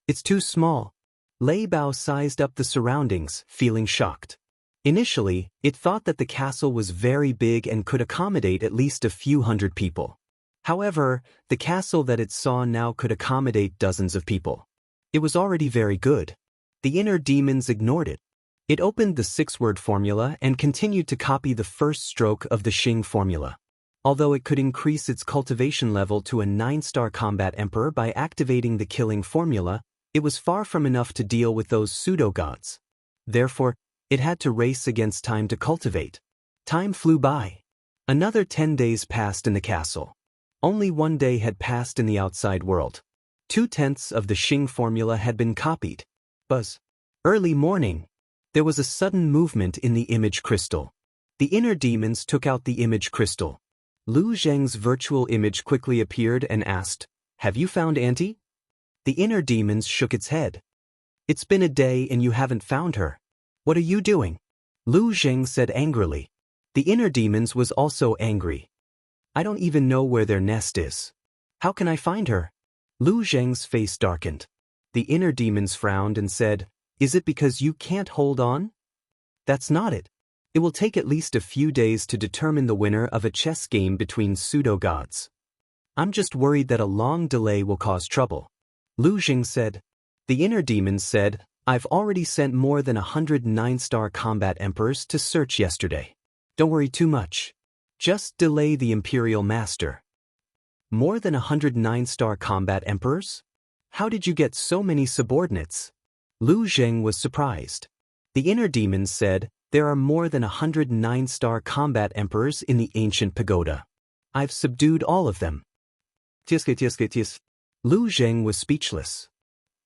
A: It's too small. Lei Bao sized up the surroundings, feeling shocked. Initially, it thought that the castle was very big and could accommodate at least a few hundred people. However, the castle that it saw now could accommodate dozens of people. It was already very good. The inner demons ignored it. It opened the 6-word formula and continued to copy the first stroke of the Xing formula. Although it could increase its cultivation level to a 9-star combat emperor by activating the killing formula, it was far from enough to deal with those pseudo-gods. Therefore, it had to race against time to cultivate. Time flew by. Another 10 days passed in the castle. Only 1 day had passed in the outside world. 2/10 of the Xing formula had been copied. Buzz. Early morning. There was a sudden movement in the image crystal. The inner demons took out the image crystal. Lu Zheng's virtual image quickly appeared and asked, have you found Auntie? The inner demons shook its head. It's been a day and you haven't found her. What are you doing? Lu Zheng said angrily. The inner demons was also angry. I don't even know where their nest is. How can I find her? Lu Zheng's face darkened. The inner demons frowned and said, is it because you can't hold on? That's not it. It will take at least a few days to determine the winner of a chess game between pseudo-gods. I'm just worried that a long delay will cause trouble. Lu Zheng said. The inner demons said, I've already sent more than 100 9-star combat emperors to search yesterday. Don't worry too much. Just delay the Imperial Master. More than 100 9-star combat emperors? How did you get so many subordinates? Lu Zheng was surprised. The inner demons said, there are more than 100 9-star combat emperors in the ancient pagoda. I've subdued all of them. Lu Zheng was speechless.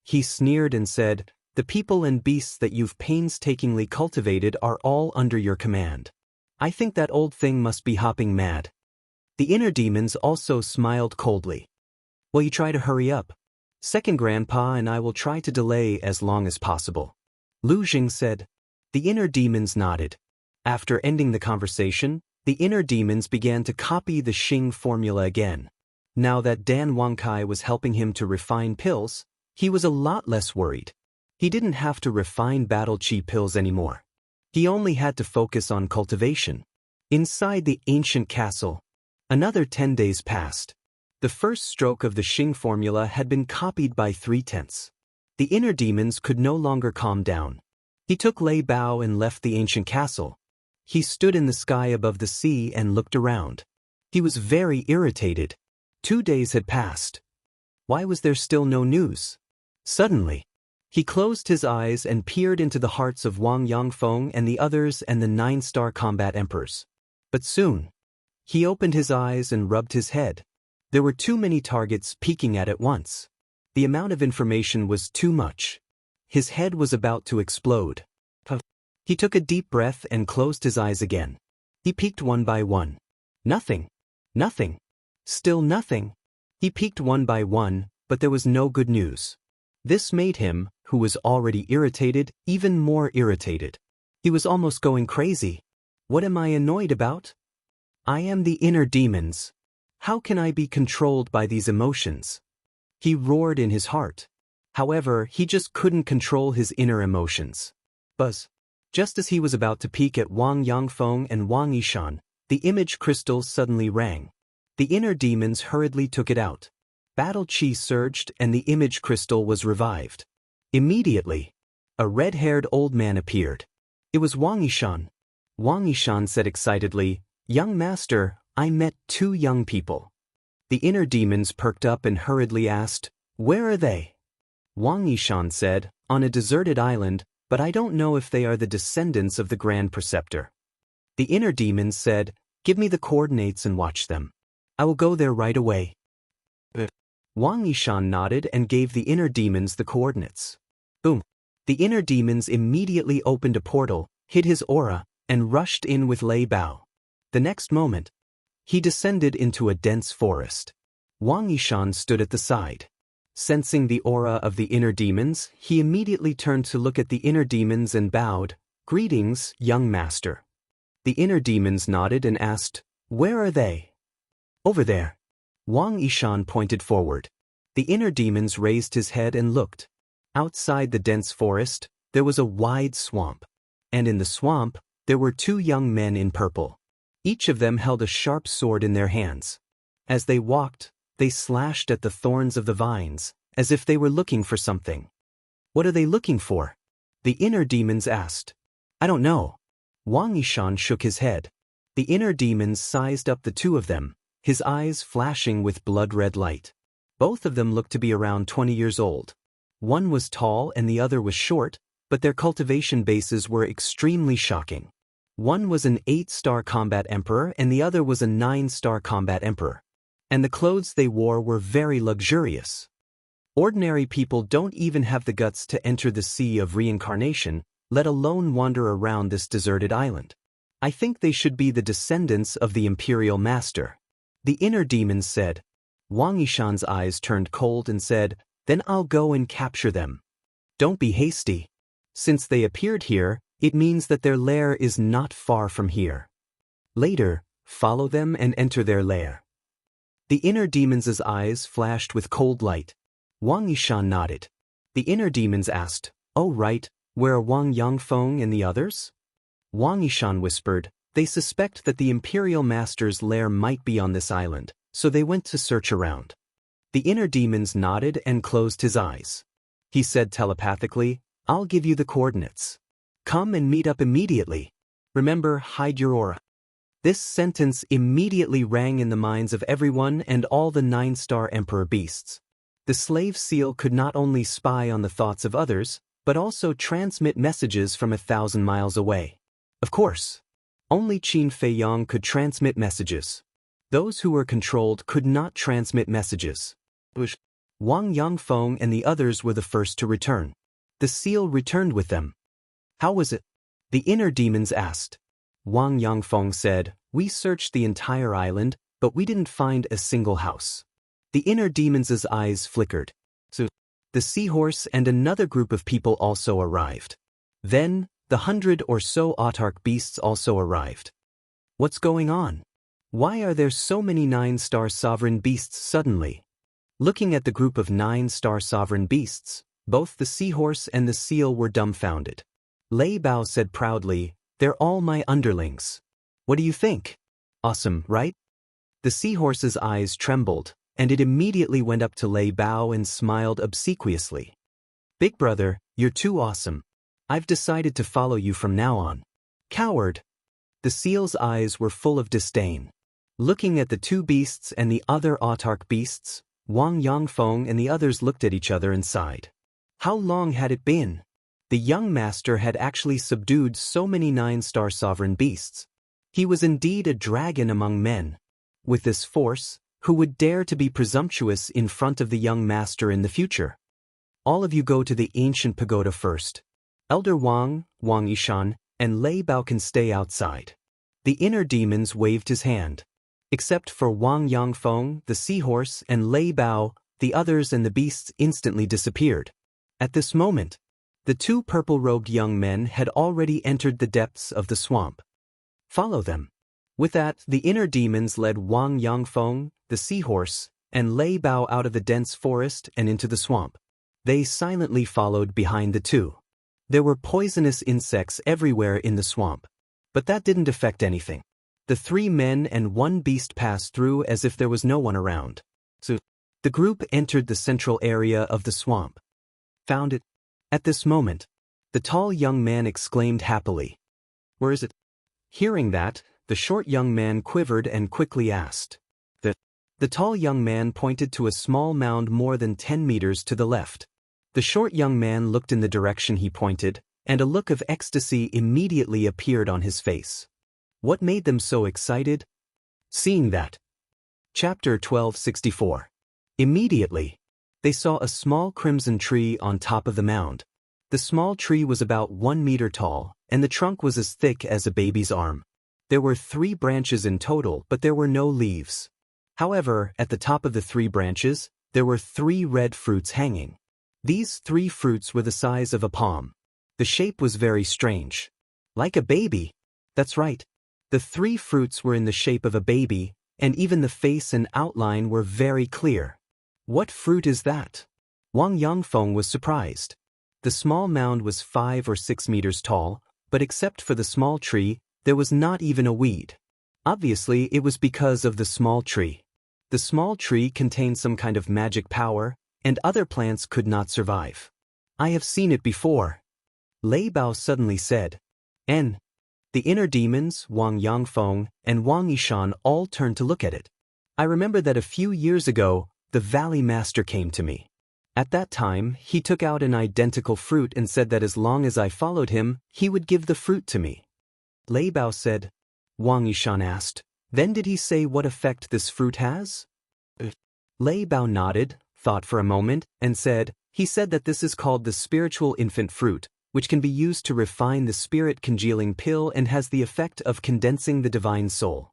A: He sneered and said, the people and beasts that you've painstakingly cultivated are all under your command. I think that old thing must be hopping mad. The inner demons also smiled coldly. Well, you try to hurry up. Second Grandpa and I will try to delay as long as possible. Lu Zheng said. The inner demons nodded. After ending the conversation, the inner demons began to copy the Xing formula again. Now that Dan Wangkai was helping him to refine pills, he was a lot less worried. He didn't have to refine battle chi pills anymore. He only had to focus on cultivation. Inside the ancient castle, another 10 days passed. The first stroke of the Xing formula had been copied by 3/10. The inner demons could no longer calm down. He took Lei Bao and left the ancient castle. He stood in the sky above the sea and looked around. He was very irritated. 2 days had passed. Why was there still no news? Suddenly, he closed his eyes and peered into the hearts of Wang Yangfeng and the others and the 9-star combat emperors. But soon, he opened his eyes and rubbed his head. There were too many targets peeking at once. The amount of information was too much. His head was about to explode. He took a deep breath and closed his eyes again. He peeked one by one. Nothing. Nothing. Still nothing. He peeked one by one, but there was no good news. This made him, who was already irritated, even more irritated. He was almost going crazy. What am I annoyed about? I am the inner demons. How can I be controlled by these emotions? He roared in his heart. However, he just couldn't control his inner emotions. Buzz. Just as he was about to peek at Wang Yangfeng and Wang Yishan, the image crystal suddenly rang. The inner demons hurriedly took it out. Battle chi surged and the image crystal was revived. Immediately, a red-haired old man appeared. It was Wang Yishan. Wang Yishan said excitedly, "Young master, I met 2 young people." The inner demons perked up and hurriedly asked, "Where are they?" Wang Yishan said, "On a deserted island, but I don't know if they are the descendants of the Grand Preceptor." The inner demons said, "Give me the coordinates and watch them. I will go there right away." Wang Yishan nodded and gave the inner demons the coordinates. Boom! The inner demons immediately opened a portal, hid his aura, and rushed in with Lei Bao. The next moment, he descended into a dense forest. Wang Yishan stood at the side. Sensing the aura of the inner demons, he immediately turned to look at the inner demons and bowed, "Greetings, young master." The inner demons nodded and asked, "Where are they?" "Over there." Wang Yishan pointed forward. The inner demons raised his head and looked. Outside the dense forest, there was a wide swamp. And in the swamp, there were 2 young men in purple. Each of them held a sharp sword in their hands. As they walked, they slashed at the thorns of the vines, as if they were looking for something. "What are they looking for?" the inner demons asked. "I don't know." Wang Yishan shook his head. The inner demons sized up the 2 of them, his eyes flashing with blood-red light. Both of them looked to be around 20 years old. One was tall and the other was short, but their cultivation bases were extremely shocking. One was an 8-star combat emperor and the other was a 9-star combat emperor. And the clothes they wore were very luxurious. Ordinary people don't even have the guts to enter the sea of reincarnation, let alone wander around this deserted island. I think they should be the descendants of the Imperial Master. The inner demons said. Wang Yishan's eyes turned cold and said, "Then I'll go and capture them." "Don't be hasty. Since they appeared here, it means that their lair is not far from here. Later, follow them and enter their lair." The inner demons' eyes flashed with cold light. Wang Yishan nodded. The inner demons asked, "Oh right, where are Wang Yangfeng and the others?" Wang Yishan whispered, "They suspect that the Imperial Master's lair might be on this island, so they went to search around." The inner demons nodded and closed his eyes. He said telepathically, "I'll give you the coordinates. Come and meet up immediately. Remember, hide your aura." This sentence immediately rang in the minds of everyone and all the 9-star Emperor beasts. The slave seal could not only spy on the thoughts of others, but also transmit messages from 1,000 miles away. Of course, only Qin Feiyong could transmit messages. Those who were controlled could not transmit messages. Wang Yangfeng and the others were the first to return. The seal returned with them. "How was it?" the inner demons asked. Wang Yangfeng said, "We searched the entire island, but we didn't find a single house." The inner demons' eyes flickered. So, the seahorse and another group of people also arrived. Then, the 100 or so autarch beasts also arrived. What's going on? Why are there so many 9-star sovereign beasts suddenly? Looking at the group of 9-star sovereign beasts, both the seahorse and the seal were dumbfounded. Lei Bao said proudly, "They're all my underlings. What do you think? Awesome, right?" The seahorse's eyes trembled, and it immediately went up to Lei Bao and smiled obsequiously. "Big brother, you're too awesome. I've decided to follow you from now on." "Coward!" The seal's eyes were full of disdain. Looking at the 2 beasts and the other autarch beasts, Wang Yangfeng and the others looked at each other and sighed. How long had it been? The young master had actually subdued so many 9-star sovereign beasts. He was indeed a dragon among men. With this force, who would dare to be presumptuous in front of the young master in the future? "All of you go to the ancient pagoda first. Elder Wang, Wang Yishan, and Lei Bao can stay outside." The inner demons waved his hand. Except for Wang Yangfeng, the seahorse, and Lei Bao, the others and the beasts instantly disappeared. At this moment, the 2 purple-robed young men had already entered the depths of the swamp. "Follow them." With that, the inner demons led Wang Yangfeng, the seahorse, and Lei Bao out of the dense forest and into the swamp. They silently followed behind the 2. There were poisonous insects everywhere in the swamp. But that didn't affect anything. The The 3 men and 1 beast passed through as if there was no one around. So, the group entered the central area of the swamp. Found it. At this moment, the tall young man exclaimed happily. Where is it? Hearing that, the short young man quivered and quickly asked. The tall young man pointed to a small mound more than 10 meters to the left. The short young man looked in the direction he pointed, and a look of ecstasy immediately appeared on his face. What made them so excited? Seeing that. Chapter 1264. Immediately, they saw a small crimson tree on top of the mound. The small tree was about 1 meter tall, and the trunk was as thick as a baby's arm. There were 3 branches in total, but there were no leaves. However, at the top of the 3 branches, there were 3 red fruits hanging. These 3 fruits were the size of a palm. The shape was very strange. Like a baby. That's right. The 3 fruits were in the shape of a baby, and even the face and outline were very clear. What fruit is that? Wang Yangfeng was surprised. The small mound was 5 or 6 meters tall, but except for the small tree, there was not even a weed. Obviously, it was because of the small tree. The small tree contained some kind of magic power, and other plants could not survive. I have seen it before. Lei Bao suddenly said. The inner demons, Wang Yangfeng, and Wang Yishan all turned to look at it. I remember that a few years ago, the Valley Master came to me. At that time, he took out an identical fruit and said that as long as I followed him, he would give the fruit to me. Lei Bao said. Wang Yishan asked, then did he say what effect this fruit has? Lei Bao nodded, thought for a moment, and said, he said that this is called the spiritual infant fruit, which can be used to refine the spirit congealing pill and has the effect of condensing the divine soul.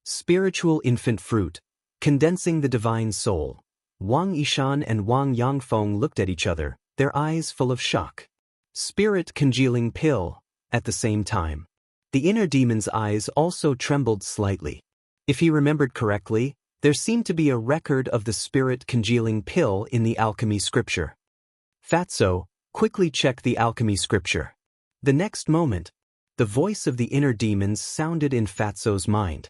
A: Spiritual infant fruit, condensing the divine soul. Wang Yishan and Wang Yangfeng looked at each other, their eyes full of shock. Spirit congealing pill, at the same time. The inner demon's eyes also trembled slightly. If he remembered correctly, there seemed to be a record of the spirit congealing pill in the alchemy scripture. Fatso, quickly check the alchemy scripture. The next moment, the voice of the inner demons sounded in Fatso's mind.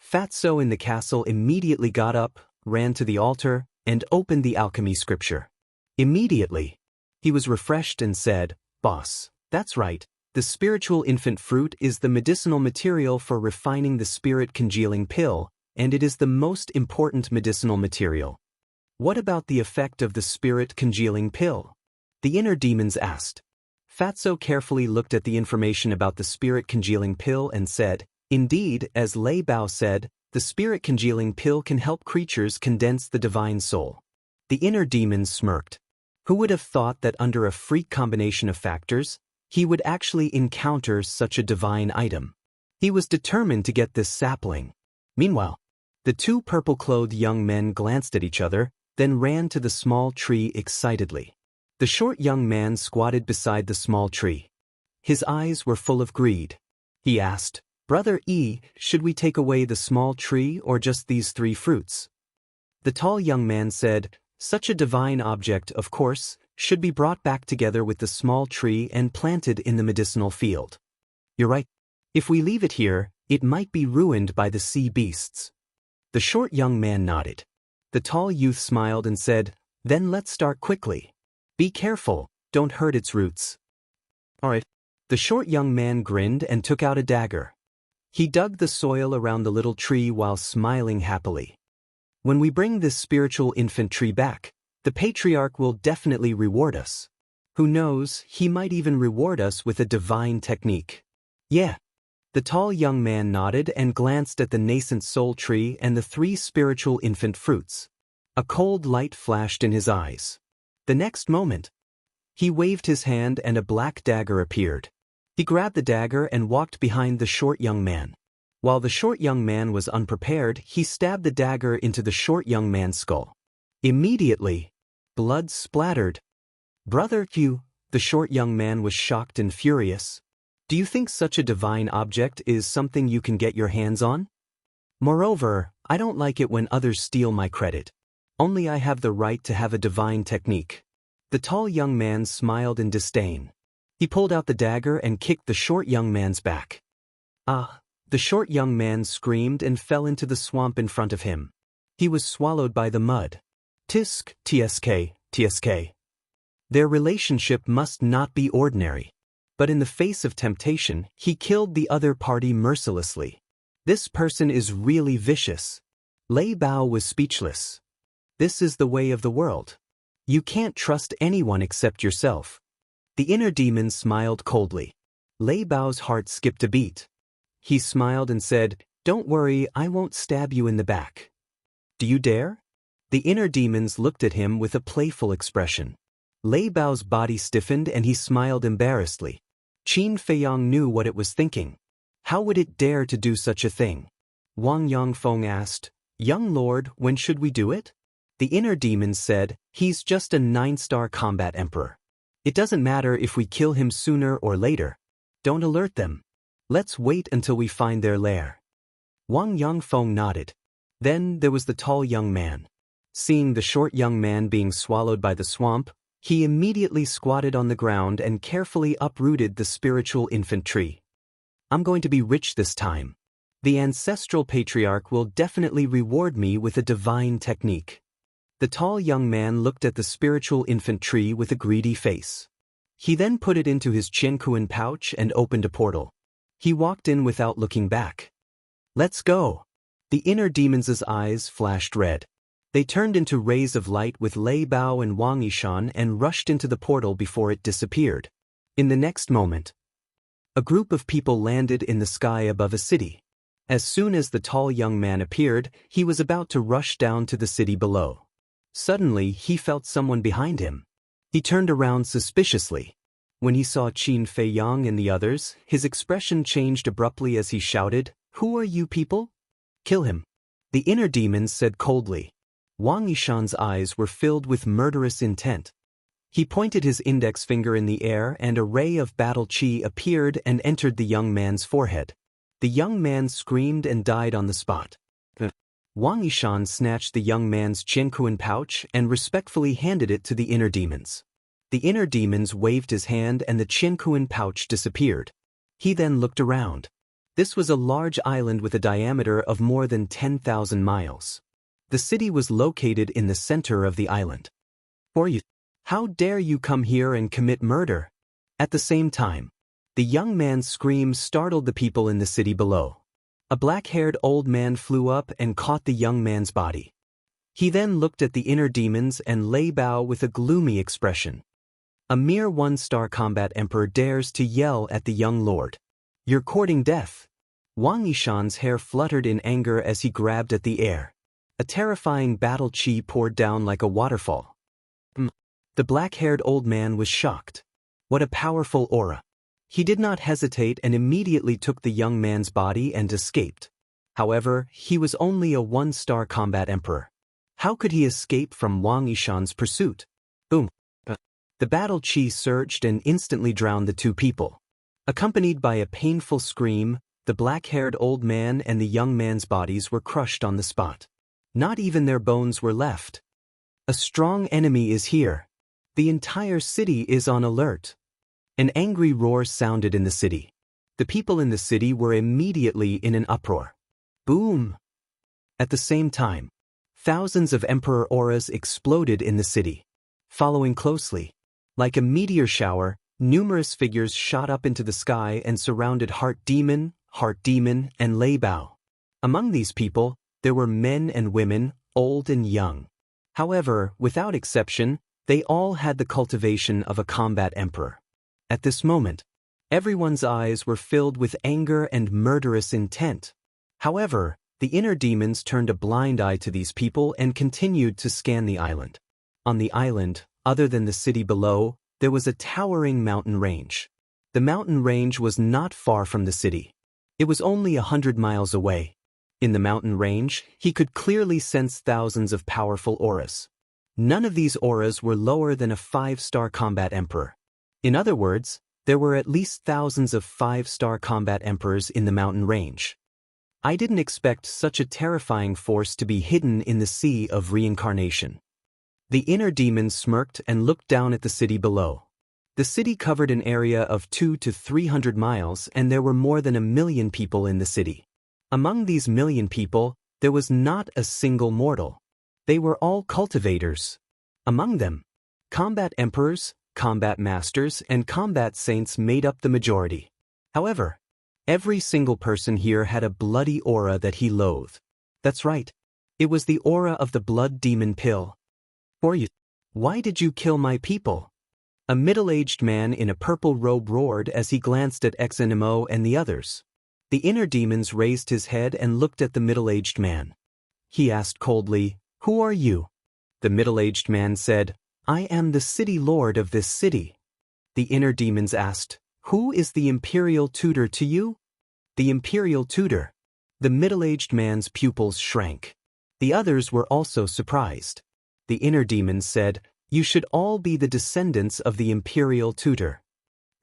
A: Fatso in the castle immediately got up, ran to the altar, and opened the alchemy scripture. Immediately, he was refreshed and said, Boss, that's right. The spiritual infant fruit is the medicinal material for refining the spirit congealing pill, and it is the most important medicinal material. What about the effect of the spirit congealing pill? The inner demons asked. Fatso carefully looked at the information about the spirit congealing pill and said, indeed, as Lei Bao said, the spirit congealing pill can help creatures condense the divine soul. The inner demons smirked. Who would have thought that under a freak combination of factors, he would actually encounter such a divine item? He was determined to get this sapling. Meanwhile, the 2 purple-clothed young men glanced at each other, then ran to the small tree excitedly. The short young man squatted beside the small tree. His eyes were full of greed. He asked, Brother E, should we take away the small tree or just these 3 fruits? The tall young man said, such a divine object, of course, should be brought back together with the small tree and planted in the medicinal field. You're right. If we leave it here, it might be ruined by the sea beasts. The short young man nodded. The tall youth smiled and said, then let's start quickly. Be careful, don't hurt its roots. All right. The short young man grinned and took out a dagger. He dug the soil around the little tree while smiling happily. When we bring this spiritual infant tree back, the patriarch will definitely reward us. Who knows, he might even reward us with a divine technique. Yeah. The tall young man nodded and glanced at the nascent soul tree and the 3 spiritual infant fruits. A cold light flashed in his eyes. The next moment, he waved his hand and a black dagger appeared. He grabbed the dagger and walked behind the short young man. While the short young man was unprepared, he stabbed the dagger into the short young man's skull. Immediately, blood splattered. Brother Q, the short young man was shocked and furious. Do you think such a divine object is something you can get your hands on? Moreover, I don't like it when others steal my credit. Only I have the right to have a divine technique. The tall young man smiled in disdain. He pulled out the dagger and kicked the short young man's back. Ah, The short young man screamed and fell into the swamp in front of him. He was swallowed by the mud. Tisk, tsk, tsk. Their relationship must not be ordinary. But in the face of temptation, he killed the other party mercilessly. This person is really vicious. Lei Bao was speechless. This is the way of the world. You can't trust anyone except yourself. The inner demon smiled coldly. Lei Bao's heart skipped a beat. He smiled and said, "Don't worry, I won't stab you in the back." "Do you dare?" The inner demons looked at him with a playful expression. Lei Bao's body stiffened and he smiled embarrassedly. Qin Feiyang knew what it was thinking. How would it dare to do such a thing? Wang Yangfeng asked, "Young lord, when should we do it?" The inner demons said, "He's just a 9-star combat emperor. It doesn't matter if we kill him sooner or later. Don't alert them. Let's wait until we find their lair." Wang Yangfeng nodded. Then there was the tall young man. Seeing the short young man being swallowed by the swamp, he immediately squatted on the ground and carefully uprooted the spiritual infant tree. "I'm going to be rich this time. The ancestral patriarch will definitely reward me with a divine technique." The tall young man looked at the spiritual infant tree with a greedy face. He then put it into his Qiankuan pouch and opened a portal. He walked in without looking back. "Let's go." The inner demons' eyes flashed red. They turned into rays of light with Lei Bao and Wang Yishan and rushed into the portal before it disappeared. In the next moment, a group of people landed in the sky above a city. As soon as the tall young man appeared, he was about to rush down to the city below. Suddenly, he felt someone behind him. He turned around suspiciously. When he saw Qin Feiyang and the others, his expression changed abruptly as he shouted, "Who are you people? Kill him." The inner demons said coldly. Wang Yishan's eyes were filled with murderous intent. He pointed his index finger in the air and a ray of battle chi appeared and entered the young man's forehead. The young man screamed and died on the spot. Wang Yishan snatched the young man's Qiankuan pouch and respectfully handed it to the inner demons. The inner demons waved his hand and the Qiankuan pouch disappeared. He then looked around. This was a large island with a diameter of more than 10,000 miles. The city was located in the center of the island. How dare you come here and commit murder? At the same time, the young man's scream startled the people in the city below. A black-haired old man flew up and caught the young man's body. He then looked at the inner demons and Lei Bao with a gloomy expression. A mere 1-star combat emperor dares to yell at the young lord. "You're courting death." Wang Yishan's hair fluttered in anger as he grabbed at the air. A terrifying battle chi poured down like a waterfall. The black-haired old man was shocked. What a powerful aura. He did not hesitate and immediately took the young man's body and escaped. However, he was only a 1-star combat emperor. How could he escape from Wang Yishan's pursuit? Boom. The battle chi surged and instantly drowned the two people. Accompanied by a painful scream, the black-haired old man and the young man's bodies were crushed on the spot. Not even their bones were left. A strong enemy is here. The entire city is on alert. An angry roar sounded in the city. The people in the city were immediately in an uproar. Boom! At the same time, thousands of emperor auras exploded in the city. Following closely, like a meteor shower, numerous figures shot up into the sky and surrounded Heart Demon, and Lei Bao. Among these people, there were men and women, old and young. However, without exception, they all had the cultivation of a combat emperor. At this moment, everyone's eyes were filled with anger and murderous intent. However, the inner demons turned a blind eye to these people and continued to scan the island. On the island, other than the city below, there was a towering mountain range. The mountain range was not far from the city. It was only 100 miles away. In the mountain range, he could clearly sense thousands of powerful auras. None of these auras were lower than a 5-star combat emperor. In other words, there were at least thousands of 5-star combat emperors in the mountain range. I didn't expect such a terrifying force to be hidden in the sea of reincarnation. The inner demons smirked and looked down at the city below. The city covered an area of 200 to 300 miles and there were more than 1 million people in the city. Among these million people, there was not a single mortal. They were all cultivators. Among them, combat emperors, combat masters, and combat saints made up the majority. However, every single person here had a bloody aura that he loathed. That's right. It was the aura of the blood demon pill. For you. Why did you kill my people? A middle-aged man in a purple robe roared as he glanced at Xenemo and the others. The inner demons raised his head and looked at the middle-aged man. He asked coldly, "Who are you?" The middle-aged man said, "I am the city lord of this city." The inner demons asked, "Who is the imperial tutor to you?" The imperial tutor. The middle-aged man's pupils shrank. The others were also surprised. The inner demons said, "You should all be the descendants of the imperial tutor."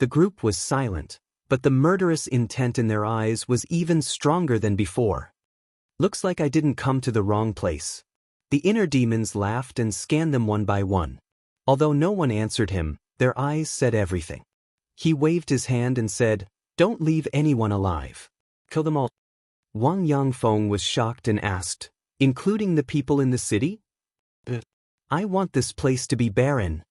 A: The group was silent, but the murderous intent in their eyes was even stronger than before. Looks like I didn't come to the wrong place. The inner demons laughed and scanned them one by one. Although no one answered him, their eyes said everything. He waved his hand and said, "Don't leave anyone alive. Kill them all." Wang Yangfeng was shocked and asked, "Including the people in the city?" "I want this place to be barren."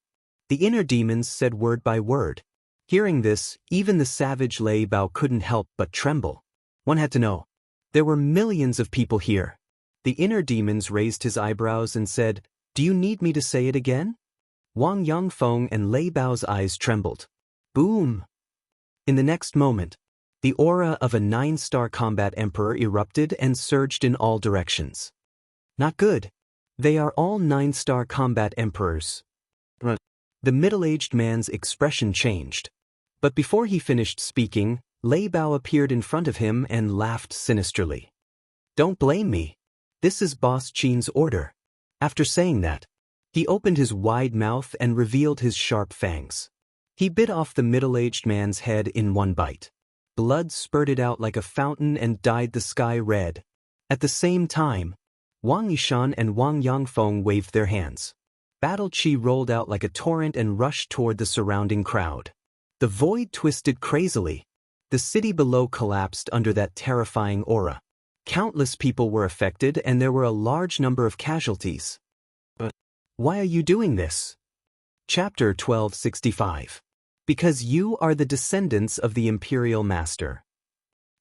A: The inner demons said word by word. Hearing this, even the savage Lei Bao couldn't help but tremble. One had to know. There were millions of people here. The inner demons raised his eyebrows and said, "Do you need me to say it again?" Wang Yangfeng and Lei Bao's eyes trembled. Boom! In the next moment, the aura of a 9-star combat emperor erupted and surged in all directions. Not good. They are all 9-star combat emperors. The middle-aged man's expression changed. But before he finished speaking, Lei Bao appeared in front of him and laughed sinisterly. "Don't blame me. This is Boss Qin's order." After saying that, he opened his wide mouth and revealed his sharp fangs. He bit off the middle-aged man's head in one bite. Blood spurted out like a fountain and dyed the sky red. At the same time, Wang Yishan and Wang Yangfeng waved their hands. Battle Qi rolled out like a torrent and rushed toward the surrounding crowd. The void twisted crazily. The city below collapsed under that terrifying aura. Countless people were affected and there were a large number of casualties. But why are you doing this? Chapter 1265. Because you are the descendants of the Imperial Master.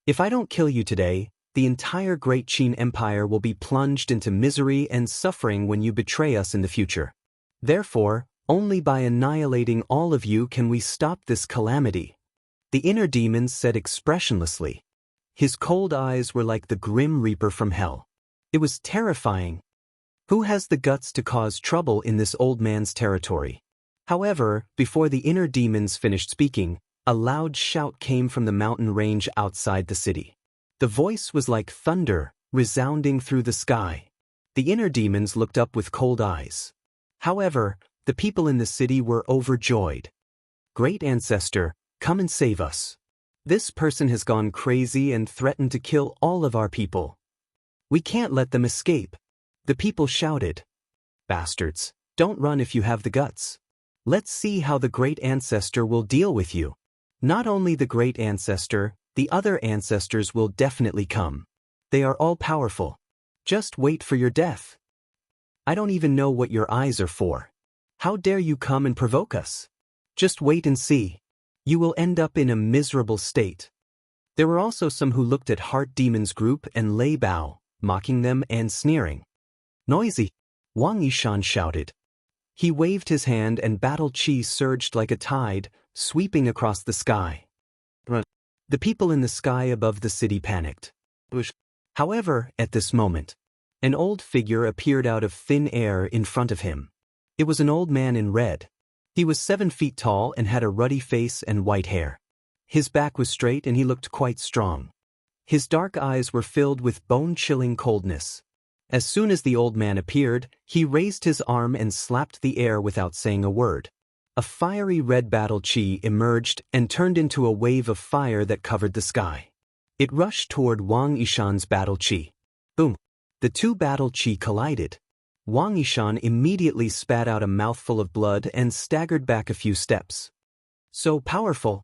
A: If I don't kill you today, the entire Great Qin Empire will be plunged into misery and suffering when you betray us in the future. Therefore, only by annihilating all of you can we stop this calamity. The inner demons said expressionlessly. His cold eyes were like the grim reaper from hell. It was terrifying. Who has the guts to cause trouble in this old man's territory? However, before the inner demons finished speaking, a loud shout came from the mountain range outside the city. The voice was like thunder, resounding through the sky. The inner demons looked up with cold eyes. However, the people in the city were overjoyed. "Great Ancestor, come and save us. This person has gone crazy and threatened to kill all of our people. We can't let them escape." The people shouted. "Bastards, don't run if you have the guts. Let's see how the Great Ancestor will deal with you." Not only the Great Ancestor, the other ancestors will definitely come. They are all powerful. Just wait for your death. I don't even know what your eyes are for. How dare you come and provoke us? Just wait and see. You will end up in a miserable state. There were also some who looked at Heart Demon's group and Lei Bao, mocking them and sneering. "Noisy!" Wang Yishan shouted. He waved his hand and Battle Qi surged like a tide, sweeping across the sky. The people in the sky above the city panicked. However, at this moment, an old figure appeared out of thin air in front of him. It was an old man in red. He was 7 feet tall and had a ruddy face and white hair. His back was straight and he looked quite strong. His dark eyes were filled with bone-chilling coldness. As soon as the old man appeared, he raised his arm and slapped the air without saying a word. A fiery red Battle Qi emerged and turned into a wave of fire that covered the sky. It rushed toward Wang Yishan's Battle Qi. Boom! The two Battle Qi collided. Wang Yishan immediately spat out a mouthful of blood and staggered back a few steps. So powerful.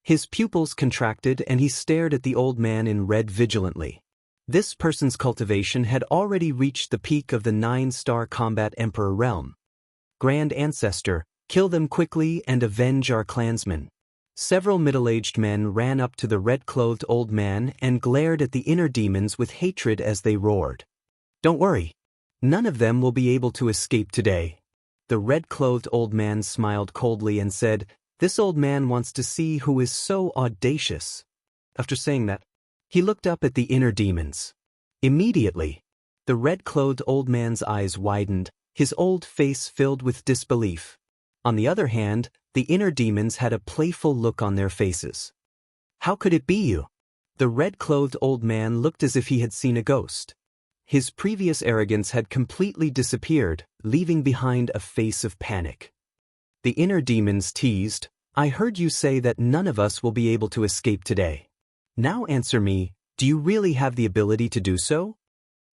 A: His pupils contracted and he stared at the old man in red vigilantly. This person's cultivation had already reached the peak of the 9-star combat emperor realm. Grand Ancestor, kill them quickly and avenge our clansmen. Several middle-aged men ran up to the red-clothed old man and glared at the inner demons with hatred as they roared. Don't worry. None of them will be able to escape today. The red-clothed old man smiled coldly and said, "This old man wants to see who is so audacious." After saying that, he looked up at the inner demons. Immediately, the red-clothed old man's eyes widened, his old face filled with disbelief. On the other hand, the inner demons had a playful look on their faces. How could it be you? The red-clothed old man looked as if he had seen a ghost. His previous arrogance had completely disappeared, leaving behind a face of panic. The inner demons teased, "I heard you say that none of us will be able to escape today. Now answer me, do you really have the ability to do so?"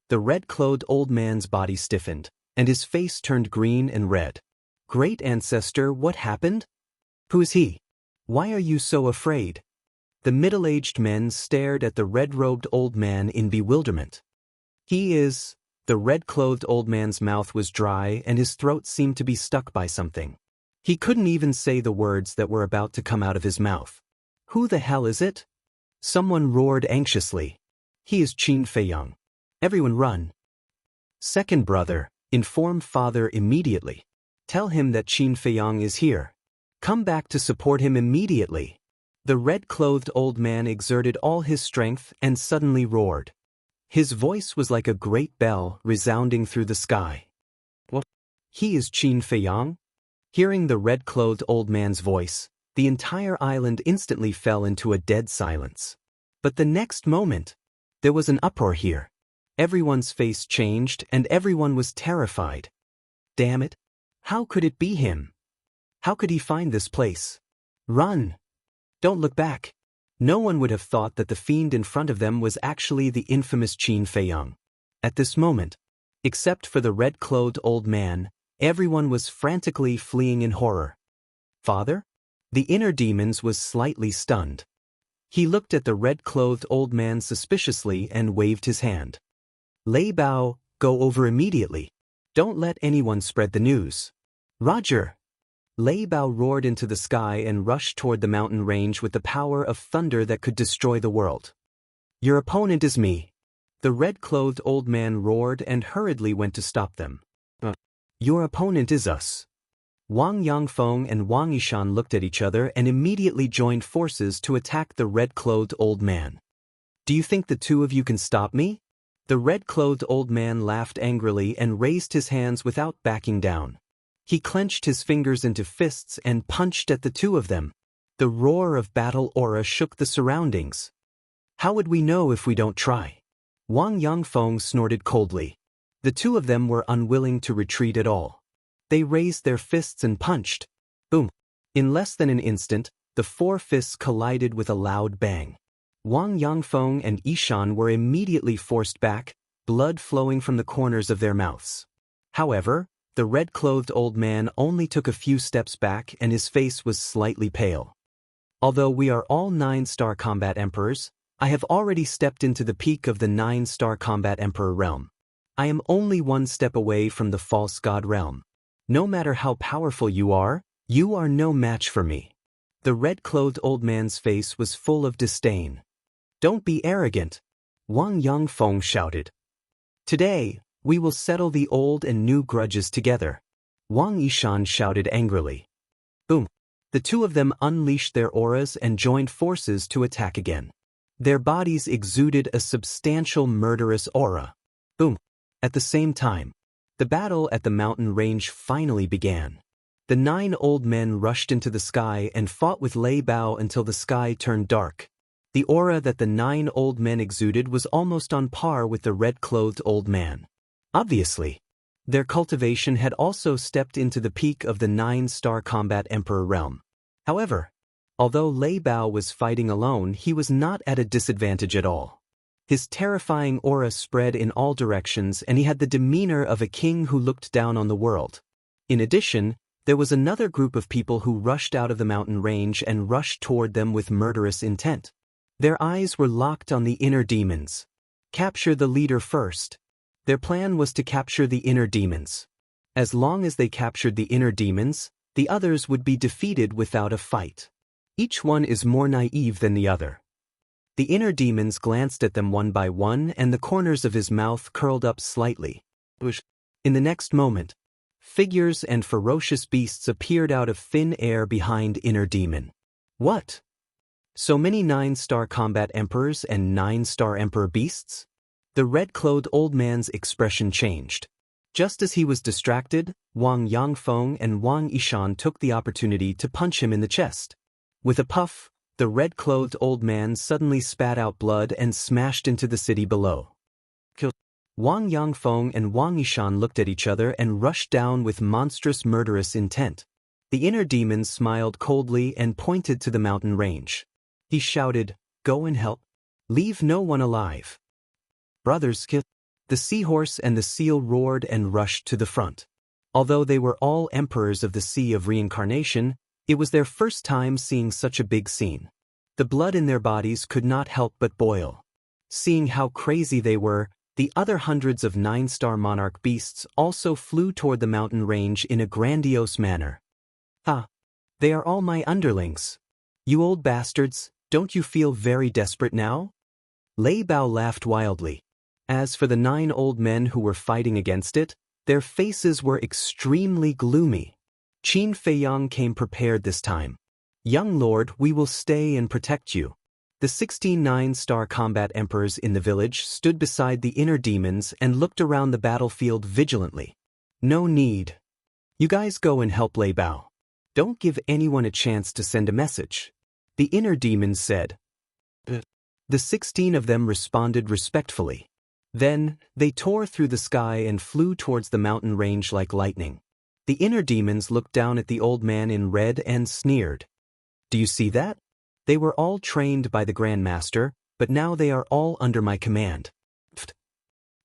A: The red-clothed old man's body stiffened, and his face turned green and red. "Great Ancestor, what happened? Who is he? Why are you so afraid?" The middle-aged men stared at the red-robed old man in bewilderment. "He is..." The red-clothed old man's mouth was dry and his throat seemed to be stuck by something. He couldn't even say the words that were about to come out of his mouth. "Who the hell is it?" Someone roared anxiously. "He is Qin Feiyang. Everyone run." "Second brother, inform father immediately. Tell him that Qin Feiyang is here. Come back to support him immediately." The red-clothed old man exerted all his strength and suddenly roared. His voice was like a great bell resounding through the sky. "What? He is Qin Feiyang?" Hearing the red-clothed old man's voice, the entire island instantly fell into a dead silence. But the next moment, there was an uproar here. Everyone's face changed and everyone was terrified. Damn it! How could it be him? How could he find this place? Run! Don't look back. No one would have thought that the fiend in front of them was actually the infamous Qin Feiyang. At this moment, except for the red-clothed old man, everyone was frantically fleeing in horror. "Father?" The inner demons was slightly stunned. He looked at the red-clothed old man suspiciously and waved his hand. "Lei Bao, go over immediately. Don't let anyone spread the news." "Roger!" Lei Bao roared into the sky and rushed toward the mountain range with the power of thunder that could destroy the world. "Your opponent is me." The red-clothed old man roared and hurriedly went to stop them. "Your opponent is us." Wang Yangfeng and Wang Yishan looked at each other and immediately joined forces to attack the red-clothed old man. "Do you think the two of you can stop me?" The red-clothed old man laughed angrily and raised his hands without backing down. He clenched his fingers into fists and punched at the two of them. The roar of battle aura shook the surroundings. "How would we know if we don't try?" Wang Yangfeng snorted coldly. The two of them were unwilling to retreat at all. They raised their fists and punched. Boom! In less than an instant, the four fists collided with a loud bang. Wang Yangfeng and Yishan were immediately forced back, blood flowing from the corners of their mouths. However, the red-clothed old man only took a few steps back and his face was slightly pale. "Although we are all 9-star combat emperors, I have already stepped into the peak of the 9-star combat emperor realm. I am only one step away from the false god realm. No matter how powerful you are no match for me." The red-clothed old man's face was full of disdain. "Don't be arrogant," Wang Yangfeng shouted. "Today, we will settle the old and new grudges together," Wang Yishan shouted angrily. Boom! The two of them unleashed their auras and joined forces to attack again. Their bodies exuded a substantial murderous aura. Boom! At the same time, the battle at the mountain range finally began. The 9 old men rushed into the sky and fought with Lei Bao until the sky turned dark. The aura that the 9 old men exuded was almost on par with the red-clothed old man. Obviously, their cultivation had also stepped into the peak of the 9-star combat emperor realm. However, although Lei Bao was fighting alone, he was not at a disadvantage at all. His terrifying aura spread in all directions and he had the demeanor of a king who looked down on the world. In addition, There was another group of people who rushed out of the mountain range and rushed toward them with murderous intent. Their eyes were locked on the inner demons. Capture the leader first. Their plan was to capture the inner demons. As long as they captured the inner demons, the others would be defeated without a fight. Each one is more naive than the other. The inner demons glanced at them one by one, and the corners of his mouth curled up slightly. In the next moment, figures and ferocious beasts appeared out of thin air behind inner demon. What? So many 9-star combat emperors and 9-star emperor beasts? The red-clothed old man's expression changed. Just as he was distracted, Wang Yangfeng and Wang Yishan took the opportunity to punch him in the chest. With a puff, the red-clothed old man suddenly spat out blood and smashed into the city below. Wang Yangfeng and Wang Yishan looked at each other and rushed down with monstrous murderous intent. The inner demon smiled coldly and pointed to the mountain range. He shouted, "Go and help. Leave no one alive." Brothers, the seahorse and the seal roared and rushed to the front. Although they were all emperors of the Sea of Reincarnation, it was their first time seeing such a big scene. The blood in their bodies could not help but boil. Seeing how crazy they were, the other hundreds of 9-star monarch beasts also flew toward the mountain range in a grandiose manner. "Ah, they are all my underlings. You old bastards, don't you feel very desperate now?" Lei Bao laughed wildly. As for the 9 old men who were fighting against it, their faces were extremely gloomy. Qin Feiyang came prepared this time. "Young lord, we will stay and protect you." The 16 9-star combat emperors in the village stood beside the inner demons and looked around the battlefield vigilantly. "No need. You guys go and help Lei Bao. Don't give anyone a chance to send a message," the inner demons said. The 16 of them responded respectfully. Then, they tore through the sky and flew towards the mountain range like lightning. The inner demons looked down at the old man in red and sneered. "Do you see that? They were all trained by the Grand Master, but now they are all under my command."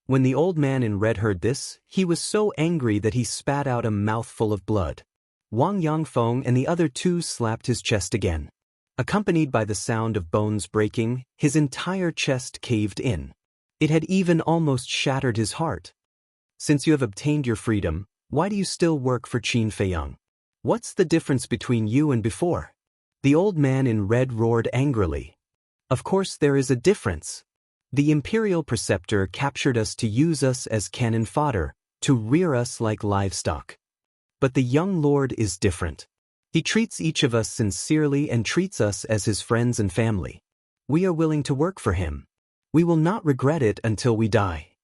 A: When the old man in red heard this, he was so angry that he spat out a mouthful of blood. Wang Yangfeng and the other 2 slapped his chest again. Accompanied by the sound of bones breaking, his entire chest caved in. It had even almost shattered his heart. "Since you have obtained your freedom, why do you still work for Qin Feiyang? What's the difference between you and before?" The old man in red roared angrily. "Of course there is a difference. The imperial preceptor captured us to use us as cannon fodder, to rear us like livestock. But the young lord is different. He treats each of us sincerely and treats us as his friends and family. We are willing to work for him. We will not regret it until we die."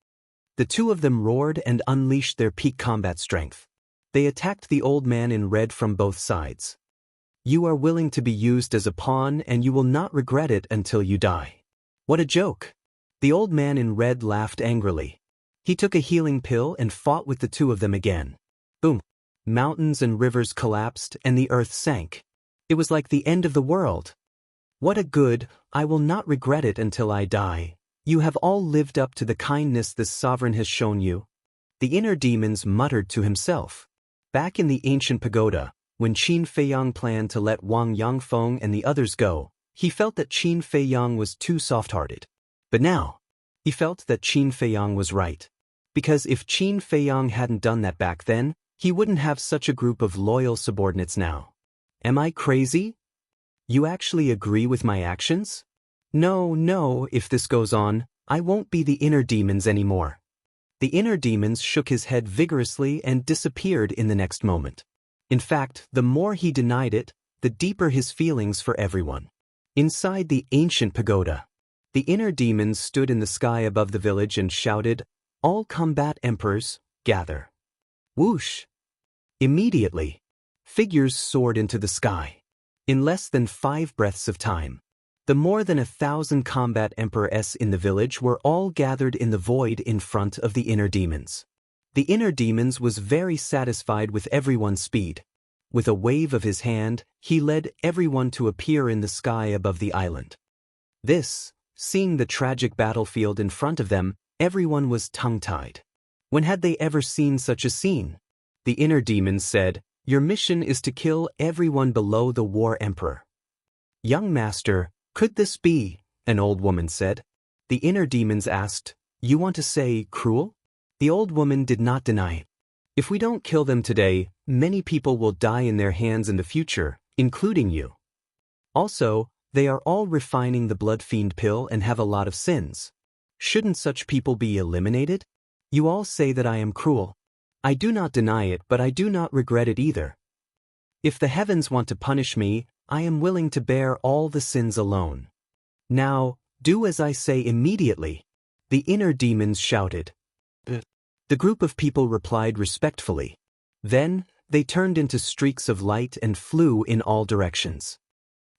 A: The 2 of them roared and unleashed their peak combat strength. They attacked the old man in red from both sides. "You are willing to be used as a pawn and you will not regret it until you die." What a joke! The old man in red laughed angrily. He took a healing pill and fought with the 2 of them again. Boom! Mountains and rivers collapsed and the earth sank. It was like the end of the world. "What a good, I will not regret it until I die. You have all lived up to the kindness this sovereign has shown you." The inner demons muttered to himself. Back in the ancient pagoda, when Qin Feiyang planned to let Wang Yangfeng and the others go, he felt that Qin Feiyang was too soft-hearted. But now, he felt that Qin Feiyang was right. Because if Qin Feiyang hadn't done that back then, he wouldn't have such a group of loyal subordinates now. Am I crazy? You actually agree with my actions? No, if this goes on, I won't be the inner demons anymore. The inner demons shook his head vigorously and disappeared in the next moment. In fact, the more he denied it, the deeper his feelings for everyone. Inside the ancient pagoda, the inner demons stood in the sky above the village and shouted, "All combat emperors, gather." Whoosh! Immediately, figures soared into the sky. In less than 5 breaths of time, the more than 1,000 combat emperors in the village were all gathered in the void in front of the inner demons. The inner demons was very satisfied with everyone's speed. With a wave of his hand, he led everyone to appear in the sky above the island. Seeing the tragic battlefield in front of them, everyone was tongue-tied. When had they ever seen such a scene? The inner demons said, Your mission is to kill everyone below the war emperor. Young master, could this be? An old woman said. The inner demons asked, you want to say cruel? The old woman did not deny it. If we don't kill them today, many people will die in their hands in the future, including you. Also, they are all refining the blood fiend pill and have a lot of sins. Shouldn't such people be eliminated? You all say that I am cruel. I do not deny it, but I do not regret it either. If the heavens want to punish me, I am willing to bear all the sins alone. Now, do as I say immediately. The inner demons shouted. The group of people replied respectfully. Then, they turned into streaks of light and flew in all directions.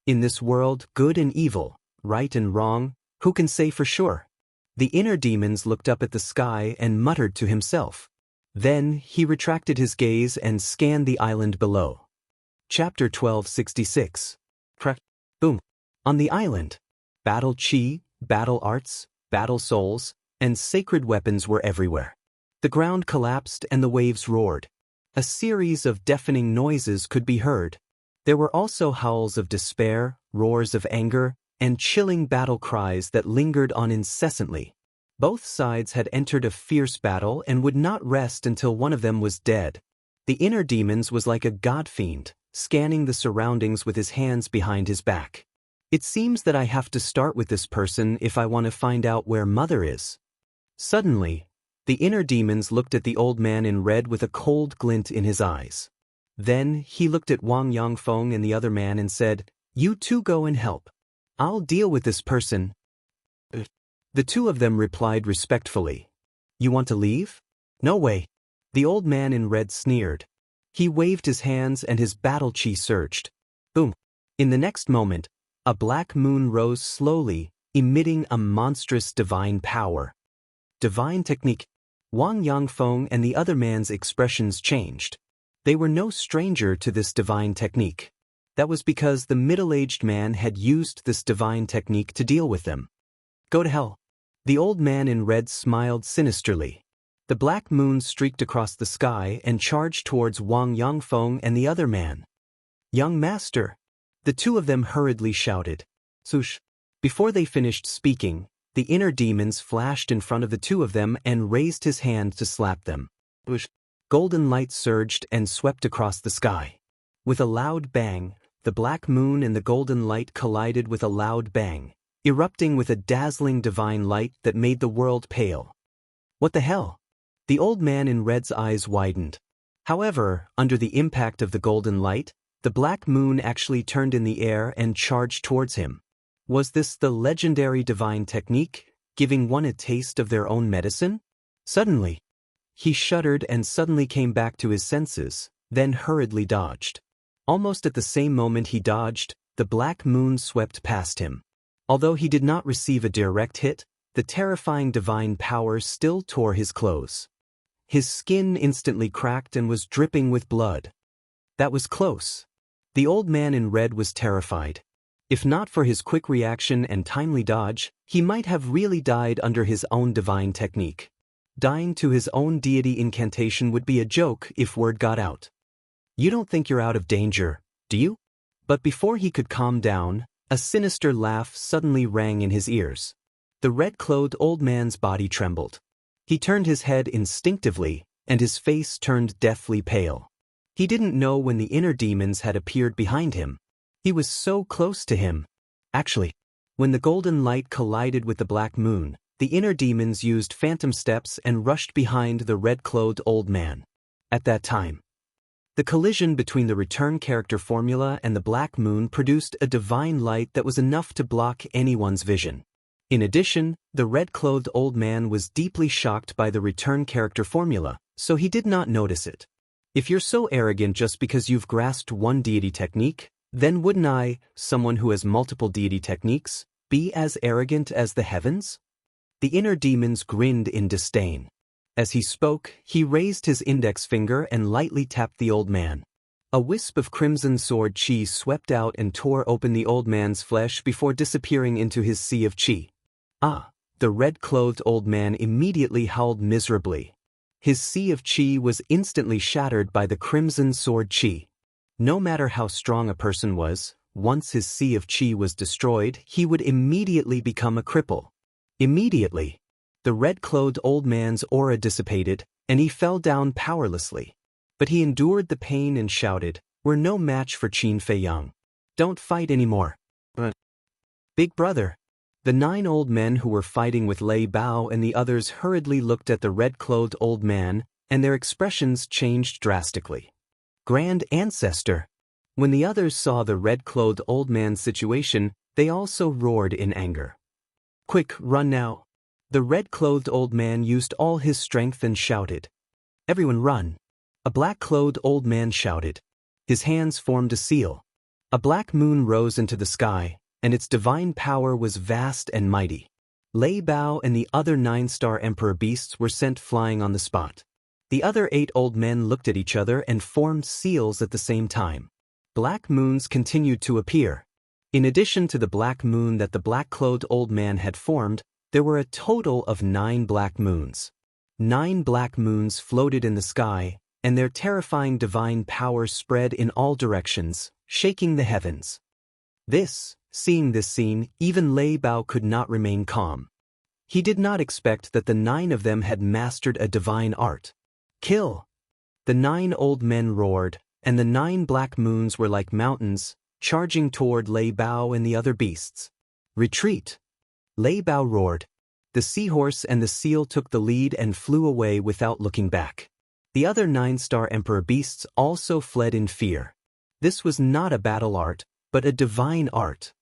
A: In this world, good and evil, right and wrong, who can say for sure? The inner demons looked up at the sky and muttered to himself. Then, he retracted his gaze and scanned the island below. Chapter 1266. Boom. On the island, battle chi, battle arts, battle souls, and sacred weapons were everywhere. The ground collapsed and the waves roared. A series of deafening noises could be heard. There were also howls of despair, roars of anger, and chilling battle cries that lingered on incessantly. Both sides had entered a fierce battle and would not rest until one of them was dead. The inner demons was like a god fiend, scanning the surroundings with his hands behind his back. It seems that I have to start with this person if I want to find out where Mother is. Suddenly, the inner demons looked at the old man in red with a cold glint in his eyes. Then he looked at Wang Yangfeng and the other man and said, you two go and help. I'll deal with this person. The two of them replied respectfully. You want to leave? No way. The old man in red sneered. He waved his hands and his battle chi surged. Boom. In the next moment, a black moon rose slowly, emitting a monstrous divine power. Divine technique. Wang Yangfeng and the other man's expressions changed. They were no stranger to this divine technique. That was because the middle-aged man had used this divine technique to deal with them. Go to hell. The old man in red smiled sinisterly. The black moon streaked across the sky and charged towards Wang Yangfeng and the other man. Young master. The two of them hurriedly shouted. Swoosh. Before they finished speaking, the inner demons flashed in front of the two of them and raised his hand to slap them. Swoosh. Golden light surged and swept across the sky. With a loud bang, the black moon and the golden light collided with a loud bang, erupting with a dazzling divine light that made the world pale. What the hell? The old man in red's eyes widened. However, under the impact of the golden light, the black moon actually turned in the air and charged towards him. Was this the legendary divine technique, giving one a taste of their own medicine? Suddenly, he shuddered and suddenly came back to his senses, then hurriedly dodged. Almost at the same moment he dodged, the black moon swept past him. Although he did not receive a direct hit, the terrifying divine power still tore his clothes. His skin instantly cracked and was dripping with blood. That was close. The old man in red was terrified. If not for his quick reaction and timely dodge, he might have really died under his own divine technique. Dying to his own deity incantation would be a joke if word got out. You don't think you're out of danger, do you? But before he could calm down, a sinister laugh suddenly rang in his ears. The red-clothed old man's body trembled. He turned his head instinctively, and his face turned deathly pale. He didn't know when the inner demons had appeared behind him. He was so close to him. Actually, when the golden light collided with the black moon, the inner demons used phantom steps and rushed behind the red-clothed old man. At that time, the collision between the return character formula and the black moon produced a divine light that was enough to block anyone's vision. In addition, the red-clothed old man was deeply shocked by the return character formula, so he did not notice it. If you're so arrogant just because you've grasped one deity technique, then wouldn't I, someone who has multiple deity techniques, be as arrogant as the heavens? The inner demons grinned in disdain. As he spoke, he raised his index finger and lightly tapped the old man. A wisp of crimson sword chi swept out and tore open the old man's flesh before disappearing into his sea of chi. Ah! The red-clothed old man immediately howled miserably. his sea of chi was instantly shattered by the crimson sword chi. No matter how strong a person was, once his sea of chi was destroyed, he would immediately become a cripple. Immediately, the red-clothed old man's aura dissipated, and he fell down powerlessly. But he endured the pain and shouted, "We're no match for Qin Fei Yang. Don't fight anymore."
B: But
A: Big brother. The 9 old men who were fighting with Lei Bao and the others hurriedly looked at the red-clothed old man, and their expressions changed drastically. Grand ancestor. When the others saw the red-clothed old man's situation, they also roared in anger. "Quick, run now." The red-clothed old man used all his strength and shouted. "Everyone run." A black-clothed old man shouted. His hands formed a seal. A black moon rose into the sky, and its divine power was vast and mighty. Lei Bao and the other 9-star emperor beasts were sent flying on the spot. The other 8 old men looked at each other and formed seals at the same time. Black moons continued to appear. In addition to the black moon that the black-clothed old man had formed, there were a total of 9 black moons. 9 black moons floated in the sky, and their terrifying divine power spread in all directions, shaking the heavens. Seeing this scene, even Lei Bao could not remain calm. He did not expect that the 9 of them had mastered a divine art. "Kill!" The 9 old men roared, and the 9 black moons were like mountains, charging toward Lei Bao and the other beasts. "Retreat!" Lei Bao roared. The seahorse and the seal took the lead and flew away without looking back. The other 9-star emperor beasts also fled in fear. This was not a battle art, but a divine art.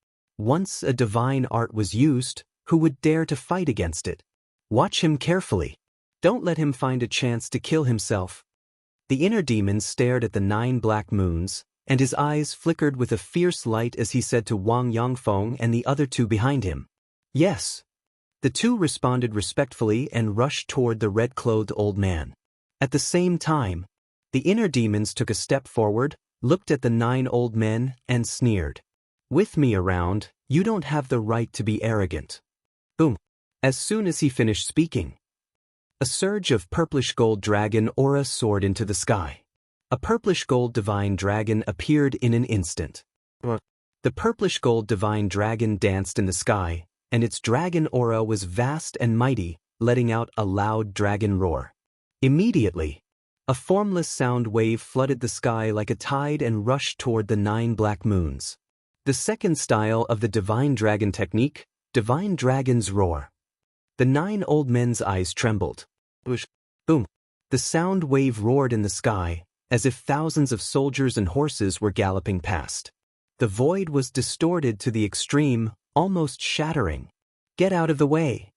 A: Once a divine art was used, who would dare to fight against it? Watch him carefully. Don't let him find a chance to kill himself. The inner demon stared at the 9 black moons, and his eyes flickered with a fierce light as he said to Wang Yongfeng and the other 2 behind him. "Yes." The 2 responded respectfully and rushed toward the red-clothed old man. At the same time, the inner demons took a step forward, looked at the 9 old men, and sneered. "With me around, you don't have the right to be arrogant." Boom. As soon as he finished speaking, a surge of purplish-gold dragon aura soared into the sky. A purplish-gold divine dragon appeared in an instant.
B: What?
A: The purplish-gold divine dragon danced in the sky, and its dragon aura was vast and mighty, letting out a loud dragon roar. Immediately, a formless sound wave flooded the sky like a tide and rushed toward the 9 black moons. The second style of the divine dragon technique, divine dragon's roar. The 9 old men's eyes trembled.
B: Whoosh.
A: Boom. The sound wave roared in the sky, as if thousands of soldiers and horses were galloping past. The void was distorted to the extreme, almost shattering. "Get out of the way!"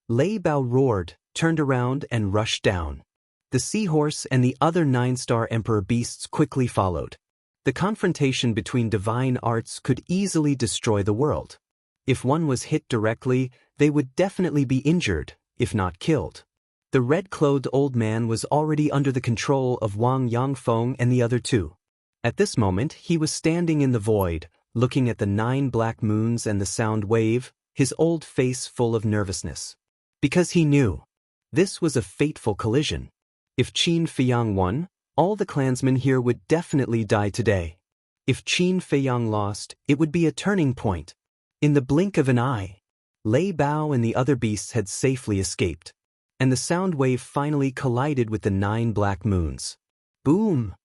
A: Lei Bao roared, turned around and rushed down. The seahorse and the other 9-star emperor beasts quickly followed. The confrontation between divine arts could easily destroy the world. If one was hit directly, they would definitely be injured, if not killed. The red-clothed old man was already under the control of Wang Yongfeng and the other 2. At this moment, he was standing in the void, looking at the 9 black moons and the sound wave, his old face full of nervousness. Because he knew. This was a fateful collision. If Qin Fei Yang won, all the clansmen here would definitely die today. If Qin Fei Yang lost, it would be a turning point. In the blink of an eye, Lei Bao and the other beasts had safely escaped, and the sound wave finally collided with the 9 black moons. Boom!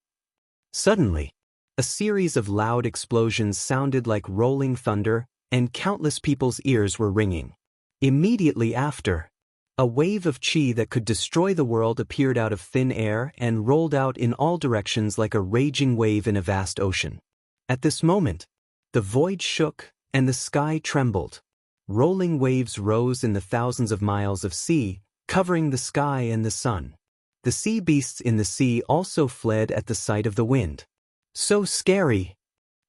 A: Suddenly, a series of loud explosions sounded like rolling thunder, and countless people's ears were ringing. Immediately after, a wave of chi that could destroy the world appeared out of thin air and rolled out in all directions like a raging wave in a vast ocean. At this moment, the void shook and the sky trembled. Rolling waves rose in the thousands of miles of sea, covering the sky and the sun. The sea beasts in the sea also fled at the sight of the wind. So scary!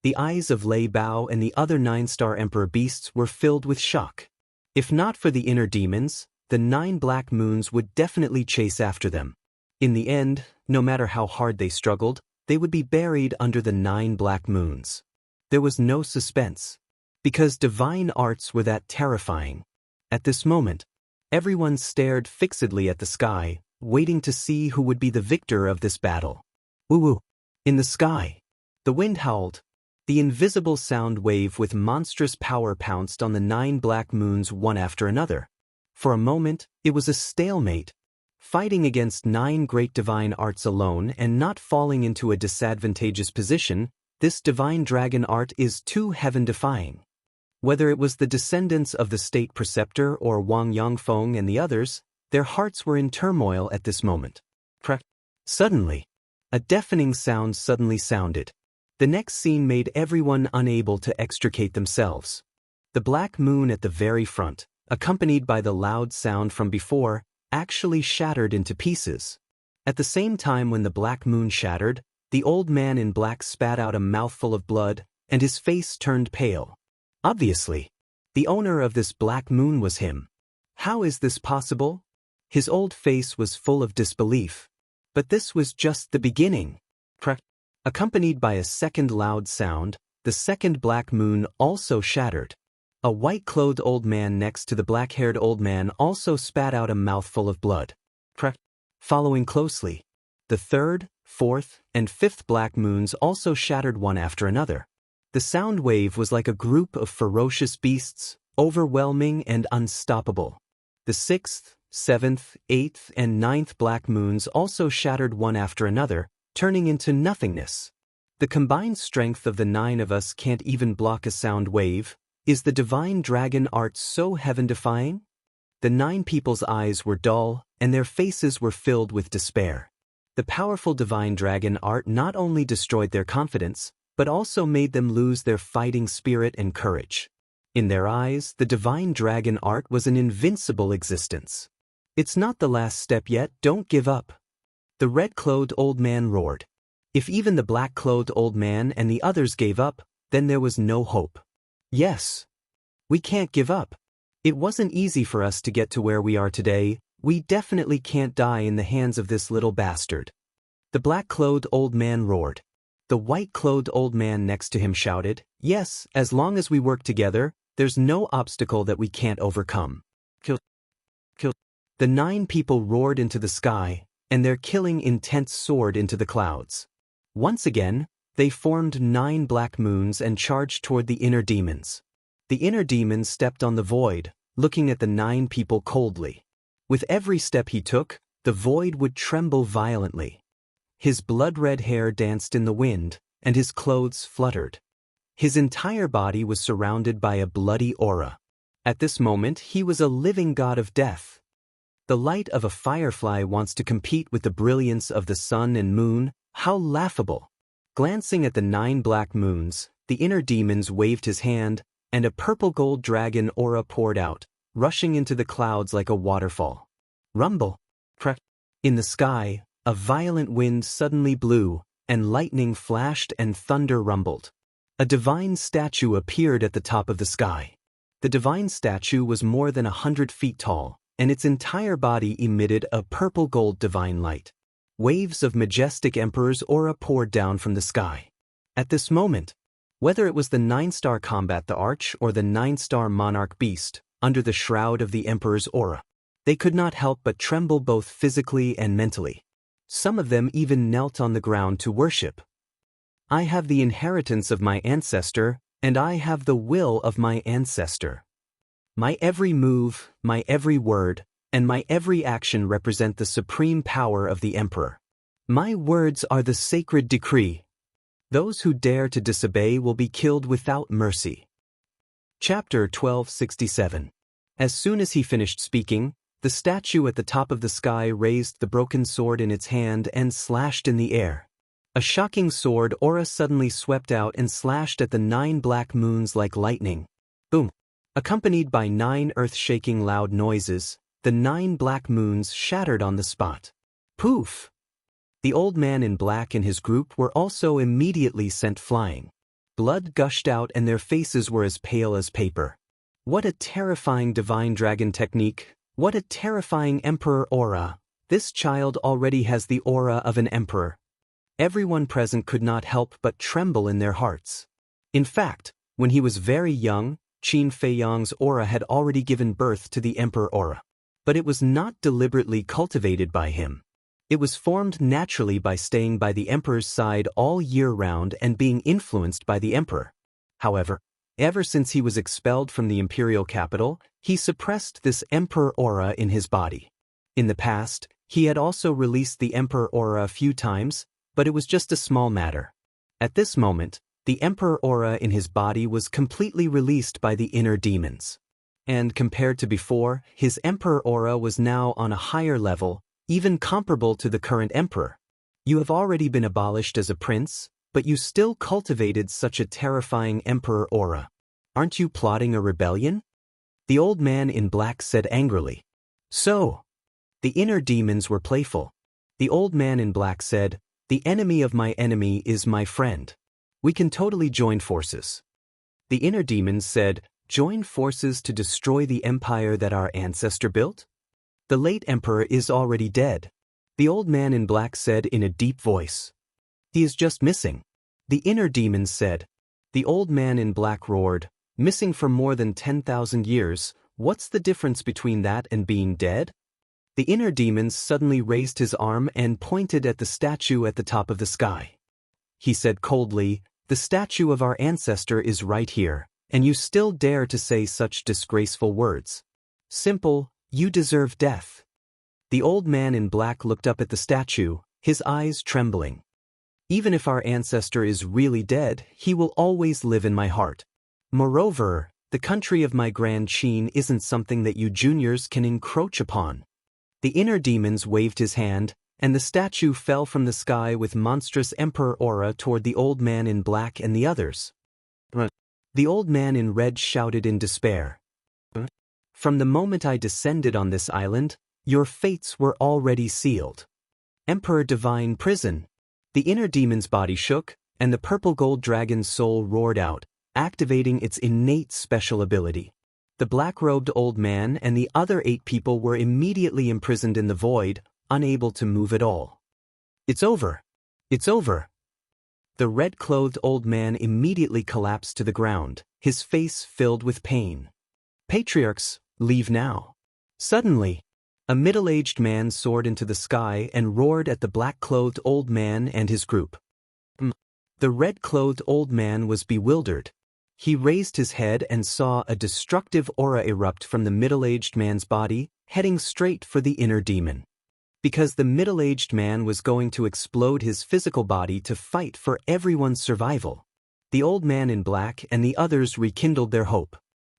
A: The eyes of Lei Bao and the other 9-star emperor beasts were filled with shock. If not for the inner demons, the 9 black moons would definitely chase after them. In the end, no matter how hard they struggled, they would be buried under the 9 black moons. There was no suspense, because divine arts were that terrifying. At this moment, everyone stared fixedly at the sky, waiting to see who would be the victor of this battle. Woo-woo. In the sky, the wind howled. The invisible sound wave with monstrous power pounced on the 9 black moons one after another. For a moment, it was a stalemate, fighting against 9 great divine arts alone and not falling into a disadvantageous position. This divine dragon art is too heaven-defying. Whether it was the descendants of the state preceptor or Wang Yangfeng and the others, their hearts were in turmoil at this moment. Suddenly, a deafening sound suddenly sounded. The next scene made everyone unable to extricate themselves. The black moon at the very front, accompanied by the loud sound from before, actually shattered into pieces. At the same time when the black moon shattered, the old man in black spat out a mouthful of blood, and his face turned pale. Obviously, the owner of this black moon was him. How is this possible? His old face was full of disbelief. But this was just the beginning. Accompanied by a second loud sound, the second black moon also shattered. A white-clothed old man next to the black-haired old man also spat out a mouthful of blood. Following closely, the third, fourth, and fifth black moons also shattered one after another. The sound wave was like a group of ferocious beasts, overwhelming and unstoppable. The sixth, seventh, eighth, and ninth black moons also shattered one after another, turning into nothingness. The combined strength of the 9 of us can't even block a sound wave. Is the divine dragon art so heaven-defying? The 9 people's eyes were dull, and their faces were filled with despair. The powerful divine dragon art not only destroyed their confidence, but also made them lose their fighting spirit and courage. In their eyes, the divine dragon art was an invincible existence. It's not the last step yet, don't give up. The red-clothed old man roared. If even the black-clothed old man and the others gave up, then there was no hope. Yes. We can't give up. It wasn't easy for us to get to where we are today. We definitely can't die in the hands of this little bastard. The black-clothed old man roared. The white-clothed old man next to him shouted, yes, as long as we work together, there's no obstacle that we can't overcome. Kill. The 9 people roared into the sky, and their killing intent soared into the clouds. Once again, they formed 9 black moons and charged toward the inner demons. The inner demons stepped on the void, looking at the 9 people coldly. With every step he took, the void would tremble violently. His blood-red hair danced in the wind, and his clothes fluttered. His entire body was surrounded by a bloody aura. At this moment, he was a living god of death. The light of a firefly wants to compete with the brilliance of the sun and moon. How laughable! Glancing at the 9 black moons, the inner demons waved his hand, and a purple-gold dragon aura poured out, rushing into the clouds like a waterfall. Rumble! In the sky, a violent wind suddenly blew, and lightning flashed and thunder rumbled. A divine statue appeared at the top of the sky. The divine statue was more than 100 feet tall, and its entire body emitted a purple-gold divine light. Waves of majestic emperor's aura poured down from the sky. At this moment, whether it was the 9-star combat the arch or the 9-star monarch beast, under the shroud of the emperor's aura, they could not help but tremble both physically and mentally. Some of them even knelt on the ground to worship. I have the inheritance of my ancestor, and I have the will of my ancestor. My every move, my every word, and my every action represent the supreme power of the emperor. My words are the sacred decree. Those who dare to disobey will be killed without mercy. Chapter 1267. As soon as he finished speaking, the statue at the top of the sky raised the broken sword in its hand and slashed in the air. A shocking sword aura suddenly swept out and slashed at the 9 black moons like lightning. Boom! Accompanied by 9 earth-shaking loud noises, the 9 black moons shattered on the spot. Poof! The old man in black and his group were also immediately sent flying. Blood gushed out and their faces were as pale as paper. What a terrifying divine dragon technique! What a terrifying emperor aura! This child already has the aura of an emperor. Everyone present could not help but tremble in their hearts. In fact, when he was very young, Qin Feiyang's aura had already given birth to the emperor aura. But it was not deliberately cultivated by him. It was formed naturally by staying by the emperor's side all year round and being influenced by the emperor. However, ever since he was expelled from the imperial capital, he suppressed this emperor aura in his body. In the past, he had also released the emperor aura a few times, but it was just a small matter. At this moment, the emperor aura in his body was completely released by the inner demons. And compared to before, his emperor aura was now on a higher level, even comparable to the current emperor. You have already been abolished as a prince, but you still cultivated such a terrifying emperor aura. Aren't you plotting a rebellion? The old man in black said angrily. So, the inner demons were playful. The old man in black said, "The enemy of my enemy is my friend. We can totally join forces." The inner demons said, "Join forces to destroy the empire that our ancestor built? The late emperor is already dead." The old man in black said in a deep voice. "He is just missing." The inner demons said. The old man in black roared, "Missing for more than 10,000 years, what's the difference between that and being dead?" The inner demons suddenly raised his arm and pointed at the statue at the top of the sky. He said coldly, "The statue of our ancestor is right here, and you still dare to say such disgraceful words. Simple, you deserve death." The old man in black looked up at the statue, his eyes trembling. "Even if our ancestor is really dead, he will always live in my heart. Moreover, the country of my grand Qin isn't something that you juniors can encroach upon." The inner demons waved his hand, and the statue fell from the sky with monstrous emperor aura toward the old man in black and the others. The old man in red shouted in despair. "From the moment I descended on this island, your fates were already sealed. Emperor Divine Prison." The inner demon's body shook, and the purple gold dragon's soul roared out, activating its innate special ability. The black-robed old man and the other 8 people were immediately imprisoned in the void, unable to move at all. "It's over! It's over!" The red-clothed old man immediately collapsed to the ground, his face filled with pain. "Patriarchs, leave now." Suddenly, a middle-aged man soared into the sky and roared at the black-clothed old man and his group. The red-clothed old man was bewildered. He raised his head and saw a destructive aura erupt from the middle-aged man's body, heading straight for the inner demon. Because the middle-aged man was going to explode his physical body to fight for everyone's survival. The old man in black and the others rekindled their hope.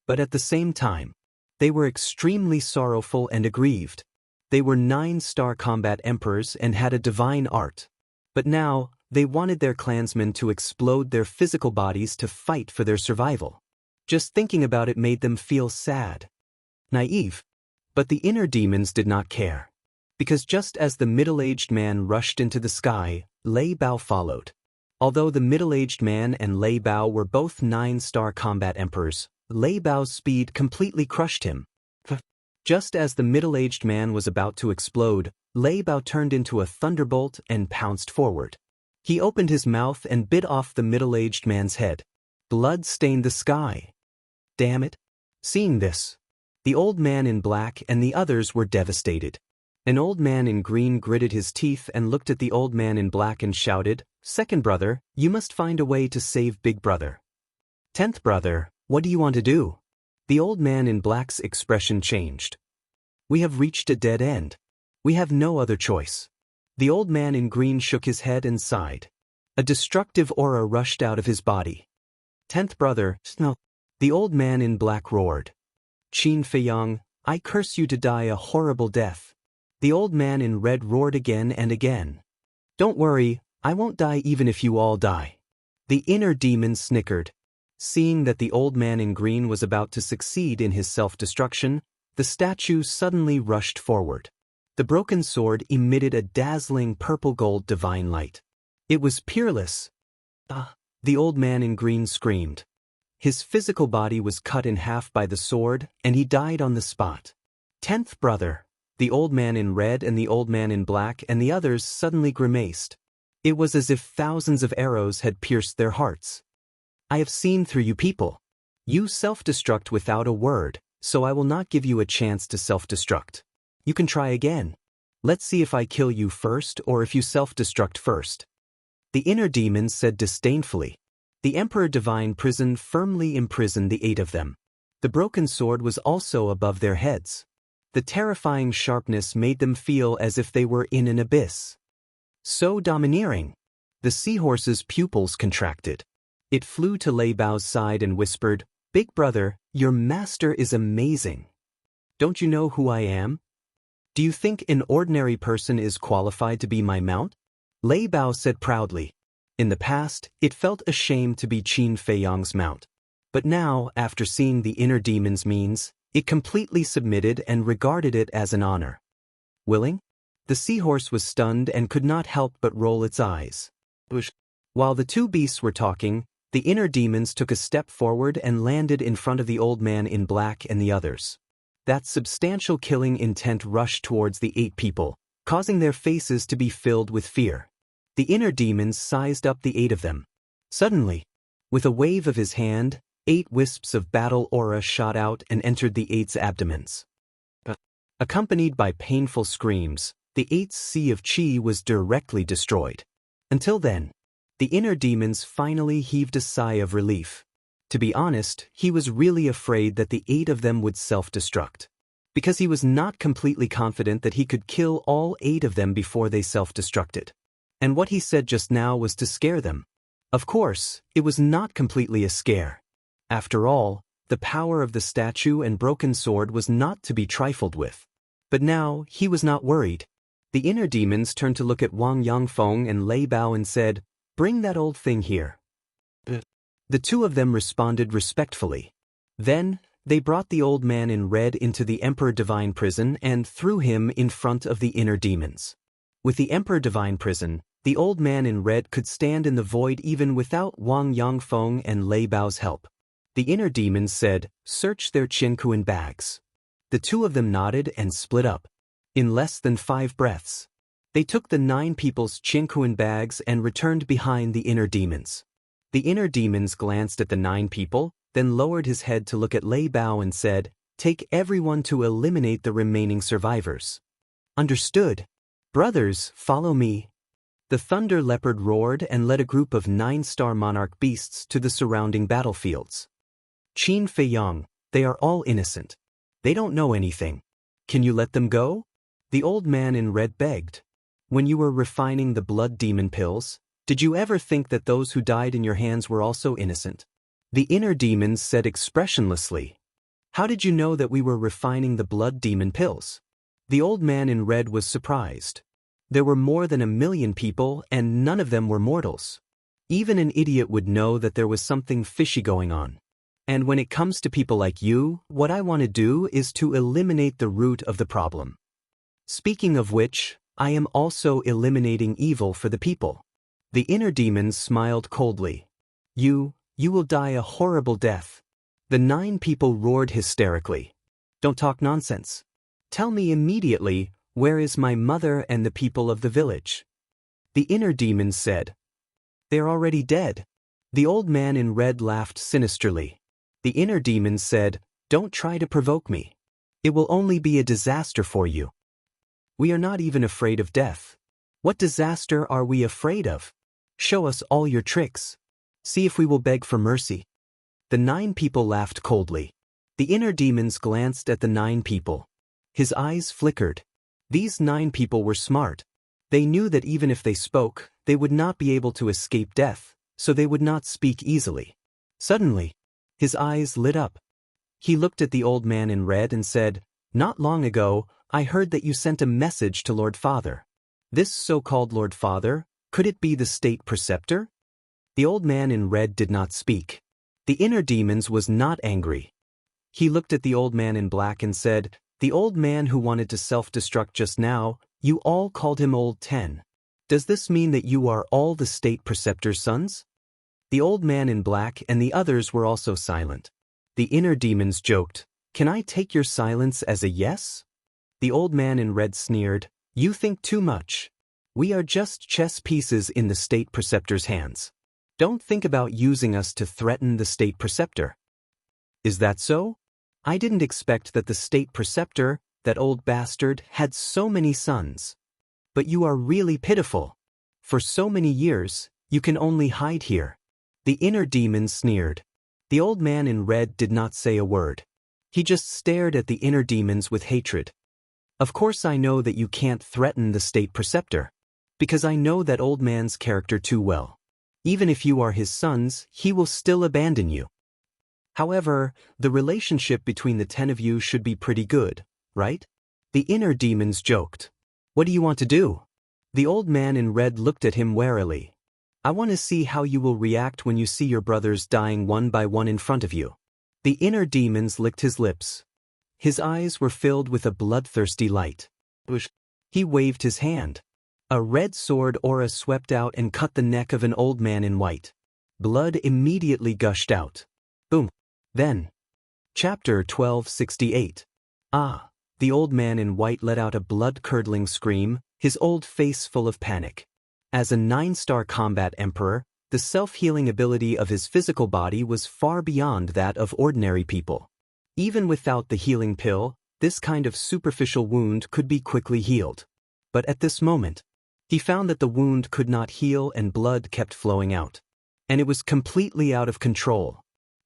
A: But at the same time, they were extremely sorrowful and aggrieved. They were 9-star combat emperors and had a divine art. But now, they wanted their clansmen to explode their physical bodies to fight for their survival. Just thinking about it made them feel sad. Naive. But the inner demons did not care. Because just as the middle-aged man rushed into the sky, Lei Bao followed. Although the middle-aged man and Lei Bao were both 9-star combat emperors, Lei Bao's speed completely crushed him. Just as the middle-aged man was about to explode, Lei Bao turned into a thunderbolt and pounced forward. He opened his mouth and bit off the middle-aged man's head. Blood stained the sky. Damn it. Seeing this, the old man in black and the others were devastated. An old man in green gritted his teeth and looked at the old man in black and shouted, "Second brother, you must find a way to save big brother." 10th brother, what do you want to do? The old man in black's expression changed. "We have reached a dead end. We have no other choice." The old man in green shook his head and sighed. A destructive aura rushed out of his body. 10th brother, no. The old man in black roared. "Qin Feiyang, I curse you to die a horrible death." The old man in red roared again and again. "Don't worry, I won't die even if you all die." The inner demon snickered. Seeing that the old man in green was about to succeed in his self-destruction, the statue suddenly rushed forward. The broken sword emitted a dazzling purple-gold divine light. It was peerless. "Ah!" The old man in green screamed. His physical body was cut in half by the sword, and he died on the spot. 10th brother, the old man in red and the old man in black and the others suddenly grimaced. It was as if thousands of arrows had pierced their hearts. "I have seen through you people. You self-destruct without a word, so I will not give you a chance to self-destruct." You can try again. Let's see if I kill you first or if you self-destruct first. The inner demons said disdainfully. The Emperor Divine Prison firmly imprisoned the 8 of them. The broken sword was also above their heads. The terrifying sharpness made them feel as if they were in an abyss. So domineering. The seahorse's pupils contracted. It flew to Lei Bao's side and whispered, "Big brother, your master is amazing. Don't you know who I am? Do you think an ordinary person is qualified to be my mount?" Lei Bao said proudly. In the past, it felt ashamed to be Qin Feiyang's mount. But now, after seeing the inner demon's means, it completely submitted and regarded it as an honor. Willing? The seahorse was stunned and could not help but roll its eyes. While the 2 beasts were talking, the inner demons took a step forward and landed in front of the old man in black and the others. That substantial killing intent rushed towards the 8 people, causing their faces to be filled with fear. The inner demons sized up the 8 of them. Suddenly, with a wave of his hand, 8 wisps of battle aura shot out and entered the 8's abdomens. Accompanied by painful screams, the 8's sea of chi was directly destroyed. Until then, the inner demons finally heaved a sigh of relief. To be honest, he was really afraid that the 8 of them would self-destruct, because he was not completely confident that he could kill all 8 of them before they self-destructed. And what he said just now was to scare them. Of course, it was not completely a scare. After all, the power of the statue and broken sword was not to be trifled with. But now, he was not worried. The inner demons turned to look at Wang Yangfeng and Lei Bao and said, "Bring that old thing here." The 2 of them responded respectfully. Then, they brought the old man in red into the Emperor Divine Prison and threw him in front of the inner demons. With the Emperor Divine Prison, the old man in red could stand in the void even without Wang Yangfeng and Lei Bao's help. The inner demons said, "Search their Qinkuan bags." The 2 of them nodded and split up. In less than 5 breaths, they took the 9 people's Qinkuan bags and returned behind the inner demons. The inner demons glanced at the 9 people, then lowered his head to look at Lei Bao and said, "Take everyone to eliminate the remaining survivors." "Understood. Brothers, follow me." The Thunder Leopard roared and led a group of 9-star monarch beasts to the surrounding battlefields. "Qin Feiyang, they are all innocent. They don't know anything. Can you let them go?" The old man in red begged. "When you were refining the blood demon pills, did you ever think that those who died in your hands were also innocent?" The inner demons said expressionlessly. "How did you know that we were refining the blood demon pills?" The old man in red was surprised. There were more than 1,000,000 people and none of them were mortals. Even an idiot would know that there was something fishy going on. And when it comes to people like you, what I want to do is to eliminate the root of the problem. Speaking of which, I am also eliminating evil for the people. The inner demons smiled coldly. You will die a horrible death." The 9 people roared hysterically. "Don't talk nonsense. Tell me immediately, where is my mother and the people of the village?" The inner demons said, "They are already dead." The old man in red laughed sinisterly. The inner demons said, "Don't try to provoke me. It will only be a disaster for you. We are not even afraid of death. What disaster are we afraid of? Show us all your tricks. See if we will beg for mercy." The 9 people laughed coldly. The inner demons glanced at the 9 people. His eyes flickered. These 9 people were smart. They knew that even if they spoke, they would not be able to escape death, so they would not speak easily. Suddenly, his eyes lit up. He looked at the old man in red and said, "Not long ago, I heard that you sent a message to Lord Father. This so-called Lord Father, could it be the state preceptor?" The old man in red did not speak. The inner demons was not angry. He looked at the old man in black and said, "The old man who wanted to self-destruct just now, you all called him Old 10. Does this mean that you are all the state preceptor's sons?" The old man in black and the others were also silent. The inner demons joked, "Can I take your silence as a yes?" The old man in red sneered, "You think too much. We are just chess pieces in the state preceptor's hands. Don't think about using us to threaten the state preceptor." "Is that so? I didn't expect that the state preceptor, that old bastard had so many sons. But you are really pitiful. For so many years, you can only hide here. The inner demon sneered. The old man in red did not say a word. He just stared at the inner demons with hatred. Of course I know that you can't threaten the state preceptor. Because I know that old man's character too well. Even if you are his sons, he will still abandon you. However, the relationship between the 10 of you should be pretty good, right? The inner demons joked. What do you want to do? The old man in red looked at him warily. I want to see how you will react when you see your brothers dying one by one in front of you. The inner demons licked his lips. His eyes were filled with a bloodthirsty light. He waved his hand. A red sword aura swept out and cut the neck of an old man in white. Blood immediately gushed out. Boom. Then. Chapter 1268. Ah! The old man in white let out a blood-curdling scream, his old face full of panic. As a 9-star combat emperor, the self-healing ability of his physical body was far beyond that of ordinary people. Even without the healing pill, this kind of superficial wound could be quickly healed. But at this moment, he found that the wound could not heal and blood kept flowing out. And it was completely out of control.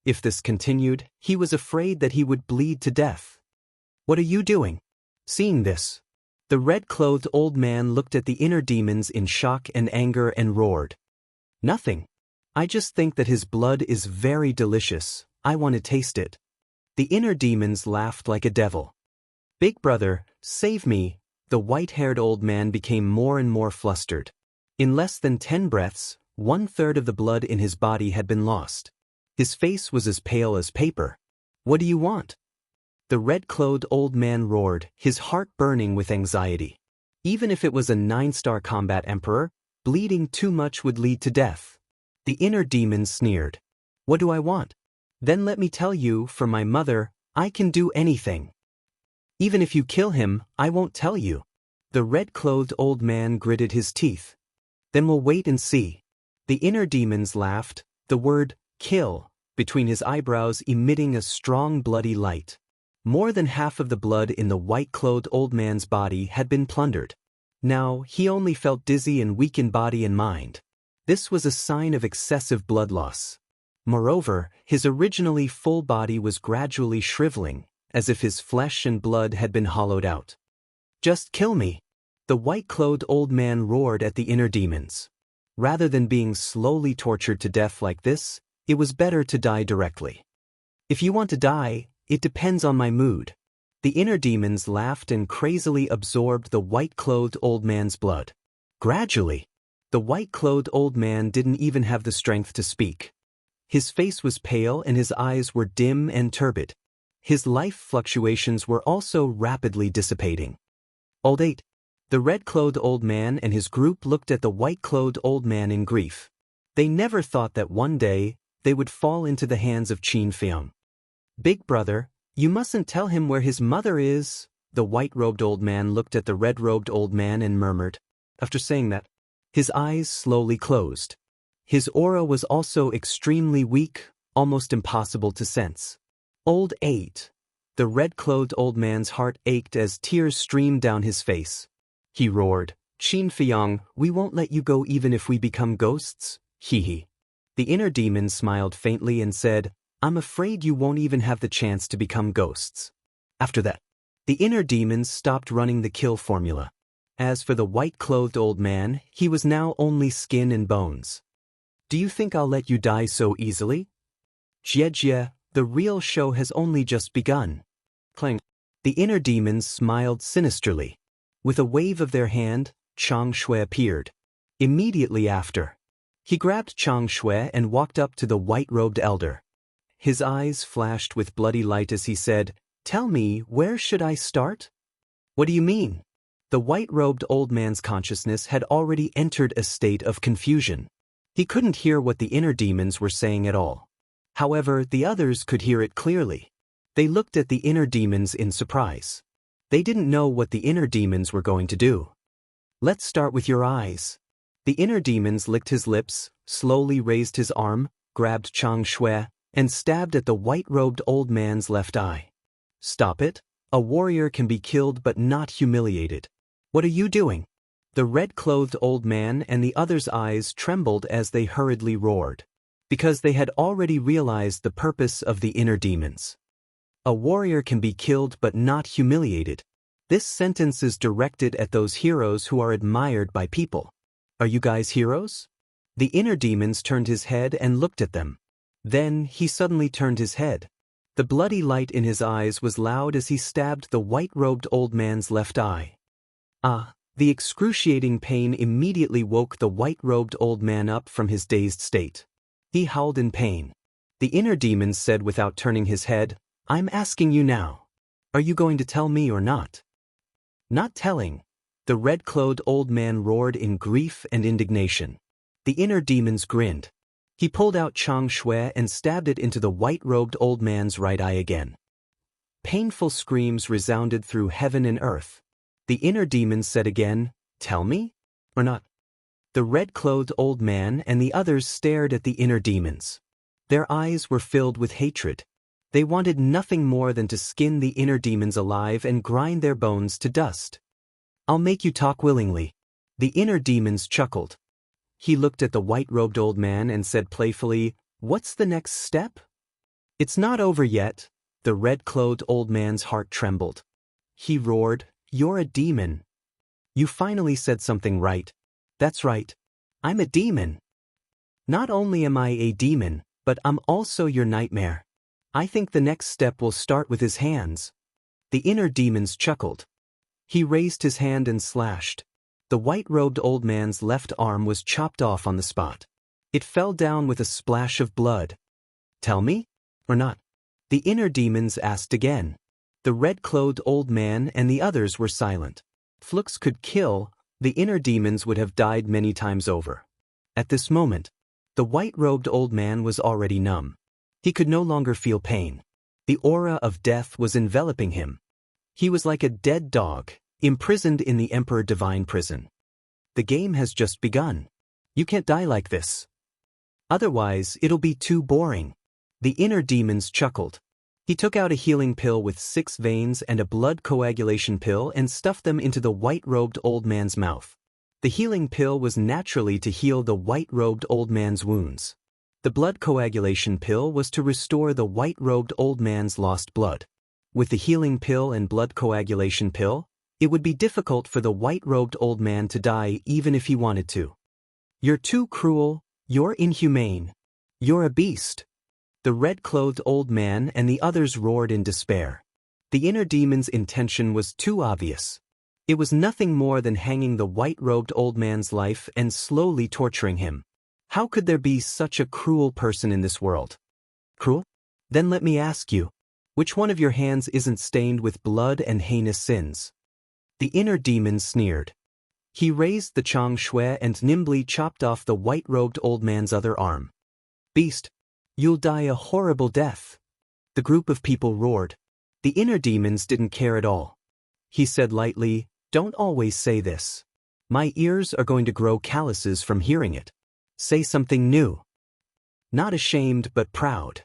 A: If this continued, he was afraid that he would bleed to death. What are you doing? Seeing this, the red-clothed old man looked at the inner demons in shock and anger and roared. Nothing. I just think that his blood is very delicious. I want to taste it. The inner demons laughed like a devil. Big brother, save me. The white-haired old man became more and more flustered. In less than 10 breaths, 1/3 of the blood in his body had been lost. His face was as pale as paper. What do you want? The red-clothed old man roared, his heart burning with anxiety. Even if it was a 9-star combat emperor, bleeding too much would lead to death. The inner demon sneered. What do I want? Then let me tell you, for my mother, I can do anything. Even if you kill him, I won't tell you. The red-clothed old man gritted his teeth. Then we'll wait and see. The inner demons laughed, the word, kill, between his eyebrows emitting a strong bloody light. More than half of the blood in the white-clothed old man's body had been plundered. Now, he only felt dizzy and weak in body and mind. This was a sign of excessive blood loss. Moreover, his originally full body was gradually shriveling, as if his flesh and blood had been hollowed out. Just kill me! The white-clothed old man roared at the inner demons. Rather than being slowly tortured to death like this, it was better to die directly. If you want to die, it depends on my mood. The inner demons laughed and crazily absorbed the white-clothed old man's blood. Gradually, the white-clothed old man didn't even have the strength to speak. His face was pale and his eyes were dim and turbid. His life fluctuations were also rapidly dissipating. Old 8. The red-clothed old man and his group looked at the white-clothed old man in grief. They never thought that one day, they would fall into the hands of Qin Fiang. Big brother, you mustn't tell him where his mother is. The white-robed old man looked at the red-robed old man and murmured. After saying that, his eyes slowly closed. His aura was also extremely weak, almost impossible to sense. Old 8. The red-clothed old man's heart ached as tears streamed down his face. He roared, Qin Fiang, we won't let you go even if we become ghosts? Hee. The inner demon smiled faintly and said, I'm afraid you won't even have the chance to become ghosts. After that, the inner demons stopped running the kill formula. As for the white-clothed old man, he was now only skin and bones. Do you think I'll let you die so easily? Jie, the real show has only just begun. Clang. The inner demons smiled sinisterly. With a wave of their hand, Chang Shui appeared. Immediately after, he grabbed Chang Shui and walked up to the white-robed elder. His eyes flashed with bloody light as he said, Tell me, where should I start? What do you mean? The white-robed old man's consciousness had already entered a state of confusion. He couldn't hear what the inner demons were saying at all. However, the others could hear it clearly. They looked at the inner demons in surprise. They didn't know what the inner demons were going to do. Let's start with your eyes. The inner demons licked his lips, slowly raised his arm, grabbed Chang Shui, and stabbed at the white-robed old man's left eye. Stop it. A warrior can be killed but not humiliated. What are you doing? The red-clothed old man and the others' eyes trembled as they hurriedly roared, because they had already realized the purpose of the inner demons. A warrior can be killed but not humiliated. This sentence is directed at those heroes who are admired by people. Are you guys heroes? The inner demons turned his head and looked at them. Then he suddenly turned his head. The bloody light in his eyes was loud as he stabbed the white-robed old man's left eye. Ah! The excruciating pain immediately woke the white-robed old man up from his dazed state. He howled in pain. The inner demons said without turning his head, "I'm asking you now. Are you going to tell me or not?" "Not telling," the red-clothed old man roared in grief and indignation. The inner demons grinned. He pulled out Chang Shui and stabbed it into the white-robed old man's right eye again. Painful screams resounded through heaven and earth. The inner demons said again, "Tell me? Or not?" The red-clothed old man and the others stared at the inner demons. Their eyes were filled with hatred. They wanted nothing more than to skin the inner demons alive and grind their bones to dust. "I'll make you talk willingly." The inner demons chuckled. He looked at the white-robed old man and said playfully, "What's the next step?" "It's not over yet." The red-clothed old man's heart trembled. He roared, "You're a demon." "You finally said something right." "That's right. I'm a demon. Not only am I a demon, but I'm also your nightmare. I think the next step will start with his hands." The inner demons chuckled. He raised his hand and slashed. The white-robed old man's left arm was chopped off on the spot. It fell down with a splash of blood. "Tell me? Or not?" The inner demons asked again. The red-clothed old man and the others were silent. Flux could kill, the inner demons would have died many times over. At this moment, the white-robed old man was already numb. He could no longer feel pain. The aura of death was enveloping him. He was like a dead dog, imprisoned in the Emperor Divine prison. The game has just begun. You can't die like this. Otherwise, it'll be too boring. The inner demons chuckled. He took out a healing pill with 6 veins and a blood coagulation pill and stuffed them into the white-robed old man's mouth. The healing pill was naturally to heal the white-robed old man's wounds. The blood coagulation pill was to restore the white-robed old man's lost blood. With the healing pill and blood coagulation pill, it would be difficult for the white-robed old man to die even if he wanted to. "You're too cruel, you're inhumane. You're a beast." The red-clothed old man and the others roared in despair. The inner demon's intention was too obvious. It was nothing more than hanging the white-robed old man's life and slowly torturing him. How could there be such a cruel person in this world? Cruel? Then let me ask you, which one of your hands isn't stained with blood and heinous sins? The inner demon sneered. He raised the Chang Shui and nimbly chopped off the white-robed old man's other arm. "Beast, you'll die a horrible death." The group of people roared. The inner demons didn't care at all. He said lightly, "Don't always say this. My ears are going to grow calluses from hearing it. Say something new." "Not ashamed but proud.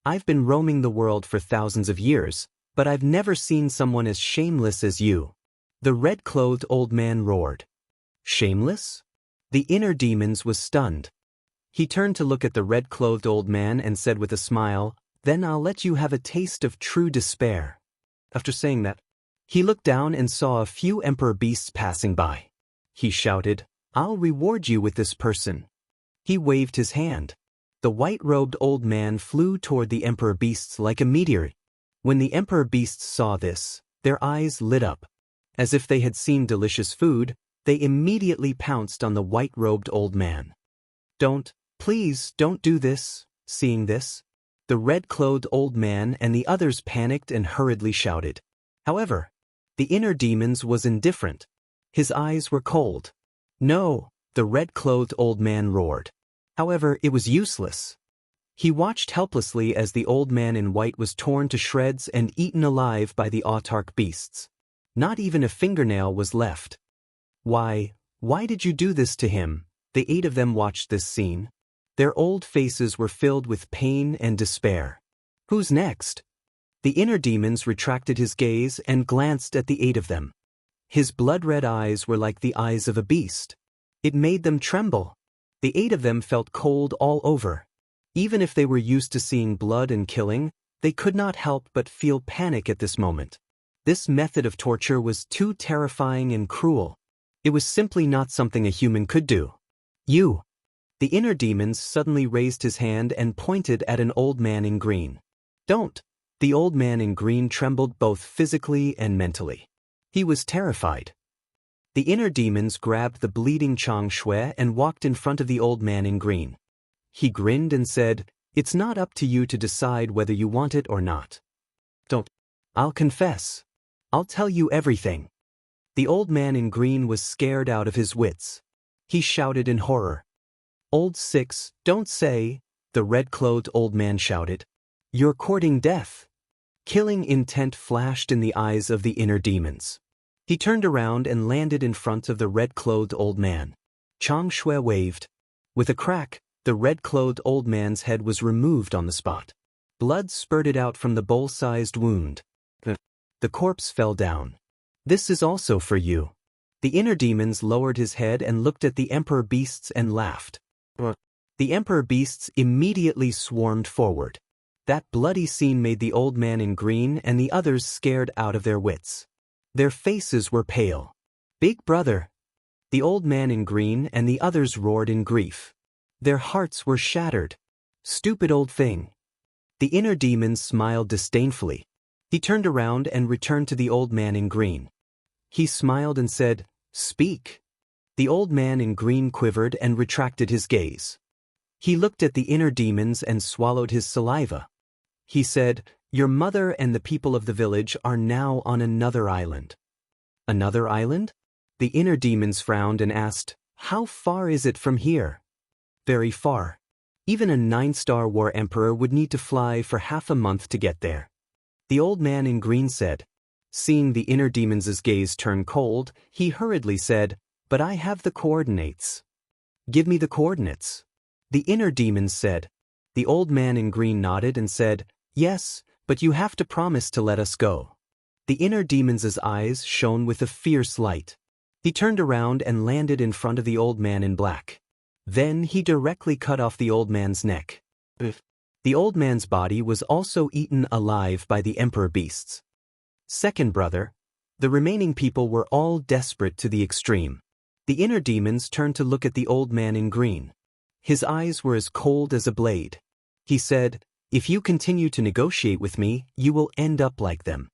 A: I've been roaming the world for thousands of years, but I've never seen someone as shameless as you." The red-clothed old man roared. "Shameless?" The inner demons was stunned. He turned to look at the red-clothed old man and said with a smile, "Then I'll let you have a taste of true despair." After saying that, he looked down and saw a few emperor beasts passing by. He shouted, "I'll reward you with this person." He waved his hand. The white-robed old man flew toward the emperor beasts like a meteor. When the emperor beasts saw this, their eyes lit up. As if they had seen delicious food, they immediately pounced on the white-robed old man. Please don't do this." Seeing this, the red-clothed old man and the others panicked and hurriedly shouted. However, the inner demons was indifferent. His eyes were cold. "No," the red-clothed old man roared. However, it was useless. He watched helplessly as the old man in white was torn to shreds and eaten alive by the autarch beasts. Not even a fingernail was left. Why did you do this to him?" The 8 of them watched this scene. Their old faces were filled with pain and despair. "Who's next?" The inner demons retracted his gaze and glanced at the 8 of them. His blood-red eyes were like the eyes of a beast. It made them tremble. The 8 of them felt cold all over. Even if they were used to seeing blood and killing, they could not help but feel panic at this moment. This method of torture was too terrifying and cruel. It was simply not something a human could do. You. The inner demons suddenly raised his hand and pointed at an old man in green. Don't. The old man in green trembled both physically and mentally. He was terrified. The inner demons grabbed the bleeding Chang Shui and walked in front of the old man in green. He grinned and said, "It's not up to you to decide whether you want it or not. Don't. I'll confess. I'll tell you everything." The old man in green was scared out of his wits. He shouted in horror. "Old Six, don't say," the red-clothed old man shouted. "You're courting death." Killing intent flashed in the eyes of the inner demons. He turned around and landed in front of the red-clothed old man. Chang Shui waved. With a crack, the red-clothed old man's head was removed on the spot. Blood spurted out from the bowl-sized wound. The corpse fell down. "This is also for you." The inner demons lowered his head and looked at the emperor beasts and laughed. The emperor beasts immediately swarmed forward. That bloody scene made the old man in green and the others scared out of their wits. Their faces were pale. "Big brother!" The old man in green and the others roared in grief. Their hearts were shattered. "Stupid old thing." The inner demon smiled disdainfully. He turned around and returned to the old man in green. He smiled and said, "Speak." The old man in green quivered and retracted his gaze. He looked at the inner demons and swallowed his saliva. He said, "Your mother and the people of the village are now on another island." "Another island?" The inner demons frowned and asked, "How far is it from here?" "Very far. Even a 9-star war emperor would need to fly for half a month to get there." The old man in green said. Seeing the inner demons' gaze turn cold, he hurriedly said, "But I have the coordinates." "Give me the coordinates." The inner demons said. The old man in green nodded and said, "Yes, but you have to promise to let us go." The inner demons' eyes shone with a fierce light. He turned around and landed in front of the old man in black. Then he directly cut off the old man's neck. The old man's body was also eaten alive by the emperor beasts. Second brother, the remaining people were all desperate to the extreme. The inner demons turned to look at the old man in green. His eyes were as cold as a blade. He said, "If you continue to negotiate with me, you will end up like them."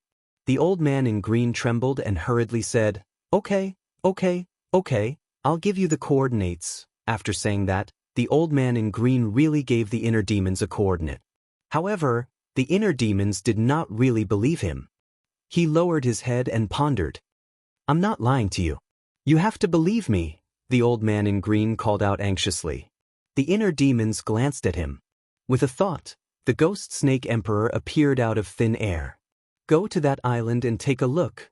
A: The old man in green trembled and hurriedly said, Okay, I'll give you the coordinates." After saying that, the old man in green really gave the inner demons a coordinate. However, the inner demons did not really believe him. He lowered his head and pondered. "I'm not lying to you. You have to believe me," the old man in green called out anxiously. The inner demons glanced at him. With a thought, the ghost snake emperor appeared out of thin air. "Go to that island and take a look.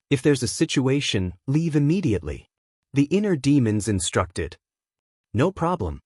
A: If there's a situation, leave immediately," the inner demons instructed. "No problem."